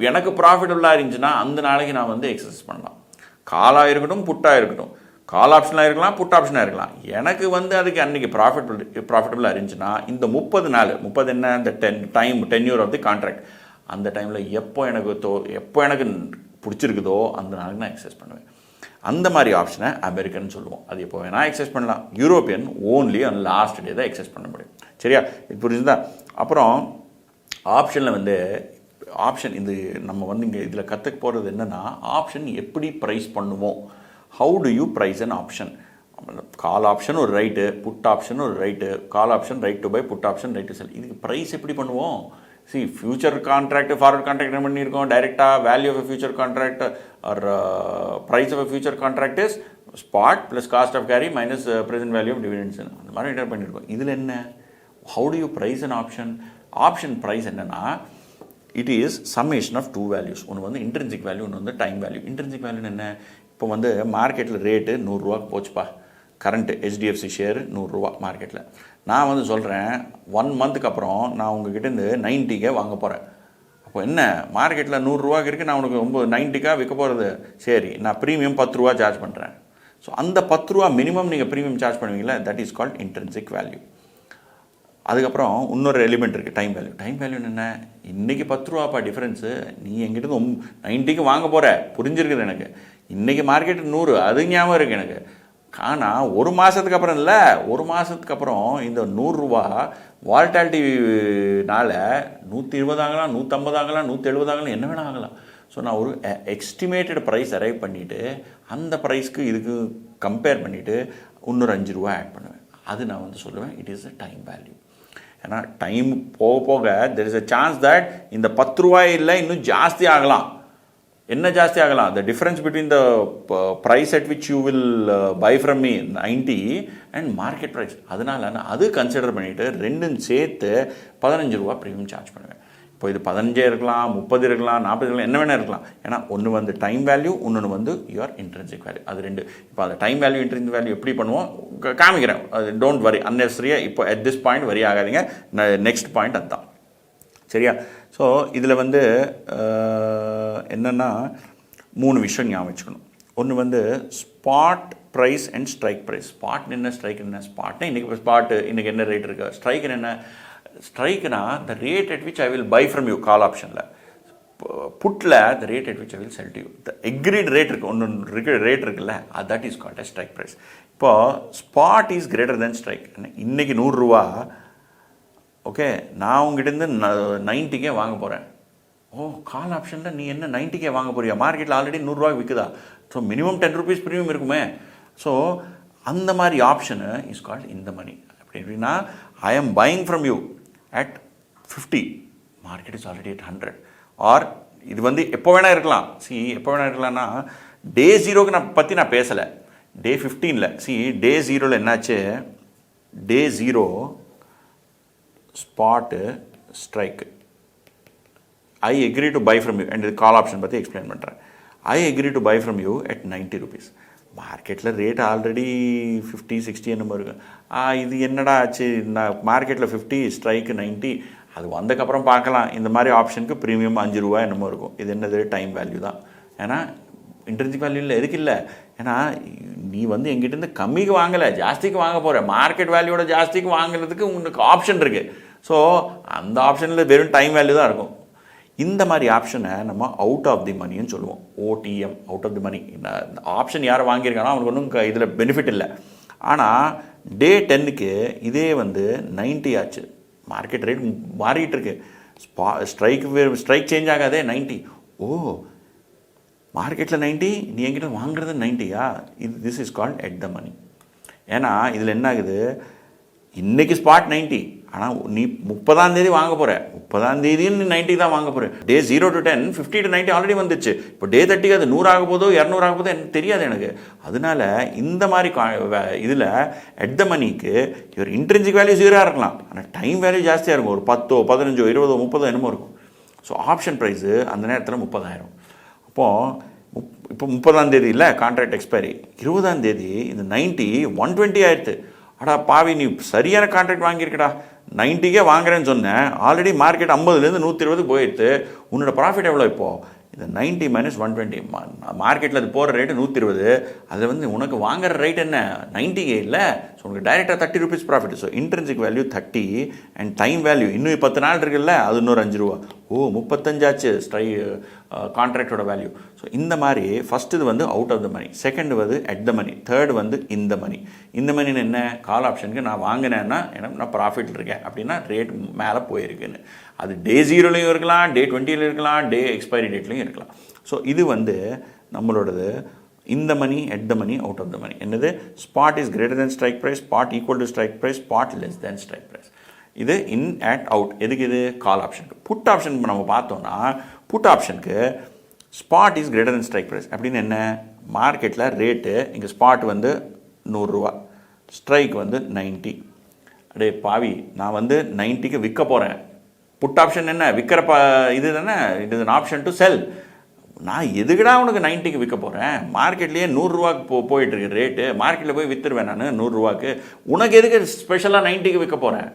எனக்கு ப்ராஃபிட்டபுளாக இருந்துச்சுன்னா அந்த நாளைக்கு நான் வந்து எக்ஸசைஸ் பண்ணலாம். காலாக இருக்கட்டும், புட்டாக இருக்கட்டும், கால் ஆப்ஷனாக இருக்கலாம், புட் ஆப்ஷனாக இருக்கலாம். எனக்கு வந்து அதுக்கு அன்றைக்கி ப்ராஃபிட்டபுளாக இருந்துச்சுன்னா இந்த 30 நாள், 30 என்ன, இந்த டென்யூர் ஆஃப் தி கான்ட்ராக்ட், அந்த டைமில் எப்போ எனக்கு பிடிச்சிருக்குதோ அந்த நாளைக்கு நான் எக்ஸசைஸ் பண்ணுவேன். அந்த மாதிரி ஆப்ஷனை அமெரிக்கன் சொல்லுவோம். அது எப்போ வேணால் எக்ஸசைஸ் பண்ணலாம். யூரோப்பியன் ஓன்லி அந்த லாஸ்ட் டே தான் எக்ஸசைஸ் பண்ண முடியும். சரியா? இது புரிஞ்சுதா? அப்புறம் ஆப்ஷனில் வந்து ஆப்ஷன் இது நம்ம வந்து இங்கே இதில் கற்றுக்க போகிறது என்னென்னா, ஆப்ஷன் எப்படி ப்ரைஸ் பண்ணுவோம், how to you price an option. Call option ஒரு ரைட்டு, புட் ஆப்ஷன் ஒரு right, call option right to buy, put option right to sell. இதுக்கு ப்ரைஸ் எப்படி பண்ணுவோம்? ஃபியூச்சர் கான்ட்ராக்ட், ஃபார்வர்ட் கான்ட்ராக்ட் என்ன பண்ணியிருக்கோம், டைரெக்டாக value of a future contract or price of a future contract is spot plus cost of carry minus present value of dividends, அந்த மாதிரி enter பண்ணியிருக்கோம். இதில் என்ன, how to you price an option? Option price என்னென்னா, it is summation of 2 values. ஒன்று வந்து intrinsic value, ஒன்று வந்து டைம் வேல்யூ. இன்ட்ரின்சிக் வேல்யூ என்ன, இப்போ வந்து மார்க்கெட்டில் ரேட்டு 100 ரூபாய்க்கு போச்சுப்பா, கரண்ட்டு HDFC ஷேர் 100 ரூபா மார்க்கெட்டில். நான் வந்து சொல்கிறேன் 1 மந்த்துக்கு அப்புறம் நான் உங்ககிட்டேருந்து 90க்கு வாங்க போகிறேன். அப்போ என்ன, மார்க்கெட்டில் 100 ரூபாய்க்கு இருக்குது, நான் உனக்கு 90க்காக விற்க போகிறது. சரி, நான் ப்ரீமியம் 10 ரூபா சார்ஜ் பண்ணுறேன். ஸோ அந்த 10 ரூபா மினிமம் நீங்கள் ப்ரீமியம் சார்ஜ் பண்ணுவீங்களா, that is called intrinsic value. அதுக்கப்புறம் இன்னொரு எலிமெண்ட் இருக்குது, டைம் வேல்யூ. டைம் வேல்யூன்னு என்ன? இன்றைக்கி 10 ரூபாப்பா டிஃப்ரென்ஸு, நீ எங்கிட்ட 90க்கு வாங்க போகிற, புரிஞ்சிருக்குது எனக்கு. இன்றைக்கி மார்க்கெட் 100, அது ஞாபகம் இருக்குது எனக்கு. ஆனால் ஒரு மாதத்துக்கு அப்புறம் இல்லை, ஒரு மாதத்துக்கு அப்புறம் இந்த 100 ரூபா வால்டாலிட்டினால 120 ஆகலாம், 150 ஆகலாம், 170 ஆகலாம், என்ன வேணால் ஆகலாம். ஸோ நான் ஒரு எஸ்டிமேட்டட் ப்ரைஸ் அரைவ் பண்ணிவிட்டு அந்த ப்ரைஸ்க்கு இதுக்கு கம்பேர் பண்ணிவிட்டு இன்னொரு 5 ரூபா ஆட் பண்ணுவேன். அது நான் வந்து சொல்லுவேன் it is a time value. ஏன்னா டைம் போக போக there is a chance that இந்த 10 ரூபாயில் இன்னும் ஜாஸ்தி ஆகலாம். என்ன ஜாஸ்தி ஆகலாம்? The difference between the price at which you will buy from me 90 and market price. அதனால நான் அது கன்சிடர் பண்ணிவிட்டு ரெண்டும் சேர்த்து 15 ரூபா ப்ரீமியம் சார்ஜ் பண்ணுவேன். இப்போ இது 15 இருக்கலாம், 30 இருக்கலாம், 40 இருக்கலாம், என்ன வேணால் இருக்கலாம். ஏன்னா ஒன்று வந்து டைம் வேல்யூ, இன்னொன்று வந்து யுவர் இன்ட்ரின்சிக் வேல்யூ. அது ரெண்டு. இப்போ அந்த டைம் வேல்யூ இன்ட்ரின்சிக் வேல்யூ எப்படி பண்ணுவோம் காமிக்கிறேன். அது டோன்ட் வரி, அன்னெசரியாக இப்போ அட் திஸ் பாயிண்ட் வரி ஆகாதீங்க. நெக்ஸ்ட் பாயிண்ட் அதுதான், சரியா? ஸோ இதில் வந்து என்னென்னா 3 விஷயம் ஞாபகம் வச்சுக்கணும். ஒன்று வந்து spot price and strike price. Spot என்ன, ஸ்ட்ரைக் என்ன? ஸ்பாட்னா இன்றைக்கி ஸ்பாட்டு இன்றைக்கி என்ன ரேட் இருக்குது. ஸ்ட்ரைக் என்ன? ஸ்ட்ரைக்னா the rate at which I will buy from you call ஆப்ஷனில். புட்டில் the rate at which I will sell to you. The agreed rate இருக்குது, ஒன்று ரேட் இருக்குல்ல, that is called a strike price. இப்போது spot is greater than strike. இன்றைக்கி 100 ரூபா, okay, நான் உங்ககிட்டருந்து 90க்கே வாங்க போகிறேன். ஓ, கால் ஆப்ஷனில் நீ என்ன 90க்கே வாங்க போறியா? மார்க்கெட்டில் ஆல்ரெடி 100 ரூபாய்க்கு விற்குதா? ஸோ மினிமம் 10 rupees ப்ரீமியம் இருக்குமே. ஸோ அந்த மாதிரி option is called in the money. அப்படின்னா I am buying from you at 50, market is already at 100. Or இது வந்து எப்போ வேணால் இருக்கலாம். எப்போ வேணால் இருக்கலாம்னா டே 0க்கு நான் பேசலை, டே 15ல். டே 0ல் என்னாச்சு? Day 0 spot strike. I agree to buy from you, and இது கால் ஆப்ஷன் பற்றி எக்ஸ்பிளைன் பண்ணுறேன். I agree to buy from you at 90 rupees. மார்க்கெட்டில் ரேட் ஆல்ரெடி 50, 60 என்னமோ இருக்குது. இது என்னடா ஆச்சு? நான் மார்க்கெட்டில் 50, ஸ்ட்ரைக்கு 90. அது வந்ததுக்கப்புறம் பார்க்கலாம். இந்த மாதிரி ஆப்ஷனுக்கு ப்ரீமியம் 5 ரூபா என்னமோ இருக்கும். இது என்னது? டைம் வேல்யூ தான். ஏன்னா இன்ட்ரின்சிக் வேல்யூ இல்லை, எதுக்கு இல்லை? ஏன்னா நீ வந்து எங்கிட்டேருந்து கம்மிக்கு வாங்கலை, ஜாஸ்திக்கு வாங்க போகிற. மார்க்கெட் வேல்யூவோட ஜாஸ்திக்கு வாங்குறதுக்கு உங்களுக்கு ஆப்ஷன் இருக்குது. ஸோ அந்த ஆப்ஷனில் வெறும் டைம் வேல்யூ தான் இருக்கும். இந்த மாதிரி ஆப்ஷனை நம்ம அவுட் ஆஃப் தி மணின்னு சொல்லுவோம். ஓடிஎம், அவுட் ஆஃப் தி மணி. இந்த ஆப்ஷன் யாரை வாங்கியிருக்கானோ அவனுக்கு ஒன்றும் இதில் பெனிஃபிட் இல்லை. ஆனால் டே 10க்கு இதே வந்து 90 ஆச்சு, மார்க்கெட் ரேட் மாறிட்டு இருக்கு. ஸ்ட்ரைக் சேஞ்ச் ஆகாதே 90. ஓ, மார்க்கெட்டில் 90, நீ என்கிட்ட வாங்குறது 90யா? திஸ் இஸ் கால்ட் எட் த மணி. ஏன்னா இதில் என்ன ஆகுது? இன்றைக்கி ஸ்பாட் 90, ஆனால் நீ 30ஆம் தேதி வாங்க போகிற, 30ஆம் தேதியில் நீ 90 தான் வாங்க போகிற. டே 0 to 10, 50 to 90 ஆல்ரெடி வந்துச்சு. இப்போ டே 30க்கு அது 100 ஆக போதோ 200 ஆக போதோ எனக்கு தெரியாது எனக்கு. அதனால இந்த மாதிரி இதில் எட் த மணிக்கு இவர் இன்ட்ரின்சிக் வேல்யூ 0 இருக்கலாம், ஆனால் டைம் வேல்யூ ஜாஸ்தியாக இருக்கும். ஒரு 10, 15, 20, 30 என்னமோ இருக்கும். ஸோ ஆப்ஷன் ப்ரைஸு அந்த நேரத்தில் 30,000. இப்போ 30ஆம் தேதி இல்லை கான்ட்ராக்ட் எக்ஸ்பைரி, 20ஆம் தேதி இந்த 90 120 ஆயிடுத்து. அடா பாவி, நீ சரியான கான்ட்ராக்ட் வாங்கியிருக்கடா, 90க்கே வாங்குறேன்னு சொன்னேன், ஆல்ரெடி மார்க்கெட் 50லேருந்து 120 போயிடுத்து. உன்னோட ப்ராஃபிட் எவ்வளோ? இப்போது இந்த 90 - 120, மார்க்கெட்டில் அது போகிற ரேட்டு 120, அதில் வந்து உனக்கு வாங்குற ரேட் என்ன? 90K இல்லை. ஸோ உனக்கு டைரெக்டாக 30 rupees profit. So intrinsic value 30 and time value இன்னும் 10 நாள் இருக்குல்ல, அது இன்னொரு 5 ரூபா. ஓ, 35 ஆச்சு கான்ட்ராக்டோட வேல்யூ. ஸோ இந்த மாதிரி ஃபஸ்ட்டு இது வந்து out of the money, second வந்து அட் த மணி, தேர்ட் வந்து இந்த மணி. இந்த மணின்னு என்ன? கால் ஆப்ஷனுக்கு நான் வாங்கினேன்னா எனக்கு நான் ப்ராஃபிட்டில் இருக்கேன் அப்படின்னா ரேட் மேலே போயிருக்குன்னு. அது டே 0லையும் இருக்கலாம், டே 20லையும் இருக்கலாம், டே எக்ஸ்பைரி டேட்லையும் இருக்கலாம். ஸோ இது வந்து நம்மளோடது in the money, at the money, out of the money. என்னது? Spot is greater than strike price, spot equal to strike price, spot less than strike price. இது இன், அட், அவுட். எதுக்கு இது? கால் ஆப்ஷனுக்கு. புட் ஆப்ஷன் நம்ம பார்த்தோன்னா, புட் ஆப்ஷனுக்கு spot is greater than strike price அப்படின்னு என்ன? மார்க்கெட்டில் ரேட்டு இங்கே ஸ்பாட் வந்து 100 ரூபா, ஸ்ட்ரைக் வந்து 90. அடே பாவி, நான் வந்து 90க்கு விற்க போகிறேன். புட் ஆப்ஷன் என்ன? விற்கிற இது தானே. It is an option to sell. நான் எதுக்குடா உனக்கு 90க்கு விற்க போகிறேன்? மார்க்கெட்லேயே 100 ரூபாய்க்கு போயிட்டுருக்கு ரேட்டு, மார்க்கெட்டில் போய் விற்றுருவேன் நான் 100 ரூபாய்க்கு. உனக்கு எதுக்கு ஸ்பெஷலாக 90க்கு விற்க போகிறேன்?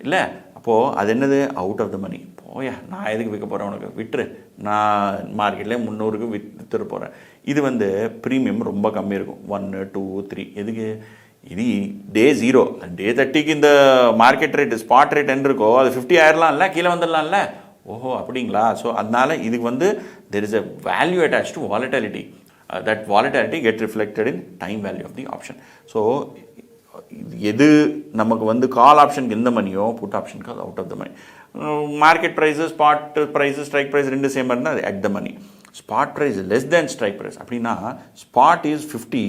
இல்லை. அப்போது அது என்னது? அவுட் ஆஃப் த மணி. போயா, நான் எதுக்கு விற்க போகிறேன் உனக்கு? விட்டுரு, நான் மார்க்கெட்லேயே 300க்கு விற்றுட்டு போகிறேன். இது வந்து ப்ரீமியம் ரொம்ப கம்மி இருக்கும், 1, 2, 3. எதுக்கு? இது டே 0 டே 30க்கு இந்த மார்க்கெட் ரேட் ஸ்பாட் ரேட் என்ன இருக்கோ அது 50 ஆயிரலாம்ல, கீழே வந்துடலாம்ல. ஓஹோ அப்படிங்களா. ஸோ அதனால இதுக்கு வந்து there is a value attach to volatility. That volatility get reflected in time value of the option. So எது நமக்கு வந்து கால் ஆப்ஷனுக்கு எந்த மணியோ புட் ஆப்ஷனுக்கு அது out of the money. Market price spot price strike price ரெண்டு சேம் இருந்தால் அது at the money. Spot price less than strike price அப்படின்னா spot is 50,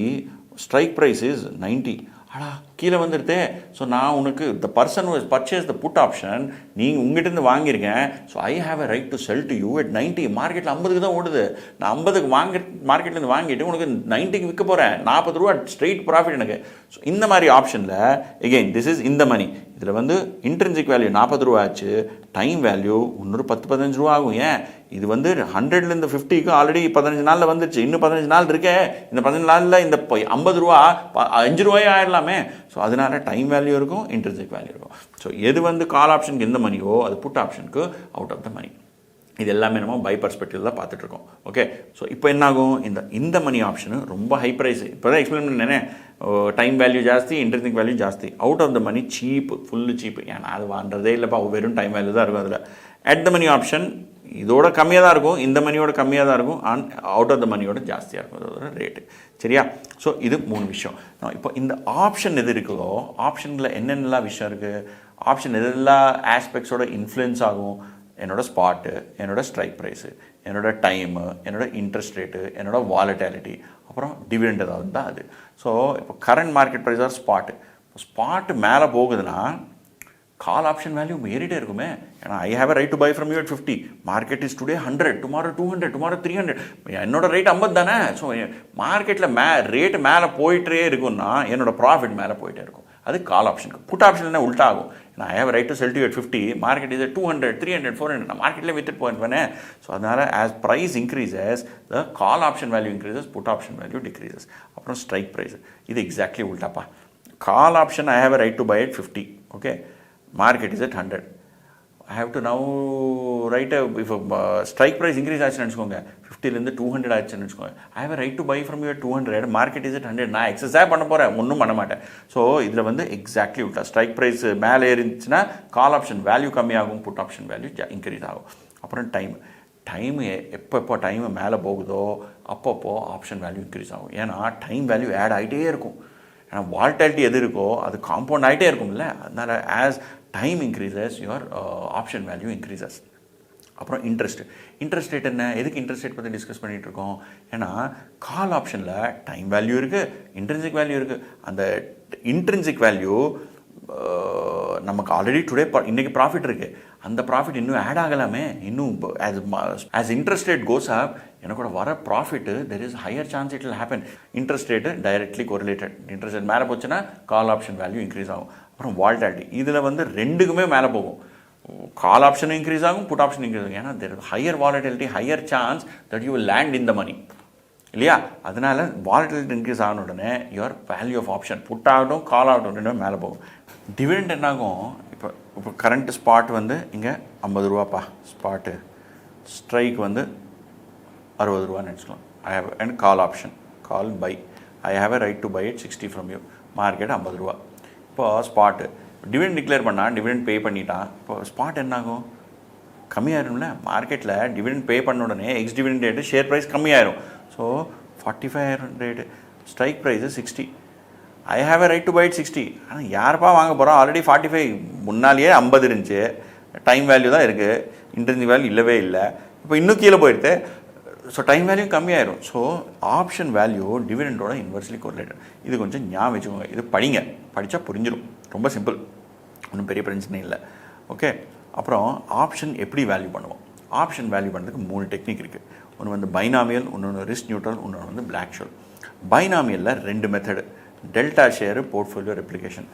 strike price is 90. கீழே வந்துடுதே. ஸோ நான் உனக்கு the person who has purchase the put option நீங்கள் உங்ககிட்டருந்து வாங்கியிருக்கேன். So I have a right to sell to you at 90. மார்க்கெட்டில் 50க்கு தான் ஓடுது. நான் 50க்கு மார்க்கெட்லேருந்து வாங்கிட்டு உனக்கு 90க்கு விற்க போகிறேன். 40 ரூபா ஸ்ட்ரெயிட் ப்ராஃபிட் எனக்கு. ஸோ இந்த மாதிரி ஆப்ஷனில் எகெயின் திஸ் இஸ் இந்த மணி. இதில் வந்து இன்ட்ரின்சிக் வேல்யூ 40 ரூபா ஆச்சு, டைம் வேல்யூ இன்னொரு 10-15 ரூபா ஆகும். ஏன் இது வந்து 100லேருந்து 50க்கு ஆல்ரெடி 15 நாளில் வந்துருச்சு. இன்னும் 15 நாள் இருக்கே. இந்த 15 நாளில் இந்த 50 ரூபா 5 ரூபாயே ஆயிடலாமே. ஸோ அதனால டைம் வேல்யூ இருக்கும், இன்ட்ரின்சிக் வேல்யூ இருக்கும். ஸோ எது வந்து கால் ஆப்ஷனுக்கு எந்த மணியோ அது புட் ஆப்ஷனுக்கு அவுட் ஆஃப் த மணி. இது எல்லாமே நம்ம பை பர்ஸ்பெக்டிவ் தான் பார்த்துட்ருக்கோம். ஓகே. ஸோ இப்போ என்னாகும், இந்த மணி ஆப்ஷனு ரொம்ப ஹை ப்ரைஸ். இப்போ தான் எக்ஸ்பிளைன் பண்ணேனே, டைம் வேல்யூ ஜாஸ்தி, இன்ட்ரின்சிக் வேல்யூ ஜாஸ்தி. அவுட் ஆஃப் த மணி சீப்பு, ஃபுல்லு சீப்பு. ஏன்னா அது வாங்குறதே இல்லைப்பா, வெறும் டைம் வேல்யூ தான் இருக்கும் அதில். அட் த மணி ஆப்ஷன் இதோட கம்மியாக தான் இருக்கும், இந்த மணியோட கம்மியாக தான் இருக்கும், அவுட் ஆஃப் த மணியோட ஜாஸ்தியாக இருக்கும் அதோட ரேட்டு. சரியா. ஸோ இது 3 விஷயம். இப்போ இந்த ஆப்ஷன் எது இருக்குதோ ஆப்ஷனில் என்னென்னலாம் விஷயம் இருக்குது, ஆப்ஷன் எதெல்லாம் ஆஸ்பெக்ட்ஸோட இன்ஃப்ளூயன்ஸ் ஆகும், என்னோடய ஸ்பாட்டு, என்னோடய ஸ்ட்ரைக் ப்ரைஸு, என்னோடய டைமு, என்னோடய இன்ட்ரெஸ்ட் ரேட்டு, என்னோடய வாலட்டிலிட்டி, அப்புறம் டிவிடெண்ட் ஏதாவது தான் அது. ஸோ இப்போ current market price or spot. Spot மேலே போகுதுன்னா கால் ஆப்ஷன் வேல்யூ ஏறிட்டே இருக்குமே. ஏன்னா I have a right to buy from you at 50. Market is today 100, tomorrow 200, tomorrow 300. என்னோட ரேட் 50 தானே. ஸோ மார்க்கெட்டில் ரேட்டு மேலே போயிட்டே இருக்குன்னா என்னோட ப்ராஃபிட் மேலே போயிட்டே இருக்கும். அது கால் ஆப்ஷனுக்கு. புட் ஆப்ஷன் என்ன உல்ட்டா ஆகும். நான் I have right to sell to at 50, market is 200, 300, 400. நான் மார்க்கெட்டில் வித்துட்டு போயிருப்பேனே. ஸோ அதனால் as price increases the call option value increases, put option value decreases. அப்புறம் ஸ்ட்ரைக் ப்ரைஸ் இது எக்ஸாக்ட்லி உல்ட்டாப்பா. Call option I have a right to buy at 50. Okay. Market is at 100. I have to now write if a strike price increase ஆச்சுன்னு நினச்சிக்கோங்க, 50லேருந்து 200 ஆச்சுன்னு நினச்சிக்கோங்க, I have a right to buy from you at 200. Market is at 100. நான் எக்ஸஸாக பண்ண போகிறேன், ஒன்றும் பண்ண மாட்டேன். ஸோ இதில் வந்து எக்ஸாக்ட்லி உல்ட்டா. ஸ்ட்ரைக் ப்ரைஸ் மேலே ஏறிச்சுன்னா கால் ஆப்ஷன் வேல்யூ கம்மியாகும், புட் ஆப்ஷன் வேல்யூ இன்க்ரீஸ் ஆகும். அப்புறம் டைமு எப்போ டைமு மேலே போகுதோ அப்பப்போ ஆப்ஷன் வேல்யூ இன்க்ரீஸ் ஆகும். ஏன்னா டைம் வேல்யூ ஆட் ஆகிட்டே இருக்கும். ஏன்னா வால்டாலிட்டி எது இருக்கோ அது காம்பவுண்ட் ஆகிட்டே இருக்கும்ல. அதனால் as time increases your option value increases. அப்புறம் இன்ட்ரெஸ்ட் ரேட் என்ன, எதுக்கு இன்ட்ரெஸ்ட் ரேட் பற்றி டிஸ்கஸ் பண்ணிகிட்டு இருக்கோம். ஏன்னா கால் ஆப்ஷனில் டைம் வேல்யூ இருக்குது, இன்ட்ரின்சிக் வேல்யூ இருக்குது. அந்த இன்ட்ரின்சிக் வேல்யூ நமக்கு ஆல்ரெடி டுடே இன்றைக்கி ப்ராஃபிட் இருக்குது, அந்த ப்ராஃபிட் இன்னும் ஆட் ஆகலாமே. இன்னும் ஆஸ் இன்ட்ரெஸ்ட் ரேட் கோஸ் அப் எனக்கூட வர profit there is higher chance it will happen. Interest rate directly correlated. Interest rate மேலே போச்சுன்னா கால் ஆப்ஷன் வேல்யூ இன்க்ரீஸ் ஆகும். அப்புறம் வால்டாலிட்டி இதில் வந்து ரெண்டுக்குமே மேலே போகும். கால் ஆப்ஷனும் இன்க்ரீஸ் ஆகும், புட் ஆப்ஷன் இன்க்ரீஸ் ஆகும். ஏன்னா there higher volatility, higher chance that you will land in the money இல்லையா. அதனால் வாலட்டிலிட்டி இன்க்ரீஸ் ஆன உடனே your value of option put ஆகட்டும் கால் ஆகட்டும் ரெண்டுமே மேலே போகும். டிவிடெண்ட் என்னாகும், இப்போ கரண்ட் ஸ்பாட் வந்து இங்கே 50 ரூபாப்பா ஸ்பாட்டு, ஸ்ட்ரைக் வந்து 60 ரூபான்னு நினச்சிக்கலாம். I have and call option, call buy, I have a right to buy it 60 from you. Market 50 ரூபா. இப்போ ஸ்பாட்டு டிவிடெண்ட் டிக்ளேர் பண்ணால் டிவிடெண்ட் பே பண்ணிட்டான். இப்போ ஸ்பாட் என்னாகும், கம்மியாயிரும்ல. மார்க்கெட்டில் டிவிடெண்ட் பே பண்ண உடனே ex dividend rate share price கம்மியாயிரும். So 45 rate, strike price 60. I have a right to buy it 60. ஆனால் யாருப்பா வாங்க போகிறோம், ஆல்ரெடி 45 முன்னாலேயே 50 இருந்துச்சு, டைம் வேல்யூ தான் இருக்குது, இன்ட்ரின்சிக் வேல்யூ இல்லவே இல்லை. இப்போ இன்னும் கீழே போயிடுது. ஸோ டைம் வேல்யூ கம்மியாயிரும். ஸோ ஆப்ஷன் வேல்யூ டிவிடெண்டோட இன்வெர்ஸ்லி கோரிலேட்டட். இது கொஞ்சம் ஞாபகம் வச்சுக்கோங்க. இது படித்தா புரிஞ்சிடும். ரொம்ப சிம்பிள், ஒன்றும் பெரிய பிரச்சனை இல்லை. ஓகே. அப்புறம் ஆப்ஷன் எப்படி வேல்யூ பண்ணுவோம். ஆப்ஷன் வேல்யூ பண்ணுறதுக்கு 3 டெக்னிக் இருக்குது. ஒன்று வந்து பைனாமியல், ஒன்று ரிஸ்க் நியூட்ரல், ஒன்று வந்து Black-Scholes. பைனாமியலில் 2 method, delta share, portfolio replication.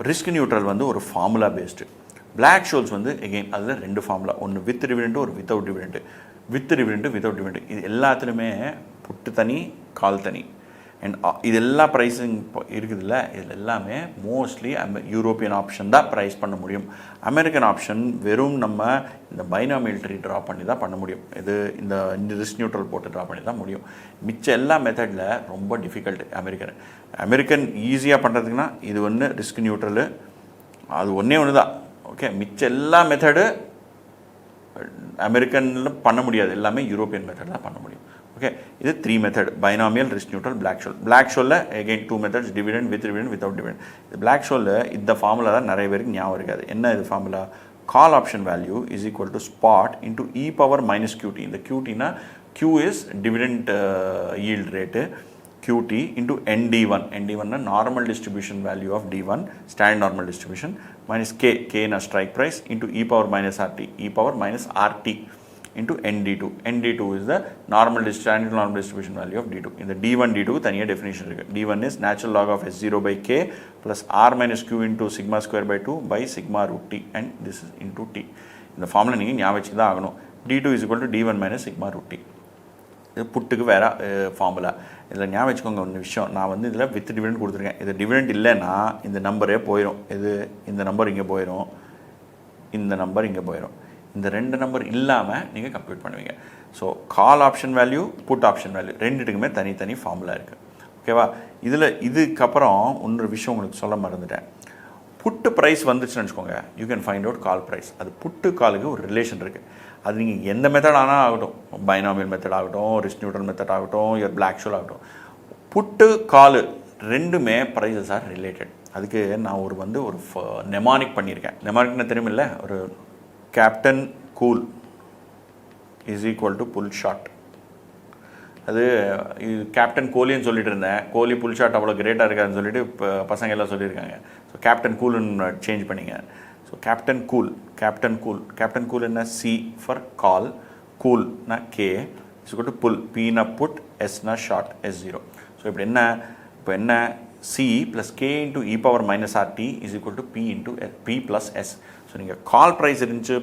Risk neutral வந்து ஒரு ஃபார்முலா பேஸ்டு. Black-Scholes வந்து எகெயின் அதில் 2 ஃபார்முலா, ஒன்று வித் டிவிடெண்ட், ஒரு without dividend. With dividend, without dividend இது எல்லாத்துலேயுமே புட்டு தனி கால் தனி. அண்ட் இது எல்லா ப்ரைஸிங் இருக்குதுல்ல, இதில் எல்லாமே மோஸ்ட்லி யூரோப்பியன் ஆப்ஷன் தான் ப்ரைஸ் பண்ண முடியும். அமெரிக்கன் ஆப்ஷன் வெறும் நம்ம இந்த பைனாமியல் ட்ரீ ட்ரா பண்ணி தான் பண்ண முடியும். இது இந்த ரிஸ்க் நியூட்ரல் போட்டு ட்ரா பண்ணி தான் முடியும். மிச்ச எல்லா மெத்தடில் ரொம்ப டிஃபிகல்ட். அமெரிக்கன் ஈஸியாக பண்ணுறதுக்குன்னா இது ஒன்று ரிஸ்க் நியூட்ரலு, அது ஒன்றே ஒன்று தான். ஓகே, மிச்ச எல்லா மெத்தடு அமெரிக்கனில் பண்ண முடியாது, எல்லாமே யூரோப்பியன் மெத்தட் தான் பண்ண முடியும். ஓகே, இது 3 method: binomial, risk neutral, Black-Scholes. Black-Scholes again 2 methods: dividend, with dividend, without dividend. இது Black-Scholes இந்த ஃபார்முலா தான் நிறைய பேருக்கு ஞாபகம் இருக்காது. என்ன இது formula? Call option value is equal to spot into e power minus QT. இந்த QTனா Q is dividend yield rate, QT into ND1. ND1 na normal distribution value of D1, standard normal distribution, minus K na strike price, into e power minus RT, e power minus RT into ND2. ND2 is the standard normal distribution value of D2. In the D1, D2 தனியா definition இருக்கு. D1 is natural log of S0 by K plus R minus Q into sigma square by 2 by sigma root T, and this is into T. இந்த formula நீங்கள் ஞாபகம் வச்சுக்க தான் ஆகணும். D2 is equal to D1 minus sigma root T. இது புட்டுக்கு வேறு formula. இதில் ஞாபகம் வச்சுக்கோங்க ஒன்று விஷயம், நான் வந்து இதில் வித் டிவிடெண்ட் கொடுத்துருக்கேன். இது டிவிடெண்ட் இல்லைன்னா இந்த நம்பரே போயிடும். இந்த நம்பர் இங்கே போயிடும், இந்த நம்பர் இங்கே போயிடும். இந்த 2 நம்பர் இல்லாமல் நீங்கள் கம்ப்யூட் பண்ணுவீங்க. So call option value, put option value ரெண்டுத்துக்குமே தனித்தனி ஃபார்முலா இருக்குது. ஓகேவா? இதில் இதுக்கப்புறம் இன்னொரு விஷயம் உங்களுக்கு சொல்ல மறந்துட்டேன். புட்டு ப்ரைஸ் வந்துச்சுன்னு வச்சுக்கோங்க, you can find out call price. அது புட்டு காலுக்கு ஒரு ரிலேஷன் இருக்குது. அது நீங்கள் எந்த மெத்தட் ஆனால் ஆகட்டும், பைனாமியல் மெத்தட் ஆகட்டும், ரிஸ்க் நியூட்ரல் மெத்தட் ஆகட்டும், ஒரு Black-Scholes ஆகட்டும், புட்டு காலு ரெண்டுமே ப்ரைஸஸ் ஆர் ரிலேட்டட். அதுக்கு நான் ஒரு நெமானிக் பண்ணியிருக்கேன். நெமானிக்னு தெரியுமில்ல, ஒரு captain cool is equal to pull shot. அது கேப்டன் கோலின்னு சொல்லிட்டு இருந்தேன், கோலி புல் ஷாட் அவ்வளோ கிரேட்டாக இருக்காதுன்னு சொல்லிட்டு இப்போ பசங்க எல்லாம் சொல்லியிருக்காங்க. ஸோ கேப்டன் கூலுன்னு சேஞ்ச் பண்ணிங்க. ஸோ கேப்டன் கூல் என்ன? C for call, கூல்னா K is equal to pull, P na put, S na short, S0. So இப்போ என்ன C plus K into e power minus RT is equal to P plus S. So நீங்கள் கால் price இருந்துச்சு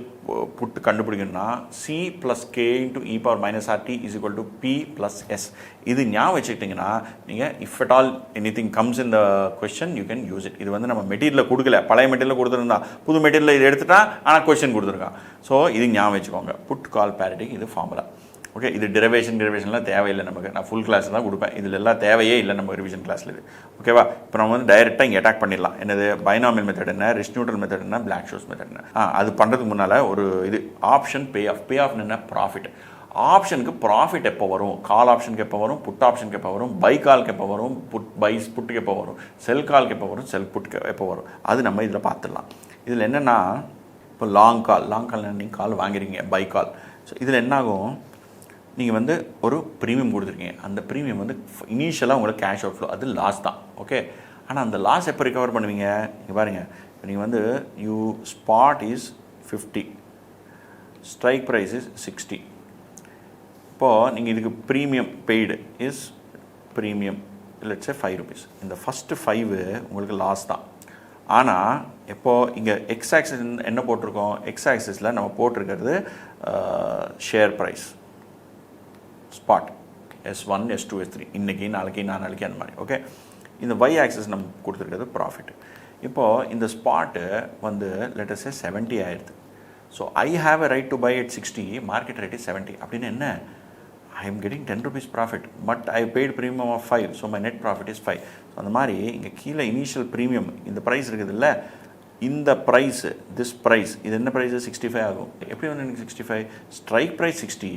புட்டு கண்டுபிடிக்கணும்னா C plus K into e power minus RT is equal to P plus S. இது ஞாபகம் வச்சுக்கிட்டிங்கன்னா நீங்கள் if at all anything comes in the question you can use it. இது வந்து நம்ம மெட்டீரியலில் கொடுக்கல, பழைய மெட்டீரியலில் கொடுத்துருந்தா, புது மெட்டீரியலில் இது எடுத்துட்டா ஆனால் கொஸ்டின் கொடுத்துருக்கான். ஸோ இது ஞாபகம் வச்சுக்கோங்க. புட் கால் பேரிட்டி இது ஃபார்முலா. ஓகே, இது டெரிவேஷன்லாம் தேவையில்லை நமக்கு. நான் ஃபுல் கிளாஸ் தான் கொடுப்பேன். இதில் எல்லாம் தேவையே இல்லை நம்ம ரிவிஷன் கிளாஸில். இது ஓகேவா? இப்போ நம்ம வந்து டைரெக்டாக இங்கே அட்டாக் பண்ணிடலாம். என்னது? பைனாமியல் மெத்தட் என்ன, ரிஸ்க் நியூட்ரல் மெத்தட் என்ன, Black-Scholes மெத்தட் என்ன. அது பண்ணுறதுக்கு முன்னால் ஒரு இது ஆப்ஷன் பே ஆஃப் என்ன? ப்ராஃபிட். ஆப்ஷனுக்கு ப்ராஃபிட் எப்போ வரும்? கால் ஆப்ஷனுக்கு எப்போ வரும்? புட் ஆப்ஷனுக்கு எப்போ வரும்? பை கால்க்கு எப்போ வரும்? புட்டுக்கு எப்போ வரும்? செல் கால்க்கு எப்போ வரும்? செல் புட்டுக்கு எப்போ வரும்? அது நம்ம இதில் பார்த்துடலாம். இதில் என்னென்னா, இப்போ லாங் கால் நீங்கள் கால் வாங்கிறீங்க, பை கால். ஸோ இதில் என்னாகும், நீங்கள் வந்து ஒரு ப்ரீமியம் கொடுத்துருக்கீங்க. அந்த ப்ரீமியம் வந்து இனிஷியலாக உங்களுக்கு கேஷ் அவுட் ஃப்ளோ, அது லாஸ் தான். ஓகே, ஆனால் அந்த லாஸ் எப்போ ரிகவர் பண்ணுவீங்க? இங்கே பாருங்கள், இப்போ நீங்கள் வந்து spot is 50, strike price is 60. இப்போது நீங்கள் இதுக்கு premium paid is premium let's say 5 rupees. இந்த ஃபஸ்ட்டு 5 உங்களுக்கு லாஸ் தான். ஆனால் இப்போது இங்கே எக்ஸ் ஆக்சிஸ் என்ன போட்டிருக்கோம்? எக்ஸ் ஆக்சிஸில் நம்ம போட்டிருக்கிறது share price, spot S1, S2, S3, இன்றைக்கி நாளைக்கு நாளைக்கு அந்த மாதிரி. ஓகே, இந்த Y ஆக்சிஸ் நம்ம கொடுத்துருக்கிறது ப்ராஃபிட். இப்போது இந்த ஸ்பாட்டு வந்து லெட்டஸ் சே 70 ஆயிடுது. So I have a right to buy at 60, market rate is 70. அப்படின்னு என்ன? I am getting 10 rupees profit, but I paid premium of 5, so my net profit is 5. So அந்த மாதிரி இங்கே கீழே இனிஷியல் ப்ரீமியம் இந்த price இருக்குது இல்லை, இந்த ப்ரைஸு திஸ் ப்ரைஸ் இது என்ன ப்ரைஸு? 65 ஆகும். எப்படி வந்து எனக்கு 65? Strike price 60,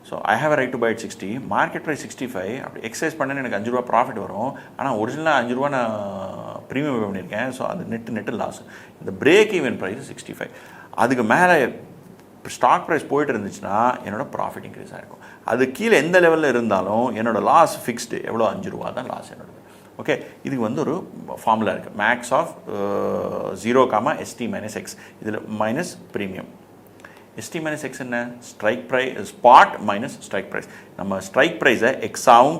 so I have right to buy at 60, market price 65. அப்படி எக்ஸசைஸ் பண்ணேன்னு எனக்கு 5 ரூபா ப்ராஃபிட் வரும். ஆனால் ஒரிஜினலாக 5 ரூபா நான் ப்ரீமியம் பே பண்ணியிருக்கேன். ஸோ அது நெட்டு லாஸ். இந்த பிரேக் ஈவன் ப்ரைஸ் 65. அதுக்கு மேலே ஸ்டாக் ப்ரைஸ் போயிட்டு இருந்துச்சுன்னா என்னோடய ப்ராஃபிட் இன்க்ரீஸ் ஆகிருக்கும். அது கீழே எந்த லெவலில் இருந்தாலும் என்னோடய லாஸ் ஃபிக்ஸ்டு, எவ்வளோ? 5 ரூபா தான் லாஸ் என்னோடது. ஓகே, இதுக்கு வந்து ஒரு ஃபார்முலா இருக்குது, max of 0, ST minus X. இதில் minus premium. ST minus X என்ன? Strike price, spot minus strike price. நம்ம ஸ்ட்ரைக் ப்ரைஸை எக்ஸாகவும்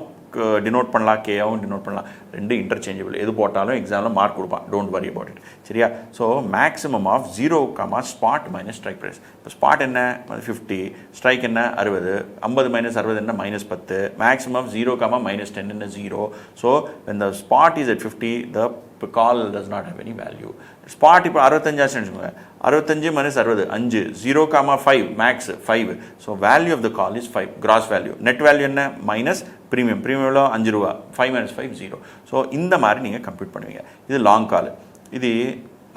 டினோட் பண்ணலாம், கேயாவும் டினோட் பண்ணலாம். ரெண்டு இன்டர்சேஞ்சபிள். எது போட்டாலும் எக்ஸாமில் மார்க் கொடுப்பான். Don't worry about it. சரியா? So maximum of 0, spot minus strike price. இப்போ ஸ்பாட் என்ன 50, ஸ்ட்ரைக் என்ன 60, 50 மைனஸ் 60 என்ன -10, மேக்ஸிமம் ஆஃப் 0, -10 என்ன 0. So when the spot is at 50, the call does not have any value. Spot இப்போ 65 ஆச்சுன்னு வச்சுக்கோங்க. 65 minus 60 5, 0, 5 max 5. So value of the call is 5, gross value. Net value என்ன minus premium. Premium எவ்வளோ 5 ரூபா. 5 minus 5 0. So இந்த மாதிரி நீங்கள் compute பண்ணுவீங்க. இது லாங் கால்.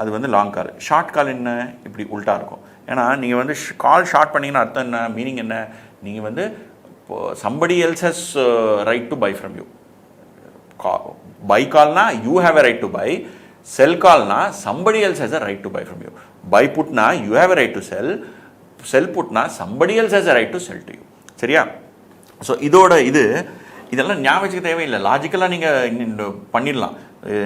அது வந்து லாங் கால். ஷார்ட் கால் என்ன இப்படி உல்ட்டா இருக்கும். ஏன்னா நீங்கள் வந்து கால் ஷார்ட் பண்ணிங்கன்னா அர்த்தம் என்ன, மீனிங் என்ன, நீங்கள் வந்து somebody else has right to buy from you. Buy callனா you have a right to buy. Sell callனா somebody else has a right to buy from you. Buy putனா you have a right to sell. Sell putனா somebody else has a right to sell to you. சரியா? So இதெல்லாம் ஞாபகம் தேவையில்லை. லாஜிக்கலாக நீங்கள் பண்ணிடலாம்.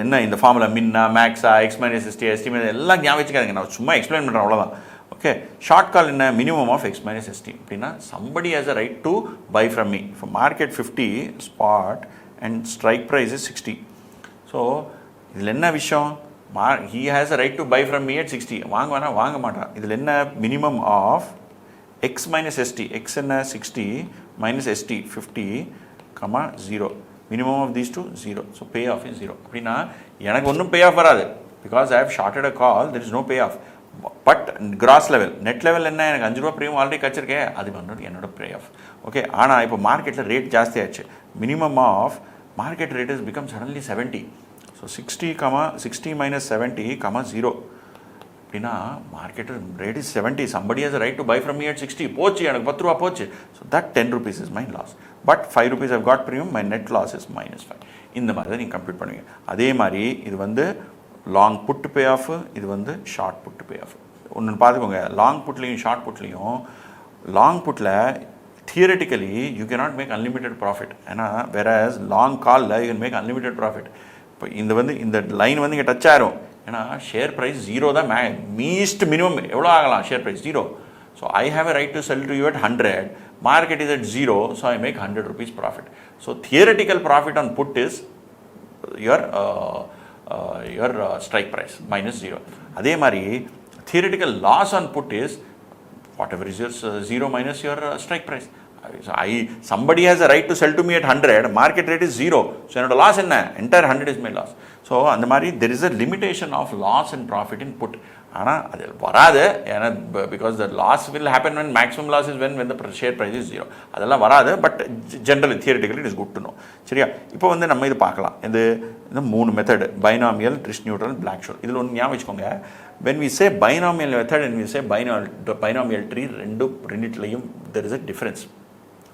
என்ன இந்த formula மின்னா மேக்ஸா எக்ஸ் மைனஸ் எஸ்டி எஸ்டிமேட் எல்லாம் ஞாபகம் நான் சும்மா எக்ஸ்பிளைன் பண்ணுறேன், அவ்வளோதான். ஓகே, ஷார்ட் கால் என்ன minimum of X minus ST அப்படின்னா somebody has a right to buy from me. For market 50 spot and strike price is 60. So இதில் என்ன விஷயம், he has a right to buy from me at 60. வாங்குவானா வாங்க மாட்டான். இதில் என்ன minimum of X minus ST. X என்ன 60 minus ST 50, 0. Minimum of these 2 0. So bay of is 0. அப்படின்னா எனக்கு ஒன்றும் பே ஆஃப் வராது. Because I have shorted a call, there is no payoff. But gross level net level என்ன, எனக்கு 5 ரூபா premium already கிடச்சிருக்கேன், அது வந்து என்னோட பே ஆஃப். ஓகே, ஆனால் இப்போ மார்க்கெட்டில் ரேட் ஜாஸ்தி ஆச்சு. Minimum of market rate is become suddenly 70. So 60 minus 70, 0. அப்படின்னா market rate is 70. somebody has a right to buy from me at 60. போச்சு, எனக்கு 10 ரூபா போச்சு. So that 10 rupees is my loss. But 5 rupees I've got premium, my net loss is -5. இந்த மாதிரி தான் நீங்கள் complete பண்ணுவீங்க. அதே மாதிரி இது வந்து லாங் புட் பே ஆஃப், இது வந்து ஷார்ட் புட் பே ஆஃப். ஒன்று பார்த்துக்கோங்க, லாங் புட்லேயும் ஷார்ட் புட்லேயும், லாங் புட்டில் theoretically you cannot make unlimited profit. ஏன்னா வேறஸ் லாங் காலில் you can make unlimited profit. இப்போ இந்த லைன் வந்து இங்கே டச் ஆயிரும். ஏன்னா ஷேர் ப்ரைஸ் 0 தான் மீஸ்ட் மினிமம் எவ்வளோ ஆகலாம், share price 0. So I have a right to sell to you at 100, market is at 0, so I make 100 rupees profit. So theoretical profit on put is your strike price minus 0. அதே மாதிரி theoretical loss on put is whatever is your 0 minus your strike price. So somebody has a right to sell to me at 100, market rate is 0. So என்னோட loss என்ன, entire 100 is my loss. So அந்த மாதிரி there is a limitation of loss and profit in put. ஆனால் அது வராது. ஏன்னா because the loss will happen when maximum loss is when the share price is 0. அதெல்லாம் வராது. But generally theoretically it is good to know. சரியா? இப்போ வந்து நம்ம இது பார்க்கலாம். இந்த 3 method, binomial, risk neutral, Black-Scholes. இதில் ஒன்று ஞாபகம் வச்சுக்கோங்க, when we say binomial method and we say binomial tree, ரெண்டுலையும் there is a difference.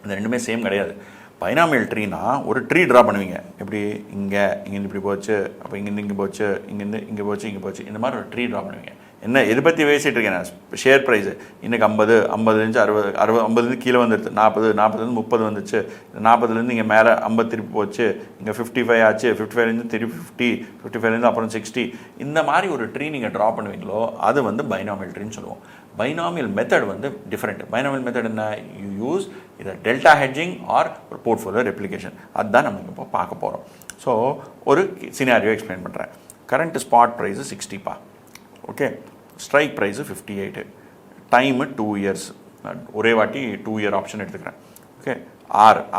இந்த ரெண்டுமே சேம் கிடையாது. பைனாமியல் ட்ரீனா ஒரு ட்ரீ ட்ரா பண்ணுவீங்க. எப்படி இங்கேருந்து இப்படி போச்சு, அப்போ இங்கேருந்து போச்சு, இங்கேருந்து இங்கே போச்சு, இந்த மாதிரி ஒரு ட்ரீ ட்ரா பண்ணுவீங்க. என்ன எது பற்றி பேசிகிட்டு இருக்கேன் நான், ஷேர் ப்ரைஸு இன்றைக்கி 50 60 50 கீழே வந்துடுது, 40 30 வந்துச்சு, 40 இங்கே மேலே 50 திருப்பி போச்சு, இங்கே 55 ஆச்சு, 55 திருப்பி 55 அப்புறம் 60. இந்த மாதிரி ஒரு ட்ரீ நீங்கள் ட்ரா பண்ணுவீங்களோ அது வந்து பைனாமியல் ட்ரீன்னு சொல்லுவோம். பைனாமியல் மெத்தட் வந்து டிஃப்ரெண்ட். பைனாமியல் மெத்தட் என்ன, யூ யூஸ் இதை டெல்டா ஹெட்ஜிங் ஆர் ஒரு போர்ட்ஃபோலியோ ரெப்ளிகேஷன். அதுதான் நம்ம இப்போ பார்க்க போகிறோம். ஸோ ஒரு சினாரியோ எக்ஸ்பிளைன் பண்ணுறேன். Current spot price 60 okay, strike price 58, time 2 years. ஒரே வாட்டி 2 year ஆப்ஷன் எடுத்துக்கிறேன். ஓகே,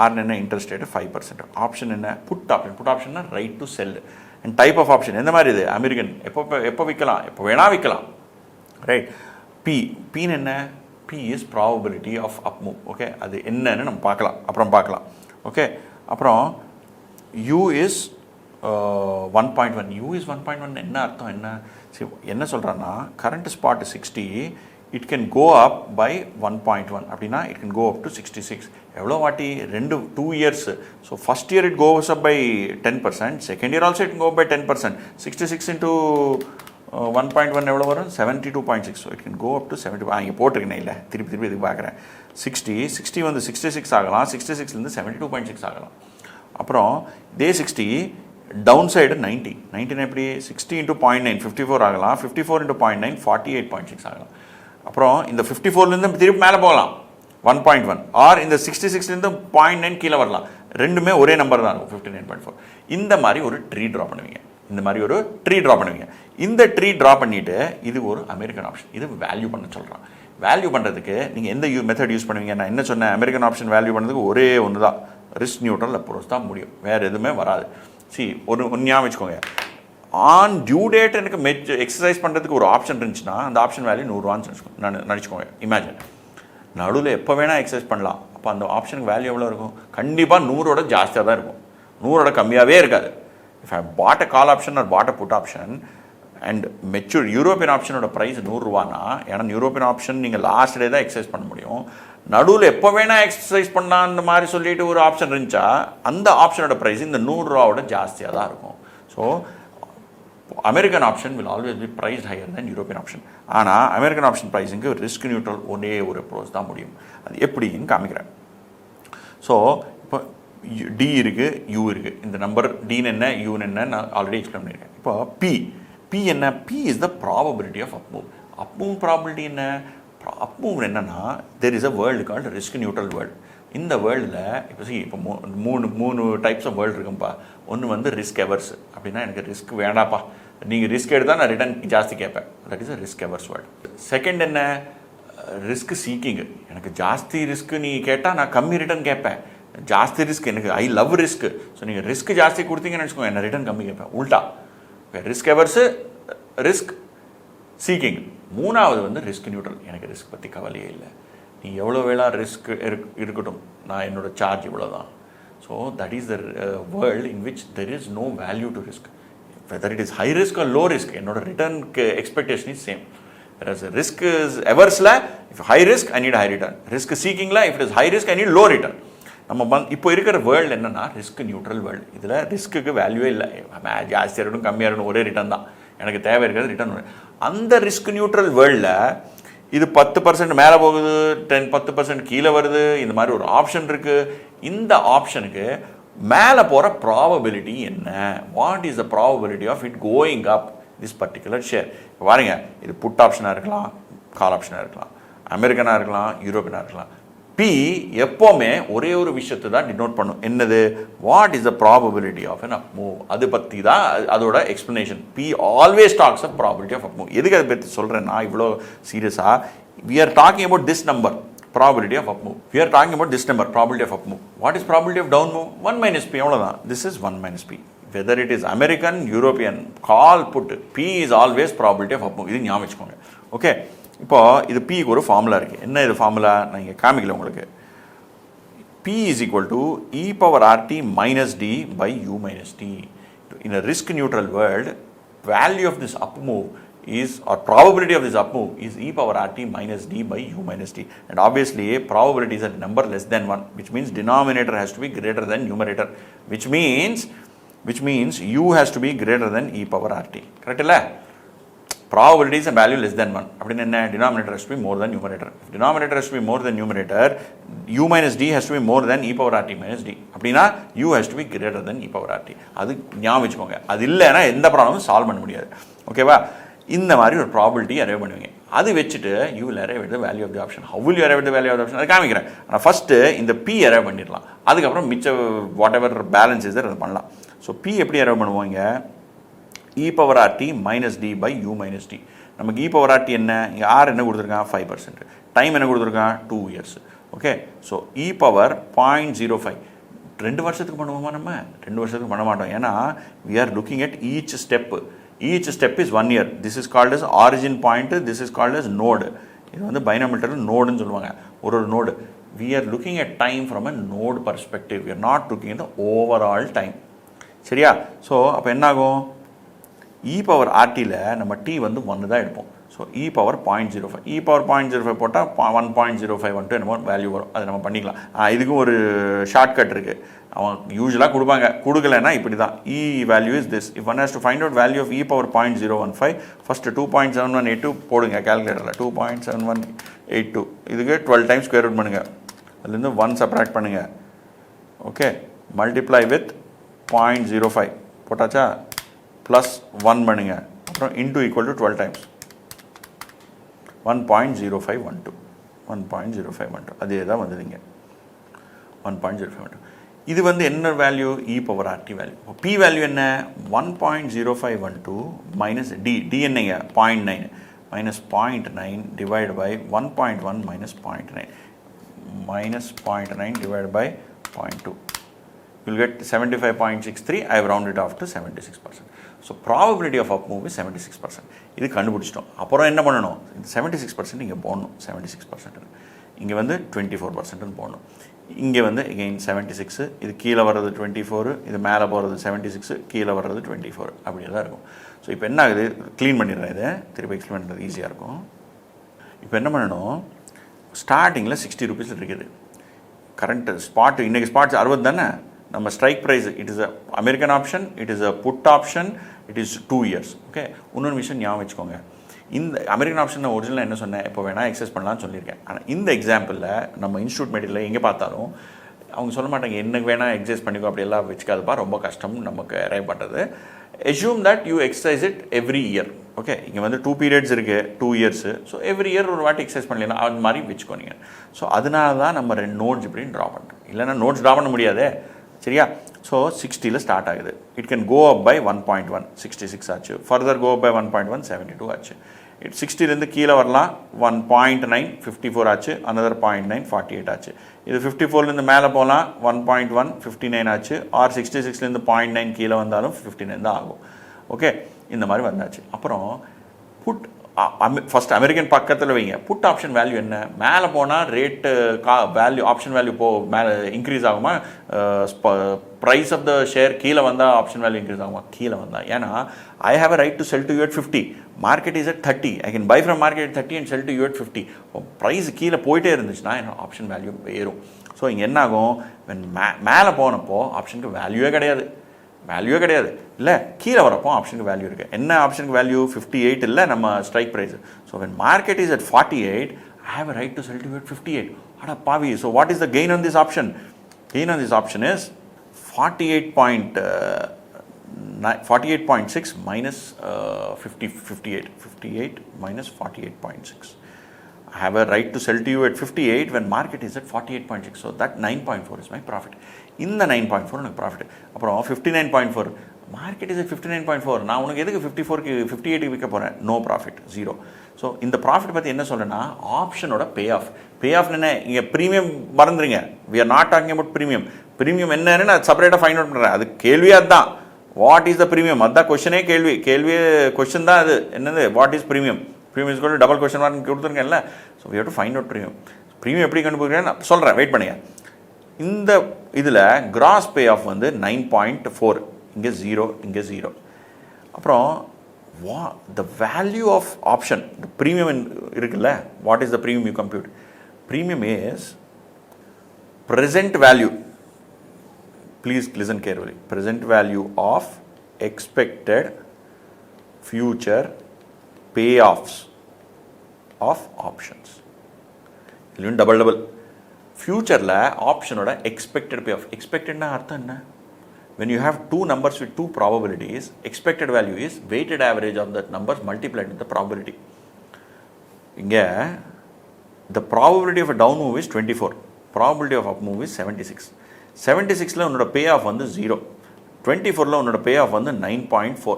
ஆர்னு என்ன, இன்ட்ரெஸ்ட் ரேட்டு 5%. ஆப்ஷன் என்ன, புட் ஆப்ஷன்னா right to sell. And type of option எந்த மாதிரி இது, அமெரிக்கன், எப்போ விற்கலாம், எப்போ வேணால் விற்கலாம். ரைட். பின்னு என்ன, P is probability of up move. Okay, அது என்னன்னு நம்ம அப்புறம் பார்க்கலாம். ஓகே, அப்புறம் யூ இஸ் 1.1. யூ இஸ் 1.1 என்ன அர்த்தம், என்ன சொல்கிறான்னா, current spot 60, it can go up by 1.1. அப்படின்னா it can go up to 66. எவ்வளோ வாட்டி, 2 years. So first year it goes up by 10%, second year also it go by 10%. 66 into 1.1 எவ்வளோ வரும், 72.6. So it can go up to 70. இங்கே போட்டிருக்கேன் இல்லை, திருப்பி இதுக்கு பார்க்குறேன். 60 வந்து 66 ஆகலாம், 66லேருந்து 72.6 ஆகலாம். அப்புறம் இதே 60 டவுன் சைடு 90 எப்படி, 60 into 0.9 54 ஆகலாம், 54 into 0.9 48.6 ஆகலாம். அப்புறம் இந்த 54லேருந்து திருப்பி மேலே போகலாம் 1.1, ஆர் இந்த 66லேருந்து 0.9 கீழே வரலாம். ரெண்டுமே ஒரே நம்பர் தான் இருக்கும் 59.4. இந்த மாதிரி ஒரு ட்ரீ ட்ரா பண்ணுவீங்க. இந்த ட்ரீ ட்ரா பண்ணிவிட்டு இது ஒரு அமெரிக்கன் ஆப்ஷன், இது வேல்யூ பண்ண சொல்கிறான். வேல்யூ பண்ணுறதுக்கு நீங்கள் எந்த மெத்தட் யூஸ் பண்ணுவீங்க? நான் என்ன சொன்னேன், அமெரிக்கன் ஆப்ஷன் வேல்யூ பண்ணுறதுக்கு ஒரே ஒன்று தான், ரிஸ்க் நியூட்ரல் அப்ரோச் தான் முடியும், வேறு எதுவுமே வராது. ஞாபகம் வச்சுக்கோங்க, ஆன் டியூ டேட் எனக்கு எக்ஸசைஸ் பண்ணுறதுக்கு ஒரு ஆப்ஷன் இருந்துச்சுன்னா அந்த ஆப்ஷன் வேல்யூ 100 நினச்சிக்கோங்க. இமேஜின் நடுவில் எப்போ வேணால் எக்ஸசைஸ் பண்ணலாம். அப்போ அந்த ஆப்ஷனுக்கு வேல்யூ எவ்வளோ இருக்கும்? கண்டிப்பாக 100 ஜாஸ்தியாக தான் இருக்கும், 100 கம்மியாகவே இருக்காது. If I bought a call option or bought a put option and mature European ஆப்ஷனோட ப்ரைஸ் 100 ஏன்னா யூரோப்பியன் ஆப்ஷன் நீங்கள் லாஸ்ட் டே தான் எக்ஸசைஸ் பண்ண முடியும். நடுவில் எப்போ வேணால் எக்ஸசைஸ் பண்ணலாம் அந்த மாதிரி சொல்லிட்டு ஒரு ஆப்ஷன் இருந்துச்சா அந்த ஆப்ஷனோட ப்ரைஸ் இந்த 100 ஜாஸ்தியாக தான் இருக்கும். So American option will always be price higher then European option. ஆனால் அமெரிக்கன் ஆப்ஷன் ப்ரைஸுக்கு ரிஸ்க் நியூட்ரல் ஒரே ஒரு அப்ரோச் தான் முடியும். அது எப்படின்னு காமிக்கிறேன். ஸோ இப்போ டி இருக்குது, யூ இருக்குது. இந்த நம்பர் டின்னு என்ன யூன்னு என்ன நான் ஆல்ரெடி எக்ஸ்பிளைன் பண்ணியிருக்கேன். இப்போ பி என்ன? P is the probability of up move. Up move probability என்ன? அப்மூவ் என்னன்னா there is a world called risk neutral world. இந்த வேர்ல்டில் இப்போ மூணு டைப்ஸ் ஆஃப் வேர்ல்டு இருக்கும்ப்பா. ஒன்று வந்து ரிஸ்க் எவர்ஸ், அப்படின்னா எனக்கு ரிஸ்க் வேண்டாப்பா, நீங்கள் ரிஸ்க் எடுத்தால் நான் ரிட்டர்ன் ஜாஸ்தி கேட்பேன், that is a risk averse world. Second என்ன? Risk seeking. எனக்கு ஜாஸ்தி ரிஸ்க்கு நீங்கள் கேட்டால் நான் கம்மி ரிட்டர்ன் கேட்பேன். ஜாஸ்தி ரிஸ்க் எனக்கு ஐ லவ் ரிஸ்க். ஸோ நீங்கள் ரிஸ்க் ஜாஸ்தி கொடுத்தீங்கன்னு வச்சுக்கோங்க, என்ன ரிட்டர்ன் கம்மி கேட்பேன். உல்ட்டா ரிஸ்க் எவர்ஸு, ரிஸ்க் சீக்கிங். மூணாவது வந்து ரிஸ்க் நியூட்ரல். எனக்கு ரிஸ்க் பற்றி கவலையே இல்லை, நீ எவ்வளோ வேளா ரிஸ்க் இருக்கட்டும், நான் என்னோடய சார்ஜ் இவ்வளோ தான். So that is the world in which there is no value to risk. Whether it is high risk or low risk, என்னோட ரிட்டர்னுக்கு எக்ஸ்பெக்டேஷன் இஸ் சேம். ரிஸ்க் எவர்ஸில் if high risk I need high return, risk சீக்கிங்கில் if it is high risk I need low return. நம்ம இப்போ இருக்கிற world என்னென்னா risk neutral world. இதில் ரிஸ்க்குக்கு வேல்யூவே இல்லை, ஜாஸ்தியாக இருக்கட்டும் கம்மியாக இருக்கட்டும் ஒரே ரிட்டர்ன் தான், எனக்கு தேவை இருக்கிறது ரிட்டர்ன். அந்த ரிஸ்க் நியூட்ரல் வேர்ல்டில் இது 10% மேலே போகுது, 10% கீழே வருது, இந்த மாதிரி ஒரு ஆப்ஷன் இருக்குது. இந்த ஆப்ஷனுக்கு மேலே போகிற ப்ராபபிலிட்டி என்ன? What is the probability of it going up this particular share? இப்போ பாருங்க, இது புட் ஆப்ஷனாக இருக்கலாம், கால் ஆப்ஷனாக இருக்கலாம், அமெரிக்கனாக இருக்கலாம், யூரோப்பியனாக இருக்கலாம். பி எப்போவுமே ஒரே ஒரு விஷயத்தை தான் டினோட் பண்ணும். என்னது? What is the probability of an up move. அது பற்றி தான் அதோட explanation. P always talks a probability of up move. எதுக்கு அதை பற்றி சொல்கிறேன் நான் இவ்வளோ சீரியஸாக? We are talking about this number, probability of up move. We are talking about this number, probability of up move. What is probability of down move? 1 minus p. அவ்வளோதான். This is 1 minus p. Whether it is American, European, call, put, p is always probability of up move. இது ஞாபகம் வச்சுக்கோங்க. Okay, இப்போ இது பிக்கு ஒரு formula இருக்குது. என்ன இது ஃபார்முலா? நான் இங்கே காமிக்கல உங்களுக்கு. p is equal to e power rt minus d by u minus t. In a risk neutral world, value of this up move is, or probability of this up move is e power rt minus d by u minus t. And obviously probability is a number less than 1, which means denominator has to be greater than numerator, which means u has to be greater than e power rt. Correct illa? Probability is a value less than 1. அப்படின்னா என்ன? Denominator has to be more than numerator. If denominator has to be more than numerator, u minus d has to be more than e power rt minus d. அப்படின்னா u has to be greater than e power rt. அது ஞாபகம் வச்சுக்கோங்க. அது இல்லைன்னா எந்த ப்ராப்ளமும் solve பண்ண முடியாது. ஓகேவா? இந்த மாதிரி ஒரு ப்ராபபிலிட்டி அரைவ் பண்ணுவீங்க. அது வச்சுட்டு you will arrive with the value of the option. How will you arrive with the value of the option? அதை காமிக்கிறேன். ஆனால் ஃபஸ்ட்டு இந்த பி அரைவ் பண்ணிடலாம். அதுக்கப்புறம் மிச்ச வாட் எவர் பேலன்ஸ் இஸ் அதை பண்ணலாம். ஸோ பி எப்படி அரைவ் பண்ணுவோங்க? e power rt minus d by u minus t. நமக்கு e power rt என்ன? இங்கே r என்ன கொடுத்துருக்கான்? 5%. டைம் என்ன கொடுத்துருக்கான்? 2 years. Okay, so e power 0.05. 2 வருஷத்துக்கு பண்ணுவோமா? நம்ம 2 வருஷத்துக்கு பண்ண மாட்டோம். ஏன்னா we are looking at each step. Each step is 1 year. This is called as origin point. This is called as node. இது வந்து binomial நோடுன்னு சொல்லுவாங்க. ஒரு node. We are looking at time from a node perspective. We are not looking at the overall time. சரியா? So அப்போ என்னாகும்? e power rt-ல நம்ம t வந்து 1 தான் எடுப்போம். So e power 0.05. e power 0.05 போட்டால் 1.05 வந்துட்டு என்னமோ வேல்யூ வரும். அதை நம்ம பண்ணிக்கலாம். இதுக்கும் ஒரு ஷார்ட்கட் இருக்குது. அவன் யூஸ்வலாக கொடுப்பாங்க. கொடுக்கலைன்னா இப்படி தான். e value is this. If one has to find out value of e power 0.015, first 2.7182 போடுங்க கேல்குலேட்டரில். 2.7182 இதுக்கு 12 டைம்ஸ் ஸ்கொயர் ரூட் பண்ணுங்கள். அதுலேருந்து 1 சப்ராக்ட் பண்ணுங்கள். ஓகே, மல்டிப்ளை வித் 0.05 போட்டாச்சா? ப்ளஸ் 1 பண்ணுங்க. அப்புறம் இன்டூ ஈக்குவல் டு 12 டைம்ஸ் 1.0512. 1.0512 அதே தான் வந்ததுங்க. 1.0512. இது வந்து என்ன value e power rt value. p value என்ன 1.0512 மைனஸ் d என்னங்க 0.9 minus 0.9 divided by 1.1 minus 0.9 minus 0.9 divided by 0.2. You'll get 75.63. I have rounded off to 76%. So probability of up move is 76%. இது கண்டுபிடிச்சிட்டோம். அப்புறம் என்ன பண்ணணும்? இந்த 76% இங்கே போடணும். 76% இங்கே வந்து 24% போடணும். இங்கே வந்து again 76, இது கீழே வர்றது 24, இது மேலே போகிறது 76, கீழே வர்றது 24 அப்படியே தான் இருக்கும். ஸோ இப்போ என்ன ஆகுது, க்ளீன் பண்ணிடுறேன், இதை திருப்பி எக்ஸ்பிளைன் பண்ணுறது ஈஸியாக இருக்கும். இப்போ என்ன பண்ணணும், ஸ்டார்டிங்கில் 60 rupees இருக்குது கரண்ட் ஸ்பாட். இன்றைக்கி ஸ்பாட்ஸ் 60 தானே நம்ம strike price. It is a American option, it is a put option, it is 2 years. Okay, இன்னொரு விஷயம் ஞாபகம் வச்சுக்கோங்க, இந்த அமெரிக்கன் ஆப்ஷன் நான் ஒரிஜினல் என்ன சொன்னேன், இப்போ வேணால் எக்ஸஸ் பண்ணலான்னு சொல்லியிருக்கேன். ஆனால் இந்த எக்ஸாம்பிளில் நம்ம இன்ஸ்டியூட் மெட்டீரியல் எங்கே பார்த்தாலும் அவங்க சொல்ல மாட்டாங்க என்ன வேணால் எக்ஸஸ் பண்ணிக்கோ, அப்படி எல்லாம் வச்சுக்காதுப்பா, ரொம்ப கஷ்டம் நமக்கு அரைவ் பண்ணுறது. assume that you exercise it every year. Okay, இங்கே வந்து 2 periods இருக்குது, 2 years. ஸோ எவ்ரி இயர் ஒரு வாட்டி எக்ஸசைஸ் பண்ணலாம், அது மாதிரி வச்சுக்கோங்க. ஸோ அதனால தான் நம்ம 2 நோட்ஸ் இப்படின்னு ட்ரா பண்ணுறோம். இல்லைன்னா நோட்ஸ் ட்ரா பண்ண முடியாதே, சரியா? ஸோ 60 ஸ்டார்ட் ஆகுது. It can go up by 1.1, 66 ஆச்சு. ஃபர்தர் கோ அப் பை 1.1, 72 ஆச்சு. 60லேருந்து கீழே வரலாம் 1.9, 54 ஆச்சு. another 0.9, 48 ஆச்சு. இது 54லேருந்து மேலே போகலாம் 1.1, 59 ஆச்சு. ஆர் 66லேருந்து 0.9 கீழே வந்தாலும் 59 தான் ஆகும். ஓகே, இந்த மாதிரி வந்தாச்சு. அப்புறம் புட் ஃபஸ்ட் அமெரிக்கன் பக்கத்தில் வைங்க. புட் ஆப்ஷன் வேல்யூ என்ன, மேலே போனால் ரேட்டு வேல்யூ ஆப்ஷன் வேல்யூ மேலே இன்க்ரீஸ் ஆகுமா, ப்ரைஸ் ஆஃப் த ஷேர் கீழே வந்தால் ஆப்ஷன் வேல்யூ இன்க்ரீஸ் ஆகுமா, கீழே வந்தால். ஏன்னா I have a right to sell to you at 50, market is at 30, I can buy from market at 30 and sell to you at 50. Price கீழே போயிட்டே இருந்துச்சுன்னா என்ன ஆப்ஷன் வேல்யூ ஏறும். ஸோ இங்கே என்ன ஆகும், மேலே போனப்போ ஆப்ஷனுக்கு வேல்யூவே கிடையாது, இல்லை கீழே வரப்போ ஆப்ஷனுக்கு வேல்யூ இருக்குது. என்ன ஆப்ஷனுக்கு வேல்யூ 58 இல்லை நம்ம strike price. So when market is at 48, I have a right to sell to you at 58. அடா பாவி. So what is the gain on this option? Gain on this option is 48.6 minus 58 minus 48.6. I have a right to sell to you at 58 when market is at 48.6. So that 9.4 is my profit. இந்த 9.4 எனக்கு profit. அப்புறம் 59.4, market is at 59.4. நான் உனக்கு எதுக்கு 54க்கு 58க்கு விற்க போகிறேன்? No profit, 0. So இந்த ப்ராஃபிட் பற்றி என்ன சொல்கிறேன்னா, ஆப்ஷனோட பே ஆஃப். பே ஆஃப் என்ன, இங்கே ப்ரீமியம் மறந்துடுங்க. We are not talking about premium. Premium என்னன்னு நான் செப்பரேட்டாக ஃபைண்ட் அவுட் பண்ணுறேன். அது கேள்வியே அதுதான். வாட் இஸ் த ப்ரீமியம், அதுதான் கொஸ்டினே. கொஸ்டின் தான் அது. என்னது, what is premium? Premium is double question mark கொடுத்துருக்கேன்ல. So we have to find out premium எப்படி கண்டுபிடிக்கிறேன் நான் சொல்கிறேன், வெயிட் பண்ணுங்க. இந்த இதில் கிராஸ் பே ஆஃப் வந்து 9.4, இங்கே 0, இங்கே 0. அப்புறம் the value of option, the premium இருக்குல்ல, what is the premium you compute? Premium is present value. Please listen carefully. Present value of expected future payoffs of options. இல்லையும் double ஃபியூச்சரில் ஆப்ஷனோட expected bay of. எக்ஸ்பெக்டட்னா அர்த்தம் என்ன? when you have two numbers with two probabilities, expected value is weighted average of that numbers multiplied with the probability. இங்கே the probability of a down move is 24, probability of up move is 76. 76ல உன்னோட bay of வந்து 0, 24ல உன்னோட bay of வந்து 9.4.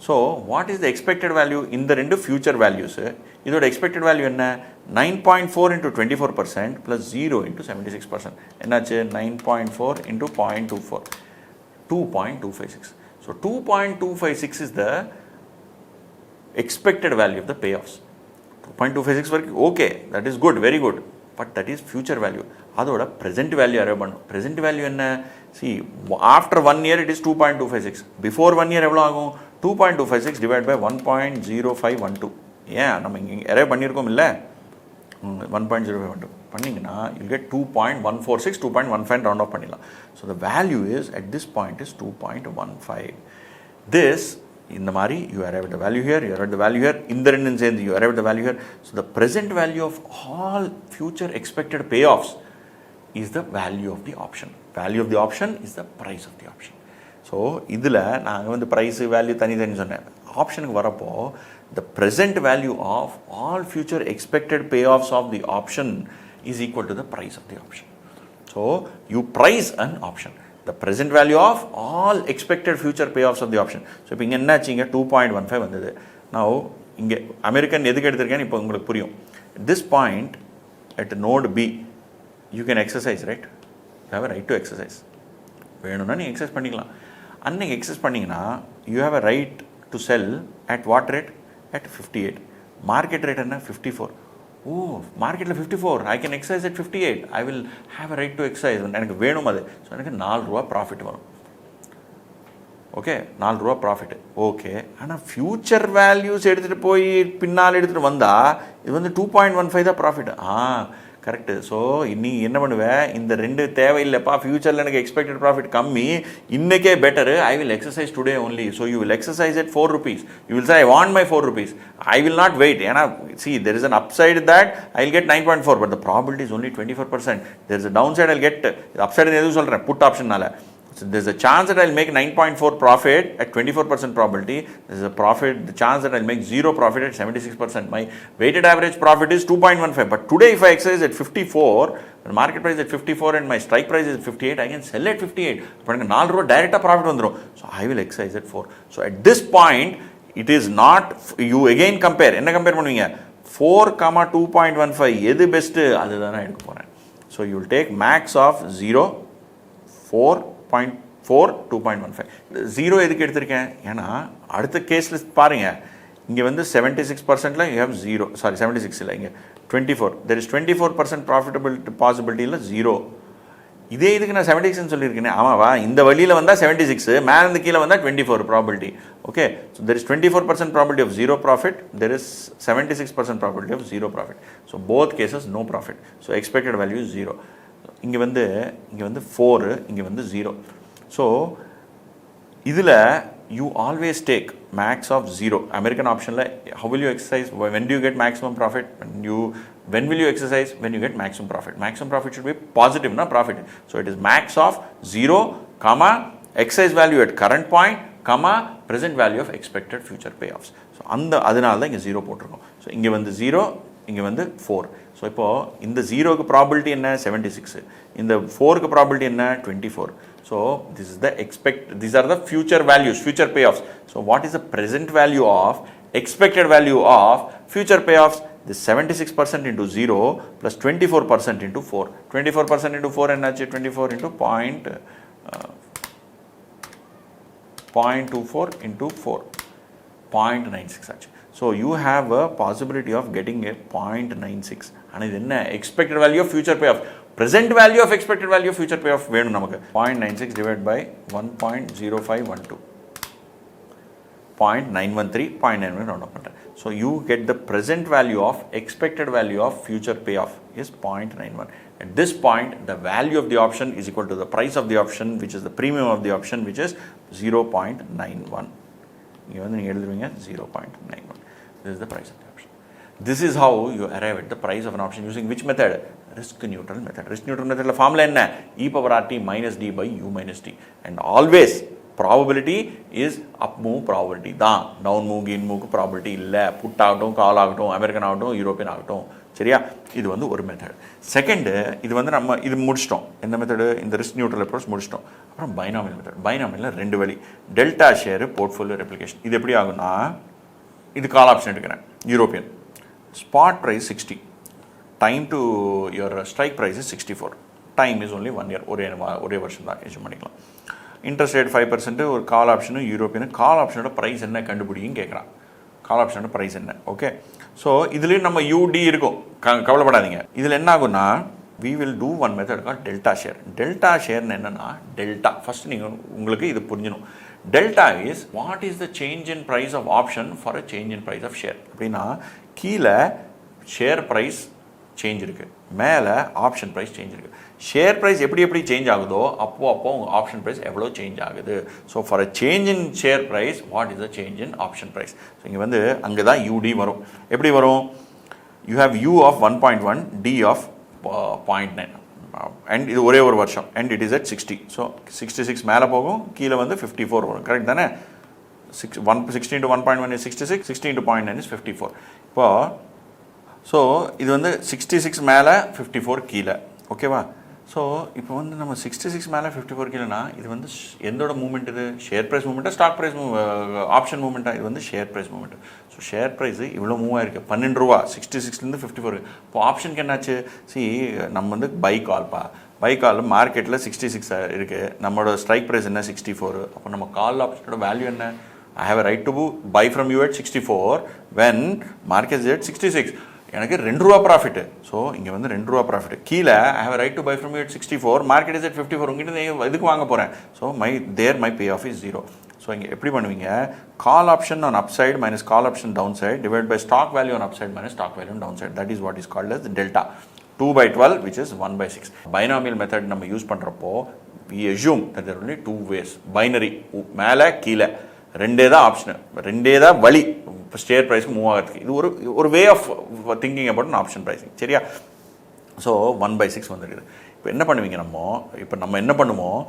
So what is the expected value? இந்த ரெண்டு future values. இதோட expected value என்ன? 9.4 into 24% plus 0 into 76%. என்னாச்சு? 9.4 into 0.24, 2.256. So 2.256 is the expected value of the payoffs. 2.256 வரைக்கும் okay, that is good, very good. But that is future value. அதோட present value arrive பண்ணும். Present value என்ன? C after 1 year it is 2.256. Before 1 year எவ்வளோ ஆகும்? 2.256 divide by 1.0512. ஏன் நம்ம இங்கே arrive பண்ணியிருக்கோம் இல்லை, 1.0512 பண்ணிங்கன்னா யூ கெட் 2.146, 2.15 ரவுண்ட் ஆஃப் பண்ணிடலாம். So the value is at this point is 2.15. This இந்த மாதிரி you arrive the value here, you arrive the value here, இந்த ரெண்டும் சேர்ந்து you arrive the value here. So the present value of all future expected payoffs is the value of the option. Value of the option is the price of the option. So இதில் நாங்கள் வந்து price value தனி சொன்னேன். ஆப்ஷனுக்கு வரப்போ the present value of all future expected payoffs of the option is equal to the price of the option. So you price an option the present value of all expected future payoffs of the option. So இப்போ இங்கே என்னாச்சு, இங்கே 2.15 வந்தது. நான் இங்கே American எதுக்கு எடுத்திருக்கேன்னு இப்போ உங்களுக்கு புரியும். This point at note B you can exercise, right? You have a right to exercise. வேணும்னா நீங்கள் எக்ஸசைஸ் பண்ணிக்கலாம். அன்னைக்கு எக்ஸசைஸ் பண்ணிங்கன்னா you have a right to sell at what rate? At 58. Market rate என்ன? 54. ஓ, மார்க்கெட்டில் 54, I can exercise at 58, I will have a right to exercise. எனக்கு வேணும் அது. ஸோ எனக்கு 4 ரூபா ப்ராஃபிட் வரும். ஓகே, 4 ரூபா ப்ராஃபிட். ஓகே, ஆனால் ஃப்யூச்சர் வேல்யூஸ் எடுத்துகிட்டு போய் பின்னால் எடுத்துகிட்டு வந்தால் இது வந்து 2.15 தான் ப்ராஃபிட். கரெக்டு. ஸோ நீ என்ன பண்ணுவேன், இந்த ரெண்டு தேவையில்லைப்பா, ஃபியூச்சரில் எனக்கு எக்ஸ்பெக்டட் ப்ராஃபிட் கம்மி, இன்றைக்கே better, I will exercise today only. So you will exercise at 4 rupees. You will say I want my 4 rupees. I will not wait. ஏன்னா see there is an upside that I will get 9.4, but the probability is only 24%. There is a downside I will get. upside எதுவும் சொல்கிறேன், put ஆப்ஷன்னால. So there's a chance that I'll make 9.4 profit at 24% probability. There's a the chance that I'll make 0 profit at 76%. My weighted average profit is 2.15. But today if I exercise at 54, the market price is at 54 and my strike price is at 58, I can sell at 58. But எனக்கு 4 ரூபா டைரக்டா profit வந்துரும். So I will exercise at 4. So at this point it is not, you again compare. என்ன compare பண்ணுவீங்க? 4, 2.15 எது best? அதுதான் நான் எடுக்க போறேன். So you will take max of 0, 4, 0.4, 2.15. 0 எதுக்கு எடுத்திருக்கேன்? ஏன்னா அடுத்த கேஸில் பாருங்க, இங்கே வந்து 76%ல யூ ஹேவ் 0, சாரி 76 இல்லை, இங்கே 24. தெர் இஸ் 24% ப்ராஃபிட்டபிலிட்டி பாசிபிலிட்டியில் 0. இதே இதுக்கு நான் 76 சொல்லியிருக்கேன். ஆமாவா, இந்த வழியில் வந்தால் 76, மேலே இருந்து கீழே வந்தால் 24 probability. Okay, so there is 24% probability of 0 profit, there is 76% probability of 0 profit. So both cases no profit. So expected value 0. இங்கே வந்து 4, இங்கே வந்து 0. ஸோ இதில் you always take max of 0. American ஆப்ஷனில் how will you exercise? When do you get maximum profit? When will you exercise? When you get maximum profit. Maximum profit should be positive, na profit. So it is max of 0, exercise value at current point, present value of expected future payoffs. So அதனால தான் இங்கே 0 போட்டிருக்கோம். So இங்கே வந்து 0, இங்கே வந்து 4. So இப்போது இந்த 0க்கு ப்ராபிலிட்டி என்ன? 76. இந்த 4க்கு ப்ராபிலிட்டி என்ன? 24. So these are the future values, future payoffs. So what is the present value of expected value of future payoffs? This 76% into 0 plus 24% into 4. 24% into 4 என்னாச்சு? 24 into 0.24 into 4. 0.96 ஆச்சு. So you have a possibility of getting a 0.96. ஆனால் இது என்ன? expected value of future payoff. present value of expected value of future payoff வேணும் நமக்கு. 0.96 divided by 1.0512. 0.913, 0.91 round up பண்ணுறேன். So you get the present value of expected value of future payoff is 0.91. At this point, the value of the option is equal to the price of the option, which is the premium of the option, which is 0.91. இங்கே வந்து நீங்கள் எழுதுவீங்க 0.91. This is the price of the option. This is how you arrive at the price of an option using which method? Risk neutral method. Risk neutral method la formula enna? E power RT minus D by U minus T. And always probability is up move probability தான். down move in move probability இல்லை. put ஆகட்டும், call ஆகட்டும், American ஆகட்டும், European ஆகட்டும். சரியா? இது வந்து ஒரு மெத்தட். செகண்டு, இது வந்து நம்ம இது முடிச்சிட்டோம். என்ன மெத்தடு? இந்த ரிஸ்க் நியூட்ரல் அப்ரோச் முடிச்சிட்டோம். அப்புறம் பைனாமியல் மெத்தட். பைனாமியலில் 2 வழி. Delta share, portfolio replication. இது எப்படி ஆகும்னா, இது கால் ஆப்ஷன் எடுக்கிறேன், European. Spot price 60, time to your strike price is 64. Time is only 1 year, ஒரே வருஷம் தான் யூஸ் பண்ணிக்கலாம். இன்ட்ரெஸ்ட் ரேட் 5%, ஒரு கால் ஆப்ஷனும் யூரோப்பியனு. கால் ஆப்ஷனோட ப்ரைஸ் என்ன கண்டுபிடின்னு கேட்குறான். கால் ஆப்ஷனோட ப்ரைஸ் என்ன? ஓகே, ஸோ இதுலேயும் நம்ம யூடி இருக்கும், கவலைப்படாதீங்க. இதில் என்ன ஆகும்னா, we will do one method called delta share. delta share என்னன்னா, டெல்டா ஃபர்ஸ்ட் நீங்கள் உங்களுக்கு இது புரிஞ்சணும். Delta is what is the change in price of option for a change in price of share. அப்படின்னா கீழே ஷேர் ப்ரைஸ் சேஞ்ச் இருக்குது, மேலே option price change இருக்குது. ஷேர் ப்ரைஸ் எப்படி சேஞ்ச் ஆகுதோ அப்போ உங்கள் ஆப்ஷன் ப்ரைஸ் எவ்வளோ சேஞ்ச் ஆகுது. So for a change in share price what is the change in option price. So இங்கே வந்து அங்கே தான் யூடி வரும். எப்படி வரும்? You have U of 1.1, D of 0.9, and இது ஒரே ஒரு வருஷம், and it is at 60. So 66 மேலே போகும், கீழே வந்து 54 வரும். கரெக்ட் தானே? 60 into 1.1 is 66, 60 into 0.9 is 54. இப்போ ஸோ இது வந்து 66 மேலே 54 கீழே. ஓகேவா? ஸோ இப்போ வந்து நம்ம 66 மேலே 54 கீழேனா இது வந்து எந்தோட மூவ்மெண்ட் இது ஷேர் ப்ரைஸ் மூவ்மெண்ட்டாக ஸ்டாக் ப்ரைஸ் ஆப்ஷன் மூவ்மெண்ட்டாக இது வந்து share price movement. So share price இவ்வளோ மூவ் ஆயிருக்கு 12 ரூபா 66லேருந்து 54. இப்போ ஆப்ஷனுக்கு என்னாச்சு? நம்ம வந்து பை கால் மார்க்கெட்டில் 66 இருக்குது, நம்மளோட ஸ்ட்ரைக் ப்ரைஸ் என்ன 64. அப்போ நம்ம கால் ஆப்ஷனோட வேல்யூ என்ன? I have a right to buy from you at 64 when market is at 66. எனக்கு 2 ரூபா ப்ராஃபிட். ஸோ இங்கே வந்து 2 ரூபா ப்ராஃபிட். கீழே I have a right to buy from you at 64, market is at 54. உங்ககிட்ட இதுக்கு வாங்க போகிறேன். So my payoff is 0. So இங்கே எப்படி பண்ணுவீங்க? Call option on upside minus call option down side divide by stock value on upside minus stock value on down side. That is what is called as delta. 2/12 which is 1/6. Binomial method நம்ம use பண்ணுறப்போ we assume that there are only two ways. Binary மேலே கீழே ரெண்டே தான் option, ரெண்டே தான் வழி இப்போ ஷேர் ப்ரைஸ்க்கு மூவ் ஆகிறதுக்கு. இது ஒரு way of thinking about an option pricing. சரியா? ஸோ 1/6 வந்துருக்குது. இப்போ என்ன பண்ணுவீங்க? நம்ம என்ன பண்ணுவோம்?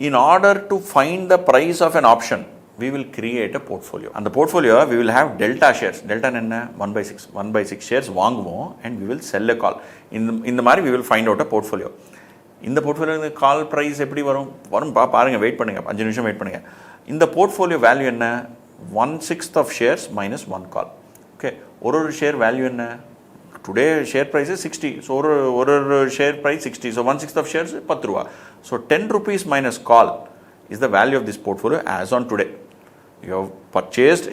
In order to find the price of an option we will create a portfolio. அந்த portfolio we will have delta shares. delta என்ன? 1/6 shares வாங்குவோம் and we will sell a call. இந்த மாதிரி we will find out a portfolio. இந்த portfolio கால் price எப்படி வரும் பாருங்கள், wait பண்ணுங்கள், 5 நிமிஷம் வெயிட் பண்ணுங்கள். இந்த போர்ட்ஃபோலியோ வேல்யூ என்ன? 1/6 of shares minus 1 call. Okay, ஒரு ஷேர் வேல்யூ என்ன? Today share price 60. ஸோ ஒரு share price 60. So 1/6 of shares 10 ரூபா. So 10 rupees minus call is the value of this portfolio as on today. You have purchased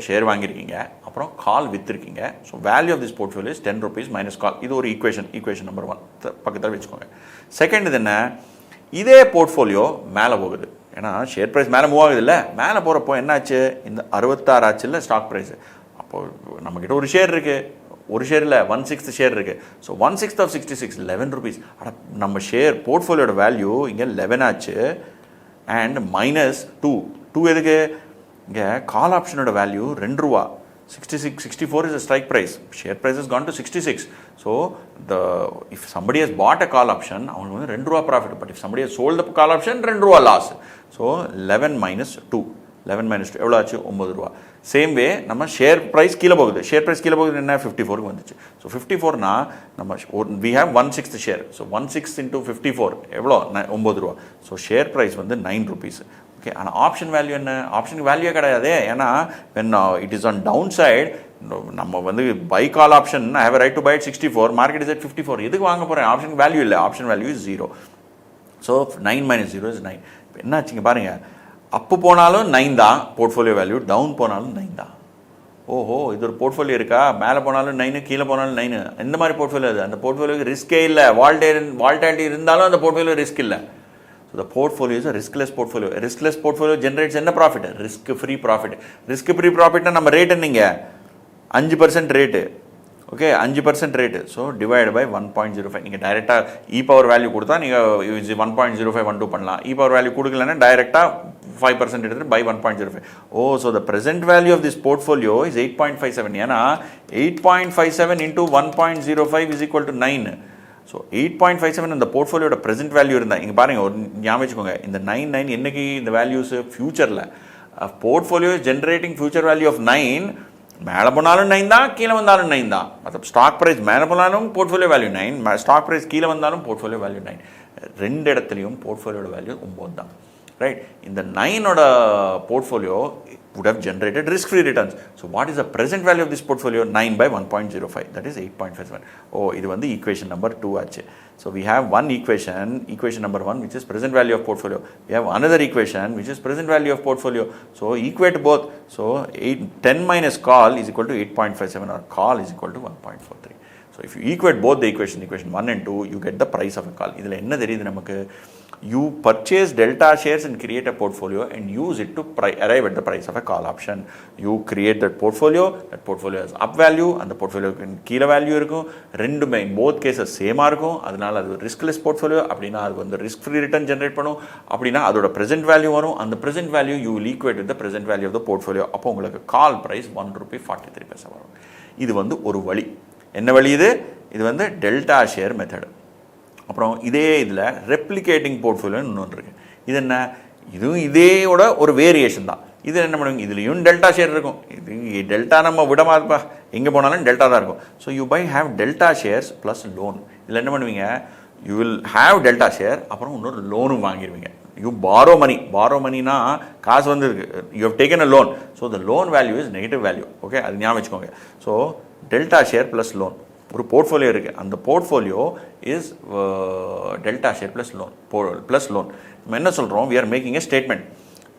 share வாங்கியிருக்கீங்க, அப்புறம் call விற்றுருக்கீங்க. So value of this portfolio is 10 rupees minus call. இது ஒரு equation number 1 பக்கத்தில் வச்சுக்கோங்க. Second இது என்ன? இதே போர்ட்ஃபோலியோ மேலே போகுது. ஏன்னா ஷேர் ப்ரைஸ் மேலே மூவ் ஆகுது இல்லை, மேலே போகிறப்போ என்னாச்சு? இந்த 66 ஆச்சு இல்லை ஸ்டாக் ப்ரைஸு. அப்போது நம்மக்கிட்ட ஒரு ஷேர் இருக்குது, ஒரு ஷேர் இல்லை 1/6 ஷேர் இருக்குது. So 1/6 of 66 11 rupees. ஆனால் நம்ம ஷேர் போர்ட்ஃபோலியோட வேல்யூ இங்கே 11 ஆச்சு அண்ட் மைனஸ் 2 எதுக்கு? இங்கே கால் ஆப்ஷனோட வேல்யூ 2 ரூபா. 64 is a strike price. Share price has gone to 66. So if somebody has bought a call option, அவங்களுக்கு வந்து 2 ரூபா profit. But if somebody has sold the call option, 2 ரூபா loss. So 11 minus 2 எவ்வளோ ஆச்சு? 9 ரூபா. சேம் வே நம்ம share price கீழே போகுது. ஷேர் ப்ரைஸ் கீழே போகுது என்ன? 54க்கு வந்துச்சு. ஸோ 54னா நம்ம we have 1/6 share. So 1/6 into 54 எவ்வளோ? 9 ரூபா. ஸோ ஷேர் ப்ரைஸ் வந்து 9 rupees. ஓகே, ஆனால் ஆப்ஷன் வேல்யூ என்ன? ஆப்ஷனுக்கு வேல்யூ கிடையாது. ஏன்னா when it is on down side, நம்ம வந்து buy call option I have a right to buy at 64, market is at 54. எதுக்கு வாங்க போகிறேன்? ஆப்ஷனுக்கு வேல்யூ இல்லை, option value is 0. So 9 minus 0 is 9. இப்போ என்ன ஆச்சுங்க பாருங்கள், அப்பு போனாலும் 9 தான் போர்ட்ஃபோலியோ வேல்யூ, டவுன் போனாலும் 9 தான். ஓஹோ, இது ஒரு போர்ட்ஃபோலியோ இருக்கா? மேலே போனாலும் 9, கீழே போனாலும் 9. இந்த மாதிரி போர்ட்ஃபோலியோ அது. அந்த போர்ட்ஃபோலியோக்கு ரிஸ்கே இல்லை. வால்டாலிட்டி இருந்தாலும் அந்த போர்ட்ஃபோலியோ ரிஸ்க் இல்லை. So the portfolio is a riskless portfolio. A riskless portfolio generates என்ன profit? Risk-free profit. Risk-free profitனா நம்ம ரேட் என்னங்க? 5% rate. Okay, 5% rate. So divide by 1.05. நீங்கள் டைரெக்டாக இ பவர் வேல்யூ கொடுத்தா நீங்கள் 1.0512 பண்ணலாம். இ பவர் வேல்யூ கொடுக்கலன்னா டைரெக்டாக 5% எடுத்துகிட்டு by 1.05. So the present value of this portfolio is 8.57. ஏன்னா 8.57 into 1.05 is equal to 9. So 8.57 இந்த போர்ட்ஃபோலியோட ப்ரெசென்ட் வேல்யூ இருந்தால் இங்கே பாருங்கள், ஒரு ஞாபகம் வச்சுக்கோங்க, இந்த 9 என்னைக்கு இந்த வேல்யூஸ் ஃபியூச்சரில் portfolio generating future value of 9. மேலே போனாலும் 9 தான், கீழே வந்தாலும் 9 தான். மற்ற ஸ்டாக் ப்ரைஸ் மேலே போனாலும் போர்ட்ஃபோலியோ வேல்யூ 9, ஸ்டாக் ப்ரைஸ் கீழே வந்தாலும் போர்ட்ஃபோலியோ வேல்யூ 9. ரெண்டு இடத்துலையும் போர்ட்ஃபோலியோட வேல்யூ 9 தான். ரைட், இந்த 9ஓட portfolio would have generated risk-free returns. So what is the present value of this portfolio? 9 by 1.05. That is 8.57. இது வந்து equation number 2 ஆச்சு. So we have one equation number 1, which is present value of portfolio. We have another equation which is present value of portfolio. So equate both. So 10 minus call is equal to 8.57, or call is equal to 1.43. So if you equate both the equation 1 and 2, you get the price of a call. இதில் என்ன தெரியுது நமக்கு? You purchase delta shares and create a portfolio and use it to arrive at the price of a call option. You create that portfolio has up value, and the portfolio கீழ value இருக்கும். ரெண்டுமே in both cases சேமாக இருக்கும். அதனால அது riskless portfolio. அப்படின்னா அது வந்து risk free return generate பண்ணும். அப்படின்னா அதோட present value வரும். அந்த present value you will equate with the present value of the portfolio. அப்போ உங்களுக்கு call price 1 rupee 43 paisa வரும். இது வந்து ஒரு வழி. என்ன வழி இது? இது வந்து டெல்டா ஷேர் மெத்தடு. அப்புறம் இதே இதில் ரெப்ளிகேட்டிங் போர்ட்ஃபோலியோன்னு இன்னொன்று இருக்குது. இது என்ன? இதுவும் இதேயோட ஒரு வேரியேஷன் தான். இது என்ன பண்ணுவீங்க? இதுலேயும் டெல்டா ஷேர் இருக்கும். இது டெல்டா நம்ம விடமாப்பா, எங்கே போனாலும் டெல்டா தான் இருக்கும். So you buy have delta shares plus loan. இதில் என்ன பண்ணுவீங்க? You will have delta share, அப்புறம் இன்னொரு லோனும் வாங்கிடுவீங்க. யூ பாரோ மணினா காசு வந்து you have taken a loan, so the loan value is negative value. Okay, அது ஞாபகம் வச்சுக்கோங்க. So delta share plus loan, ஒரு போர்ட்ஃபோலியோ இருக்குது, அந்த portfolio is delta share plus loan. நம்ம என்ன சொல்கிறோம், we are making a statement,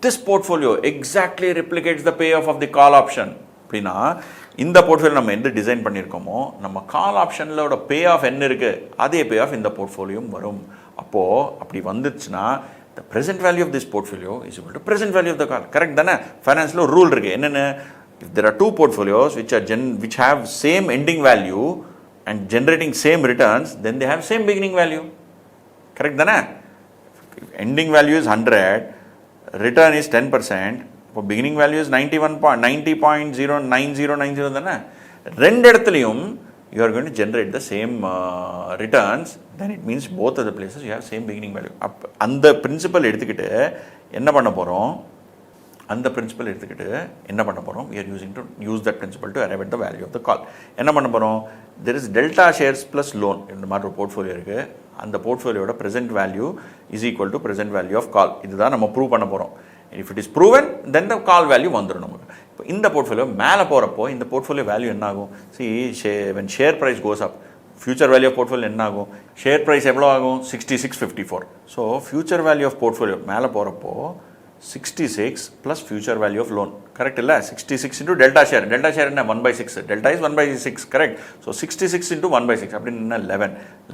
this portfolio exactly replicates the bay of the call option. அப்படின்னா இந்த போர்ட்ஃபோலியோ நம்ம எந்த டிசைன் பண்ணியிருக்கோமோ நம்ம கால் ஆப்ஷனிலோட பே ஆஃப் என்ன இருக்குது அதே பே ஆஃப் இந்த போர்ட்ஃபோலியோவும் வரும். அப்போது அப்படி வந்துச்சுன்னா the present value of this portfolio is equal to present value of the call. Correct தானே? ஃபைனான்ஸில் ஒரு ரூல் இருக்குது. என்னென்னு, if there are two portfolios which have same ending value and generating same returns, then they have same beginning value. Correct தானே? Ending value is 100, return is 10%, இப்போ beginning value is 90.09090 தானே? ரெண்டு இடத்துலையும் you are going to generate the same returns, then it means both of the places you have same beginning value. அந்த principal எடுத்துக்கிட்டு என்ன பண்ண போகிறோம், we are using to use that principle to arrive at the value of the call. என்ன பண்ண போகிறோம், there is delta shares plus loan இந்த மாதிரி ஒரு போர்ட்ஃபோலியோ இருக்குது, அந்த போர்ட்ஃபோலியோட present value is equal to present value of call. இதுதான் நம்ம ப்ரூவ் பண்ண போகிறோம். If it is proven, then the call value வந்துடும் நமக்கு. இப்போ இந்த போர்ட்ஃபோலியோ மேலே போகிறப்போ இந்த போர்ட்ஃபோலியோ வேல்யூ என்ன ஆகும், when share price goes up, future value of portfolio என்ன ஆகும், ஷேர் ப்ரைஸ் எவ்வளோ ஆகும், 66.54. So future value of portfolio மேலே போகிறப்போ 66 plus future value of loan. Correct இல்லை? 66 இன்டூ டெல்டா ஷேர் என்ன 1/6, delta is 1/6. Correct. So 66 into 1/6 அப்படின்னு என்ன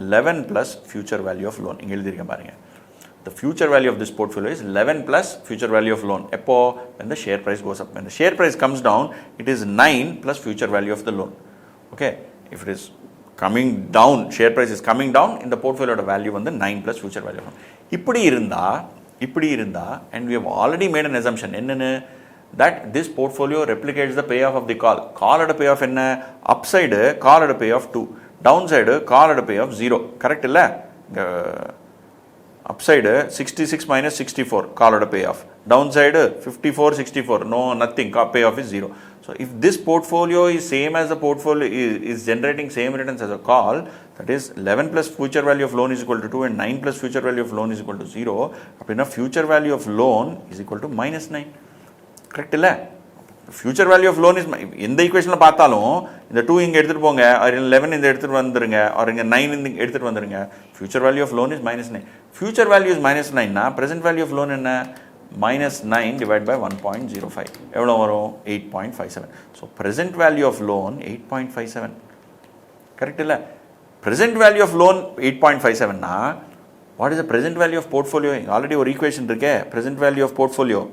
11 plus future value of loan. இங்கே எழுதியிருக்கேன் பாருங்கள். The future value of this portfolio is 11 plus future value of loan. Eppo, when the share price goes up. When the share price comes down, it is 9 plus future value of the loan. Okay, if it is coming down, share price is coming down, in the portfolio the value வந்து 9 plus future value of loan. இப்படி இருந்தா and we have already made an assumption என்னன்னு, that this portfolio replicates the payoff of the call. Call at a payoff என்ன, upside call at a payoff 2, downside call at a payoff 0. Correct இல்லை? Upside 66 minus 64, call it a payoff. Downside 54 no nothing, payoff is 0. So if this portfolio is same as the portfolio is generating same returns as a call, that is 11 plus future value of loan is equal to 2 and 9 plus future value of loan is equal to 0. அப்படின்னா future value of loan is equal to -9. Correct இல்லை? Future value of loan is, எந்த ஈக்குவேஷனில் பார்த்தாலும் இந்த 2 இங்கே எடுத்துகிட்டு போங்க, ஒரு 11 இந்த எடுத்துகிட்டு வந்துருங்க, ஒரு இங்கே 9 இந்த எடுத்துகிட்டு வந்துருங்க. Future value of loan is -9. Future value is -9னா ப்ரெசென்ட் வேல்யூ ஆஃப் லோன் என்ன, -9 டிவைட் பை 1.05 எவ்வளோ வரும், 8.57. So present value of loan 8.57. Correct இல்லை? ப்ரெசென்ட் வேல்யூ ஆஃப் லோன் 8.57னா what is the present value of portfolio? Already ஒரு equation இருக்கே, present value of portfolio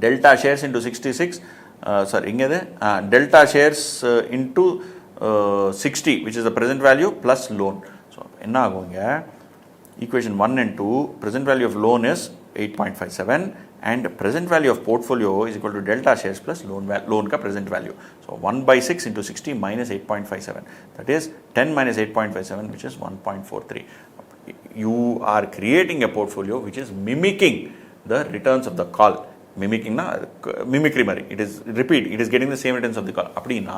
delta shares into 66, delta shares into 60, which is the present value plus loan. So என்ன ஆகுங்க, equation 1 and 2, present value of loan is 8.57 and present value of portfolio is equal to delta shares plus loan ka present value. So 1/6 into 60 minus 8.57, that is 10 minus 8.57, which is 1.43. You are creating a portfolio which is mimicking the returns of the call. Mimicry mari, it is getting the same returns of the call. Appadina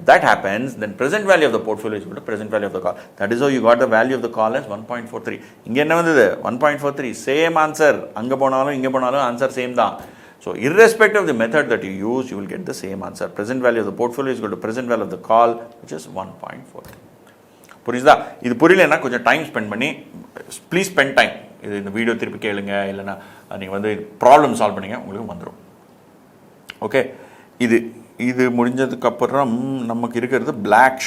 that happens, then present value of the portfolio is equal to present value of the call. That is how you got the value of the call as 1.43. inge enna vandhudu 1.43, same answer, anga ponalum inga ponalum answer same da. So irrespective of the method that you use, you will get the same answer. Present value of the portfolio is equal to present value of the call, which is 1.43. புரியுதா? இது புரியலன்னா கொஞ்சம் time spend பண்ணி, please spend time, இது இந்த video திருப்பி கேளுங்க, இல்லைன்னா நீங்கள் வந்து ப்ராப்ளம் சால்வ் பண்ணிங்க, உங்களுக்கு வந்துடும். ஓகே, இது முடிஞ்சதுக்கப்புறம் நமக்கு இருக்கிறது பிளாக்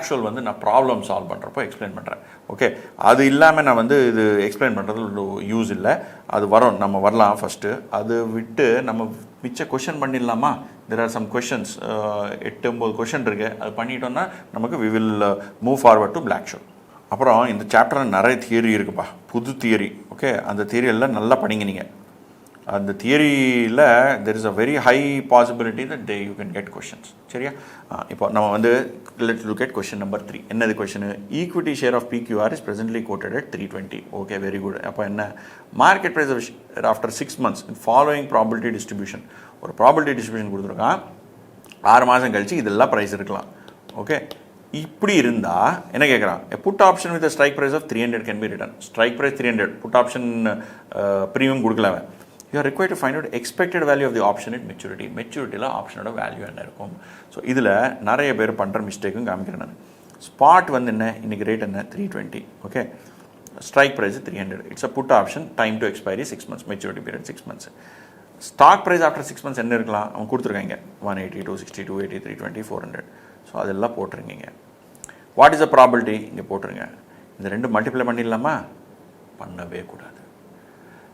ஷோல் வந்து நான் ப்ராப்ளம் சால்வ் பண்ணுறப்போ எக்ஸ்பிளைன் பண்ணுறேன். ஓகே, அது இல்லாமல் நான் வந்து இது எக்ஸ்பிளைன் பண்ணுறது யூஸ் இல்லை, அது நம்ம வரலாம் ஃபஸ்ட்டு. அது விட்டு நம்ம மிச்ச கொஷின் பண்ணிடலாமா? There are some questions, 8-9 question இருக்குது, அது பண்ணிட்டோன்னா நமக்கு we will move forward to Black Scholes. அப்புறம் இந்த சாப்டரில் நிறைய தியரி இருக்குப்பா, புது தியரி. ஓகே, அந்த தியரியெல்லாம் நல்லா படிங்க நீங்கள். அந்த தியரியில் there is a very high possibility that you can get questions. சரியா? இப்போ நம்ம வந்து let look at question number 3. என்னது question? Equity share of PQR is presently quoted at 320. Okay, very good. அப்போ என்ன, market price after 6 months following probability distribution, ஒரு probability distribution கொடுத்துருக்கான். 6 மாதம் கழிச்சு இதெல்லாம் ப்ரைஸ் இருக்கலாம். ஓகே, இப்படி இருந்தால் என்ன கேட்குறான், put option with strike price of 300 can be written. Strike price 300, put option premium கொடுக்கல. You are required to find out expected value of the option it maturity. மெச்சூரிட்டியில் ஆப்ஷனோட வேல்யூ என்ன இருக்கும். ஸோ இதில் நிறைய பேர் பண்ணுற மிஸ்டேக்கும் காமிக்கிறேன் நான். ஸ்பாட் வந்து என்ன, இன்றைக்கி ரேட் என்ன 320, okay. Strike price 300. It's a put option, time to expiry 6 months, maturity period 6 months. Stock price after 6 months என்ன இருக்கலாம், அவங்க கொடுத்துருக்காங்க 180, 260, 280, 320, 400. ஸோ அதெல்லாம் போட்டுருங்க. வாட் இஸ் அ ப்ராபபிலிட்டி இங்கே போட்டுருங்க. இந்த ரெண்டு மல்டிப்ளை பண்ணிடலாமா, பண்ணவே கூடாது.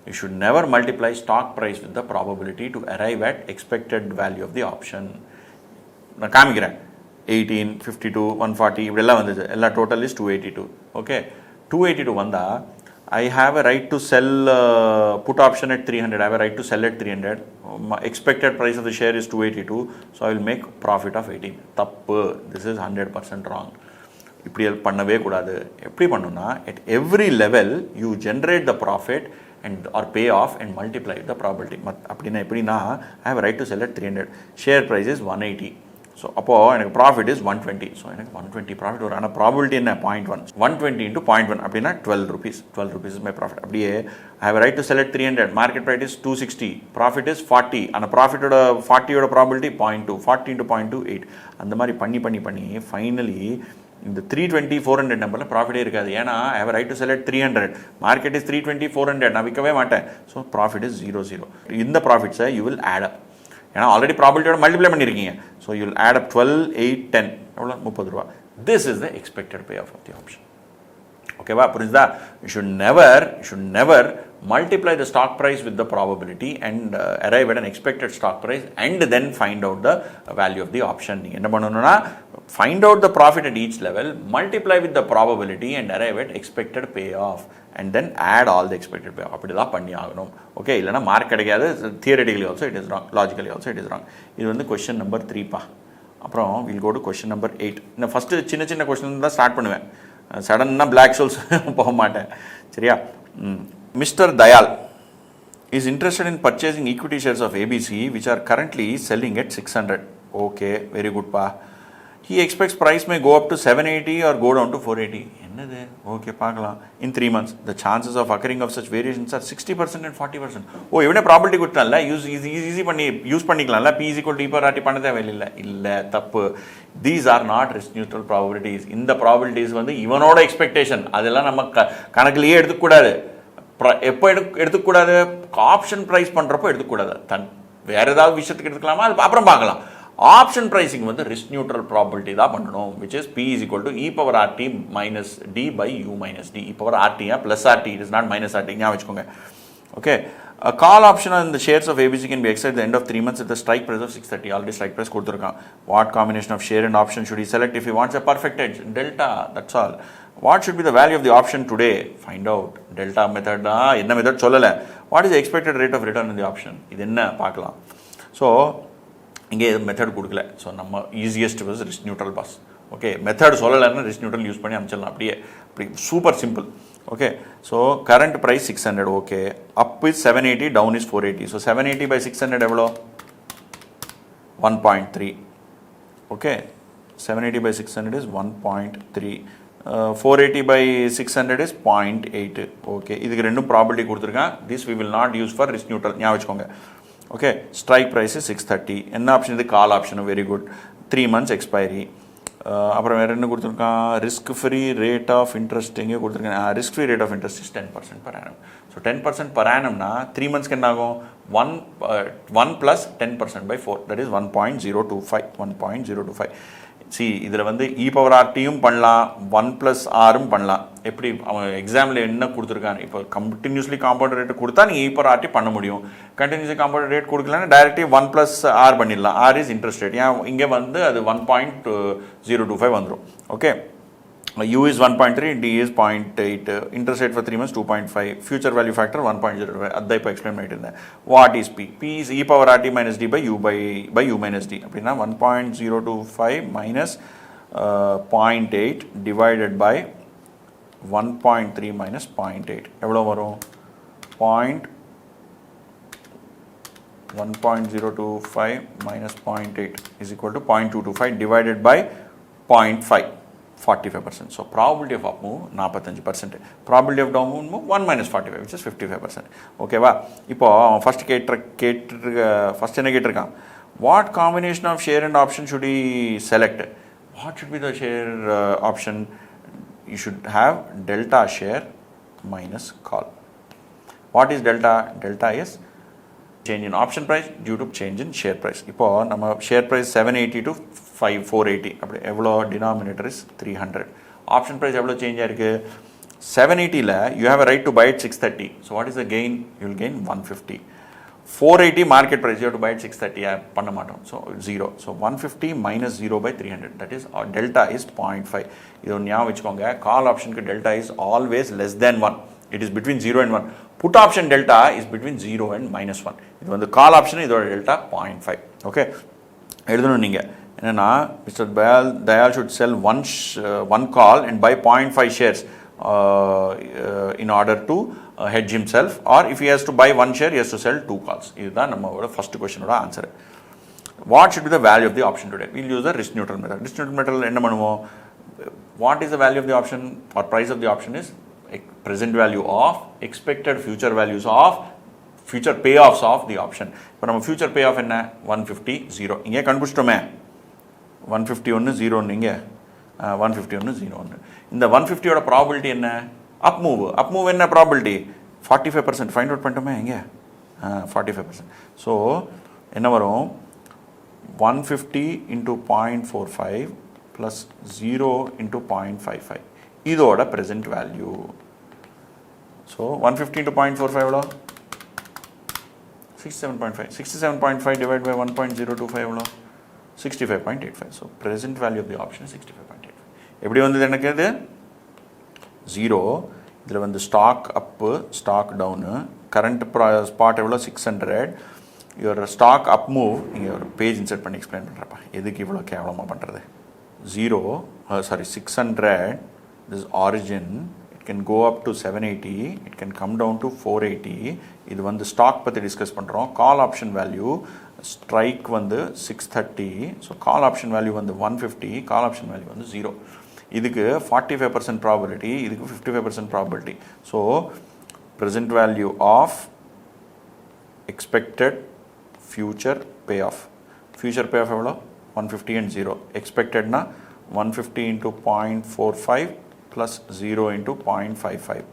You should never multiply stock price with the probability to arrive at expected value of the option. நான் காமிக்கிறேன். 18, 52, 140 இப்படியெல்லாம் வந்தது. எல்லா டோட்டல் இஸ் 282. ஓகே, 282 வந்தால் I have a right to sell put option at 300. I have a right to sell at 300. Expected price of the share is 282. So I will make profit of 18. தப்பு. This is 100% wrong. இப்படி பண்ணவே கூடாது. எப்படி பண்ணணும்னா, at every level you generate the profit and or pay off and multiply the probability. அப்படின்னா எப்படின்னா, I have a right to sell at 300. Share price is 180. So அப்போது எனக்கு ப்ராஃபிட் இஸ் 120. ஸோ எனக்கு 120 ப்ராஃபிட் வரும். ஆனால் ப்ராபிலிட்டி என்ன 0.1. 120 into 0.1 அப்படின்னா 12 rupees. 12 rupees is my profit. அப்படியே I have a right to sell at 300. Market price is 260. Profit is 40. ஆனால் ப்ராஃபிட்டோட 40யோட probability 0.2. 40 into 0.2, 8. அந்த மாதிரி பண்ணி ஃபைனலி இந்த 320, 400 நம்பரில் ப்ராஃபிட்டே இருக்காது. ஏன்னா I have right to sell at 300. Market is 320, 400. நான் விற்கவே மாட்டேன். So profit is 0. இந்த ப்ராஃபிட்ஸை யூ வில் ஆட் அப். ஏன்னா ஆல்ரெடி ப்ராபிலிட்டியோட மல்டிப்ளை பண்ணியிருக்கீங்க. So you will add up 12, 8, 10. எவ்வளோ, 30 ரூபா. This is the expected bay of the option. ஓகேவா, புரிஞ்சுதா? You should never multiply the stock price with the probability and arrive at an expected stock price and then find out the value of the option. நீங்கள் என்ன பண்ணணும்னா, find out the profit at each level, multiply with the probability and arrive at expected payoff and then add all the expected payoff. அப்படி தான் பண்ணி ஆகணும். Okay, இல்லைனா mark கிடைக்காது. Theoretically also it is wrong, logically also it is wrong. இது வந்து question number 3 அப்புறம் will go to question number 8. நான் ஃபஸ்ட்டு சின்ன கொஸ்டின் தான் ஸ்டார்ட் பண்ணுவேன். சடனாக Black-Scholes போக மாட்டேன். சரியா? Mr. Dayal is interested in purchasing equity shares of ABC which are currently selling at 600. Okay, very good pa. He expects price may go up to 780 or go down to 480. என்னது? Okay, பார்க்கலாம். In 3 months, the chances of occurring of such variations are 60% and 40%. ஓ, இவனே property கொடுத்தான்ல, use பண்ணிக்கலாம்ல. P is equal to E per RT பண்ண தேவையில்லை. இல்லை, தப்பு. These are not risk neutral probabilities. இந்த probabilities வந்து இவனோட எக்ஸ்பெக்டேஷன். அதெல்லாம் நம்ம கணக்கிலேயே எடுத்துக்கூடாது. எப்போ எடுத்துக்கூடாது, ஆப்ஷன் ப்ரைஸ் பண்ணுறப்போ எடுத்துக்கூடாது. வேறு ஏதாவது விஷயத்துக்கு எடுத்துக்கலாமா, அது அப்புறம் பார்க்கலாம். ஆப்ஷன் ப்ரைஸிங் வந்து ரிஸ்க் நியூட்ரல் ப்ராபபிலிட்டி தான் பண்ணணும். Which is P is equal to E power RT minus D by U minus D. E power RT plus RT, it is not minus RT. ஞாபகம் வச்சுக்கோங்க. Okay, call option on the shares of ABC can be exercised at the end of 3 months at the strike price of 630. Already strike price கொடுத்துருக்கான். What combination of share and option should he select if he wants a perfect edge? Delta, that's all. What should be the value of the option today? Find out. Delta method என்ன method சொல்லலை. What is the expected rate of return in the option? இது என்ன பார்க்கலாம். So இங்கே method கொடுக்கல. So நம்ம easiest was risk neutral pass. Okay, method சொல்லலைன்னா risk neutral use பண்ணி அமைச்சிடலாம். அப்படி super simple. Okay, so current price 600. Okay, up is 780, down is 480. So 780 by 600 எவ்வளோ? 1.3. Okay, 780 by 600 is 1.3. 480 by 600 is 0.8. Okay, இதுக்கு ரெண்டும் probability கொடுத்துருக்கேன். This we will not use for risk neutral. ஞாபகம் வச்சுக்கோங்க. Okay, strike price 630. என்ன option இது? Call ஆப்ஷனும். Very good. 3 months expiry. அப்புறம் வேறு என்ன கொடுத்துருக்கான்? Risk free rate of interest எங்கே கொடுத்துருக்கேன்? Risk free rate of interest is 10% per annum. So 10% per annumனா 3 monthsக்கு என்ன ஆகும்? 1 plus 10% by 4, that is 1.025. 1.025. C, இதில் வந்து இ பவர் ஆர்டியும் பண்ணலாம், 1 plus ஆரும் பண்ணலாம். எப்படி அவன் எக்ஸாமில் என்ன கொடுத்துருக்காங்க? இப்போ கண்டினியூஸ்லி காம்பவுண்ட் ரேட்டு கொடுத்தா நீங்கள் இ பவர் ஆர்டி பண்ண முடியும். கண்டினியூஸ்லி காம்பவுண்ட் ரேட் கொடுக்கலன்னா டைரக்ட்லி 1 plus ஆர் பண்ணிடலாம். R is interest rate. ஏன் இங்கே வந்து அது 1.025 வந்துடும். Okay, U is 1.3, D is 0.8, interest rate for 3 months 2.5, future value factor 1.05. அதை இப்போ எக்ஸ்பிளைன் பண்ணிட்டு இருந்தேன். What is P? P is E power RT minus D by U minus D. அப்படின்னா 1.025 minus 0.8 divided by 1.3 minus 0.8 எவ்வளோ வரும்? 1.025 minus 0.8 is equal to 0.225 divided by 0.5. 45%. So probability of up move 45%. Probability of down move 1 minus 45, which is 55%. Okay va? இப்போ first என்ன கேட்டிருக்கான், what combination of share and option should he select? What should be the share option? You should have delta share minus call. What is delta? Delta is change in option price due to change in share price. இப்போ நம்ம share price 780 to 480 அப்படி எவ்வளோ, denominator is 300. Option price எவ்வளோ change ஆயிருக்கு, 780ல you have a right to buy at 630. So what is the gain? You will gain 150. 480 market price, you have to buy at 630. பண்ண மாட்டோம். So 0. So 150 minus 0 by 300. That is our delta is 0.5. இது ஞாபகம் வச்சுக்கோங்க, call optionக்கு delta is always less than 1. It is between 0 and 1. Put option delta is between 0 and minus 1. இது வந்து call option, இதோட delta 0.5. Okay, எழுதணும் நீங்கள் என்னன்னா, Mr. Dayal should sell one call and buy 0.5 shares in order to hedge himself, or if he has to buy one share, he has to sell 2 calls. இதுதான் நம்மளோட first question ஓட answer. What should be the value of the option today? We'll use the risk neutral method. Risk neutral method என்ன பண்ணுவோம், what is the value of the option or price of the option is present value of expected future values of future payoffs of the option. இப்போ நம்ம future payoff என்ன, 150 0. இங்கே கண்டுபிடிச்சிட்டோமே, 150 ஒன்று 0 ஒன்று, இங்கே 150 ஒன்று 0 ஒன்று. இந்த 150யோட ப்ராபிலிட்டி என்ன, அப் மூவ் என்ன ப்ராபிலிட்டி, 45%. ஃபைண்ட் அவுட் பண்ணிட்டோமே இங்கே 45%. ஸோ என்ன வரும், 150 into 0.45 plus 0 into 0.55 இதோட present value. So 150 into 0.45 எவ்வளோ, 67.5. 67.5 divided by 1.025 எவ்வளோ, 65.85. So present value of the option is 65.85. எப்படி வந்தது எனக்கு இது 0. இதில் வந்து ஸ்டாக் அப்பு ஸ்டாக் டவுனு, கரண்ட் ஸ்பாட் எவ்வளோ 600. யுவர் ஸ்டாக் அப் மூவ், இங்கே ஒரு பேஜ் இன்சர்ட் பண்ணி எக்ஸ்பிளைன் பண்ணுறப்பா, எதுக்கு இவ்வளோ கேவலமாக பண்ணுறது. 600, this origin, it can go up to 780, it can come down to 480. இது வந்து ஸ்டாக் பற்றி டிஸ்கஸ் பண்ணுறோம். கால் ஆப்ஷன் வேல்யூ ஸ்ட்ரைக் வந்து 630. ஸோ கால் ஆப்ஷன் வேல்யூ வந்து 150, கால் ஆப்ஷன் வேல்யூ வந்து 0. இதுக்கு 45% ப்ராபபிலிட்டி, இதுக்கு 55% probability. So present value of expected future payoff, future payoff எவ்வளோ, 150 and 0. எக்ஸ்பெக்டட்னா 150 into 0.45 plus 0 into 0.55.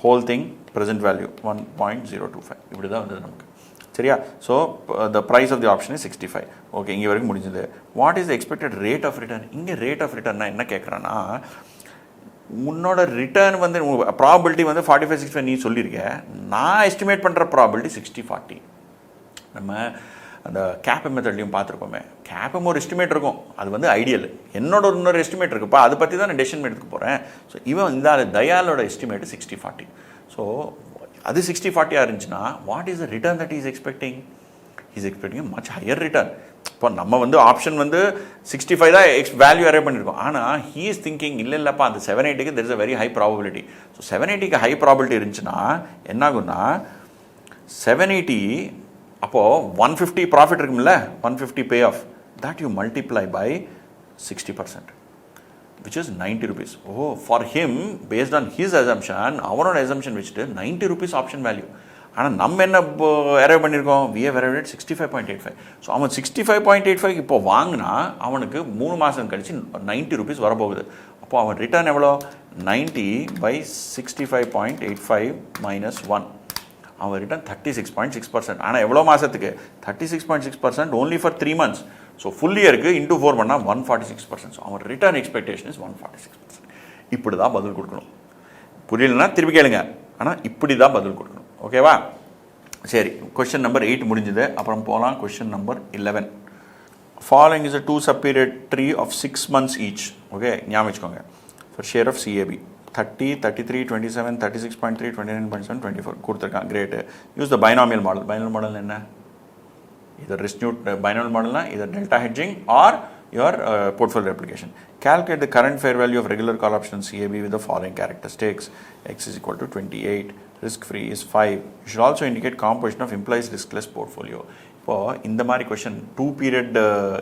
Whole thing present value 1.025. இப்படி தான் வந்தது நமக்கு, சரியா. So the price of the option is 65. Okay, இங்கே வரைக்கும் முடிஞ்சது. What is expected rate of return? இங்கே ரேட் ஆஃப் ரிட்டர்னா என்ன கேட்குறேன்னா, உன்னோட ரிட்டர்ன் வந்து ப்ராபிலிட்டி வந்து 45-65 நீ சொல்லியிருக்க, நான் எஸ்டிமேட் பண்ணுற ப்ராபிலிட்டி 60-40. நம்ம அந்த கேப்பம் மெத்தட்லையும் பார்த்துருப்போமே, கேப்பம் ஒரு எஸ்டிமேட் இருக்கும், அது வந்து ஐடியல். என்னோட இன்னொரு எஸ்டிமேட் இருக்குப்பா, அதை பற்றி தான் நான் டெசிஷன் எடுக்க போகிறேன். ஸோ இவன் இந்த தயாலோட எஸ்டிமேட்டு 60-40. ஸோ அது 60-40 இருந்துச்சுன்னா, what is the return that is expecting? Is expecting much higher return. இப்போ நம்ம வந்து ஆப்ஷன் வந்து 65 தான் வேல்யூ அரே பண்ணியிருக்கோம், ஆனால் ஹீ இஸ் திங்கிங் இல்லைப்பா அந்த 780க்கு there is a very high probability. So 780க்கு ஹை ப்ராபபிலிட்டி இருந்துச்சுன்னா என்ன ஆகும்னா, 780 அப்போது 150 ப்ராஃபிட் இருக்கும்ல, 150 pay off, that you multiply by 60%, which is 90 rupees. Oh, for him, based on his assumption, அவனோட assumption வச்சுட்டு 90 rupees option value. ஆனால் நம்ம என்ன அரைவ் பண்ணியிருக்கோம், we have arrived at 65.85. So அவன் 65.85 இப்போ வாங்கினா அவனுக்கு 3 மாதம் கழிச்சு 90 rupees வரப்போகுது. அப்போது அவன் ரிட்டர்ன் எவ்வளோ, 90 by 65.85 minus 1. அவன் ரிட்டர்ன் 36.6%. ஆனால் எவ்வளோ மாதத்துக்கு, 36.6% only for 3 months. So full இயருக்கு இன்டூ 4 பண்ணால் 146%. ஸோ அவன் ரிட்டர்ன் எக்ஸ்பெக்டேஷன் இஸ் 146%. இப்படி தான் பதில் கொடுக்கணும். புரியலன்னா திருப்பி கேளுங்க, ஆனால் இப்படி தான் பதில் கொடுக்கணும். ஓகேவா? சரி, கொஸ்டின் நம்பர் 8 முடிஞ்சது. அப்புறம் போகலாம் question number 11. Following is a 2 subperiod tree of 6 months each. Okay, ஞாபகம் வச்சுக்கோங்க. ஃபார் ஷேர் ஆஃப் சிஏபி 30, 33, 27, 36.3, 29.7, 24 கொடுத்துருக்கான். Great. Use the binomial model. Binomial model என்ன, either binomial model na either delta hedging or your portfolio replication. Calculate the current fair value of regular call option CAB with the following characteristics. X is equal to 28, risk free is 5. You should also indicate composition of implies riskless portfolio. இப்போது இந்த மாதிரி question 2 period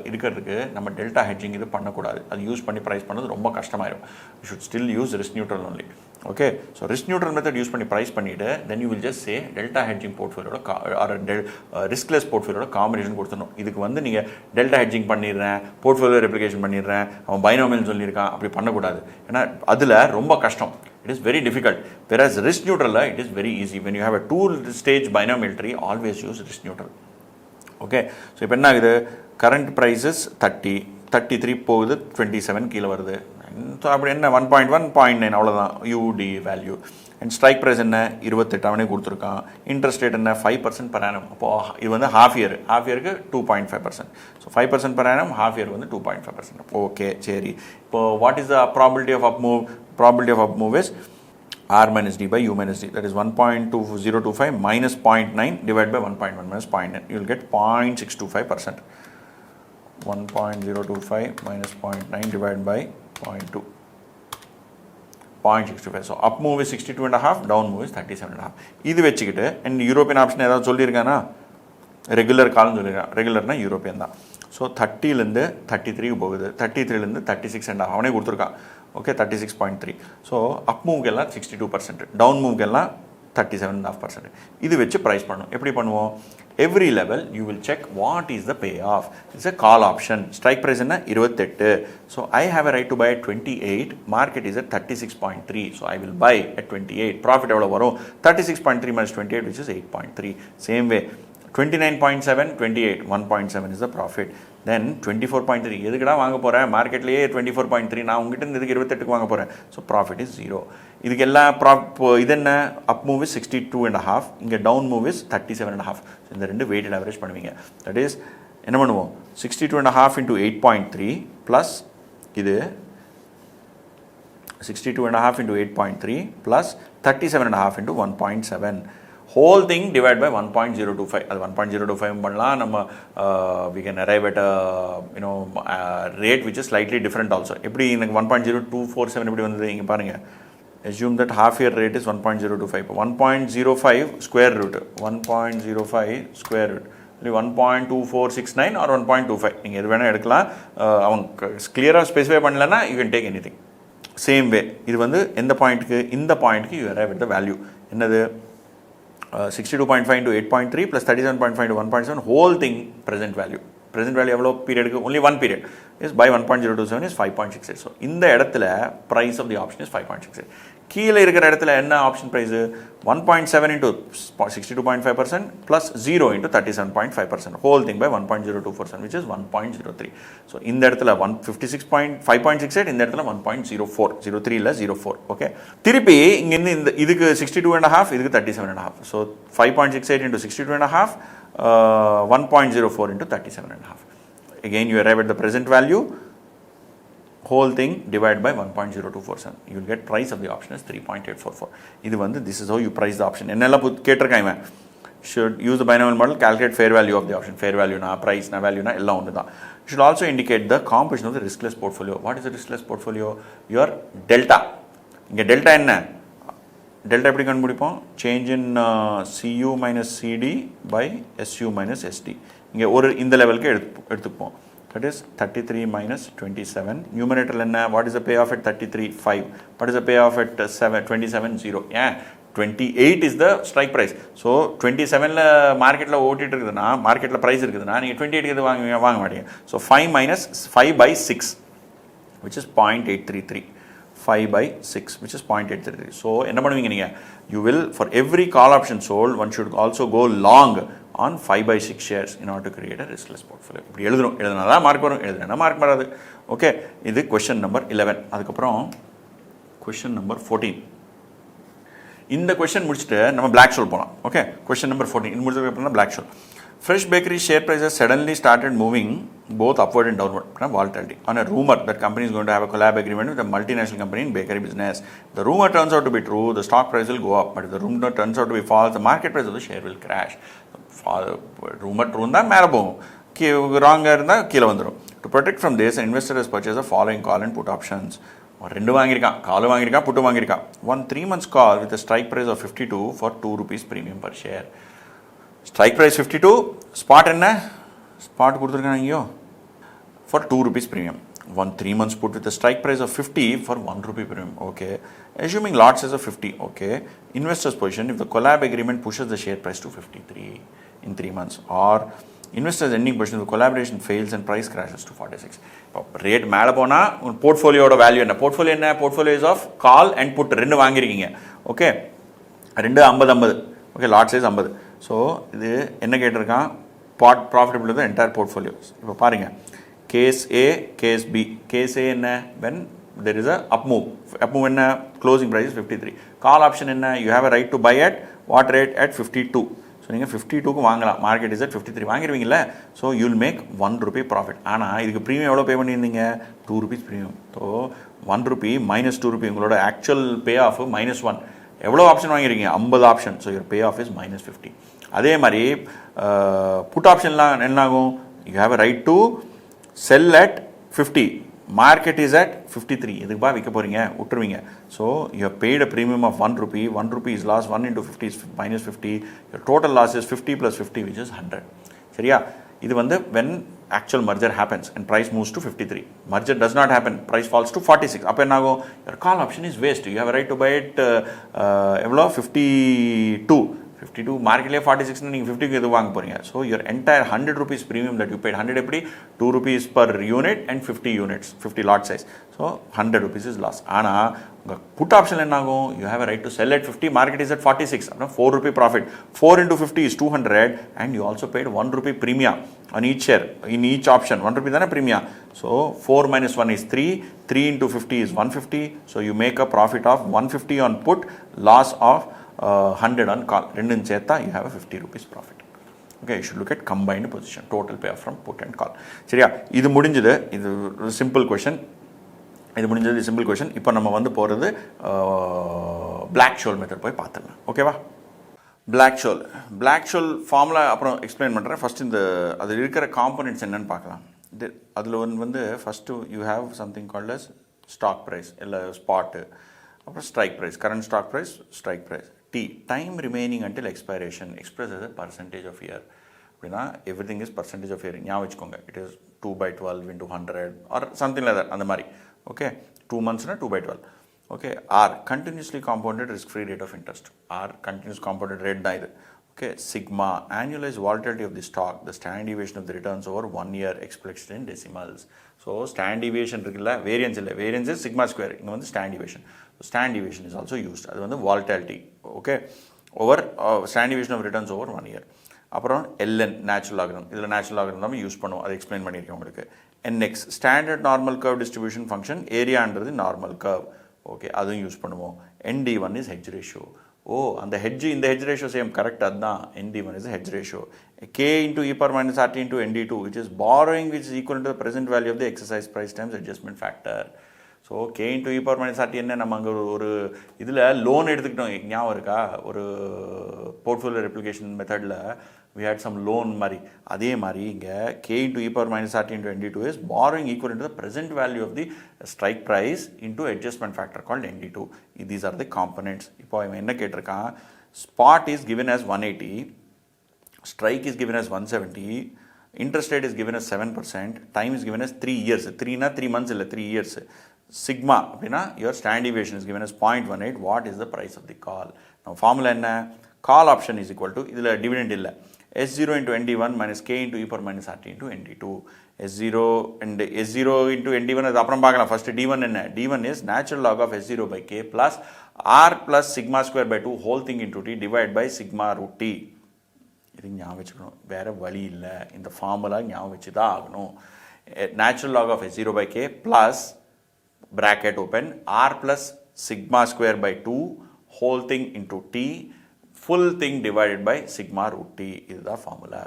இருக்கிறதுக்கு நம்ம delta hedging இது பண்ணக்கூடாது. அது use பண்ணி price பண்ணுறது ரொம்ப கஷ்டமாயிடும். You should still use risk neutral only. Okay, so risk neutral method use பண்ணி ப்ரைஸ் பண்ணிவிட்டு then you will just say delta hedging போர்ட்ஃபோலியோட ரிஸ்க்லெஸ் போர்ட்ஃபோலியோட காம்பினேஷன் கொடுத்துடணும். இதுக்கு வந்து நீங்கள் டெல்டா ஹெட்ஜிங் பண்ணிடுறேன், போர்ட்ஃபோலியோ ரெப்ளிகேஷன் பண்ணிடுறேன், அவன் பைனாமியல் சொல்லியிருக்கான், அப்படி பண்ணக்கூடாது. ஏன்னா அதில் ரொம்ப கஷ்டம். It is very difficult. Whereas risk neutral, it is very easy. When you have a 2-stage binomial tree, always use risk neutral. Okay, so இப்போ என்ன ஆகுது, current price is 30, 33 போகுது, 27 கீழே வருது. ஸோ அப்படி என்ன 1.1, 0.9 அவ்வளோதான் UD value. And strike price என்ன 28 அவனே கொடுத்துருக்கான். இன்ட்ரெஸ்ட் ரேட் என்ன 5% per annum. அப்போது இது வந்து ஹாஃப் இயருக்கு 2.5%. So 5% per annum, half year வந்து 2.5%. ஓகே, சரி. இப்போது what is the probability of up move? Probability of up move is R minus D by U minus D. That is 1.2025 minus 0.9 divided by 1.1 minus 0.9. You will get 0.625%. 1.025 minus 0.9 divided by 0.2. 0.625. So up move is 62.5, down move is 37.5. இது வச்சுக்கிட்டு and European option ஏதாவது சொல்லியிருக்கானா? Regular காலம் சொல்லியிருக்கான். ரெகுலர்னா European தான். So 30லேருந்து 33 போகுது, 33லேருந்து 36.5 அவனே கொடுத்துருக்கான். Okay, 36.3. So அப் மூவ்க்கு எல்லாம் 62%, டவுன் மூவ்க்கு எல்லாம் 37.5%. இது வச்சு ப்ரைஸ் பண்ணும். எப்படி பண்ணுவோம்? Every level you will check what is the bay of. It's a call option. Strike price என்ன 28. So I have a right to buy at 28. Market is at 36.3. So I will buy at 28. Profit எவ்வளோ வரும்? 36.3 minus 28 which is 8.3. Same way 29.7, 28, 1.7 is the profit. Then 24.3, எதுக்குடா வாங்க போகிறேன்? மார்க்கெட்லேயே 24.3, நான் உங்ககிட்ட இதுக்கு 28க்கு வாங்க போகிறேன். So profit is 0. இதுக்கு எல்லாம் இது என்ன? அப் மூவ் இஸ் 62.5, இங்கே டவுன் மூவ் இஸ் 37.5. இந்த ரெண்டு வெயிட்டட் ஆவரேஜ் பண்ணுவீங்க. தட் இஸ் என்ன பண்ணுவோம்? 62.5 into 8.3 ப்ளஸ் இது 62.5 into 8.3 plus 37.5 into 1.7. whole thing divided by 1.025. அது 1.025 பண்ணலாம். நம்ம we can arrive at a rate which is slightly different also. எப்படி எனக்கு 1.0247 எப்படி வந்தது? இங்கே பாருங்கள். assume that half year rate is 1.025. 1.05 square root, 1.05 square root 1.2469 or 1.25. நீங்கள் எது வேணால் எடுக்கலாம். அவங்க கிளியராக ஸ்பெசிஃபை பண்ணலன்னா you can take anything. Same way இது வந்து எந்த பாயிண்ட்டுக்கு? இந்த பாயிண்ட்டுக்கு you arrive at the value. என்னது? 62.5 into 8.3 plus 37.5 into 1.7, whole thing present value. Present value எவ்வளோ பீரியடுக்கு? only one period is by 1.027 is 5.68. So இந்த இடத்துல price of the option is 5.68. கீழே இருக்கிற இடத்துல என்ன option price? 1.7 into 62.5% plus 0 into 37.5%, whole thing by 1.024%, which is 1.03. So இந்த இடத்துல 5.68, இந்த இடத்துல 1.04, 03 இல்லை 04. ஓகே, திருப்பி இங்கேருந்து இந்த இதுக்கு 62.5, இதுக்கு 37.5. So 5.68 into 62.5, 1.04 into 37.5. Again you arrive at the present value, whole thing divided by 1.0247. You will get price of the option as 3.844. இது வந்து this is how you price the option. என்னெல்லாம் கேட்டிருக்காங்க இவன்? should use the binomial model, calculate fair value of the option. fair value na price na value na எல்லாம் ஒன்று தான். should also indicate the composition of the riskless portfolio. what is the riskless portfolio? your delta. இங்கே delta என்ன? delta எப்படி கண்டுபிடிப்போம்? change in CU minus CD by SU minus SD. இங்கே ஒரு இந்த லெவலுக்கு எடுத்துப்போம். that is 33 minus 27. numerator என்ன? what is the payoff at 33? 5. what is the payoff at 27? 0. yeah, 28 is the strike price. so 27ல மார்க்கெட்டில் ஓட்டிட்டு இருக்குதுன்னா, மார்க்கெட்டில் ப்ரைஸ் இருக்குதுன்னா நீங்கள் 28 எது வாங்க மாட்டீங்க. so 5 minus 5 by 6 which is 0.833. 5 by 6 which is 0.833. so என்ன பண்ணுவீங்க நீங்கள்? you will, for every call option sold, one should also go long on 5 by 6 shares in order to create a riskless portfolio. இப்படி எழுதுனா தான் mark வரும், எழுதுனா mark வராது. Okay, இது கொஷின் நம்பர் 11. அதுக்கப்புறம் கொஷின் நம்பர் 14. இந்த கொஷின் முடிச்சுட்டு நம்ம Black-Scholes போகலாம். ஓகே, கொஷின் நம்பர் 14 இது முடிச்சதுக்கப்புறம் Black-Scholes. Fresh bakery share prices suddenly started moving both upward and downward, volatility, on a rumor that company is going to have a collab agreement with a multinational company in bakery business. The rumor turns out to be true, the stock price will go up, but if the rumor turns out to be false, the market price of the share will crash. Rumor true இருந்தால் மேலே போகும், ராங்காக இருந்தால் கீழே வந்துடும். To protect from this, an investor has purchased the following call and put options. ரெண்டு வாங்கியிருக்கான், காலும் வாங்கியிருக்கான், புட்டு வாங்கியிருக்கான். 1 3 months call with a strike price of 52 for 2 rupees premium per share. strike price 52, spot என்ன spot கொடுத்துருக்காங்க ஐயோ for 2 rupees premium. 3 months put with a strike price of 50 for 1 rupee premium. Okay. Assuming lot size of 50. Okay. Investor's position if the collab agreement pushes the share price to 53 in 3 months, or investor's ending position if the collaboration fails and price crashes to 46. Rate மேலே போனால் உங்கள் போர்ட்ஃபோலியோட value என்ன? Portfolio என்ன? Portfolio is of call and put ரெண்டு வாங்கியிருக்கீங்க. Okay, ரெண்டு 50-50. Okay, lot size 50. So இது என்ன கேட்டிருக்கான்? ப்ராஃபிட்டபிள் தான் என்டையர் போர்ட்ஃபோலியோஸ். இப்போ பாருங்கள், case A, case B. Case A என்ன? When there is a up move என்ன? Closing price is 53. Call option என்ன? You have a right to buy at what rate? At 52. So நீங்கள் 52க்கு வாங்கலாம். Market is at 53 வாங்கிடுவீங்கள. So you'll make 1 rupee profit. ஆனால் இதுக்கு premium எவ்வளோ pay பண்ணியிருந்தீங்க? 2 rupees premium. So 1 rupee minus 2 rupee உங்களோட ஆக்சுவல் பே ஆஃப் -1. எவ்வளோ ஆப்ஷன் வாங்கியிருக்கீங்க? 50 option. So your pay of is -50. அதே மாதிரி புட் ஆப்ஷன்லாம் என்ன ஆகும்? You have a right to sell at 50, market is at 53. இதுக்கு விற்க போகிறீங்க, விட்டுருவீங்க. So you have paid a premium of 1 rupee. 1 rupee is loss. 1 into 50 is -50. Your total loss is 50 plus 50, which is 100. சரியா? இது வந்து when actual merger happens and price moves to 53. Merger does not happen, price falls to 46. அப்போ என்ன ஆகும்? Your call option is waste. You have a right to buy it எவ்வளோ? 52. மார்க்கெட்லேயே 46 நீங்கள் 50க்கு எது வாங்க போகிறீங்க. So your entire 100 rupees premium that you paid. 100 எப்படி? 2 rupees per unit and 50 units, 50 lot size. So 100 rupees is loss. ஆனால் உங்கள் put option என்ன ஆகும்? You have a right to sell at 50, market is at 46. அப்புறம் 4 rupee profit. 4 into 50 is 200 and you also paid 1 rupee premium on each share, in each option. 1 rupee தானே premium. So 4 minus 1 is 3. 3 into 50 is 150. So you make a profit of 150 on put, loss of 100 on call. ரெண்டும் சேர்த்தா you have a 50 rupees profit. Okay, you should look at combined position, total payoff from put and call. சரியா? இது முடிஞ்சது. இது simple question. Simple question. இப்போ நம்ம வந்து போகிறது Black-Scholes மெத்தட் போய் பார்த்துடலாம். ஓகேவா? Black-Scholes ஃபார்முலா அப்புறம் எக்ஸ்பிளைன் பண்ணுறேன். ஃபஸ்ட் இந்த அதில் இருக்கிற காம்பனன்ட்ஸ் என்னன்னு பார்க்கலாம். அதில் வந்து first you have something called as stock price, இல்லை ஸ்பாட்டு, அப்புறம் strike price, current stock price, strike price. Time remaining until expiration expressed as a percentage of year. அப்படின்னா everything is percentage of year. ஞாபகம் வச்சுக்கோங்க. It is 2/12 into 100 or something like that. அந்த மாதிரி. ஓகே, 2 monthsனா 2/12. ஓகே, R continuously compounded risk free rate of interest. R continuous compounded rate தான் இது. Okay, sigma annualized volatility of the stock, the standard deviation of the returns over 1 year expressed in decimals. So standard deviation இருக்குல்ல, variance இல்லை, variance is sigma square. இங்கே வந்து standard deviation. Standard deviation is also used. அது வந்து volatility. Okay, over standard deviation of returns over 1 year. அப்புறம் LN natural logarithm. இதில் natural logarithm தான் use பண்ணுவோம். அதை எக்ஸ்பிளைன் பண்ணியிருக்கேன் உங்களுக்கு. NX standard normal curve distribution function. ஏரியான்றது நார்மல் கர்வ். ஓகே, அதுவும் யூஸ் பண்ணுவோம். ND1 is hedge ratio. ஓ, அந்த ஹெட்ஜ், இந்த ஹெட்ஜ் ரேஷியோ சேம், கரெக்ட். அதுதான் ND1 is hedge ratio. K into e power minus RT into ND2, which is borrowing which is equal to the present value of the exercise price times adjustment factor. So K into e power minus RT என்ன? நம்ம அங்கே ஒரு இதில் loan எடுத்துக்கிட்டோம். ஞாபகம் இருக்கா? ஒரு portfolio replication மெத்தடில் we had some loan மாதிரி. அதே மாதிரி இங்கே K into e power minus RT into ND2 is borrowing equal to the present value of the strike price into adjustment factor called ND2. These are the components. இப்போ அவன் என்ன கேட்டிருக்கான்? Spot is given as 180, strike is given as 170, interest rate is given as 7%, time is given as 3 years. 3 na 3 months இல்லை, 3 years. Sigma அப்படின்னா your standard deviation is given as 0.18. what is the price of the call? நம்ம formula என்ன? call option is equal to, இதில் dividend இல்லை, S0 into ND1 minus K into e power minus RT into ND2. S0 and S0 into ND1 அது அப்புறம் பார்க்கலாம். First D1 என்ன? D1 is natural log of S0 by K plus R plus sigma square by 2 whole thing into T divided by sigma root T. இது ஞாபகம் வச்சுக்கணும், வேறு வழி இல்லை. இந்த ஃபார்முலா ஞாபகம் வச்சு தான் ஆகணும். Natural log of S0 by K plus bracket open R plus sigma square by 2 whole thing into T full thing divided by sigma root T. இதுதான் ஃபார்முலா.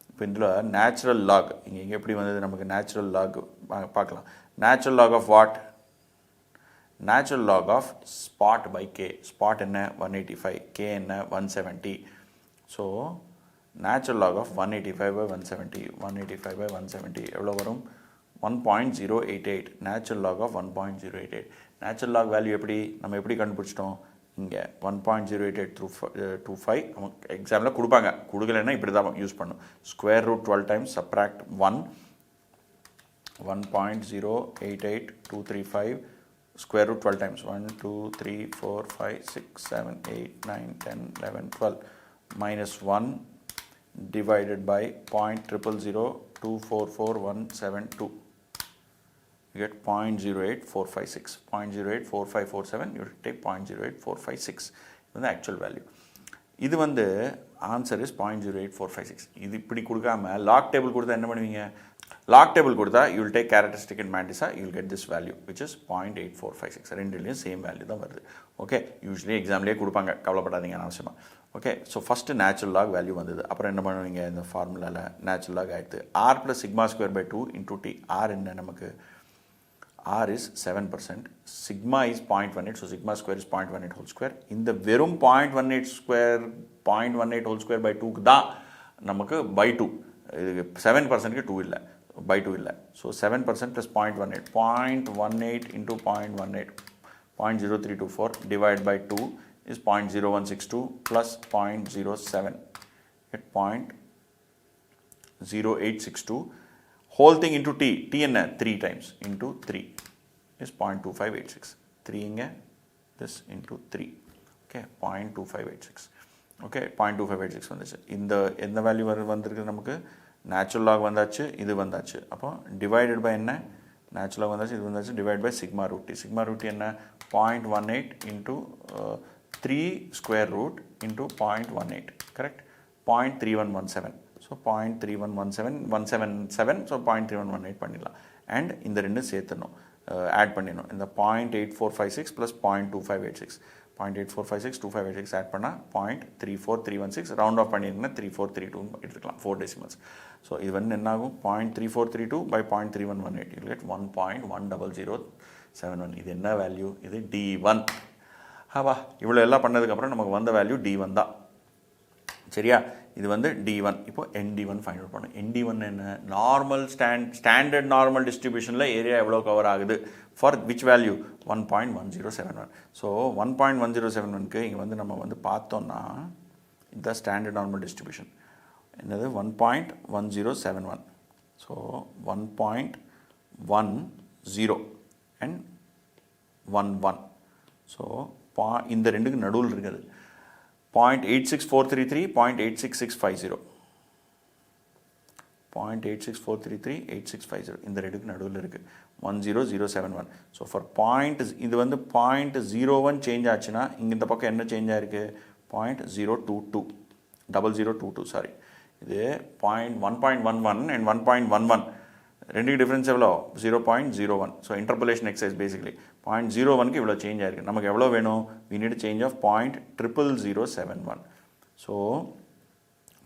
இப்போ இதில் நேச்சுரல் லாக் இங்கே எப்படி வந்தது? நமக்கு நேச்சுரல் லாக் பார்க்கலாம். Natural log of what? Natural log of spot by K. Spot என்ன? 185, K என்ன? 170. So natural log of 185 by 170, 185 by 170 எவ்வளோ வரும்? 1.088. Natural log of 1.088. Natural log value எப்படி நம்ம எப்படி கண்டுபிடிச்சிட்டோம்? இங்கே 1.08825 எக்ஸாமில் கொடுப்பாங்க, கொடுக்கலன்னா இப்படி தான் யூஸ் பண்ணும். Square root 12 times subtract 1.088235 square root 12 times 1 2 3 4 5 6 7 8 9 10 11 12 minus 1 divided by 0.0002444172. You get 0.08456. 0.084547, you take 0.08456. This is the actual value. This is the answer is 0.08456. This is the log table. Log table, you will take characteristic in Mandisa, you will get this value, which is 0.8456. Rendillium same value. Okay, usually exam le kudupanga, kavalapadadinga avasiyama. Okay, so first natural log value vandhudu. Appo enna பண்ணுவீங்க இந்த ஃபார்முலால natural log ஆயிடுது. R plus sigma square by 2 into T. R என்ன நமக்கு? R is 7%, sigma is 0.18, so sigma square is 0.18 whole square. இந்த வெறும் 0.18 square, 0.18 whole square by 2 தான் நமக்கு by 2. 7% க்கு 2 இல்ல, by 2 இல்ல. So 7% plus 0.18, 0.18 into 0.18, 0.0324 divided by 2 is 0.0162 plus 0.07, at 0.0862. Whole thing into T, T என்ன 3 times into 3 is 0.2586. 3 இங்க, this into 3, okay, 0.2586. okay, 0.2586 வந்துச்சு. இந்த வேல்யூ வந்திருக்கு நமக்கு, natural log வந்தாச்சு, இது வந்தாச்சு. அப்போ divided by என்ன, natural log வந்தாச்சு, இது வந்தாச்சு, divided by sigma root T. Sigma root T என்ன, 0.18 into 3 square root into 0.18, correct? 0.3117. So 0.3117, so 0.3118 பண்ணிடலாம். And இந்த ரெண்டு சேர்த்தணும், ஆட் பண்ணிடணும். இந்த 0.8456 plus 0.2586, 0.8456 2586 ஆட் பண்ணால் 0.34316, ரவுண்ட் ஆஃப் பண்ணிங்கன்னா 3432 எடுத்துக்கலாம், 4 decimals. ஸோ இது வந்து என்னாகும், 0.3432 by 0.3118, you get 1.10071. இது என்ன வேல்யூ, இது D1. ஆவா, இவ்வளோ எல்லாம் பண்ணதுக்கப்புறம் நமக்கு வந்த வேல்யூ D1 தான், சரியா? இது வந்து D1. இப்போ ND1 ஃபைண்ட் அவுட் பண்ணணும். ND1 என்ன, நார்மல் ஸ்டாண்டர்ட் நார்மல் டிஸ்ட்ரிபியூஷனில் ஏரியா எவ்வளோ கவர் ஆகுது, ஃபார் விச் வேல்யூ, 1.1071. ஸோ 1.1071க்கு இங்கே வந்து நம்ம வந்து பார்த்தோம்னா இந்த ஸ்டாண்டர்ட் நார்மல் டிஸ்ட்ரிபியூஷன் என்னது, 1.1071. So 1.10 and 11. ஸோ இந்த ரெண்டுக்கு நடுவில் இருக்குது 0.86433, 0.86650, 0.86433, 8650. இந்த ரெண்டுக்கு நடுவில் இருக்குது 10071. ஸோ ஃபார் இது வந்து 0.01 சேஞ்ச் ஆச்சுன்னா இங்கே இந்த பக்கம் என்ன சேஞ்ச் ஆயிருக்கு, 0.022, 0022, சாரி. இது 1.11 and 1.11 ரெண்டுக்கு டிஃப்ரென்ஸ் எவ்வளோ, 0.01. ஸோ இன்டர்போலேஷன் எக்ஸசைஸ் பேசிக்கலி 0.01க்கு இவ்வளோ சேஞ்ச் ஆயிருக்கு. நமக்கு எவ்வளோ வேணும், we need a change of 0.00071. So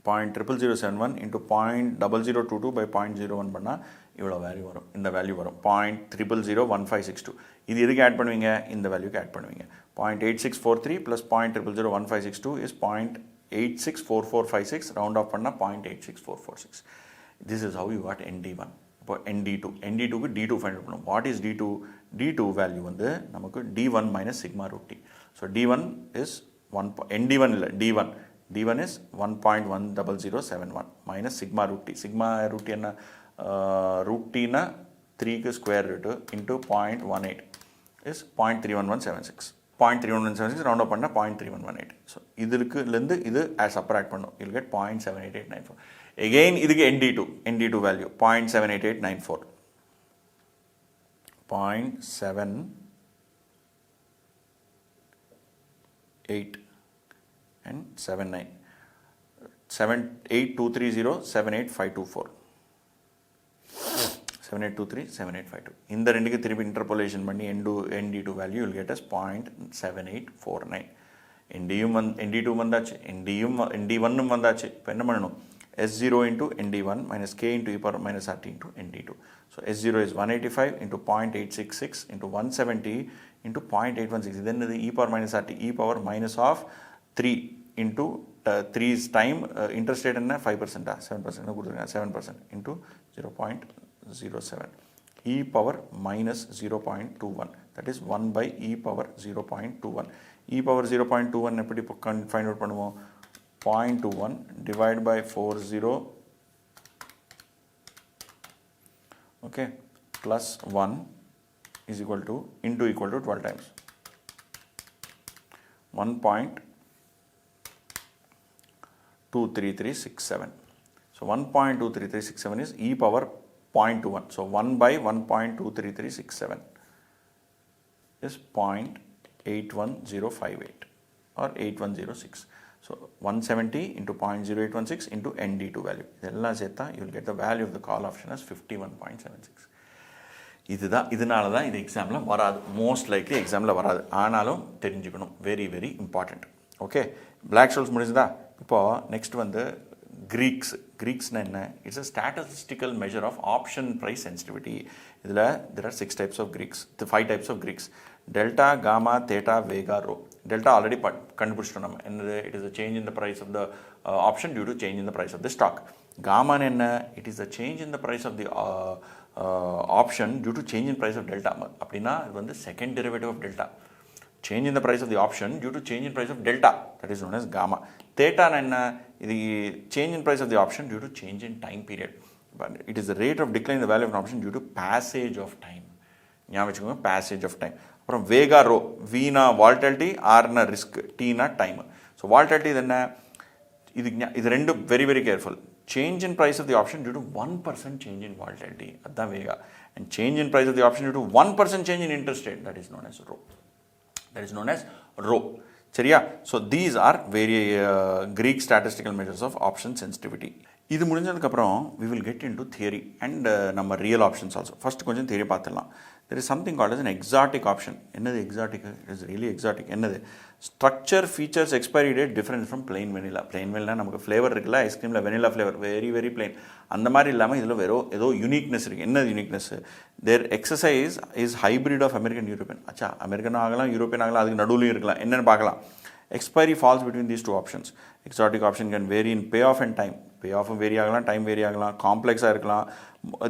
0.00071 into 0.0022 by 0.01 பண்ணால் இவ்வளோ வேல்யூ வரும், இந்த வேல்யூ வரும் 0.0001562. இது எதுக்கு ஆட் பண்ணுவீங்க, இந்த வேல்யூக்கு ஆட் பண்ணுவீங்க. 0.8643 plus 0.0001562 is 0.864456, ரவுண்ட் ஆஃப் பண்ணால் 0.86446. This is how you got ND1. இப்போ ND2க்கு D2 ஃபைண்ட் அவுட் பண்ணணும். What is D2? D2 value வந்து நமக்கு D1 minus sigma root T. So D1 is ND1 இல்லை, D1 is 1.10071 minus sigma root T. sigma root T என்ன, root T னா 3க்கு square root into 0.18 is 0.31176. 0.31176 round up பண்ணால் 0.3118. So இதுலேருந்து இது subtract பண்ணும், you'll get 0.78894. Again இதுக்கு ND2 value 0.78894, 0.78 and 79, 78230 78524, 7823 7852. இந்த ரெண்டுக்கு திருப்பி இன்டர்போலேஷன் பண்ணி ND2 value will get us 0.7849. ND2 வந்தாச்சு, ND1 வந்தாச்சு. இப்போ என்ன பண்ணணும், S0 into ND1 minus K into e power minus RT into ND2. So S0 is 185 into 0.866 into 170 into 0.816. Then the e power minus RT, e power minus of 3 into 3's time, interest rate என்ன 5%, 7%, 7% into 0.07. e power minus 0.21, that is 1 by e power 0.21. e power 0.21 எப்படி find out பண்ணுவோம்? 0.21 divide by 40, okay, plus 1 is equal to 12 times 1.23367. So 1.23367 is e power 0.21. So 1 by 1.23367 is 0.81058 or 8106. So 170 into 0.0816 into ND2 value. You will get the value of the call option as 51.76. இதனால தான் இது எக்ஸாமில் வராது, most likely எக்ஸாமில் வராது. ஆனாலும் தெரிஞ்சுக்கணும், very very important. Okay, Black-Scholes முடிஞ்சதா? இப்போது நெக்ஸ்ட் வந்து கிரீக்ஸ்னா என்ன? It's a statistical measure of option price sensitivity. இதில் there are 6 types of Greeks, 5 types of Greeks: delta, gamma, theta, vega, rho. Delta already கண்டுபிடிச்சிட்டோம் நம்ம. என்னது? It is a change in the price of the option due to change in the price of the stock. காமான்னு என்ன? It is a change in the price of the option due to change in price of delta. அப்படின்னா இது வந்து second derivative of delta. Change in the price of the option due to change in price of delta, that is known as gamma. Theta என்ன? இது change in price of the option due to change in time period. But it is the rate of decline in the value of an option due to passage of time. ஞாபகம் வச்சுக்கோங்க, passage of time. அப்புறம் வேகா row, வீனா volatility, ஆர்னா risk, டீனா time. So volatility இது என்ன? இது ரெண்டும் very very careful. Change in price of the option due to 1% change in volatility, adha vega. And change in price of the option due to 1% change in interest rate, that is known as rho. That is known as rho. சரியா? So these are very Greek statistical measures of option sensitivity. இது முடிஞ்சதுக்கப்புறம் we will get into theory and நம்ம real options also. First கொஞ்சம் theory பார்த்துடலாம். There is something called as an exotic option. என்னது exotic? It is really exotic. என்னது? Structure, features, expiry date different from plain vanilla. Plain vanilla நமக்கு flavour இருக்குல்ல, ஐஸ்கிரீமில் vanilla flavour, very very plain. அந்த மாதிரி இல்லாமல் இதில் ஏதோ யூனிக்னஸ் இருக்குது. என்ன uniqueness? Their exercise is hybrid of American European. அச்சா, அமெரிக்கன் ஆகலாம், யூரோப்பியன் ஆகலாம், அதுக்கு நடுவுலையும் இருக்கலாம். என்னென்னு பார்க்கலாம். Expiry falls between these two options. Exotic option can vary in payoff and time. Payoff vary ஆகலாம், time vary ஆகலாம், காம்ப்ளெக்ஸாக இருக்கலாம்.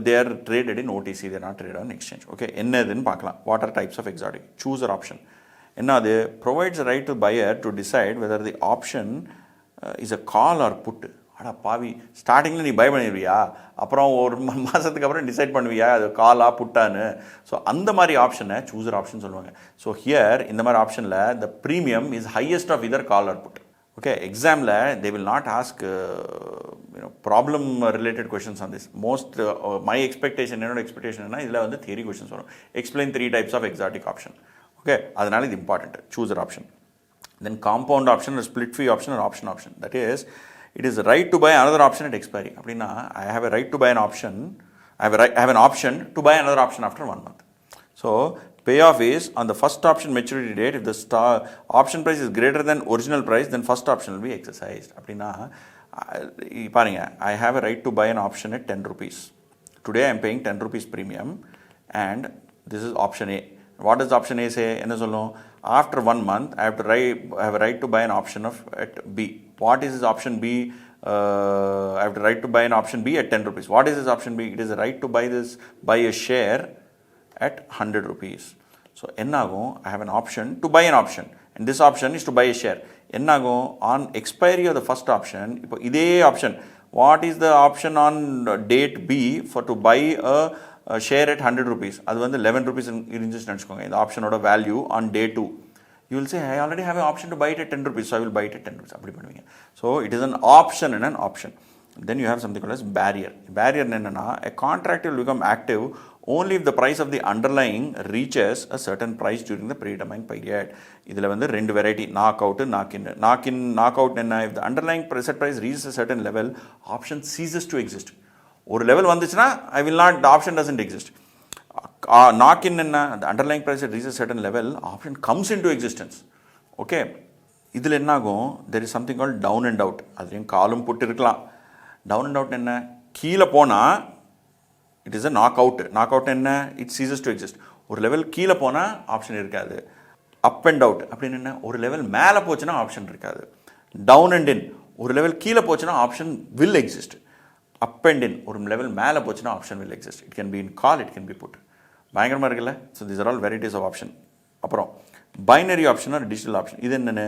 They are traded in OTC, they are not traded on exchange. Okay, என்னதுன்னு பார்க்கலாம். What are types of exotic? Chooser option. என்னது? Provides the right to buyer to decide whether the option is a call or put. அடா பாவி, ஸ்டார்டிங்கில் நீ by பண்ணிடுவியா, அப்புறம் ஒரு மாதத்துக்கு அப்புறம் டிசைட் பண்ணுவியா அது காலா புட்டான்னு. ஸோ அந்த மாதிரி ஆப்ஷனை சூசர் ஆப்ஷன் சொல்லுவாங்க. ஸோ ஹியர் இந்த மாதிரி ஆப்ஷனில் the premium is highest of either call or put. Okay, எக்ஸாமில் they will not ask problem related questions on this. Most my expectation, என்னோட எக்ஸ்பெக்டேஷன் என்ன, இதில் வந்து தியரி கொஷின்ஸ் வரும். Explain 3 types of exotic option. Okay, அதனால இது important. Chooser option. Then compound option, split fee option, ஒரு option option. That is it is right to buy another option at expiry. அப்படின்னா I have a right to buy an option, I have an option to buy another option after 1 month. So payoff is on the first option maturity date. If the option price is greater than original price, then first option will be exercised. அப்படின்னா பாருங்க, I have a right to buy an option at 10 rupees. Today I am paying 10 rupees premium and this is option A. What does option A say? என்ன சொல்லும்? After 1 month, I have a right to buy an option at B. What is this option B? I have the right to buy an option B at 10 rupees. What is this option B? It is a right to buy a share at 100 rupees. So, ennago, I have an option to buy an option, and this option is to buy a share. Ennago, on expiry of the first option, ipo ide option. What is the option on date B for to buy a share at 100 rupees? அது வந்து 11 rupees இருந்துச்சு நினச்சிக்கோங்க. இந்த ஆப்ஷனோட value on day 2. You will say, I already have an option to buy it at 10 rupees, so I will buy it at 10 rupees. அப்படி பண்ணுவீங்க. So it is an option and an option. Then you have something called as barrier. Barrier என்னன்னா, a contract will become active only if the price of the underlying reaches a certain price during the predetermined period. இதில் வந்து 2 variety, knock out, knock in. Knock out என்ன? If the underlying set price reaches a certain level, option ceases to exist. ஒரு level வந்துச்சுன்னா I will not, the option doesn't exist. Knock in என்ன? The underlying price reaches a certain level, option comes into existence. Okay, இதில் என்ன ஆகும்? There is something called down and out. அதுலேயும் காலும் புட்டு இருக்கலாம். Down and out என்ன? கீழே போனால் it is a knockout. Knockout என்ன? It ceases to exist. ஒரு லெவல் கீழே போனால் ஆப்ஷன் இருக்காது. அப் அண்ட் அவுட் அப்படின்னு என்ன? ஒரு லெவல் மேலே போச்சுன்னா ஆப்ஷன் இருக்காது. டவுன் அண்ட் இன், ஒரு லெவல் கீழே போச்சுன்னா option will exist. Up and in ஒரு லெவல் மேலே போச்சுன்னா option will exist. It can be in call, it can be put. பயங்கரமாக இருக்குல்ல? So these are all varieties of option. அப்புறம் binary option or digital option. இது என்னென்னு?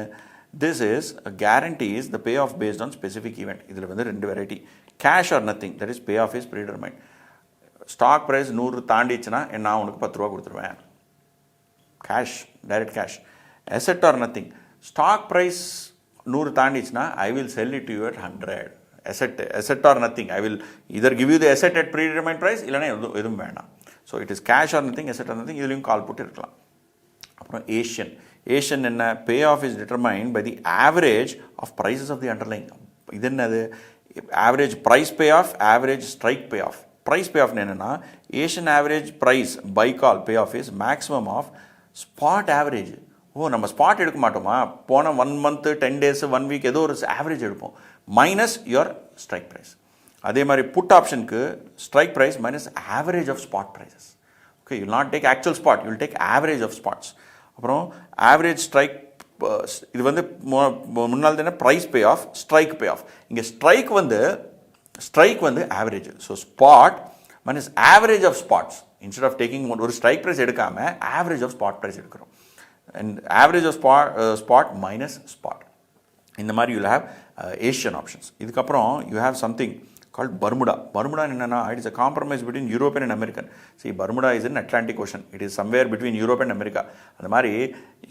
This is guarantees the payoff based on specific event. இதில் வந்து 2 variety. Cash or nothing, that is pay of is predetermined. Stock price 100 தாண்டிச்சுன்னா நான் உனக்கு 10 ரூபா கொடுத்துருவேன். Cash, direct cash. Asset or nothing, stock price 100 தாண்டிச்சுன்னா I will sell it to you at 100. asset or nothing. I will either give you the asset at predetermined price இல்லைனா எதுவும் வேண்டாம். So it is cash or nothing, asset or nothing. இதுலையும் call போட்டு இருக்கலாம். அப்புறம் Asian என்ன? Pay of is determined by the average of prices of the underlying. இது என்னது? Average price pay off, average strike pay off. Price pay ஆஃப்னு என்னென்னா Asian average price by call pay of is maximum of spot average. நம்ம spot எடுக்க மாட்டோமா? போன 1 month 10 days 1 week ஏதோ ஒரு ஆவரேஜ் எடுப்போம், மைனஸ் யுவர் ஸ்ட்ரைக் ப்ரைஸ். அதே மாதிரி புட் ஆப்ஷனுக்கு strike price minus average of spot prices. Okay, you not take actual spot, you will take average of spots. அப்புறம் ஆவரேஜ் ஸ்ட்ரைக், இது வந்து முன்னால் தானே price pay off, strike pay off. இங்கே strike வந்து average. So spot minus average of spots. Instead of taking ஒரு strike price எடுக்காமல் average of spot price எடுக்கிறோம். And average of spot minus spot. இந்த மாதிரி யூ ஹேவ் ஏஷியன் ஆப்ஷன்ஸ். இதுக்கப்புறம் you have something called Bermuda. Bermuda என்னன்னா, it is a compromise between European and American. See, Bermuda is in Atlantic Ocean. It is somewhere between Europe and America. அந்த மாதிரி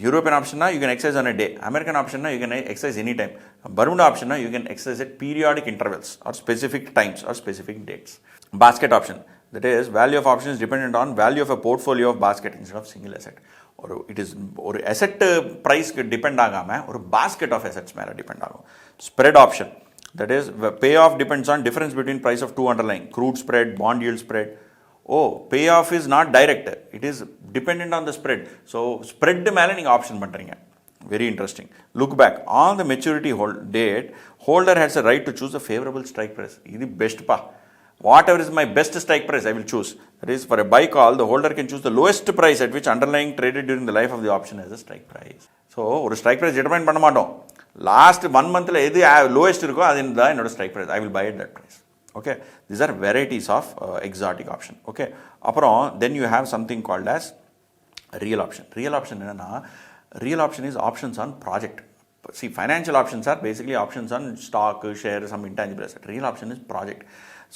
European ஆப்ஷன்னா you can exercise on a day. American ஆப்ஷன்னா you can exercise any time. Bermuda ஆப்ஷன்னா you can exercise at periodic intervals or specific times or specific dates. Basket option, that is value of option is dependent on value of a portfolio of basket instead of single asset. ஒரு asset price depend ஆகாமல் ஒரு basket of assets மேலே depend ஆகும். Spread option, that is payoff depends on difference between price of 2 underlying, crude spread, bond yield spread. Payoff is not direct, it is dependent on the spread. So spread மேலே நீங்கள் option பண்ணுறீங்க. Very interesting. Look back on the maturity date, holder has a right to choose a favorable strike price. இது best pa. Whatever is my best strike price, I will choose. That is, for a buy call, the holder can choose the lowest price at which underlying traded during the life of the option as a strike price. So ஒரு strike price determine பண்ண மாட்டோம். Last 1 monthல எது lowest இருக்கோ அது தான் என்னோட strike price. I will buy at that price. Okay, these are varieties of exotic option. Okay, அப்புறம் then you have something called as real option. Real option என்னன்னா, real option is options on project. See, financial options are basically options on stock, share, some intangible asset. Real option is project.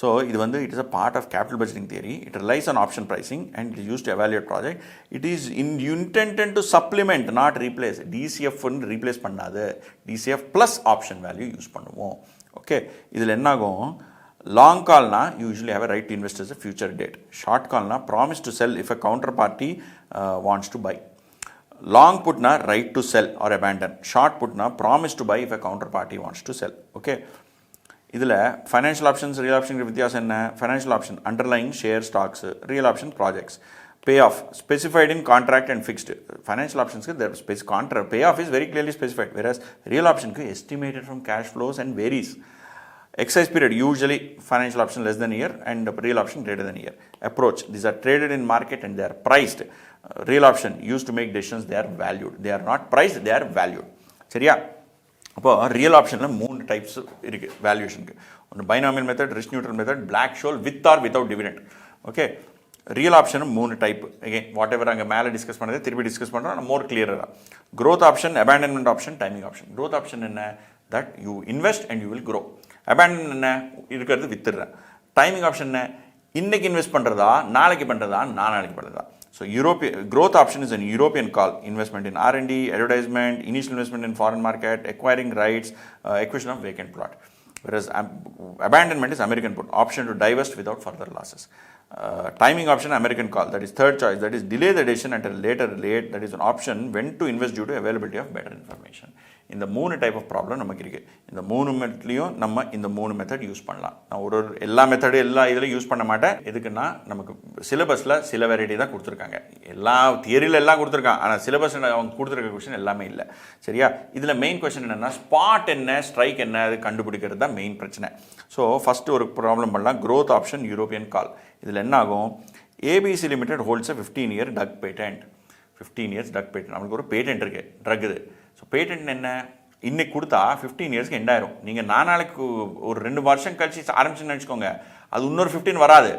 So it is a part of capital budgeting theory. It relies on option pricing and it is used to evaluate project. It is intended to supplement, not replace. DCF replace பண்ணாது, DCF plus option value use பண்ணுவோம். Okay, இதில் என்னாகும்? Long கால்னா usually have a right to invest as a future date. Short கால்னா promise to sell if a counterparty wants to buy. Long putna right to sell or abandon. Short putna promise to buy if a counterparty wants to sell. Okay, இதில் financial options, real option வித்தியாசம் என்ன? Financial option underlying share stocks, real option projects. Payoff specified in contract and fixed. Financial options their specific contract payoff is very clearly specified, whereas real option estimated from cash flows and varies. Exercise period usually financial option less than a year and real option greater than a year. Approach, these are traded in market and they are priced. Real option used to make decisions, they are valued. They are not priced, they are valued. சரியா? அப்போ real ஆப்ஷனில் 3 types இருக்குது வேல்யூஷனுக்கு. ஒன்று binomial method, risk neutral method, Black-Scholes with or without dividend. Okay, real ஆப்ஷனும் 3 type. Again what ever அங்கே மேலே discuss பண்ணதை திருப்பி டிஸ்கஸ் பண்ணுறோம் மோர் கிளியராக. Growth option, abandonment option, timing option. Growth option என்ன? That you invest and you will grow. Abandon என்ன? இருக்கிறது வித்துடுறேன். டைமிங் ஆப்ஷன் என்ன? இன்னைக்கு இன்வெஸ்ட் பண்ணுறதா, நாளைக்கு பண்ணுறதா, நாளைக்கு பண்ணுறதா. So growth option is an European call. Investment in R&D, advertisement, initial investment in foreign market, acquiring rights, acquisition of vacant plot. Whereas abandonment is American put. Option to divest without further losses. Timing option American call. That is third choice. That is delay the decision until later. That is an option when to invest due to availability of better information. இந்த 3 type of problem நமக்கு இருக்குது. இந்த 3 மெத்தட்லையும் நம்ம இந்த 3 method use பண்ணலாம். நான் எல்லா மெத்தடும் எல்லா இதிலும் யூஸ் பண்ண மாட்டேன். எதுக்குன்னா நமக்கு சிலபஸில் சில வெரைட்டி தான் கொடுத்துருக்காங்க. எல்லா தியரியில் எல்லாம் கொடுத்துருக்காங்க, ஆனால் சிலபஸில் அவங்க கொடுத்துருக்க கொஷின் எல்லாமே இல்லை. சரியா? இதில் மெயின் கொஷின் என்னென்னா, ஸ்பாட் என்ன, ஸ்ட்ரைக் என்ன, அது கண்டுபிடிக்கிறது தான் மெயின் பிரச்சனை. ஸோ ஃபஸ்ட்டு ஒரு ப்ராப்ளம் பண்ணலாம். க்ரோத் ஆப்ஷன் யூரோப்பியன் கால். இதில் என்ன ஆகும்? ஏபிசி லிமிடெட் ஹோல்ட்ஸ் 15 year டக் பேட்டன்ட். 15 years டக் பேட்டன்ட். அவனுக்கு ஒரு பேட்டன்ட் இருக்குது, ட்ரக் இது. ஸோ பேட்டன்ட் என்ன? இன்றைக்கி கொடுத்தா 15 இயர்ஸ்க்கு எண்ட் ஆயிரும். நீங்கள் நாளைக்கு ஒரு 2 வருஷம் கழிச்சு ஆரம்பிச்சுன்னு நினச்சிக்கோங்க, அது இன்னொரு 15 வராது,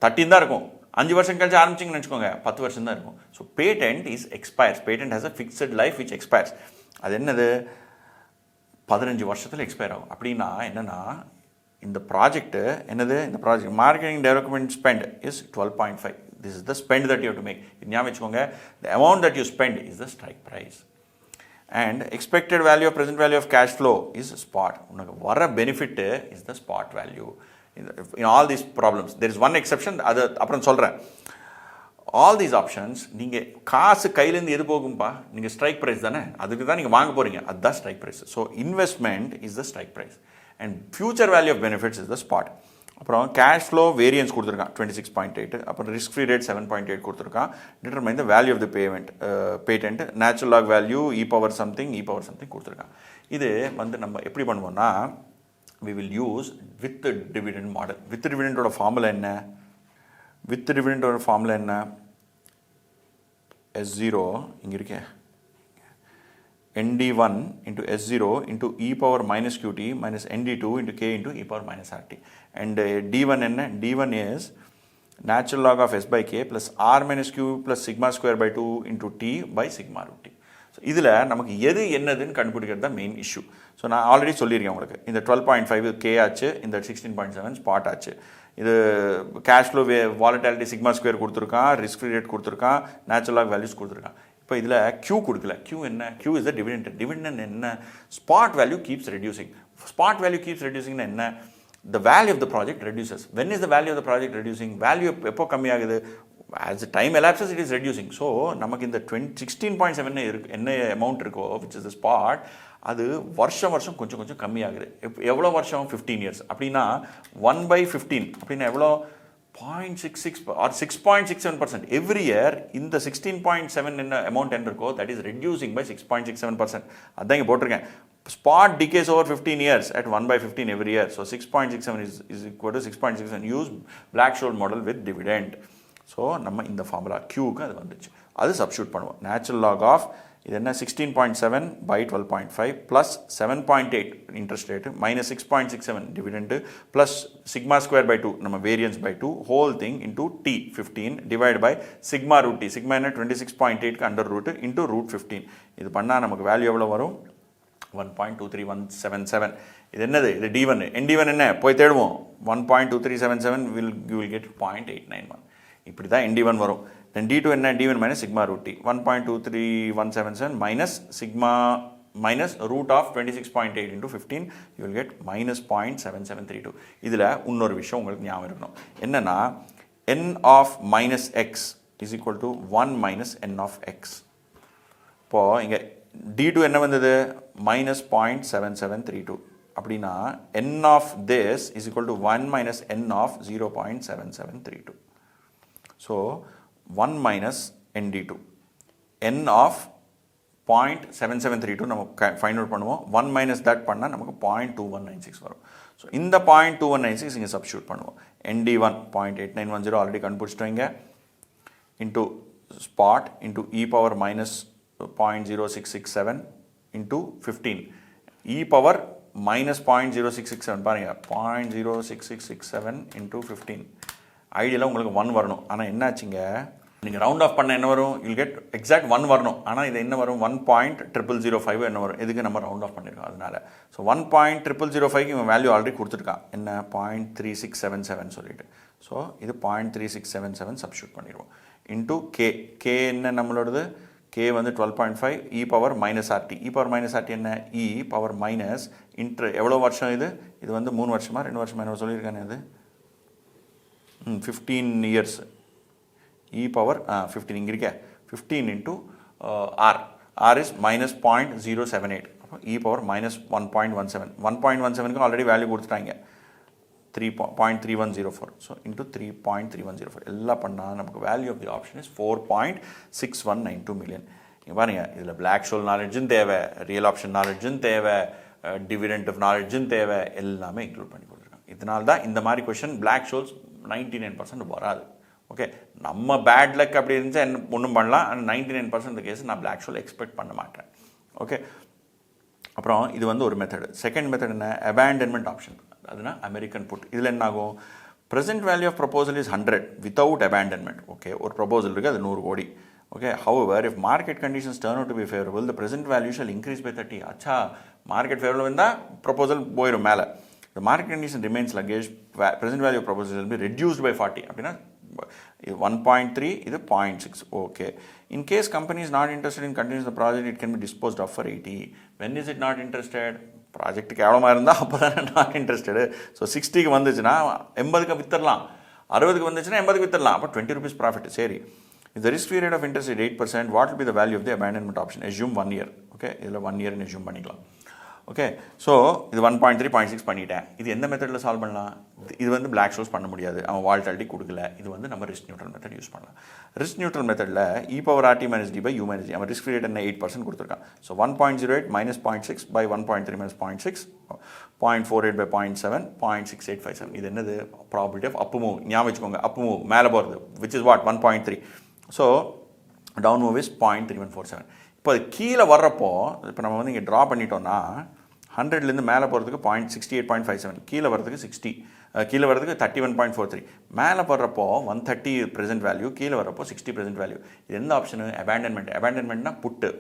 13 தான் இருக்கும். 5 வருஷம் கழிச்சு ஆரம்பிச்சிங்கன்னு வச்சுக்கோங்க, 10 வருஷம் தான் இருக்கும். So patent is expires. Patent has a fixed life which expires. அது என்னது, 15 வருஷத்தில் எக்ஸ்பயர் ஆகும். அப்படின்னா என்னென்னா, இந்த ப்ராஜெக்ட்டு என்னது, இந்த project marketing development spend is 12.5. This is the spend that you do make. இது ஞாபகம் வச்சுக்கோங்க, the amount that you spend is the strike price. And expected value of present value of cash flow is spot. உனக்கு வர benefit is the spot value. In all these problems there is one exception, அது அப்புறம் சொல்கிறேன். all these options நீங்கள் காசு கையிலேருந்து எது போகும்பா, நீங்கள் ஸ்ட்ரைக் ப்ரைஸ் தானே, அதுக்கு தான் நீங்கள் வாங்க போகிறீங்க, அதுதான் strike price. So investment is the strike price and future value of benefits is the spot. அப்புறம் கேஷ் ஃப்ளோ வேரியன்ஸ் கொடுத்துருக்கான் 26.8. அப்புறம் ரிஸ்க் ஃப்ரீ ரேட் 7.8 கொடுத்துருக்கான். Determine the value of the patent natural log value e power something கொடுத்துருக்கான். இது வந்து நம்ம எப்படி பண்ணுவோம்னா, we will use with the dividend model. with the dividend ஓட ஃபார்முலா என்ன, with the dividend ஓட ஃபார்முலா என்ன, S0 இங்கே இருக்கே, ND1 into S0 into e power minus QT minus ND2 into K into e power minus RT. and D1 என்ன, D1 is natural log of S by K plus R minus Q plus sigma square by 2 into T by sigma root T. So இதில் நமக்கு எது என்னதுன்னு கண்டுபிடிக்கிறது தான் main issue. So நான் already சொல்லியிருக்கேன் உங்களுக்கு, இந்த 12.5 கே ஆச்சு, இந்த 16.7 ஸ்பாட் ஆச்சு. இது cash flow volatility sigma square கொடுத்துருக்கான், ரிஸ்க் ஃப்ரீ ரேட் கொடுத்துருக்கான், நேச்சுரல் லாக் வேல்யூஸ் கொடுத்துருக்கான். இப்போ இதில் Q கொடுக்கல. Q என்ன, Q is the dividend. Dividend என்ன, spot value keeps reducing. Spot value keeps ரெடியூசிங்னா என்ன, the value of the project reduces. when is the value of the project reducing, value எப்போ கம்மியாகுது, as the time elapses it is reducing. so நமக்கு இந்த 16.7 என்ன amount இருக்கோ which is the spot, அது வருஷம் கொஞ்சம் கம்மியாகுது. எவ்வளோ வருஷம், 15 years. அப்படின்னா 1/15 அப்படின்னா எவ்வளோ, 0.66 or 6.67%. every year இந்த 16.7 என்ன amount என்ன இருக்கோ that is reducing by 6.67%. அதான் இங்கே போட்டிருக்கேன். spot decays over 15 years at 1/15 every year. so 6.67 is equal to 6.67. use Black-Scholes model with dividend. So நம்ம இந்த ஃபார்முலா க்யூக்கு அது வந்துச்சு, அது சப்ஸ்டியூட் பண்ணுவோம். நேச்சுரல் லாக் ஆஃப் இது என்ன, 16.7 by 12.5 plus 7.8 interest rate minus 6.67 dividend plus sigma square by 2 நம்ம variance by 2 whole thing into T 15 divide by sigma root T. Sigma என்ன 26.8க்கு அண்டர் ரூட்டு இன்டூ ரூட் 15. இது பண்ணால் நமக்கு வேல்யூ எவ்வளோ வரும், 1.23177. இது என்னது, இது D1. ND1 என்ன போய் தேடுவோம், 1.2377 you will get 0.891. இப்படி தான் ND1 வரும். தென் D2 என்ன, D1 minus sigma root T 1.23177 minus sigma minus root of 26.8 into 15 you will get minus 0.7732. இதில் இன்னொரு விஷயம் உங்களுக்கு ஞாபகம் இருக்கணும், என்னென்னா n of minus x is equal to 1 minus n of x. இப்போது இங்கே D2 என்ன வந்தது, minus 0.7732. அப்படின்னா n of this is equal to 1 minus n of 0.7732. So 1 minus ND2 n of 0.7732 நம்ம ஃபைண்ட் அவுட் பண்ணுவோம். 1 minus that பண்ணால் நமக்கு 0.2196 வரும். ஸோ இந்த 0.2196 இங்கே சப்ஸ்டியூட் பண்ணுவோம். ND1 0.8910 ஆல்ரெடி கண்டுபிடிச்சிட்டோங்க, into spot into e power minus 0.0667 into 15 e power minus 0.0667 பாருங்கள், 0.06667 இன்டூ 15. ஐடியில் உங்களுக்கு 1 வரணும், ஆனால் என்னாச்சுங்க, நீங்கள் ரவுண்ட் ஆஃப் பண்ண என்ன வரும், யூல் கெட் எக்ஸாக்ட் 1 வரணும், ஆனால் இது என்ன வரும் 1.0005 என்ன வரும், எதுக்கு நம்ம ரவுண்ட் ஆஃப் பண்ணியிருக்கோம் அதனால். ஸோ 1.0005க்கு இவன் வேல்யூ ஆல்ரெடி கொடுத்துருக்கான், என்ன 0.3677 சொல்லிட்டு. ஸோ இது 0.3677 சப்ஸ்டியூட் பண்ணிடுவோம் இன்டூ கே. கே என்ன நம்மளோடது, கே வந்து 12.5 இ பவர் மைனஸ் ஆர்டி. இ பவர் மைனஸ் ஆர்டி என்ன, இ பவர் மைனஸ் எவ்வளோ வருஷம் இது, இது வந்து 3 வருஷமா 2 வருஷமா என்ன சொல்லியிருக்கானே, இது 15 years. e power 15 இங்கே இருக்கே, 15 into r is minus 0.078. e power minus 1.17. 1.17க்கு ஆல்ரெடி வேல்யூ கொடுத்துட்டாங்க 3.3104. ஸோ இன்ட்டு 3.3104 எல்லாம் பண்ணால் நமக்கு value of the option is 4.6192 million. நீங்கள் பாருங்கள், இதில் Black-Scholes நாலேஜும் தேவை, ரியல் ஆப்ஷன் நாலேஜும் தேவை, டிவிடெண்ட் நாலேஜும் தேவை, எல்லாமே இன்க்ளூட் பண்ணி கொடுத்துருக்காங்க. இதனால தான் இந்த மாதிரி கொஷின் Black-Scholes 99% வராது. ஓகே, நம்ம பேட் லக் அப்படி இருந்துச்சா என்ன ஒன்றும் பண்ணலாம், ஆனால் 99% கேஸ் நான் Black-Scholes எக்ஸ்பெக்ட் பண்ண மாட்டேன். ஓகே, அப்புறம் இது வந்து ஒரு மெத்தடு. செகண்ட் மெத்தட் என்ன, அபேண்டன்மெண்ட் ஆப்ஷன். அதுனா அமெரிக்கன் புட். இதில் என்ன ஆகும், present value of proposal is 100 without abandonment. Okay, ஒரு ப்ரொபோசல் இருக்குது, அது 100 கோடி. Okay, however, if market conditions turn out to be favorable, the present value shall increase by 30. அச்சா, market favorable இருந்தால் ப்ரொபோசல் போயிடும் மேலே. The market condition remains sluggish, present value of proposal will be reduced by 40. அப்படின்னா 1.3, இது 0.6. Okay. In case company is not interested in continuing the project, it can be disposed of for 80. When is it not interested? ப்ராஜெக்ட்டுக்கு எவ்வளோமா இருந்தால் அப்போ தானே not interested. So 60க்கு வந்துச்சுன்னா 80க்கு விற்றுடலாம், 60க்கு வந்துச்சுன்னா 80க்கு விற்றுடலாம், அப்போ 20 rupees profit. சரி, if the risk-free rate of interest is 8%, what will be the value of the abandonment option? Assume 1 year. Okay, இதில் 1 year assume பண்ணிக்கலாம். Okay, ஸோ இது 1.3, 0.6 பண்ணிட்டேன். இது எந்த மெத்தடில் சால்வ் பண்ணலாம்? இது வந்து Black-Scholes பண்ண முடியாது, அவன் வால்டாலிட்டி கொடுக்கல. இது வந்து நம்ம ரிஸ்க் நியூட்ரல் மெத்தட் யூஸ் பண்ணலாம். ரிஸ்க் நியூட்ரல் மெத்தடில் e⁻rt - d by u - g, அவன் ரிஸ்க் ஃப்ரீ ரேட் என்ன 8% கொடுத்துருக்கான். So 1.08 minus 0.6 by 1.3 minus 0.6, 0.48 by 0.7, 0.6857. இது என்னது, ப்ராபபிலிட்டி ஆஃப் அப் மூவ். ஞாபகம் வச்சுக்கோங்க, அப் மூவ் மேலே போகிறது, which is what, 1.3. So down move is 0.3147. இப்போ அது கீழே வர்றப்போ, இப்போ நம்ம வந்து இங்கே ட்ரா பண்ணிட்டோம்னா 100லேருந்து மேலே போகிறதுக்கு 0.68.57, கீழே வரதுக்கு 60, கீழே வரதுக்கு 31.43, மேலே போடுறப்போ 130 ப்ரெசென்ட் வேல்யூ, கீழே வரப்போ 60 ப்ரெசென்ட் வேல்யூ. இது எந்த ஆப்ஷனு, அபேண்டன்மெண்ட். அபேண்டன்மெண்ட்னா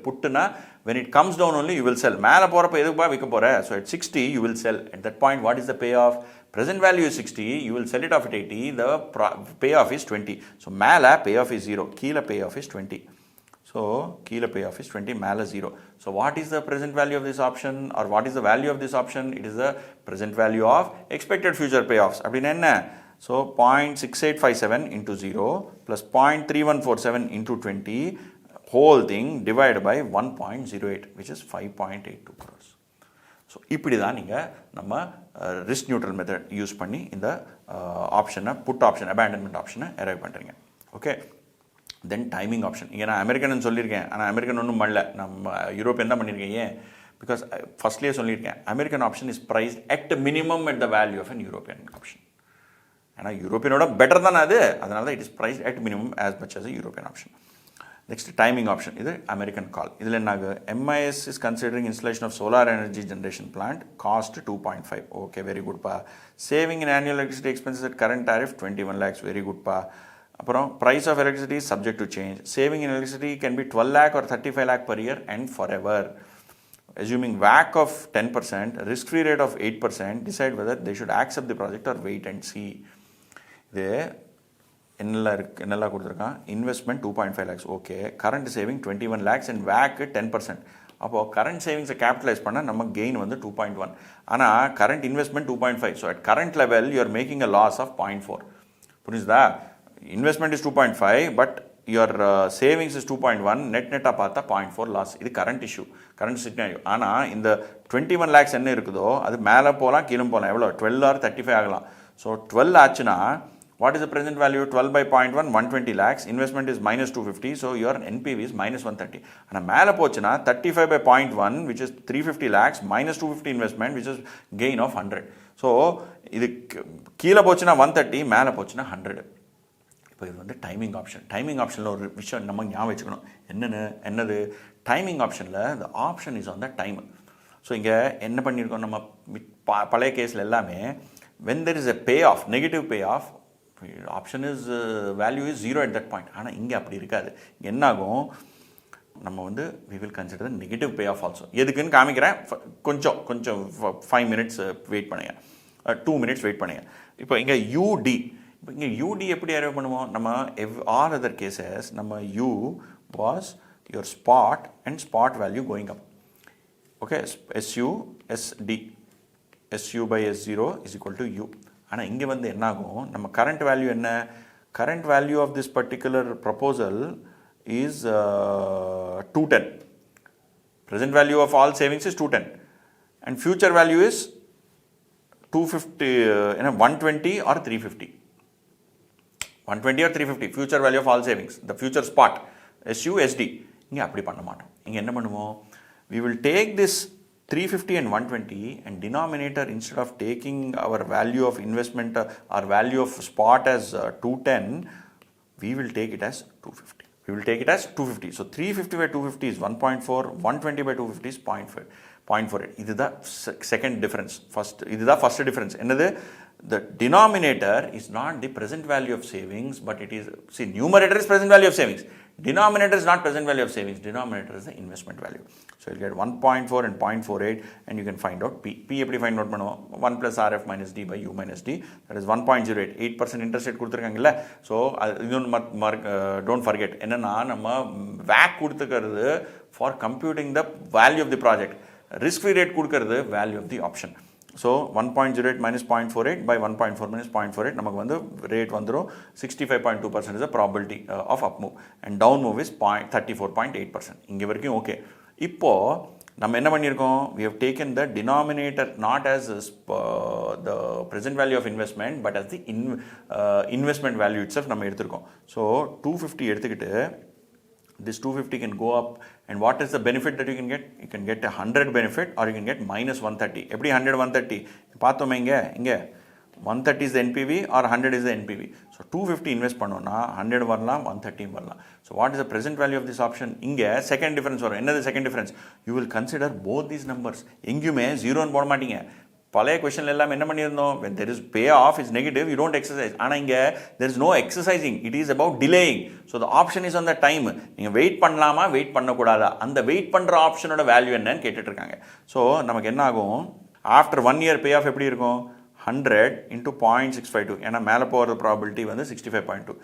புட்டுனா when it comes down only you will sell. மேலே போகிறப்போ எதுக்குப்பா விற்க போகிற? So at 60 you will sell. At that point what is the payoff? Present value is 60, you will sell it off at 80, the payoff is 20. So மேலே payoff is 0, கீழே payoff is 20. So கீழே payoff is 20, மேலே 0. So what is the present value of this option, or what is the value of this option? It is the present value of expected future payoffs. அப்படின்னா என்ன? So 0.6857 into 0 plus 0.3147 into 20, whole thing divided by 1.08, which is 5.82 crores. So இப்படி தான் நீங்கள் நம்ம risk neutral method use பண்ணி இந்த ஆப்ஷனை, put option, abandonment ஆப்ஷனை அரைவ் பண்ணுறீங்க. ஓகே, தென் டைமிங் ஆப்ஷன். இங்கே நான் அமெரிக்கன் சொல்லியிருக்கேன், ஆனால் அமெரிக்கன் ஒன்றும் பண்ணல, நம்ம யூரோப்பியன் தான் பண்ணியிருக்கேன். ஏன்? பிகாஸ் ஃபர்ஸ்ட்லேயே சொல்லியிருக்கேன், American option is priced at minimum at the value of an European option. ஏன்னா யூரோப்பியனோட பெட்டர் தானே அது, அதனால தான் it is priced at minimum as much as a European option. Next timing option. இது அமெரிக்கன் கால். இதில் என்ன ஆகுது, MIS is considering installation of solar energy generation plant, cost 2.5. Okay, very குட்பா. Saving in annual electricity expenses at current tariff 21 lakhs, very குட்பா. அப்புறம் price of electricity is subject to change. Saving in electricity can be 12 lakh or 35 lakh per year and forever. Assuming WACC of 10%, risk-free rate of 8%, decide whether they should accept the project or wait and see. இது என்னெல்லாம் கொடுத்துருக்கான், investment 2.5 lakhs, okay, current saving 21 lakhs and WACC 10%. அப்போது current சேவிங்ஸை capitalise பண்ணால் நம்ம gain வந்து 2.1, ஆனால் current investment 2.5. So at current level you are making a loss of 0.4. புரிஞ்சுதா? Investment is 2.5, but your savings is 2.1, நெட்டாக பார்த்தா 0.4 லாஸ். இது கரண்ட் இஷ்யூ, கரண்ட் சிக்னாரியோ. ஆனால் இந்த 21 lakhs என்ன இருக்குதோ அது மேலே போகலாம், கீழே போகலாம். எவ்வளோ? 12 or 35 ஆகலாம். ஸோ 12 ஆச்சுன்னா what is the present value? 12 by 0.1, 120 lakhs. Investment is minus 250, so your NPV is minus 130. And மேலே போச்சுன்னா 35 by 0.1, which is 350 lakhs, minus 250 investment, which is gain of 100. So இது கீழே போச்சுன்னா 130, மேலே போச்சுன்னா 100. இப்போ இது வந்து டைமிங் ஆப்ஷன். டைமிங் ஆப்ஷனில் ஒரு விஷயம் நம்ம ஞாபகம் வச்சுக்கணும். என்னது டைமிங் ஆப்ஷனில் the option is on the time. So இங்கே என்ன பண்ணியிருக்கோம் நம்ம பழைய கேஸில் எல்லாமே, when there is a payoff, negative payoff, option is value is 0 at that point. ஆனால் இங்கே அப்படி இருக்காது. என்ன ஆகும், நம்ம வந்து we will consider the negative payoff also. எதுக்குன்னு காமிக்கிறேன், கொஞ்சம் 5 minutes வெயிட் பண்ணுங்க, 2 minutes வெயிட் பண்ணுங்க. இப்போ இங்கே UD, இப்போ இங்கே UD எப்படி அரைவ் பண்ணுவோம் நம்ம? ஆல் அதர் கேசஸ் நம்ம U was your spot and spot value going up. Okay, SU by S0 is equal to U. ஆனால் இங்கே வந்து என்னாகும், நம்ம கரண்ட் வேல்யூ என்ன? Current value of this particular proposal is 210. Present value of all savings is 210 and future value is 250, 120 or 350. 120 or 350 future value of all savings, the future spot, SUSD. இங்கே அப்படி பண்ண மாட்டோம். இங்கே என்ன பண்ணுவோம், we will take this 350 and 120 and denominator, instead of taking our value of investment or value of spot as 210, we will take it as 250. We will take it as 250. So 350 by 250 is 1.4, 120 by 250 is 0.5. 0.48. இதுதான் second difference. இதுதான் first difference. என்னது? The denominator is not the present value of savings, but it is, see, numerator is present value of savings. Denominator is not present value of savings. Denominator is the investment value. So you'll get 1.4 and 0.48, and you can find out P. P எப்படி find out பண்ணுவோம்? 1 plus RF minus D by U minus D. That is 1.08. 8% interest rate கொடுத்துருக்காங்கல்ல. So don't forget, என்னன்னா நம்ம WACC கொடுத்துக்கிறது for computing the value of the project. Risk free rate கொடுக்கிறது value of the option. So 1.08 minus 0.48 by 1.4 minus 0.48, நமக்கு வந்து rate வந்துடும் 65.2% is the probability of up move, and down move is 34.8%. இங்கே வரைக்கும் okay. இப்போ நம்ம என்ன பண்ணியிருக்கோம்? We have taken the denominator not as the present value of investment, but as the investment value itself நம்ம எடுத்திருக்கோம். So 250 எடுத்துக்கிட்டு this 250 can go up, and what is the benefit that you can get? You can get a 100 benefit, or you can get minus 130. எப்படி 100 130 பார்த்தோமே இங்கே 130 is the NPV or 100 is the NPV. So 250 invest பண்ணோம்னா 100 வரலாம், 130 வரலாம். So what is the present value of this option? இங்கே second difference வரும். என்னது second difference? You will consider both these numbers. எங்கேயுமே ஜீரோன்னு போட மாட்டீங்க. பழைய கொஸ்டின்ல எல்லாம் என்ன பண்ணியிருந்தோம்? when there is payoff is negative, you don't exercise. ஆனால் இங்கே there is no exercising, it is about delaying. So the option is on the time. நீங்கள் வெயிட் பண்ணலாமா, வெயிட் பண்ணக்கூடாதா, அந்த வெயிட் பண்ணுற ஆப்ஷனோட வேல்யூ என்னன்னு கேட்டுட்டு இருக்காங்க. ஸோ நமக்கு என்ன ஆகும்? ஆஃப்டர் 1 year payoff எப்படி இருக்கும்? 100 into 0.652, ஏன்னா மேலே போகிற ப்ராபிலிட்டி வந்து 65.2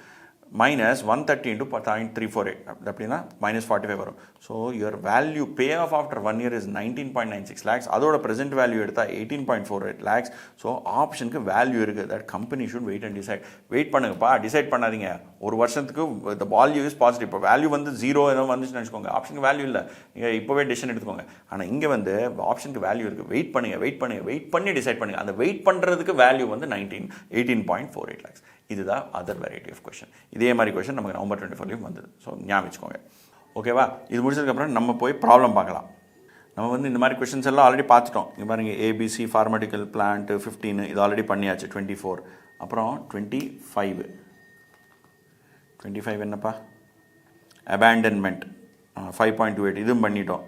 minus 130 into 0.348, அப்படின்னா minus 45 வரும். So your value pay off after 1 year is 19.96 lakhs. அதோட ப்ரெசென்ட் வேல்யூ எடுத்தால் 18.48 lakhs. ஸோ ஆப்ஷனுக்கு வேல்யூ இருக்குது. That company should wait and decide. Wait பண்ணுங்கப்பா, டிசைட் பண்ணாதீங்க. ஒரு வருஷத்துக்கு த வேல்யூ இஸ் பாசிட்டிவ். இப்போ வேல்யூ வந்து 0 ஏதோ வந்துச்சுன்னு வச்சுக்கோங்க, ஆப்ஷனுக்கு வேல்யூ இல்லை, நீங்கள் இப்போவே டிசிஷன் எடுத்துக்கோங்க. ஆனால் இங்கே வந்து ஆப்ஷனுக்கு வேல்யூ இருக்குது. வெயிட் பண்ணி டிசைட் பண்ணுங்கள். அந்த வெயிட் பண்ணுறதுக்கு வேல்யூ வந்து 18.48 lakhs. இதுதான் அதர் வெரைட்டி ஆஃப் கொஷின். இதே மாதிரி கொஷின் நமக்கு நவம்பர் 24 வந்தது. ஸோ ஞாபகம் வச்சுக்கோங்க. ஓகேவா? இது முடிச்சதுக்கப்புறம் நம்ம போய் ப்ராப்ளம் பார்க்கலாம். நம்ம வந்து இந்த மாதிரி கொஷின்ஸ் எல்லாம் ஆல்ரெடி பார்த்துட்டோம். இங்கே பாருங்க, ஏபிசி ஃபார்மட்டிக்கல் பிளான்ட் 15 இது ஆல்ரெடி பண்ணியாச்சு. 24 அப்புறம் 25 என்னப்பா? அபேண்டன்மெண்ட் 5.28 இதுவும் பண்ணிட்டோம்.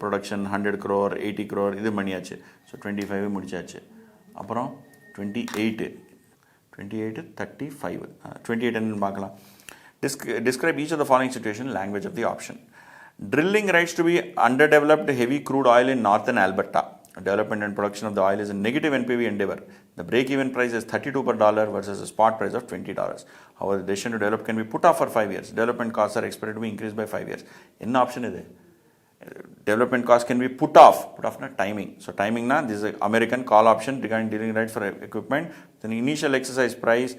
ப்ரொடக்ஷன் 100 crore 80 crore இது பண்ணியாச்சு. ஸோ 25 முடிச்சாச்சு. அப்புறம் 28 35 28 என்னன்னு பார்க்கலாம். Describe each of the following situation, language of the option. Drilling rights to be underdeveloped heavy crude oil in northern Alberta. Development and production of the oil is a negative NPV endeavor. The break-even price is $32 per dollar versus a spot price of $20. However, the decision to develop can be put off for 5 years. Development costs are expected to be increased by 5 years. என்ன option இது? Development cost can be put off na timing. So timing na, this is an American call option regarding dealing rights for equipment. Then initial exercise price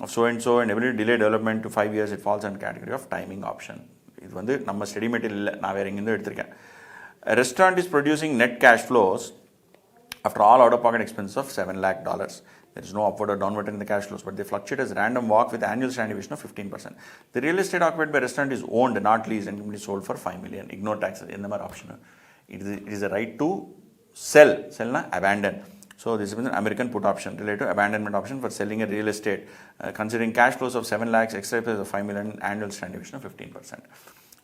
of so and so and ability to delay development to 5 years, it falls under category of timing option. இது வந்து நம்ம study material இல்லை, நான் வேறு எங்கேருந்து எடுத்திருக்கேன். A restaurant is producing net cash flows after all out-of-pocket expenses of $7 lakh. There is no upward or downward in the cash flows, but they fluctuate as random walk with annual standard deviation of 15%. The real estate occupied by restaurant is owned, not leased, and can be sold for $5 million. Ignore taxes. In the option, it is a right to sell. Sell na abandon. So this is an American put option related to abandonment option for selling a real estate, considering cash flows of 7 lakhs, extra price of 5 million, annual standard deviation of 15%.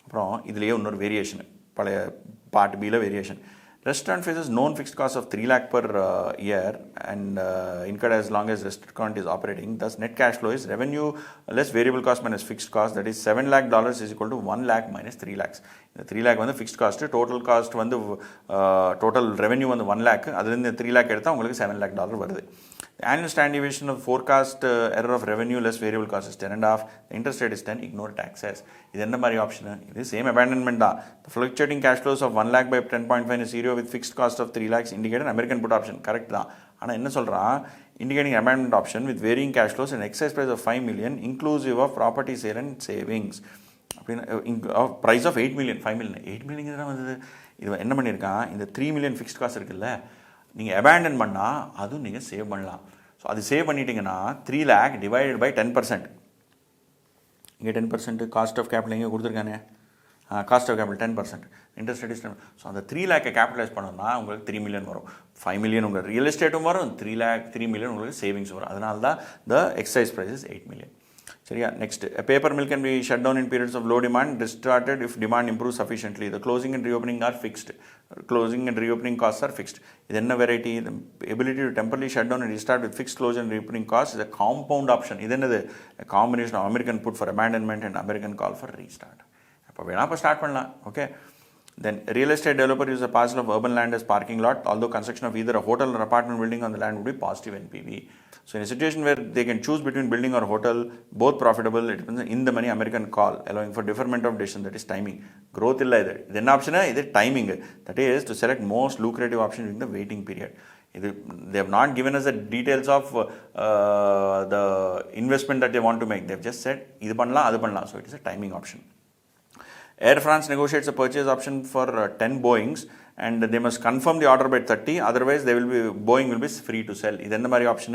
அப்புறம் இதுலயே இன்னொரு variation, பழைய part பியில் variation. Restaurant faces known fixed cost of 3 lakh per year and incurred as long as restaurant is operating. Thus, net cash flow is revenue less variable cost minus fixed cost. That is $7 lakh is equal to 1 lakh minus 3 lakhs. The 3 lakh வந்து fixed cost, total cost வந்து total revenue வந்து 1 lakh. அதுலேருந்து 3 lakh எடுத்தால் உங்களுக்கு $7 lakh வருது. The annual standard deviation of forecast error of revenue less variable cost is 10.5. The interest rate is 10. Ignore taxes. இது என்ன மாதிரி ஆப்ஷன்? இது சேம் abandonment தான். The fluctuating cash flows of 1 lakh by 10.5 is 0 with fixed cost of 3 lakhs indicated American put option. Correct தான். ஆனால் என்ன சொல்கிறான்? Indicating abandonment option with varying cash flows and excess price of 5 million inclusive of property sale and savings. அப்படின்னா price of 8 million 5 million 8 million தான் வந்தது. இது என்ன பண்ணியிருக்கான்? இந்த 3 million fixed cost இருக்குல்ல, நீங்கள் abandon பண்ணால் அதுவும் நீங்கள் சேவ் பண்ணலாம். ஸோ அது சேவ் பண்ணிட்டீங்கன்னா 3 lakh divided by 10%. இங்கே 10% காஸ்ட் ஆஃப் கேபிட்டல் இங்கே கொடுத்துருக்கானே, cost of capital 10%, interest rate 10%. So அந்த 3 lakh கேபிட்டலைஸ் பண்ணோம்னா உங்களுக்கு 3 million வரும். 5 million உங்களுக்கு ரியல் எஸ்டேட்டும் வரும், 3 million உங்களுக்கு சேவிங்ஸ் வரும். அதனால தான் த எக்ஸைஸ் ப்ரைஸ் இஸ் 8 million. சரியா? Next, a paper mill can be shut down in periods of low demand, restarted if demand improves sufficiently. The closing and reopening are fixed. Closing and reopening costs are fixed. இது என்ன variety? The ability to temporarily shut down and restart with fixed closure and reopening costs is a compound option. இது என்னது? A combination of American put for abandonment and American call for restart. அப்போ வேணா அப்போ start பண்ணலாம். Okay. Then real estate developer uses a parcel of urban land as parking lot, although construction of either a hotel or apartment building on the land would be positive NPV. So in a situation where they can choose between building or hotel, both profitable, it depends in the money American call, allowing for deferment of decision, that is timing. Growth illa idu. Then option is timing. That is to select most lucrative option during the waiting period. They have not given us the details of the investment that they want to make. They have just said idu pannalam adu pannalam. So it is a timing option. Air France negotiates a purchase option for 10 Boeings and they must confirm the order by 30, otherwise Boeing will be free to sell. This is the option.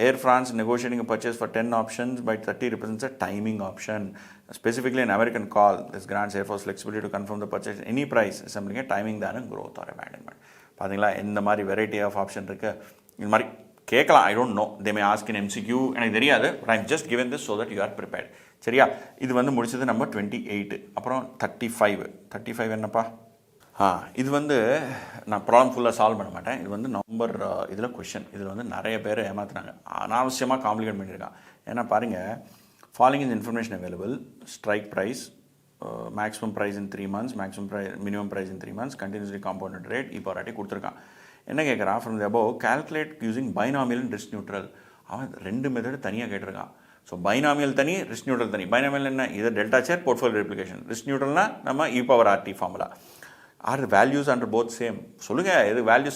Air France negotiating a purchase for 10 options by 30 represents a timing option. Specifically an American call, this grants Air Force flexibility to confirm the purchase at any price, assembling a timing than growth or abandonment. பாத்தீங்களா இந்த மாதிரி variety of option இருக்கு. இந்த மாதிரி கேட்கலாம். I don't know, they May ask in MCQ, எனக்கு தெரியாது. But I just given this so that you are prepared. சரியா? இது வந்து முடிச்சது நம்பர் 28. அப்புறம் 35 என்னப்பா? இது வந்து நான் ப்ராப்ளம் ஃபுல்லாக சால்வ் பண்ண மாட்டேன். இது வந்து நம்பர் இதில் கொஷின். இதில் வந்து நிறைய பேர் ஏமாத்துறாங்க, அனாவசியமாக காம்ப்ளிகேட் பண்ணியிருக்கான். ஏன்னா பாருங்கள், following is information available: strike price, maximum price in 3 months, minimum price in 3 months, continuously compounded rate. இப்போ ஒரு கொடுத்துருக்கான். என்ன கேட்குறான்? From the above calculate using binomial and risk neutral. அவன் 2 மெத்தட் தனியாக கேட்டிருக்கான். ஸோ பைனாமியல் தனி, ரிஸ்க் நியூட்ரல் தனி. பைனாமியல் என்ன? இது delta share portfolio replication. Risk நியூட்ரல்னா நம்ம E/RT formula. Are values under both same? சொல்லுங்கள், எது வேல்யூ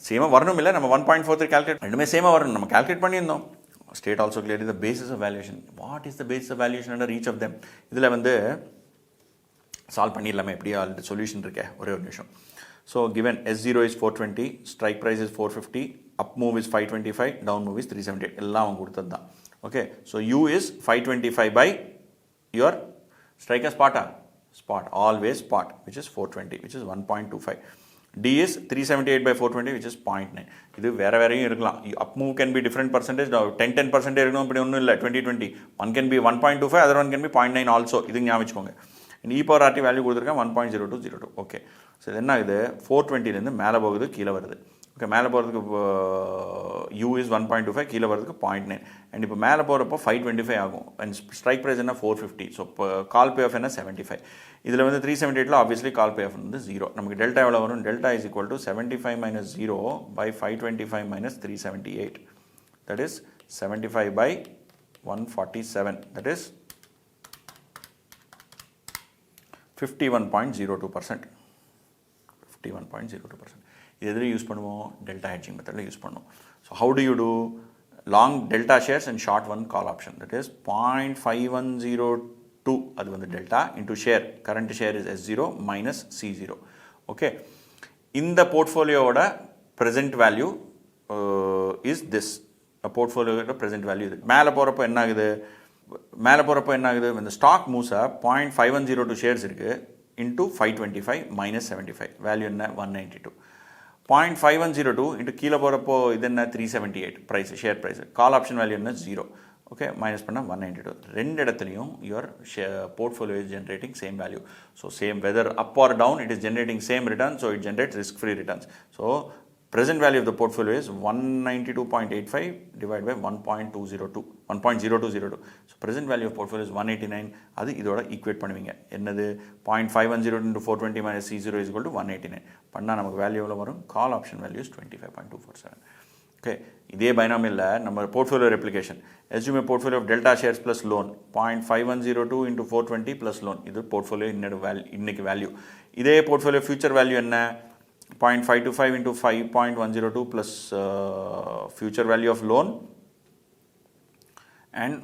சேமாக வரணும் இல்லை? நம்ம 1.43 கால்குலேட் ரெண்டுமே சேமாக வரணும். நம்ம கால்குலேட் பண்ணியிருந்தோம். State also clear the basis of valuation. What is the basis of valuation under each of them? இதில் வந்து சால்வ் பண்ணிடலாமே, எப்படியா சொல்யூஷன் இருக்கே. ஒரே ஒரு நிமிஷம். So given S0 is 420, strike price is 450, up move is 525, down move is 378. எல்லாம் அவங்க கொடுத்தது தான். Okay, so U is 525 by your strike spot, always spot, which is 420, which is 1.25. D is 378 by 420, which is 0.9. இது வேறையும் இருக்கலாம். Up move can be different percentage, 10% இருக்கணும், அப்படி ஒன்றும் இல்லை. 2020 one can be 1.25, other one can be 0.9 also. இது ஞாபகம் வச்சுக்கோங்க. E/RT value கொடுத்துருக்கேன் 1.0202. ஓகே, ஸோ இது என்ன ஆகுது? 420லேருந்து மேலே போகுது, கீழே வருது. ஓகே, மேலே போகிறதுக்கு U is 1.25, கீழே வரதுக்கு 0.9. அண்ட் இப்போ மேலே போகிறப்போ 525 ஆகும். அண்ட் ஸ்ட்ரைக் ப்ரைஸ் என்ன? 450. ஸோ இப்போ கால் பே ஆஃப் என்ன? 75. இதில் வந்து 378ல் ஆப்வியஸ்லி கால் பே ஆஃப் வந்து 0. நமக்கு டெல்டா எவ்வளோ வரும்? Delta is equal to 75 minus 0 by 525 minus 378. That is 75 by 147. That is 51.02%. 51.02%. இது எதில் யூஸ் பண்ணுவோம்? டெல்டா ஹெட்ஜிங் மெத்தடில் யூஸ் பண்ணுவோம். So how to you do? Long delta shares and short one call option. That is 0.5102, அது வந்து delta into share. Current share is S0 minus C0. Okay, இந்த போர்ட்ஃபோலியோவோட present value is this. போர்ட்ஃபோலியோட present value இது. மேலே போகிறப்போ என்ன ஆகுது? இந்த ஸ்டாக் மூவ்ஸை 0.5102 ஷேர்ஸ் இருக்குது இன்டூ 525 மைனஸ் 75. வேல்யூ என்ன? 192. 0.5102 இன்ட்டு கீழே போகிறப்போ இது என்ன? 378 price, share price. Call option value என்ன? 0. ஓகே, மைனஸ் பண்ணால் 192. ரெண்டு இடத்துலையும் your portfolio is generating same value. So same whether up or down, it is generating same return. So it generate risk free returns. So present value of the portfolio is 192.85 divided by 1.0202. So present value of portfolio is 189. அது இதோட equate பண்ணுவீங்க. என்னது? 0.510 into 420 minus C0 is equal to 189. பண்ணால் நமக்கு value எவ்வளோ வரும்? கால் option value is 25.247. Okay, இதே பைனாமியலில் நம்ம portfolio replication. assume a portfolio of delta shares plus loan, 0.5102 into 420 plus loan. இது போர்ட்ஃபோலியோ இன்னைக்கு வேல்யூ. இதே போர்ட்ஃபோலியோ ஃபியூச்சர் வேல்யூ என்ன? 0.525 into 5.102 plus future value of loan, and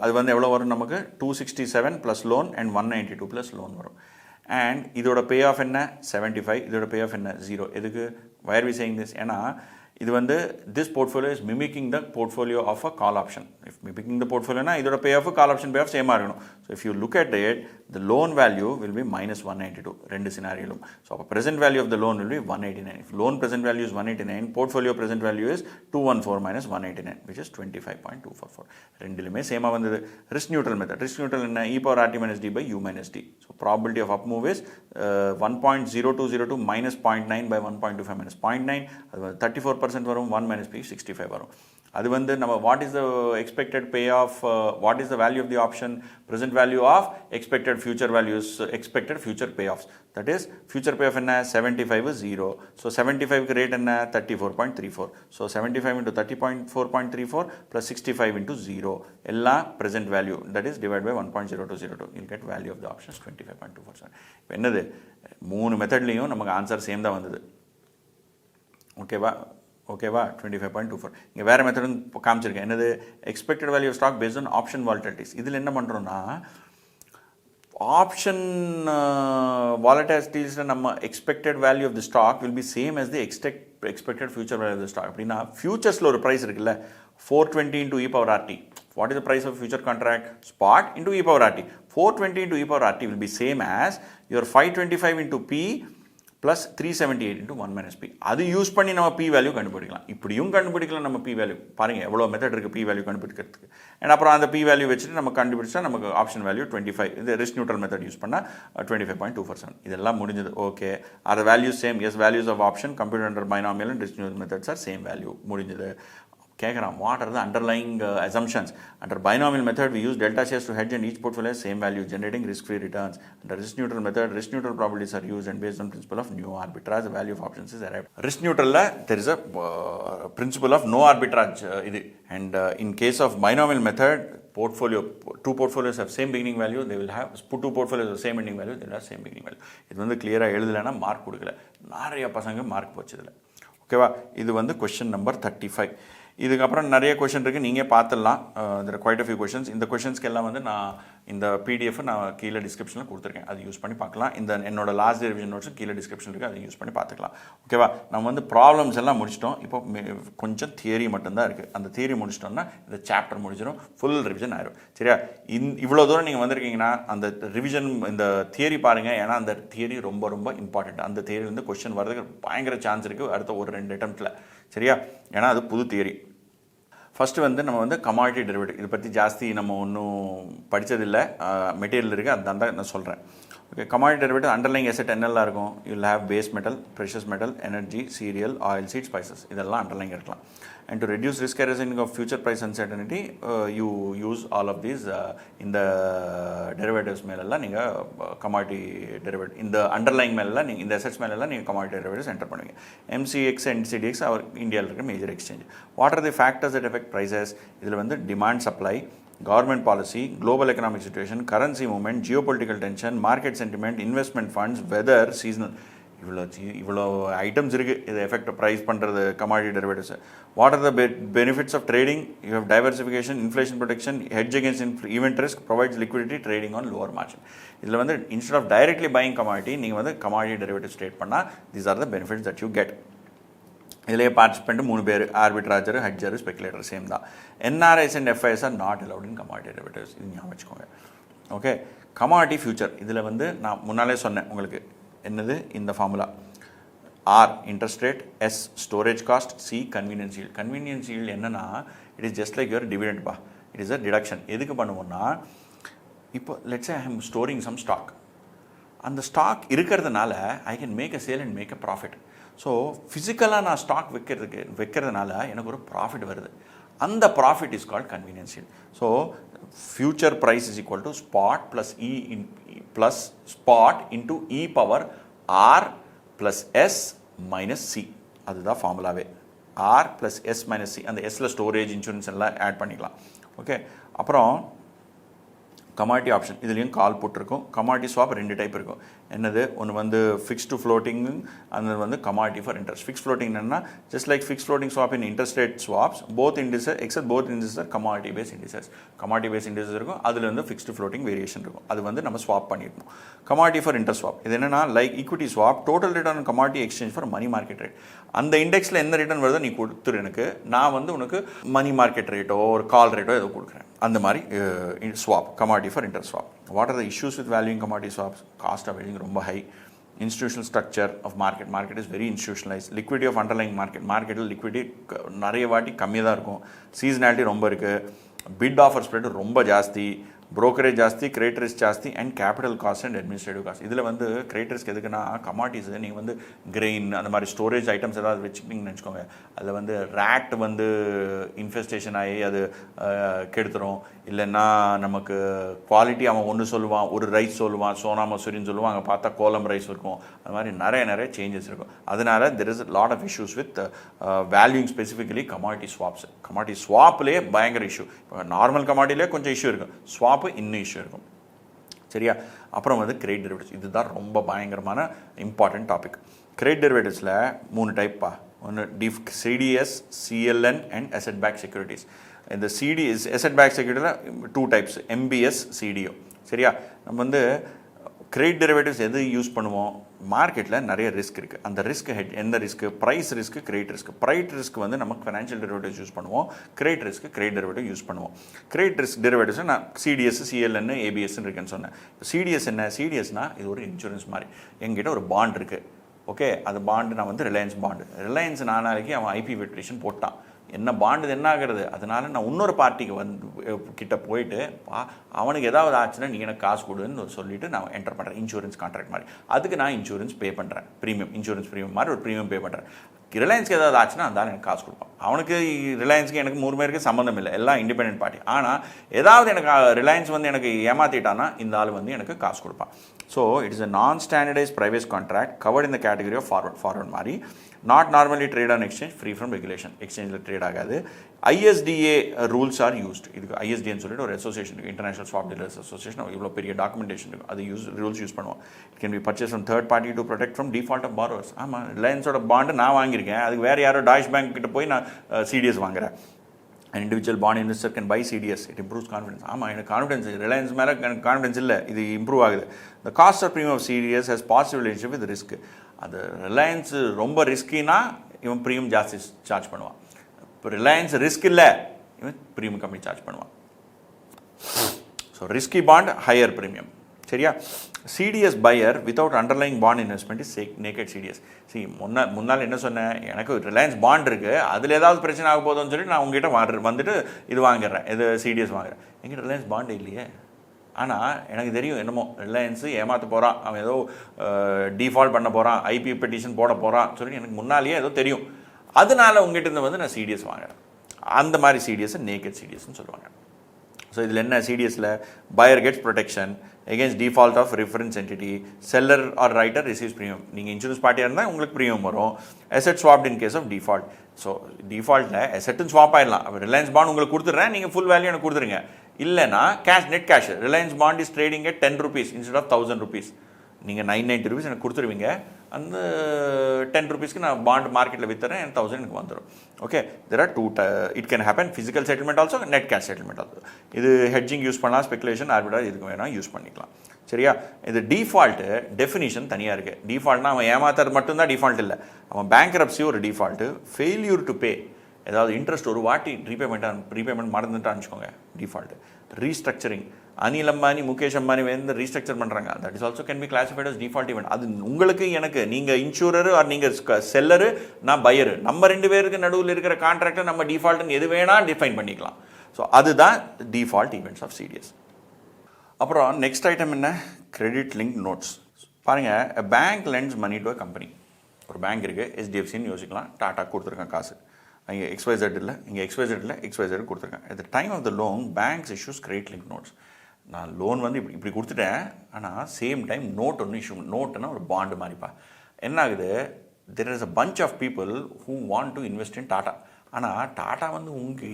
அது வந்து எவ்வளோ வரும் நமக்கு? 267 plus loan and 192 plus loan வரும். அண்ட் இதோட பே ஆஃப் என்ன? 75. இதோட பே ஆஃப் என்ன? 0. எதுக்கு? why are we saying this? ஏன்னா இது வந்து this portfolio is mimicking the portfolio of a call option. If mimicking the portfolio na இதோட payoff call option payoff same ஆ இருக்கணும். So if you look at it, the loan value will be minus 192 ரெண்டு scenariolum. So present value of the loan will be 189. If loan present value is 189, portfolio present value is 214 minus 189, which is 25.244. ரெண்டிலுமே சேமா வந்தது. Risk neutral method. Risk neutral என்ன e power rt minus d by u minus d. So probability of up move is 1.0202 minus 0.9 by 1.25 minus 0.9. அது 34% வரும். 1 minus p 65 வரும். அது வந்து நம்ம what is the expected payoff, what is the value of the option, present value of expected future values, expected future payoffs. That is future payoff என்ன 75 is 0. So 75 க்கு rate என்ன 34.34. So 75 into 30.4.34 plus 65 into 0 எல்லாம் present value, that is divided by 1.0202. You'll get value of the options 25.247. இப்போ என்னது மூணு மெத்தட்லையும் நமக்கு answer same தான் வந்தது. ஓகேவா 25.24. இங்கே வேறு மெத்தடும் காமிச்சிருக்கேன். என்னது expected value of stock based on option volatilities. இதில் என்ன பண்ணுறோன்னா ஆப்ஷன் வாலட்டிலிட்டிஸில் நம்ம expected value of the stock will be same as the expected future value of the stock. அப்படின்னா ஃபியூச்சர்ஸில் ஒரு ப்ரைஸ் இருக்குல்ல 420 into e power rt. What is the price of future contract? Spot into e power rt. 420 into e power rt will be same as your 525 into p plus 378 into 1 minus p. அது use பண்ணி நம்ம p value கண்டுபிடிக்கலாம். இப்படியும் கண்டுபிடிக்கலாம் நம்ம p value. பாருங்க எவ்வளோ method இருக்குது p வேல்யூ கண்டுபிடிக்கிறதுக்கு. அண்ட் அப்புறம் அந்த p வேல்யூ வச்சுட்டு நம்ம கண்டுபிடிச்சா நமக்கு ஆப்ஷன் வேல்யூ 25. இது ரிஸ்க் நியூட்ரல் மெத்தட் யூஸ் பண்ணால் 25.247. இதெல்லாம் முடிஞ்சது. Okay are values same? Yes, values of option computed under binomial and risk neutral methods are same value. முடிஞ்சது. கேட்குறான் what are the underlying assumptions. Under binomial method we use delta shares to hedge and each portfolio has same value generating risk-free returns. Under risk neutral method, risk neutral probabilities are used and based on principle of no arbitrage the value of options is arrived. Risk neutral there is a principle of no arbitrage இது. And in case of binomial method, two portfolios have same beginning value, they will have two portfolios of same ending value, they will have same beginning value. இது வந்து கிளியராக எழுதலைன்னா mark கொடுக்கல. நிறைய பசங்க mark போச்சதில்லை. ஓகேவா? இது வந்து கொஸ்டின் நம்பர் 35. இதுக்கப்புறம் நிறைய கொஷின் இருக்குது, நீங்கள் பார்த்துடலாம். there are quite a few questions. இந்த கொஷின்ஸ்க்கு எல்லாம் வந்து நான் இந்த பிடிஎஃப் நான் கீழே டிஸ்கிரிப்ஷனில் கொடுத்துருக்கேன், அது யூஸ் பண்ணி பார்க்கலாம். இந்த என்னோட லாஸ்ட் டே ரிவிஷன் நோட்ஸும் கீழே டிஸ்கிரிப்ஷன் இருக்குது, அதை யூஸ் பண்ணி பார்த்துக்கலாம். ஓகேவா? நம்ம வந்து ப்ராப்ளம்ஸ் எல்லாம் முடிச்சிட்டோம். இப்போ கொஞ்சம் தியரி மட்டும்தான் இருக்குது. அந்த தியரி முடிச்சிட்டோம்னா இந்த சாப்டர் முடிச்சிடும், ஃபுல் ரிவிஷன் ஆயிடும். சரியா? இவ்வளோ தூரம் நீங்கள் வந்திருக்கீங்கன்னா அந்த ரிவிஷன் இந்த தியரி பாருங்கள். ஏன்னா அந்த தியரி ரொம்ப ரொம்ப இம்பார்ட்டண்ட். அந்த தியரி வந்து கொஸ்டின் வரதுக்கு பயங்கர சான்ஸ் இருக்குது அடுத்த ஒரு 2 அட்டெம்ப்ட்டில். சரியா? ஏன்னா அது புது தியரி. ஃபஸ்ட்டு வந்து நம்ம வந்து கமாடிட்டி டெரிவேட்டிவ் இதை பற்றி ஜாஸ்தி நம்ம ஒன்றும் படித்ததில்லை, மெட்டீரியல் இருக்குது, அதுதான் தான் நான் சொல்கிறேன். Okay, commodity derivative underlying asset என்னெல்லாம் இருக்கும்? You will have base metal, precious metal, energy, cereal, oil, seed, spices, இதெல்லாம் அண்டர்லைங் இருக்கலாம். And to reduce risk arising of future price uncertainty you use all of these. இந்த derivatives மேலெல்லாம் நீங்கள் commodity derivative, இந்த underlying மேலெல்லாம் நீங்கள் இந்த assets மேலெல்லாம் நீங்கள் கமாடிட்டி டெரிவேட்டிவ்ஸ் என்டர் பண்ணுவீங்க. MCX அண்ட் CDX அவர் இந்தியாவில் இருக்க major exchange. What are the factors that affect prices? இதில் வந்து demand, supply, government policy, global economic situation, currency movement, geopolitical tension, market sentiment, investment funds, weather, seasonal. இவ்வளோ items இருக்குது இது affect price பண்ணுறது commodity derivatives. What are the benefits of trading? You have diversification, inflation protection, hedge against event risk, provides liquidity, trading on lower margin. இதில் வந்து instead of directly buying commodity நீங்கள் வந்து commodity derivatives trade பண்ணால் these are the benefits that you get. இதிலேயே participant 3 பேர், arbitrager, hedger, speculator, same தான். NRIs and FIs are not allowed in commodity derivatives. இது ஞாபகம் வச்சுக்கோங்க. ஓகே, கமாடிட்டி ஃபியூச்சர் இதில் வந்து நான் முன்னாலே சொன்னேன் உங்களுக்கு என்னது இந்த formula. R interest rate, S storage cost, C convenience yield. Convenience yield என்னென்னா it is just like your dividend பா, இட் இஸ் அ டிடக்ஷன். எதுக்கு பண்ணுவோம்னா இப்போ let's say I am storing some stock. அந்த ஸ்டாக் இருக்கிறதுனால I can make a sale and make a profit. So ஃபிசிக்கலாக நான் stock வைக்கிறதுனால எனக்கு ஒரு ப்ராஃபிட் வருது. அந்த profit is called convenience yield. So future price is equal to spot plus plus spot into E power R plus S minus C. அதுதான் ஃபார்முலாவே. R plus S minus C. அந்த எஸ்ல storage, insurance எல்லாம் add பண்ணிக்கலாம். Okay, அப்புறம் commodity option இதுலேயும் கால் போட்டிருக்கும். Commodity swap 2 type இருக்கும். என்னது, ஒன்று வந்து ஃபிக்ஸ் டு ஃப்ளோட்டிங், அது வந்து commodity for interest. Fix floating என்னன்னா just like fix floating swap in interest rate swaps both indices except both indices are commodity based indices. Commodity based indices இருக்கும், அதில் வந்து ஃபிக்ஸ் டு ஃப்ளோட்டிங் வேரியேஷன் இருக்கும். அது வந்து நம்ம ஸ்வாப் பண்ணியிருக்கோம். Commodity for interest swap இது என்னன்னா like equity swap, total return on commodity exchange for money market rate. அந்த இண்டெக்ஸில் என்ன ரிட்டர்ன் வருதோ நீ கொடுத்துரு எனக்கு, நான் வந்து உனக்கு மணி மார்க்கெட் ரேட்டோ ஒரு கால் ரேட்டோ ஏதோ கொடுக்குறேன். அந்த மாதிரி swap, commodity for interest swap. What are the issues with valuing commodity swaps? Cost of valuing ரொம்ப high. Institutional structure of market is very institutionalized. Liquidity of underlying market liquidity நிறைய வாட்டி கம்மியாக தான் இருக்கும். சீசனாலிட்டி ரொம்ப இருக்குது. பிட் ஆஃபர் ஸ்ப்ரெட் ரொம்ப ஜாஸ்தி, brokerage ஜாஸ்தி, கிரெடிட் ரிஸ்க் ஜாஸ்தி, and capital cost and administrative cost. இதில் வந்து கிரெடிட் ரிஸ்க் எதுக்குன்னா கமாடிட்டிஸ் நீங்கள் வந்து கிரெயின் அந்த மாதிரி ஸ்டோரேஜ் ஐட்டம்ஸ் ஏதாவது வச்சுக்கிட்டீங்கன்னு வச்சுக்கோங்க, அதில் வந்து ரேட் வந்து இன்ஃபெஸ்டேஷன் ஆகி அது கெடுத்துரும். இல்லைன்னா நமக்கு குவாலிட்டி அவன் ஒன்று சொல்லுவான், ஒரு ரைஸ் சொல்லுவான், சோனா மசூரின்னு சொல்லுவான், அங்கே பார்த்தா கோலம் ரைஸ் இருக்கும். அது மாதிரி நிறைய சேஞ்சஸ் இருக்கும். அதனால there is lot of issues with valuing specifically commodity swaps. Commodity ஸ்வாப்லேயே பயங்கர இஷ்யூ. இப்போ நார்மல் கமாடிட்டிலே கொஞ்சம் இஷ்யூ இருக்கும், ஸ்வாப்பு இன்னும் இஷ்யூ இருக்கும். சரியா? அப்புறம் வந்து கிரெடிட் டெரிவேட்டிவ்ஸ். இதுதான் ரொம்ப பயங்கரமான இம்பார்ட்டன்ட் டாபிக். கிரெடிட் டெரிவேட்டிவ்ஸில் 3 டைப்பா. ஒன்று CDS, CLN and asset back securities. இந்த சிடிஎஸ் அசெட் பேக் செக்யூரிட்டியில் 2 டைப்ஸ், எம்பிஎஸ், சிடிஓ. சரியா? நம்ம வந்து கிரெடிட் டெரிவேட்டிவ்ஸ் எது யூஸ் பண்ணுவோம்? மார்க்கெட்டில் நிறைய ரிஸ்க் இருக்குது. அந்த ரிஸ்க் எந்த risk? Price risk, credit risk. Price risk வந்து நமக்கு ஃபைனான்ஷியல் டெரிவேட்டிவ்ஸ் யூஸ் பண்ணுவோம். கிரெடிட் ரிஸ்க்கு கிரெடிட் டெரிவேட்டிவ் யூஸ் பண்ணுவோம். கிரெடிட் ரிஸ்க் டெரிவேட்டிவ்ஸ் நான் சிடிஎஸ், சிஎல்என், ஏபிஎஸ்ன்னு இருக்குன்னு சொன்னேன். சிடிஎஸ் என்ன? சிடிஎஸ்னால் இது ஒரு இன்சூரன்ஸ் மாதிரி. எங்கிட்ட ஒரு பாண்ட் இருக்குது. ஓகே, அது பாண்டு நான் வந்து ரிலையன்ஸ் பாண்டு. ரிலையன்ஸ் நாளைக்கு அவன் ஐபி வெட்ரேஷன் போட்டான். என்ன பாண்டு என்ன ஆகிறது? அதனால நான் இன்னொரு பார்ட்டிக்கு கிட்ட போயிட்டு அவனுக்கு ஏதாவது ஆச்சுன்னா நீ எனக்கு காசு கொடுன்னு சொல்லிட்டு நான் என்டர் பண்ணுறேன். இன்சூரன்ஸ் கான்ட்ராக்ட் மாதிரி. அதுக்கு நான் இன்சூரன்ஸ் பே பண்ணுறேன். ப்ரீமியம், இன்சூரன்ஸ் ப்ரீமியம் மாதிரி ஒரு ப்ரீமியம் பே பண்ணுறேன். ரிலையன்ஸ்க்கு ஏதாவது ஆச்சுன்னா அந்த எனக்கு காசு கொடுப்பான். அவனுக்கு ரிலையன்ஸ்க்கு எனக்கு 3 பேருக்கு சம்மந்தம் இல்லை, எல்லாம் இண்டிபெண்டன்ட் பார்ட்டி. ஆனால் ஏதாவது எனக்கு ரிலையன்ஸ் வந்து எனக்கு ஏமாற்றிட்டான்னா இந்த ஆள் வந்து எனக்கு காசு கொடுப்பான். So it is a non standardise private contract covered in the category of forward மாதிரி. Not normally trade on exchange, free from regulation. எக்ஸ்சேஞ்சில் ட்ரேட் ஆகாது. ISDA rules are used. இதுக்கு ISDAன்னு சொல்லிட்டு ஒரு அசோசியேஷன் இருக்குது, இன்டர்நேஷனல் ஸ்வாப் டீலர்ஸ் அசோசியேஷன். இவ்வளோ பெரிய டாக்குமெண்டேஷன் இருக்குது, அது ரூல்ஸ் யூஸ் பண்ணுவோம். It can be purchase from third party to protect from default of borrowers. ஆமாம், ரிலையன்ஸோட பாண்டு நான் வாங்கியிருக்கேன், அதுக்கு வேறு யாரோ டாய்ச் பேங்க் கிட்ட போய் நான் சிடிஎஸ் வாங்குறேன். An individual bond investor can buy CDS. It improves confidence. ஆமாம், எனக்கு கான்ஃபிடன்ஸ், ரிலையன்ஸ் மேலே எனக்கு கான்ஃபிடன்ஸ் இல்லை, இது இம்ப்ரூவ் ஆகுது. The cost of premium of CDS has positive relationship with risk. அது ரிலையன்ஸ் ரொம்ப ரிஸ்கினா இவன் ப்ரீமியம் ஜாஸ்தி சார்ஜ் பண்ணுவான். இப்போ ரிலையன்ஸ் ரிஸ்க் இல்லை, இவன் ப்ரீமியம் கம்மி சார்ஜ் பண்ணுவான். So risky bond, higher premium. சரியா? CDS buyer without underlying bond investment is naked CDS. முன்னால் என்ன சொன்னேன், எனக்கு ரிலையன்ஸ் பாண்ட் இருக்குது, அதில் ஏதாவது பிரச்சனை ஆக போதும்னு சொல்லி நான் உங்ககிட்ட வந்துட்டு இது வாங்கிடுறேன், இது சிடிஎஸ் வாங்குறேன். எங்கிட்ட ரிலையன்ஸ் பாண்டு இல்லையே. ஆனால் எனக்கு தெரியும் என்னமோ ரிலையன்ஸு ஏமாற்ற போகிறான், அவன் ஏதோ டிஃபால்ட் பண்ண போகிறான், ஐபி பெட்டிஷன் போட போகிறான் சொல்லி எனக்கு முன்னாலேயே ஏதோ தெரியும். அதனால உங்ககிட்ட இருந்து வந்து நான் சிடிஎஸ் வாங்குறேன். அந்த மாதிரி சிடிஎஸ் நேக்கட் சிடிஎஸ்ன்னு சொல்லுவாங்க. ஸோ இதில் என்ன? சிடிஎஸில் buyer gets protection against default of reference entity, seller or writer receives premium. நீங்கள் இன்சூரன்ஸ் பார்ட்டியாக இருந்தால் உங்களுக்கு ப்ரீமியம் வரும். asset swapped in case of default. So டிஃபால்ட்டில் அசெட்டும் ஸ்வாப் ஆகிடலாம். ரிலையன்ஸ் பாண்ட் உங்களுக்கு கொடுத்துட்றேன், நீங்கள் ஃபுல் வேல்யூ எனக்கு கொடுத்துருங்க. இல்லைனா cash, net cash. Reliance bond is trading at 10 rupees instead of 1000 rupees. நீங்கள் 990 rupees எனக்கு கொடுத்துருவீங்க. அந்த 10 rupeesக்கு நான் பாண்ட் மார்க்கெட்டில் விற்றுறேன், 1000 எனக்கு வந்துடும். Okay, there are 2 it can happen. Physical settlement also, net cash settlement also. இது ஹெட்ஜிங் யூஸ் பண்ணலாம், ஸ்பெகுலேஷன், ஆர்பிட்ராஜ், இதுக்கு வேணால் யூஸ் பண்ணிக்கலாம். சரியா? இது டிஃபால்ட்டு டெஃபினிஷன் தனியாக இருக்குது. டிஃபால்ட்னா அவன் ஏமாத்துறது மட்டும்தான் டிஃபால்ட் இல்லை. அவன் பேங்க்ரப்சி ஒரு டிஃபால்ட்டு, ஃபெயில்யூர் டு பே, ஏதாவது இன்ட்ரெஸ்ட் ஒரு வாட்டி ரீபேமெண்ட் மறந்துட்டான்னு வச்சுக்கோங்க, டிஃபால்ட்டு. ரீஸ்ட்ரக்சரிங், அனில் அம்பானி, முகேஷ் அம்பானி வந்து ரீஸ்ட்ரக்சர் பண்ணுறாங்க, that is also can be classified as default event. அது உங்களுக்கு எனக்கு, நீங்கள் இன்சூரரு ஆர் நீங்கள் செல்லரு, நான் பையரு, நம்ம 2 பேருக்கு நடுவில் இருக்கிற கான்ட்ராக்டை நம்ம டிஃபால்ட்டுன்னு எது வேணால் டிஃபைன் பண்ணிக்கலாம். ஸோ அதுதான் டிஃபால்ட் ஈவெண்ட்ஸ் ஆஃப் சிடிஎஸ். அப்புறம் நெக்ஸ்ட் ஐட்டம் என்ன? Credit link notes. பாருங்கள், bank lends money to a company. ஒரு பேங்க் இருக்குது, HDFCன்னு யோசிக்கலாம், டாட்டா கொடுத்துருக்கேன் காசு. இங்கே XYZ இல்லை, இங்கே XYZ இல்லை, XYZ கொடுத்துருக்கேன். At the time of the loan banks issues credit link notes. நான் லோன் வந்து இப்படி கொடுத்துட்டேன், ஆனால் சேம் டைம் நோட் ஒன்று இஷ்யூ. நோட்டுன்னா ஒரு பாண்டு மாதிரிப்பா. என்ன ஆகுது? There is a bunch of people who want to invest in Tata. ஆனால் டாட்டா வந்து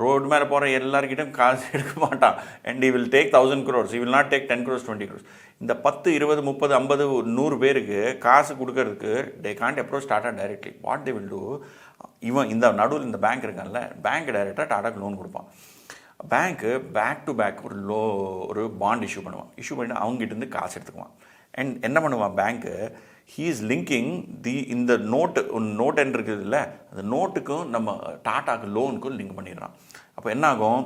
ரோடு மேலே போகிற எல்லாருக்கிட்டும் காசு எடுக்க மாட்டான். And he will take 1000 crores, he will not take 10 crores 20 crores. இந்த 10 20 30 50 100 பேருக்கு காசு கொடுக்கறதுக்கு they can't approach tata directly. What they will do, இவன் இந்த நடுவில் இந்த பேங்க் இருக்கான்ல, பேங்க் டைரெக்டாக டாட்டாக்கு லோன் கொடுப்பான். பேங்க்கு பேக் டு பேக் ஒரு பாண்ட் இஷ்யூ பண்ணிட்டு அவங்ககிட்டருந்து காசு எடுத்துக்குவான். அண்ட் என்ன பண்ணுவான் பேங்க்கு, he is linking இந்த நோட் என்று இருக்குது இல்லை, அந்த நோட்டுக்கும் நம்ம டாட்டாக்கு லோனுக்கும் லிங்க் பண்ணிடுறான். அப்போ என்ன ஆகும்,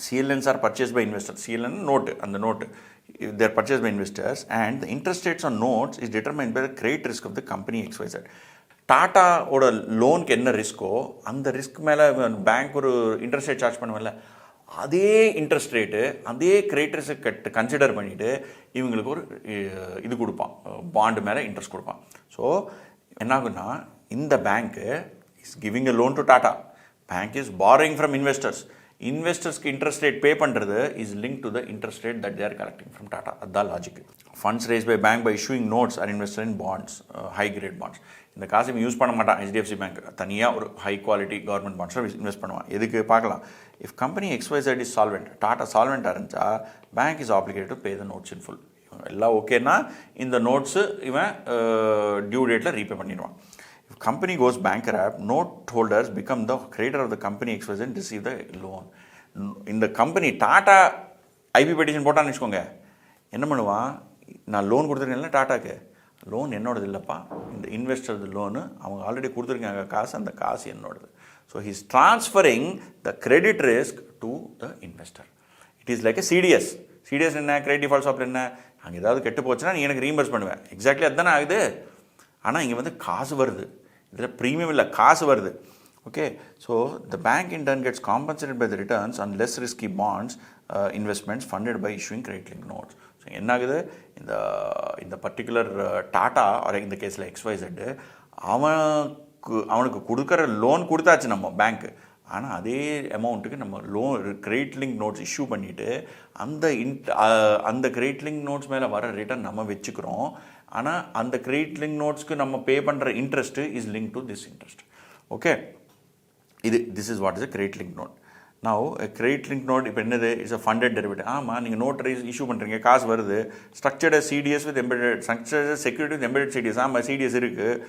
CLNs are purchased by investors. CLN note, அந்த note they are purchased by investors and the interest rates on notes is determined by the credit risk of the company XYZ. டாட்டாவோட லோனுக்கு என்ன ரிஸ்க்கோ அந்த ரிஸ்க் மேலே bank ஒரு interest rate charge பண்ணுவேன்ல, அதே interest rate அதே credit risk consider பண்ணிவிட்டு இவங்களுக்கு ஒரு இது கொடுப்பான், பாண்டு மேலே இன்ட்ரெஸ்ட் கொடுப்பான். ஸோ என்ன ஆகுன்னா, இந்த பேங்க்கு is giving a loan to Tata, bank is borrowing from investors. இன்வெஸ்டர்ஸ்க்கு இன்ட்ரெஸ்ட் ரேட் பே பண்ணுறது is link to the interest rate that they're collecting from Tata. அதுதான் logic. Funds raise by bank by issuing notes or investor in bonds, high grade bonds. இந்த காசு use பண்ண மாட்டான் HDFC bank, தனியாக ஒரு high quality government பாண்ட்ஸை invest பண்ணுவான். எதுக்கு பார்க்கலாம், if company XYZ is solvent, tata சால்வெண்ட்டாக இருந்துச்சா bank is obligated to pay the notes in full. எல்லாம் ஓகேன்னா இந்த நோட்ஸு இவன் டியூ டேட்டில் ரீபே பண்ணிடுவான். If company goes bankrupt, note holders become the creditor of the company XYZ and receive the loan. இந்த company tata IP petition போட்டான்னு வச்சுக்கோங்க, என்ன பண்ணுவான், நான் லோன் கொடுத்துருக்கேன்ல டாட்டாக்கு, லோன் என்னோடது இல்லைப்பா, இந்த இன்வெஸ்டர்து லோனு, அவங்க ஆல்ரெடி கொடுத்துருக்காங்க காசு, அந்த காசு என்னோடது. So he's transferring the credit risk to the investor. It is like a CTS. CTS என்ன, கிரெடிட் டிஃபால்ட் ஸ்வாப் என்ன, அங்கே ஏதாவது கெட்டு போச்சுன்னா நீ எனக்கு ரீம்பர்ஸ் பண்ணுவேன். எக்ஸாக்ட்லி அதுதானே ஆகுது. ஆனால் இங்கே வந்து காசு வருது, இதில் ப்ரீமியம் இல்லை, காசு வருது. Okay, so the bank in turn gets compensated by the returns on less risky bonds investments funded by issuing credit link notes. So என்ன ஆகுது, இந்த பர்டிகுலர் டாட்டா ஆர் இந்த கேஸில் XYZ அவனுக்கு கொடுக்குற லோன் கொடுத்தாச்சு நம்ம பேங்க்கு, ஆனால் அதே அமௌண்ட்டுக்கு நம்ம loan credit link notes issue பண்ணிவிட்டு அந்த கிரெடிட் லிங்க் நோட்ஸ் மேலே வர ரிட்டர்ன் நம்ம வச்சுக்கிறோம். ஆனால் அந்த கிரெடிட் லிங்க் நோட்ஸ்க்கு நம்ம பே பண்ணுற interest is link to this interest. Okay, this is what is a credit link note. Now credit link note இப்போ என்னது, இட்ஸ் அ ஃபண்டட் டெரிவேட்டிவ். ஆமாம், நீங்கள் நோட் இஷ்யூ பண்ணுறீங்க, காசு வருது, structured CDS with embedded, structured security with embedded CDS. ஆமாம், CDS இருக்குது,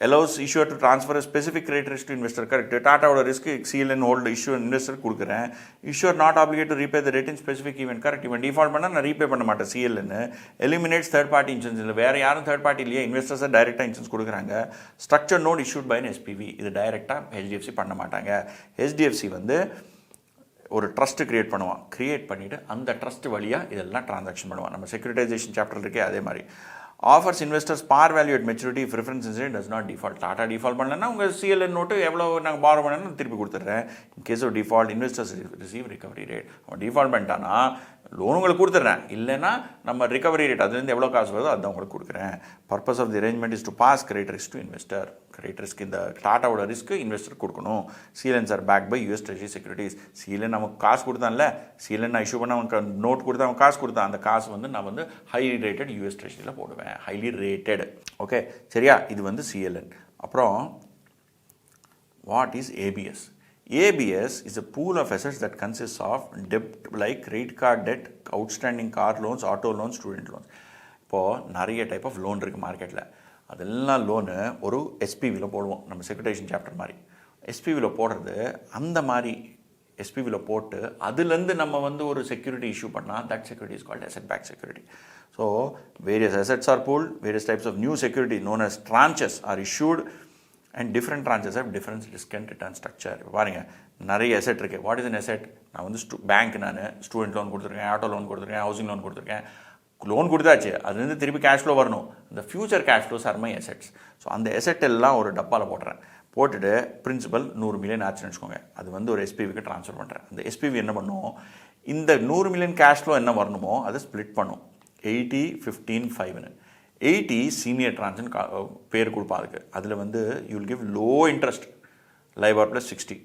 allows issuer to transfer a specific credit risk to investor. Correct. டாட்டாவோட risk CLN hold issue investor கொடுக்குறேன். issuer not obligated to repay the rate in specific event. Correct. இவன் default பண்ணால் நான் repay பண்ண மாட்டேன். CLN eliminates third party insurance. இல்லை வேறு யாரும் தேர்ட் பார்ட்டி இல்லையா, இன்வெஸ்டர்ஸை டைரெக்டாக இன்சூரன்ஸ் கொடுக்குறாங்க. Structure note issued by SPV. இது டைரெக்டாக HDFC பண்ண மாட்டாங்க. HDFC வந்து ஒரு ட்ரஸ்ட்டு க்ரியேட் பண்ணுவான். க்ரியேட் பண்ணிவிட்டு அந்த ட்ரஸ்ட் வழியாக இதெல்லாம் ட்ரான்சாக்ஷன் பண்ணுவான். நம்ம செக்யூரிட்டைசேஷன் சாப்டர் இருக்கே அதே மாதிரி. Offers investors par value at maturity if reference incident does not default. Tata default பண்ணலன்னா உங்கள் CLN நோட்டு எவ்வளோ நாங்கள் பாரோ பண்ணணும் திருப்பி கொடுத்துட்றேன். In case of default investors receive recovery rate. அவன் டிஃபால்ட் பண்ணிட்டானா லோன் உங்களுக்கு கொடுத்துட்றேன், இல்லைன்னா நம்ம ரிகவரி ரேட் அதுலேருந்து எவ்வளோ காசு வருதோ அதுதான் உங்களுக்கு கொடுக்குறேன். Purpose of the arrangement is to pass credit risk to investor. Credit risk இந்த டாட்டாவோட ரிஸ்க்கு இன்வெஸ்டர் கொடுக்கணும். CLNs are backed by US Treasury securities. CLN நமக்கு காசு கொடுத்தான்ல, CLN நான் இஷ்யூ பண்ண அவனுக்கு நோட் கொடுத்தா அவன் காசு கொடுத்தான், அந்த காசு வந்து நான் வந்து ஹைலி ரேட்டட் US Treasuryயில் போடுவேன். Highly rated. ஓகே சரியா, இது வந்து CLN. அப்புறம் what is ABS? ABS is a pool of assets that consists of debt like credit card debt, outstanding car loans, auto loans, student loans. இப்போது நிறைய type of loan இருக்குது மார்க்கெட்டில். அதெல்லாம் loan ஒரு SPVயில் போடுவோம், நம்ம செக்யூரிட்டேஷன் சாப்டர் மாதிரி. SPVயில் போடுறது அந்த மாதிரி SPVயில் போட்டு அதுலேருந்து நம்ம வந்து ஒரு செக்யூரிட்டி இஷ்யூ பண்ணால் that security is called asset backed security. So various assets are pooled, various types of new security known as tranches are issued and different tranches have different risk and return structure. பாருங்கள் நிறைய asset இருக்குது. What is an asset? நான் வந்து bank, நான் student loan கொடுத்துருக்கேன், auto loan கொடுத்துருக்கேன், housing loan கொடுத்துருக்கேன். Loan கொடுத்தாச்சு, அதுலேருந்து திருப்பி கேஷ் ஃப்ளோ வரணும். இந்த future cash flows are my assets. So அந்த அசெட் எல்லாம் ஒரு டப்பாவில் போடுறேன். போட்டுட்டு பிரின்சிபல் 100 மில்லியன் ஆச்சுன்னு வச்சுக்கோங்க, அது வந்து ஒரு SPVக்கு ட்ரான்ஸ்ஃபர் பண்ணுறேன். அந்த SPV என்ன பண்ணும், இந்த 100 மில்லியன் கேஷ் ஃப்ளோ என்ன வரணுமோ அதை ஸ்ப்ளிட் பண்ணும். 80, 15, 5ன்னு. 80 சீனியர் ட்ரான்ஸ்ன்னு பேர் கொடுப்பான் அதுக்கு. அதில் வந்து you will give low interest, LIBOR plus 60.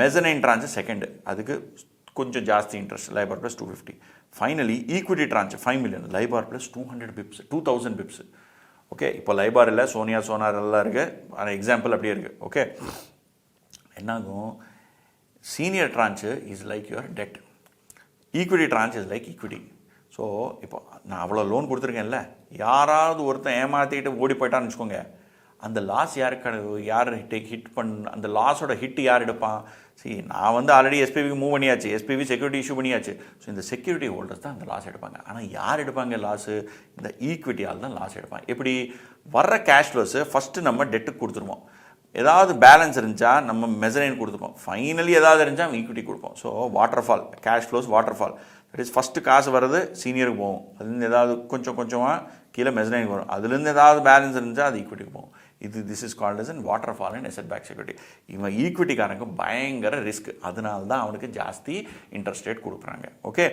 Mezzanine tranche second, அதுக்கு கொஞ்சம் ஜாஸ்தி interest, LIBOR plus 250. Finally equity tranche 5 million, LIBOR plus 200 pips, 2000 pips. Okay, இப்போ லைபார் இல்லை, சோனார் எல்லாம் இருக்குது, ஆனால் எக்ஸாம்பிள் அப்படியே இருக்குது. ஓகே, என்னாகும், senior tranche is like your debt, equity tranche is like equity. So இப்போ நான் அவ்வளோ லோன் கொடுத்துருக்கேன்ல, யாராவது ஒருத்தன் ஏமாற்றிக்கிட்டு ஓடி போயிட்டான்னு வச்சுக்கோங்க, அந்த லாஸ் யார் ஹிட் அந்த லாஸோட ஹிட் யார் எடுப்பான்? நான் வந்து ஆல்ரெடி எஸ்பிவிக்கு மூவ் பண்ணியாச்சு, எஸ்பிவி செக்யூரிட்டி இஷ்யூ பண்ணியாச்சு. ஸோ இந்த செக்யூரிட்டி ஹோல்டர்ஸ் தான் அந்த லாஸ் எடுப்பாங்க. ஆனால் யார் எடுப்பாங்க லாஸு? இந்த ஈக்விட்டியால் தான் லாஸ் எடுப்பாங்க. எப்படி வர்ற கேஷ் ஃப்ளோஸு ஃபஸ்ட்டு நம்ம டெட்டுக்கு கொடுத்துருவோம், ஏதாவது பேலன்ஸ் இருந்துச்சா நம்ம மெசரைன் கொடுத்துப்போம், ஃபைனலி ஏதாவது இருந்துச்சா ஈக்விட்டி கொடுப்போம். So waterfall, cash flows waterfall. That is first காசு வர்றது சீனியருக்கு போகும், அதுலேருந்து ஏதாவது கொஞ்சம் கொஞ்சமாக கீழே மெசரைனுக்கு வரும், அதுலேருந்து ஏதாவது பேலன்ஸ் இருந்துச்சா அது ஈக்விட்டிக்கு போகும். This is called as an waterfall and asset back security. இவன் ஈக்விட்டிக்காரங்க பயங்கர ரிஸ்க், அதனால தான் அவனுக்கு ஜாஸ்தி இன்ட்ரெஸ்ட் ரேட் கொடுக்குறாங்க. Okay,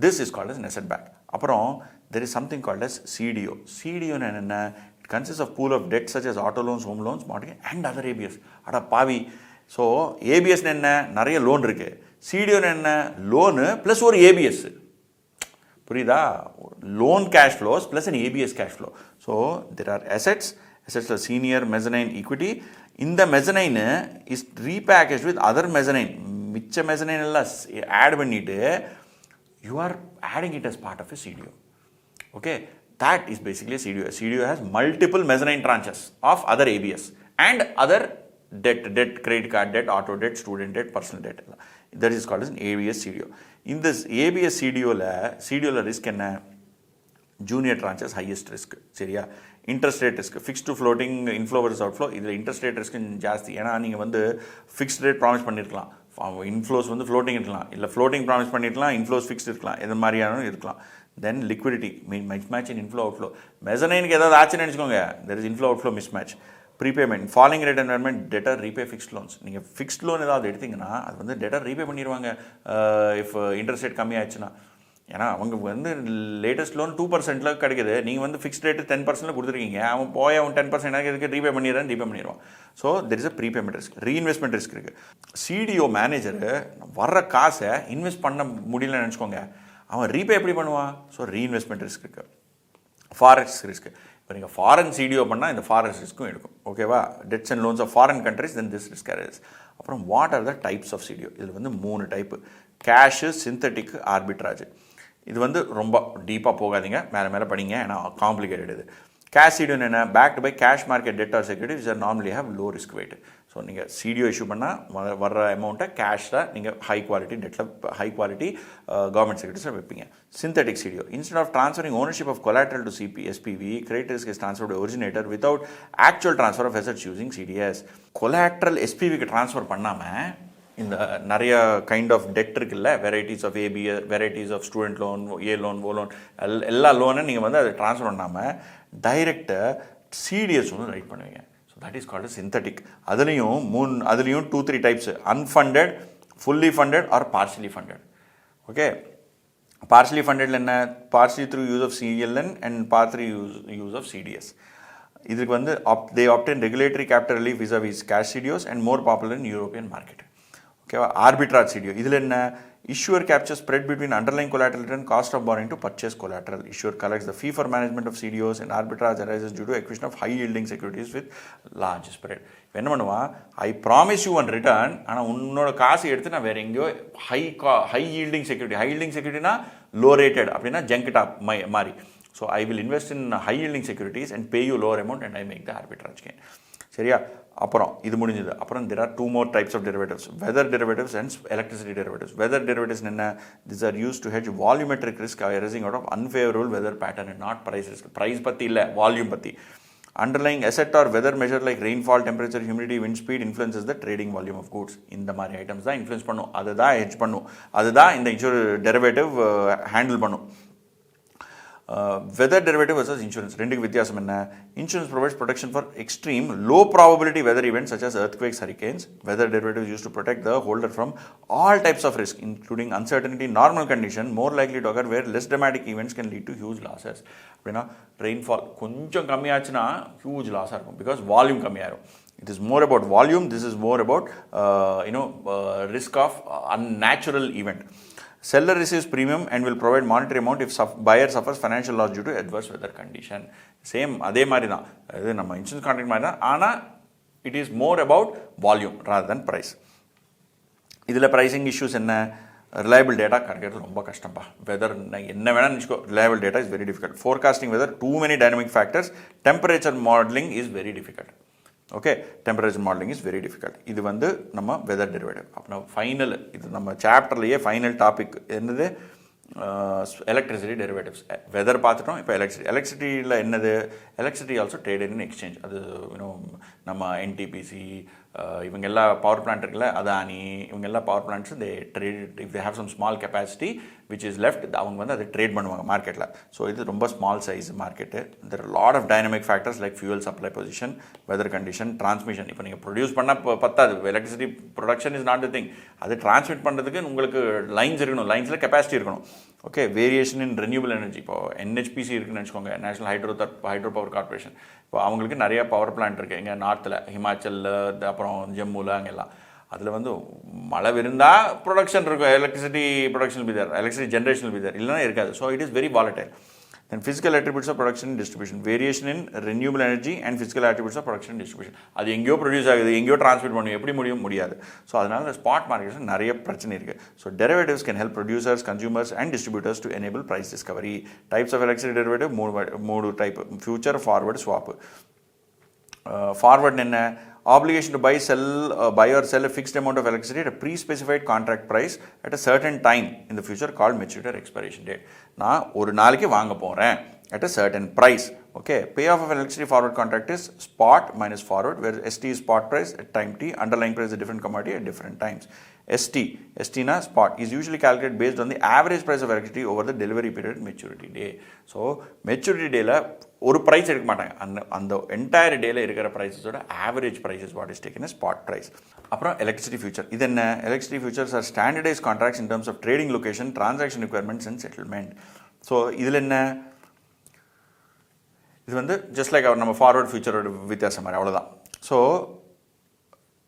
this is called as asset back. அப்புறம் there is something called as CDO. சிடிஓன்னு என்னென்ன? It consists of pool of debt such as auto loans, home loans, mortgage and other ABS. அட பாவி, so ஏபிஎஸ்ன்னு என்ன? நிறைய loan இருக்குது. சிடிஓன்னு என்ன? லோனு ப்ளஸ் ஒரு ஏபிஎஸ். புரியுதா? Loan cash flows plus an ABS cash flow. So there are assets senior mezzanine equity. இந்த mezzanine is repackage with other mezzanine. மிச்ச மெசனைன் எல்லாம் ஆட் பண்ணிவிட்டு you are adding it as part of a CDO. Okay, that is basically a CDO. A CDO has multiple mezzanine tranches of other ABS and other debt, credit card debt, auto debt, student debt, personal debt. That is called as an ABS CDO. In this ABS CDO la risk enna? Junior tranches highest risk. சரியா? Interest rate risk, fixed to floating, inflow versus outflow. இதில் interest rate risk ஜாஸ்தி. ஏன்னா நீங்கள் வந்து fixed rate promise பண்ணியிருக்கலாம், inflows வந்து floating இருக்கலாம், இல்லை ஃப்ளோட்டிங் ப்ராமிஸ் பண்ணியிருக்கலாம், இன்ஃப்ளோஸ் ஃபிக்ஸ்ட் இருக்கலாம், இது மாதிரியான இருக்கலாம். Then liquidity mismatch in inflow outflow. மெசனைனுக்கு ஏதாவது ஆச்சுன்னு நினச்சிக்கோங்க, there is inflow outflow mismatch. Prepayment, falling rate environment, debtor repay fixed loans. நீங்கள் ஃபிக்ஸ்ட் லோன் ஏதாவது எடுத்திங்கன்னா அது வந்து டெட்டர் ரீபே பண்ணிடுவாங்க இஃப் இன்ட்ரெஸ்ட் ரேட் கம்மியாச்சுன்னா. ஏன்னா அவங்க வந்து லேட்டஸ்ட் லோன் 2% கிடைக்குது, நீங்கள் வந்து ஃபிக்ஸ்ட் ரேட்டு 10% கொடுத்துருக்கீங்க, அவன் அவன் 10% எதுக்கு ரீபே பண்ணிடுவான். So there is a prepayment risk, reinvestment risk இருக்குது. சிடிஓ மேனேஜரு வர்ற காசை இன்வெஸ்ட் பண்ண முடியலன்னு நினச்சிக்கோங்க, அவன் ரீபே எப்படி பண்ணுவான்? ஸோ ரீஇன்வெஸ்ட்மெண்ட் ரிஸ்க் இருக்குது, ஃபாரெக்ஸ் ரிஸ்க். இப்போ நீங்கள் ஃபாரின் சிடிஓ பண்ணால் இந்த ஃபாரெக்ஸ் ரிஸ்க்கும் எடுக்கும். ஓகேவா? Debts and loans of foreign countries, then this risk arises. அப்புறம் what are the types of CDO? இதில் வந்து 3 டைப்பு: கேஷு, சிந்தட்டிக், ஆர்பிட்ராஜ். இது வந்து ரொம்ப டீப்பாக போகாதீங்க, மேலே படிங்க, ஏன்னா காம்ப்ளிகேட்டட் இது. கேஷ் சிடிஓன்னு என்ன? Backed by cash market debt or securities are normally have low risk weight. So நீங்கள் சிடிஓ இஷ்யூ பண்ணால் வர்ற அமௌண்ட்டை கேஷில் நீங்கள் ஹை குவாலிட்டி டெட்டில் ஹை குவாலிட்டி கவர்மெண்ட் செக்யூரிட்டிஸில் வைப்பீங்க. Synthetic CDO, instead of transferring ownership of collateral to SPV, credit risk is transferred originator without actual transfer of assets using CDS. Collateral எஸ்பிவிக்கு ட்ரான்ஸ்ஃபர் பண்ணாமல் இந்த நிறைய கைண்ட் ஆஃப் டெட் இருக்குல்ல, varieties of ABS, varieties of student loan, ஏ loan, ஓ loan, எல்லா லோனும் நீங்கள் வந்து அதை ட்ரான்ஸ்ஃபர் பண்ணாமல் டைரெக்டாக சிடிஎஸ் ஒன்று ரைட் பண்ணுவீங்க. So that is called synthetic. அதுலேயும் 2-3 types: unfunded, fully funded or partially funded. Okay, partially ஃபண்டட்ல என்ன? Partially through use of CLN and partially use of CDS. இதுக்கு வந்து they obtain regulatory capital relief vis-a-vis cash CDOs and more popular in European market. ஓகேவா? Arbitrage CTO, இதில் என்ன? issuer captures spread between underlying collateral and cost of borrowing to purchase collateral. Issuer collects the fee for management of CDOs and arbitrage arises due to acquisition of high yielding securities with large spread. என்ன பண்ணுவான்? I promise you one return, ஆனால் உன்னோட காசு எடுத்து நான் வேற எங்கேயோ high yielding security, high yielding securityனா லோ ரேட்டட், அப்படின்னா ஜங்க் டாப் மாதிரி. So I will invest in high yielding securities and pay you lower amount and I make the arbitrage gain. சரியா? அப்புறம் இது முடிஞ்சது. அப்புறம் there are 2 more types of derivatives: weather derivatives and electricity derivatives. Weather derivatives என்ன? These are used to hedge volumetric risk arising out of unfavorable weather pattern and not price risk. price பற்றி இல்லை, volume பற்றி. Underlying asset or weather measure like rainfall, temperature, humidity, wind speed influences the trading volume of goods. இந்த மாதிரி items தான் influence பண்ணும், அதுதான் hedge பண்ணும், அதுதான் இந்த டெரிவேட்டிவ் ஹேண்டில் பண்ணும். Weather derivative versus insurance, ரெண்டுக்கு வித்தியாசம் என்ன? Insurance provides protection for extreme low probability weather events such as earthquakes, hurricanes. Weather derivative is used to protect the holder from all types of risk including uncertainty, normal condition, more likely to occur where less dramatic events can lead to huge losses. அப்படின்னா rainfall கொஞ்சம் கம்மியாச்சுன்னா huge லாஸாக இருக்கும், because volume கம்மியாகும். It is more about volume, this is more about risk of unnatural event. Seller receives premium and will provide monetary amount if buyer suffers financial loss due to adverse weather condition. Same அதே மாதிரி தான், அது நம்ம insurance contract மாதிரி தான், ஆனால் It is more about volume rather than price. இதில் pricing issues என்ன? ரிலையபிள் டேட்டா கிடைக்கிறது ரொம்ப கஷ்டம்ப்பா. வெதர் என்ன வேணால் நினச்சிக்கோ, reliable data is very difficult. Forecasting weather, too many dynamic factors, temperature modelling is very difficult. Okay, temperature modelling is very difficult. இது வந்து நம்ம வெதர் டெரிவேட்டிவ். அப்புறம் ஃபைனல், இது நம்ம சாப்டர்லேயே ஃபைனல் டாபிக் என்னது? Electricity derivatives. வெதர் பார்த்துட்டோம், இப்போ எலக்ட்ரிசிட்டியில் என்னது? Electricity also traded in exchange. அது நம்ம என்டிபிசி இவங்க எல்லா பவர் பிளான்ட் இருக்குல்ல, அதானி இவங்க எல்லா பவர் பிளான்ட்ஸும் they trade if they have some small capacity which is left, அவங்க வந்து அதை ட்ரேட் பண்ணுவாங்க மார்க்கெட்டில். ஸோ இது ரொம்ப small size market. There lot of dynamic factors like fuel supply position, weather condition, transmission. இப்போ நீங்கள் ப்ரொடியூஸ் பண்ணால் பத்தாது. Electricity production is not the thing. அது டிரான்ஸ்மிட் பண்ணுறதுக்கு உங்களுக்கு லைன்ஸ் இருக்கணும், லைன்ஸில் கெப்பாசிட்டி இருக்கணும். Okay, variation in renewable energy. இப்போ என்ஹெச்பிசி இருக்குன்னு வச்சுக்கோங்க, நேஷனல் ஹைட்ரோ பவர் கார்பரேஷன். இப்போ அவங்களுக்கு நிறைய பவர் பிளான்ட் இருக்குது எங்கள் நார்த்தில், ஹிமாச்சலில், அப்புறம் ஜம்முவில், அங்கெல்லாம். அதில் வந்து மழை இருந்தால் ப்ரொடக்ஷன் இருக்கும், electricity production be there, electricity generation be there, இல்லைனா இருக்காது. So it is very volatile. Then physical attributes of production and distribution, variation in renewable energy and physical attributes of production and distribution. அது எங்கேயோ produce ஆகுது, எங்கேயோ transmit பண்ணும், எப்படி முடியாது. So அதனால் ஸ்பாட் மார்க்கெட்ஸில் நிறைய பிரச்சனை இருக்குது. So derivatives can help producers, consumers and distributors to enable price discovery. Types of electricity derivative மூணு type: future, forward, swap. Forward என்ன? Obligation to buy or sell a fixed amount of electricity at a pre-specified contract price at a certain time in the future called maturity or expiration date. நான் ஒரு நாளைக்கு வாங்க போகிறேன் at a certain price. Okay, payoff of electricity forward contract is spot minus forward, where ST is spot price at time T, underlying price is a different commodity at different times. ST na spot is usually calculated based on the average price of electricity over the delivery period maturity day. So maturity day la ஒரு price எடுக்க மாட்டாங்க, அந்த entire டேல இருக்கிற prices-ஓட average price is what is taken as spot price. அப்புறம் electricity future. இது என்ன? electricity futures are standardized contracts in terms of trading location, transaction requirements and settlement. So இதில் என்ன? இது வந்து ஜஸ்ட் லைக் நம்ம ஃபார்வர்ட் ஃபியூச்சரோட வித்தியாசம் மாதிரி, அவ்வளோதான். So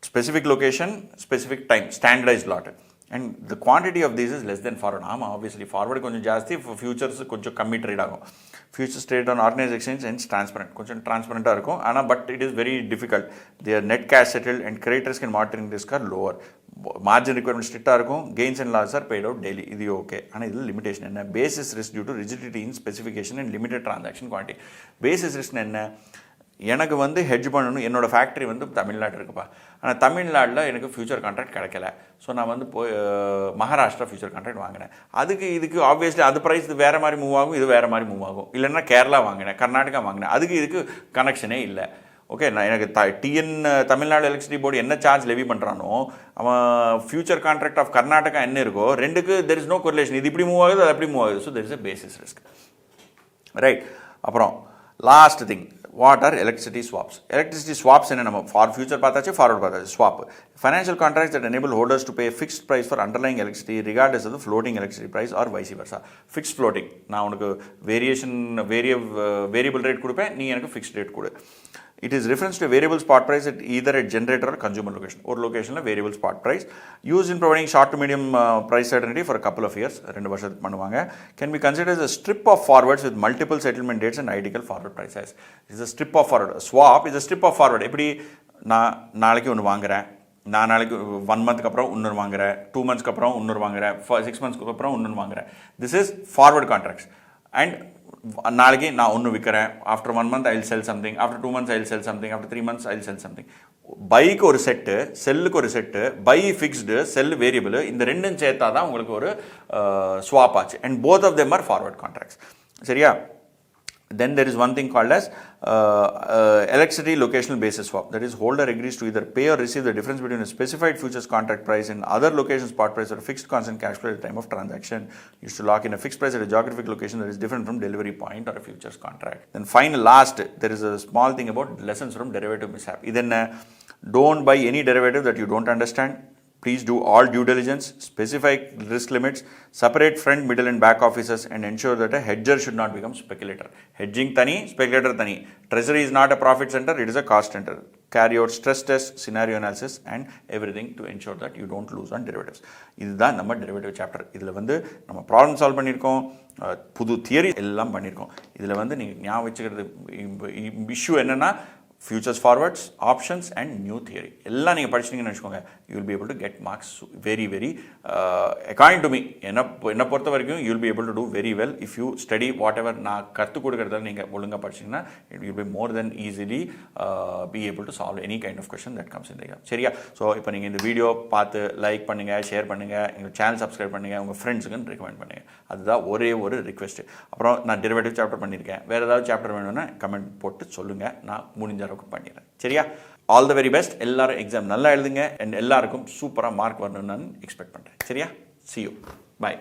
specific location, specific time, standardised lot, and the quantity of these is less than forward. ஆமாம், ஆப்வியஸ்லி ஃபார்வர்டு கொஞ்சம் ஜாஸ்தி, ஃபியூச்சர்ஸ் கொஞ்சம் கம்மி ட்ரேட் ஆகும். Futures trade on organise exchange and transparent, கொஞ்சம் டிரான்ஸ்பரண்ட்டாக இருக்கும். ஆனால் but it is very difficult. Their net cash settle and credit risk and monitoring risk are lower. Margin requirement ஸ்ட்ரிக்டாக இருக்கும். Gains and loss are paid out daily. இது okay. ஆனால் இதில் limitation என்ன? Basis risk due to rigidity in specification and limited transaction quantity. Basis risk என்ன? எனக்கு வந்து hedge பண்ணணும், என்னோடய ஃபேக்ட்ரி வந்து தமிழ்நாடு இருக்குப்பா, ஆனால் தமிழ்நாட்டில் எனக்கு ஃபியூச்சர் கான்ட்ராக்ட் கிடைக்கல. ஸோ நான் வந்து போய் மகாராஷ்டிரா ஃபியூச்சர் கான்ட்ராக்ட் வாங்கினேன். இதுக்கு ஆப்வியஸ்லி அது ப்ரைஸ் இது வேறு மாதிரி மூவ் ஆகும், இது வேறு மாதிரி மூவ் ஆகும். இல்லைன்னா கேரளா வாங்கினேன், கர்நாடகா வாங்கினேன், இதுக்கு கனெக்ஷனே இல்லை. ஓகே, நான் எனக்கு தமிழ்நாடு எலக்ட்ரிசிட்டி போர்டு என்ன சார்ஜ் லெவி பண்ணுறானோ, அவன் ஃபியூச்சர் கான்ட்ராக்ட் ஆஃப் கர்நாடகா என்ன இருக்கோ, ரெண்டுக்கு தெர் இஸ் நோ கொரிலேஷன். இது இப்படி மூவ் ஆகுது, அது அப்படி மூவ் ஆகுது. So there is a basis risk, right. அப்புறம் last thing, what are electricity swaps? Electricity swaps என்ன? நம்ம ஃபார் ஃபியூச்சர் பார்த்தாச்சு, ஃபார்வர்ட் பார்த்தாச்சு. Swap, financial contracts that enable holders to pay a fixed price for underlying electricity regardless of the floating electricity price or vice versa. Fixed floating, நான் உனக்கு variable rate கொடுப்பேன், நீ எனக்கு fixed rate கொடு. It is reference to a variable spot price at either a generator or consumer location. ஒரு லொகேஷனில் variable spot price used in providing short to medium price certainty for a couple of years, 2 வருஷத்துக்கு பண்ணுவாங்க. Can be considered as a strip of forwards with multiple settlement dates and identical forward prices. It is a strip of forward. Swap is a strip of forward. எப்படி நான் நாளைக்கு ஒன்று வாங்குறேன், நான் நாளைக்கு 1 மந்த்துக்கு அப்புறம் இன்னொரு வாங்குறேன், 2 மந்த்ஸ்க்கு அப்புறம் இன்னொரு வாங்குறேன், 6 மந்த்ஸ்க்கு அப்புறம் இன்னொன்று வாங்குறேன். This is forward contracts. And நாளைக்கு நான் ஒன்று விற்கிறேன், after 1 month I will sell something, after 2 months I will sell something, after 3 months I will sell something. பைக்கு ஒரு செட்டு, செல்லுக்கு ஒரு set, buy fixed, sell variable, இந்த ரெண்டும் சேர்த்தா தான் உங்களுக்கு ஒரு ஸ்வாப் ஆச்சு. And both of them are forward contracts. சரியா? Then there is one thing called as electricity locational basis swap. That is, holder agrees to either pay or receive the difference between a specified futures contract price and other location spot price or a fixed constant cash flow at the time of transaction. Used to lock in a fixed price at a geographic location that is different from delivery point or a futures contract. Then last, there is a small thing about lessons from derivative mishap. Then don't buy any derivative that you don't understand. Please do all due diligence, specify risk limits, separate front, middle and back offices, and ensure that a hedger should not become speculator. Hedging tani, speculator tani. Treasury is not a profit center, it is a cost center. Carry out stress test, scenario analysis and everything to ensure that you don't lose on derivatives. இதுதான் நம்ம derivative chapter. இதில் வந்து நம்ம problem solve பண்ணியிருக்கோம், புது theory எல்லாம் பண்ணியிருக்கோம். இதில் வந்து நீங்கள் ஞாபகம் வச்சுக்கிறது இஷ்யூ என்னென்னா, futures forwards options and new theory எல்லாம் நீங்கள் படிச்சிட்டிங்கன்னு வச்சுக்கோங்க you will be able to get marks very very according to me என்னை பொறுத்த வரைக்கும் you will be able to do very well if you study whatever நான் கற்றுக் கொடுக்குறதால நீங்கள் ஒழுங்காக படிச்சிங்கன்னா it will be more than easily be able to solve any kind of question that comes in the exam சரியா so இப்போ நீங்கள் இந்த வீடியோ பார்த்து லைக் பண்ணுங்கள் ஷேர் பண்ணுங்கள் எங்கள் சேனல் சப்ஸ்கிரைப் பண்ணுங்கள் உங்கள் ஃப்ரெண்ட்ஸுக்குன்னு ரெக்கமெண்ட் பண்ணுங்கள் அதுதான் ஒரே ஒரு ரிக்வெஸ்ட்டு அப்புறம் நான் டெரிவேட்டிவ் சாப்டர் பண்ணியிருக்கேன் வேறு ஏதாவது சாப்டர் வேணும்னா கமெண்ட் போட்டு சொல்லுங்கள் நான் முடிஞ்ச அளவுக்கு பண்ணிடுறேன் சரியா ஆல் த வெரி பெஸ்ட் எல்லாரும் எக்ஸாம் நல்லா எழுதுங்க அண்ட் எல்லாருக்கும் சூப்பராக மார்க் வரணும்னு நான் எக்ஸ்பெக்ட் பண்ணுறேன் சரியா see you bye